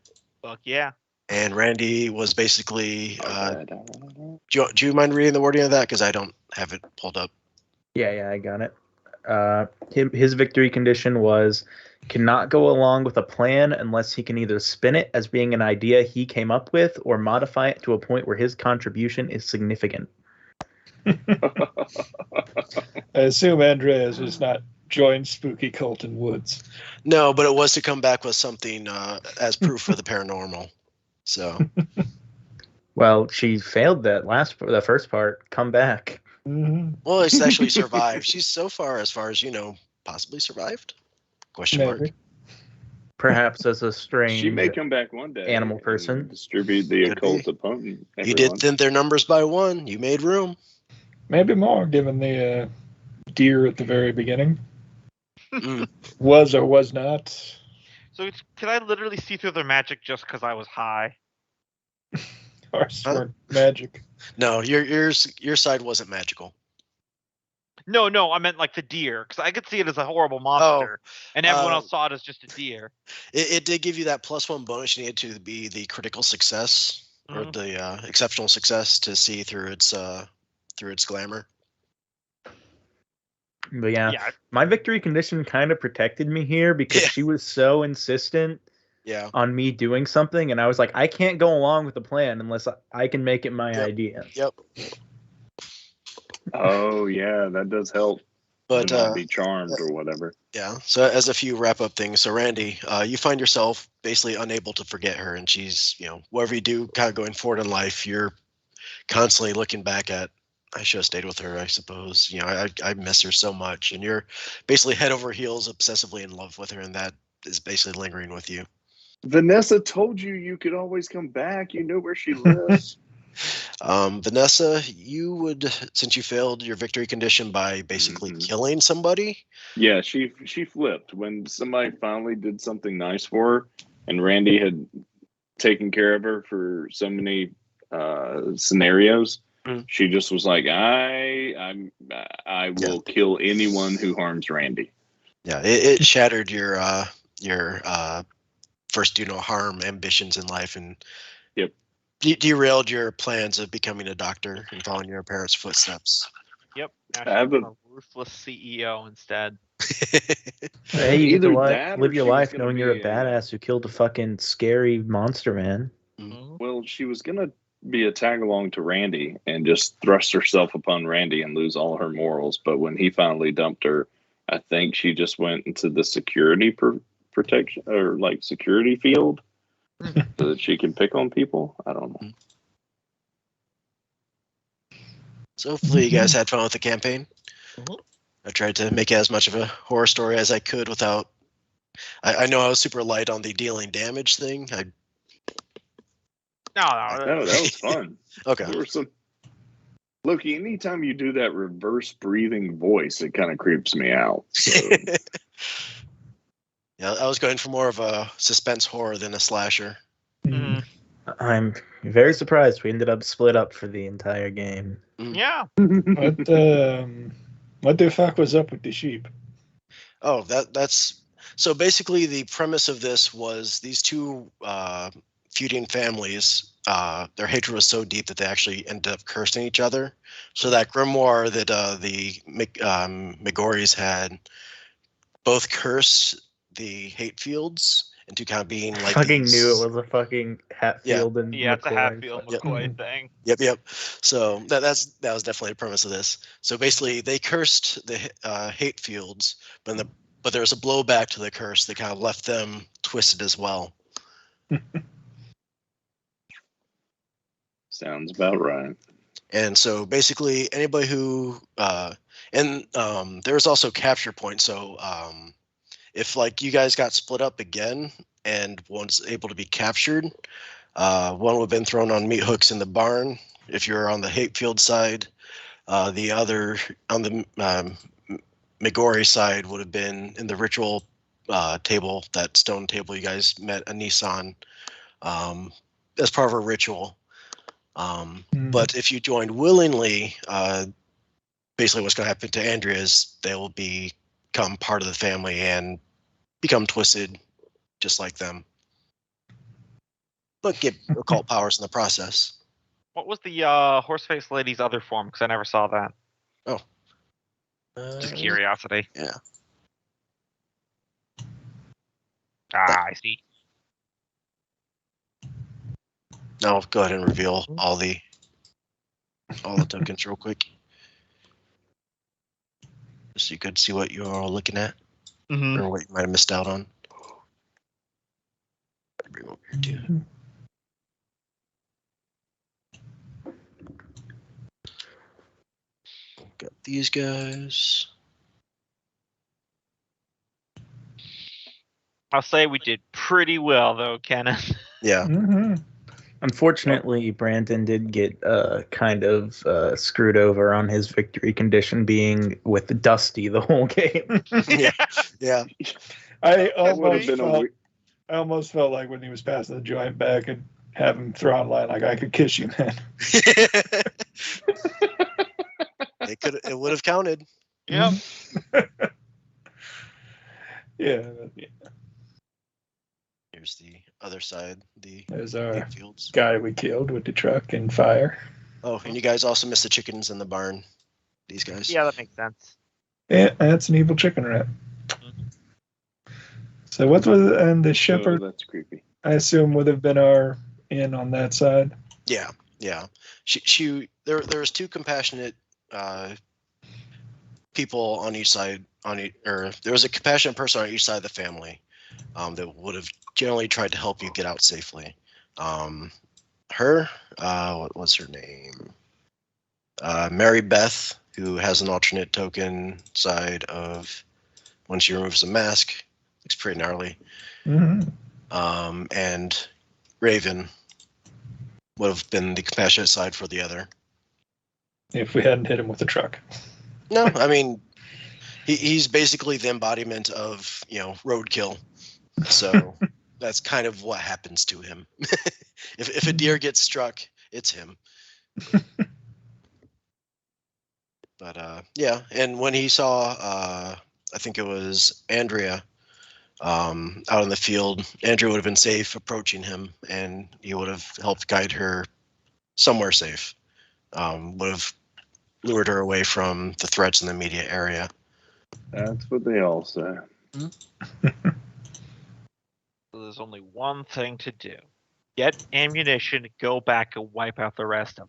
Fuck yeah. And Randy was basically. Do you mind reading the wording of that? Because I don't have it pulled up. Yeah, I got it. His victory condition was cannot go along with a plan unless he can either spin it as being an idea he came up with or modify it to a point where his contribution is significant. I assume Andreas was not joined Spooky Cult in Woods. No, but it was to come back with something as proof for the paranormal. So. Well, she failed the first part. Come back. Mm-hmm. Well, it's actually survived. She's so far as you know, possibly survived? Question mark. Maybe. Perhaps as a strange She may come back one day. animal and person. distribute the Could occult be. opponent. You did thin their numbers by 1. You made room. Maybe more, given the deer at the very beginning. Mm. Was or was not. So can I literally see through their magic just because I was high? Ours weren't magic. No, your side wasn't magical. No, I meant like the deer, because I could see it as a horrible monster, and everyone else saw it as just a deer. It did give you that +1 bonus you needed to be the critical success or the exceptional success to see through its glamour. But yeah, Yeah. my victory condition kind of protected me here because Yeah. she was so insistent Yeah. on me doing something, and I was like, I can't go along with the plan unless I can make it my Yep. idea. Yep. Oh yeah, that does help. But To not be charmed or whatever. yeah. So as a few wrap up things, so Randy, you find yourself basically unable to forget her, and she's, whatever you do, kind of going forward in life, you're constantly looking back at, I should have stayed with her, I suppose. I miss her so much, and you're basically head over heels, obsessively in love with her, and that is basically lingering with you. Vanessa told you could always come back. You know where she lives. Vanessa, you would, since you failed your victory condition by basically killing somebody. Yeah, she flipped when somebody finally did something nice for her, and Randy had taken care of her for so many scenarios. Mm. She just was like, I will kill anyone who harms Randy. Yeah, it shattered your first do no harm ambitions in life, and Yep. Derailed your plans of becoming a doctor and following your parents' footsteps. Yep. Now I have she's a ruthless CEO instead. Hey, you get Either to that or live your she was life gonna knowing you're a be badass who killed a fucking scary monster man. Well, she was gonna be a tag along to Randy and just thrust herself upon Randy and lose all her morals. But when he finally dumped her, I think she just went into the security protection or like security field so that she can pick on people. I don't know. So hopefully you guys had fun with the campaign. Mhm. I tried to make it as much of a horror story as I could without. I know I was super light on the dealing damage thing. No, No, that was fun. Okay. There were some. Loki, anytime you do that reverse breathing voice, it kind of creeps me out. So. Yeah, I was going for more of a suspense horror than a slasher. Mhm. I'm very surprised we ended up split up for the entire game. Yeah. What the fuck was up with the sheep? Oh, that's so basically the premise of this was these two feuding families. Their hatred was so deep that they actually ended up cursing each other. So that grimoire that the Megoris had both cursed the hate fields into kind of being like Fucking these... knew it was a fucking Hatfield and Yeah, it's a McCoy. Hatfield McCoy thing. Yep. So that was definitely the premise of this. So basically, they cursed the hate fields, but there was a blowback to the curse that kind of left them twisted as well. Sounds about right. And so basically, anybody who there was also capture points. So if like you guys got split up again and one's able to be captured, one would have been thrown on meat hooks in the barn if you're on the Hatefield side. The other on the Megori side would have been in the ritual table, that stone table you guys met Anise on, as part of a ritual. But if you joined willingly, basically what's going to happen to Andrea is they will become part of the family and become twisted just like them, but get occult powers in the process. What was the horse-faced lady's other form? Because I never saw that. Oh. Just curiosity. Yeah. I see. Now go ahead and reveal all the tokens real quick, just so you could see what you're all looking at or what you might have missed out on. Bring over here too. Got these guys. I'll say we did pretty well, though, Kenneth. Yeah. Unfortunately, Brandon did get kind of screwed over on his victory condition being with Dusty the whole game. Yeah. I That would have almost been I almost felt like when he was passing the joint back and have him throw on line like I could kiss you, man. It would have counted. Yep. Yeah. Here's the other side, the There's our fields. guy we killed with the truck and fire. Oh, and you guys also missed the chickens in the barn. These guys. Yeah, that makes sense. Yeah, that's an evil chicken rat. So what was and the Oh, shepherd? that's creepy. I assume would have been our in on that side. Yeah. There was two compassionate people on each side or there was a compassionate person on each side of the family that would have generally tried to help you get out safely. What was her name? Mary Beth, who has an alternate token side of when she removes the mask, looks pretty gnarly. Mm-hmm. And Raven would have been the compassionate side for the other. If we hadn't hit him with a truck. No, I mean, he's basically the embodiment of, roadkill. So that's kind of what happens to him. If a deer gets struck, it's him. But yeah, and when he saw, I think it was Andrea out in the field, Andrea would have been safe approaching him, and he would have helped guide her somewhere safe. Would have lured her away from the threats in the immediate area. That's what they all say. So there's only one thing to do. Get ammunition, go back and wipe out the rest of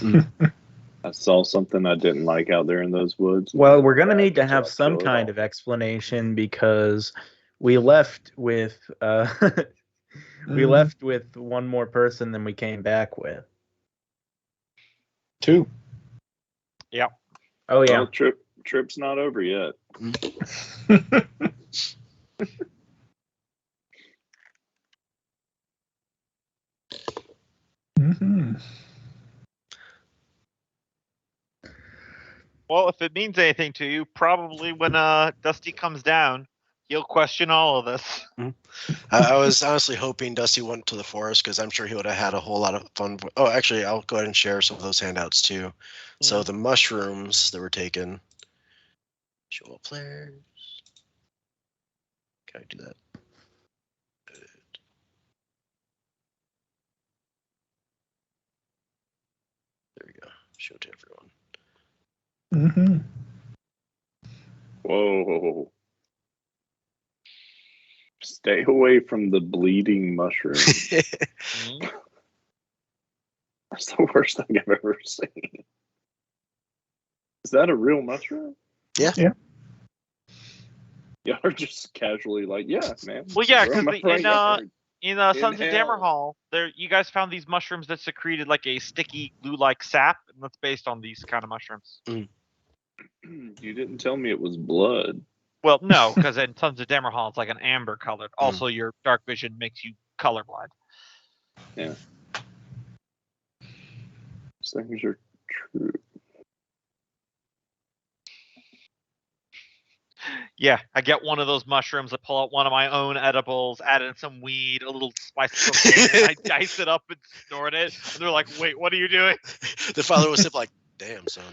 them. I saw something I didn't like out there in those woods. Well, we're going to need to So have I some killed it kind all. of explanation because we left with we left with one more person than we came back with. 2. Oh yeah. Well, trip's not over yet. Mm-hmm. Well, if it means anything to you, probably when Dusty comes down, he'll question all of this. I was honestly hoping Dusty went to the forest because I'm sure he would have had a whole lot of fun. Oh, actually, I'll go ahead and share some of those handouts too. So the mushrooms that were taken. Show all players. Can I do that? Good. There we go. Show it to everyone. Mm-hmm. Whoa. Stay away from the bleeding mushroom. That's the worst thing I've ever seen. Is that a real mushroom? Yeah. Yeah. Y'all are just casually like, yeah, man. Well, yeah, throw 'em because up right yard. in Sons of Inhale. Damerhall, you guys found these mushrooms that secreted like a sticky glue-like sap, and that's based on these kind of mushrooms. You didn't tell me it was blood. Well, no, because in Sons of Damerhall, it's like an amber colored. Also, your dark vision makes you colorblind. Yeah. These things are true. Yeah, I get one of those mushrooms, I pull out one of my own edibles, add in some weed, a little spice of cocaine, and I dice it up and snort it. And they're like, wait, what are you doing? The father was like, damn, son.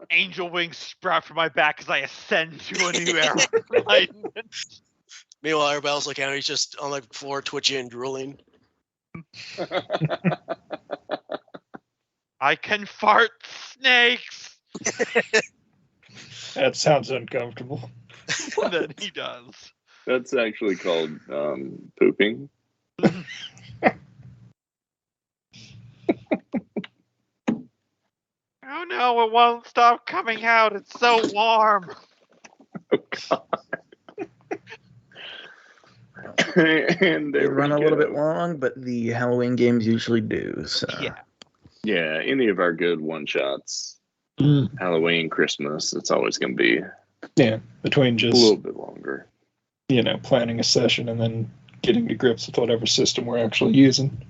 Angel wings sprout from my back as I ascend to a new era of enlightenment. Meanwhile, everybody's looking at him. He's just on the floor, twitching and drooling. I can fart snakes. That sounds uncomfortable. And then he does. That's actually called pooping. Oh no, it won't stop coming out. It's so warm. Oh, God. And They there run we a little go. bit long, but the Halloween games usually do. So. Yeah, any of our good one shots, Mm. Halloween, Christmas, it's always going to be Yeah, between a just little bit longer. planning a session and then getting to grips with whatever system we're actually using.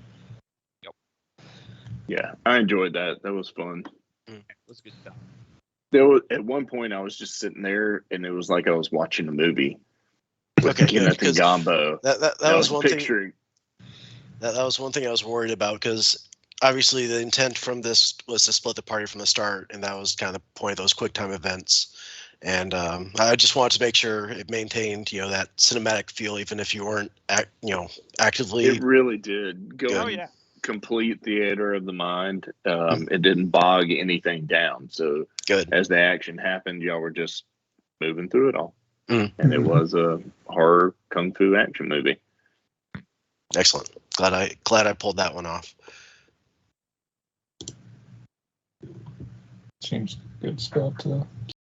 Yeah, I enjoyed that. That was fun. It was good stuff. There was, at one point, I was just sitting there, and it was like I was watching a movie with Okay, good, Kenneth and because Gombo. That I was one thing. picturing. That was one thing I was worried about because obviously the intent from this was to split the party from the start, and that was kind of the point of those quick time events. And I just wanted to make sure it maintained, that cinematic feel, even if you weren't, actively. It really did. Good. Oh yeah. complete theater of the mind. It didn't bog anything down. So Good. as the action happened, y'all were just moving through it all. Mm. And it was a horror kung fu action movie. Excellent. Glad I pulled that one off. Seems good spot to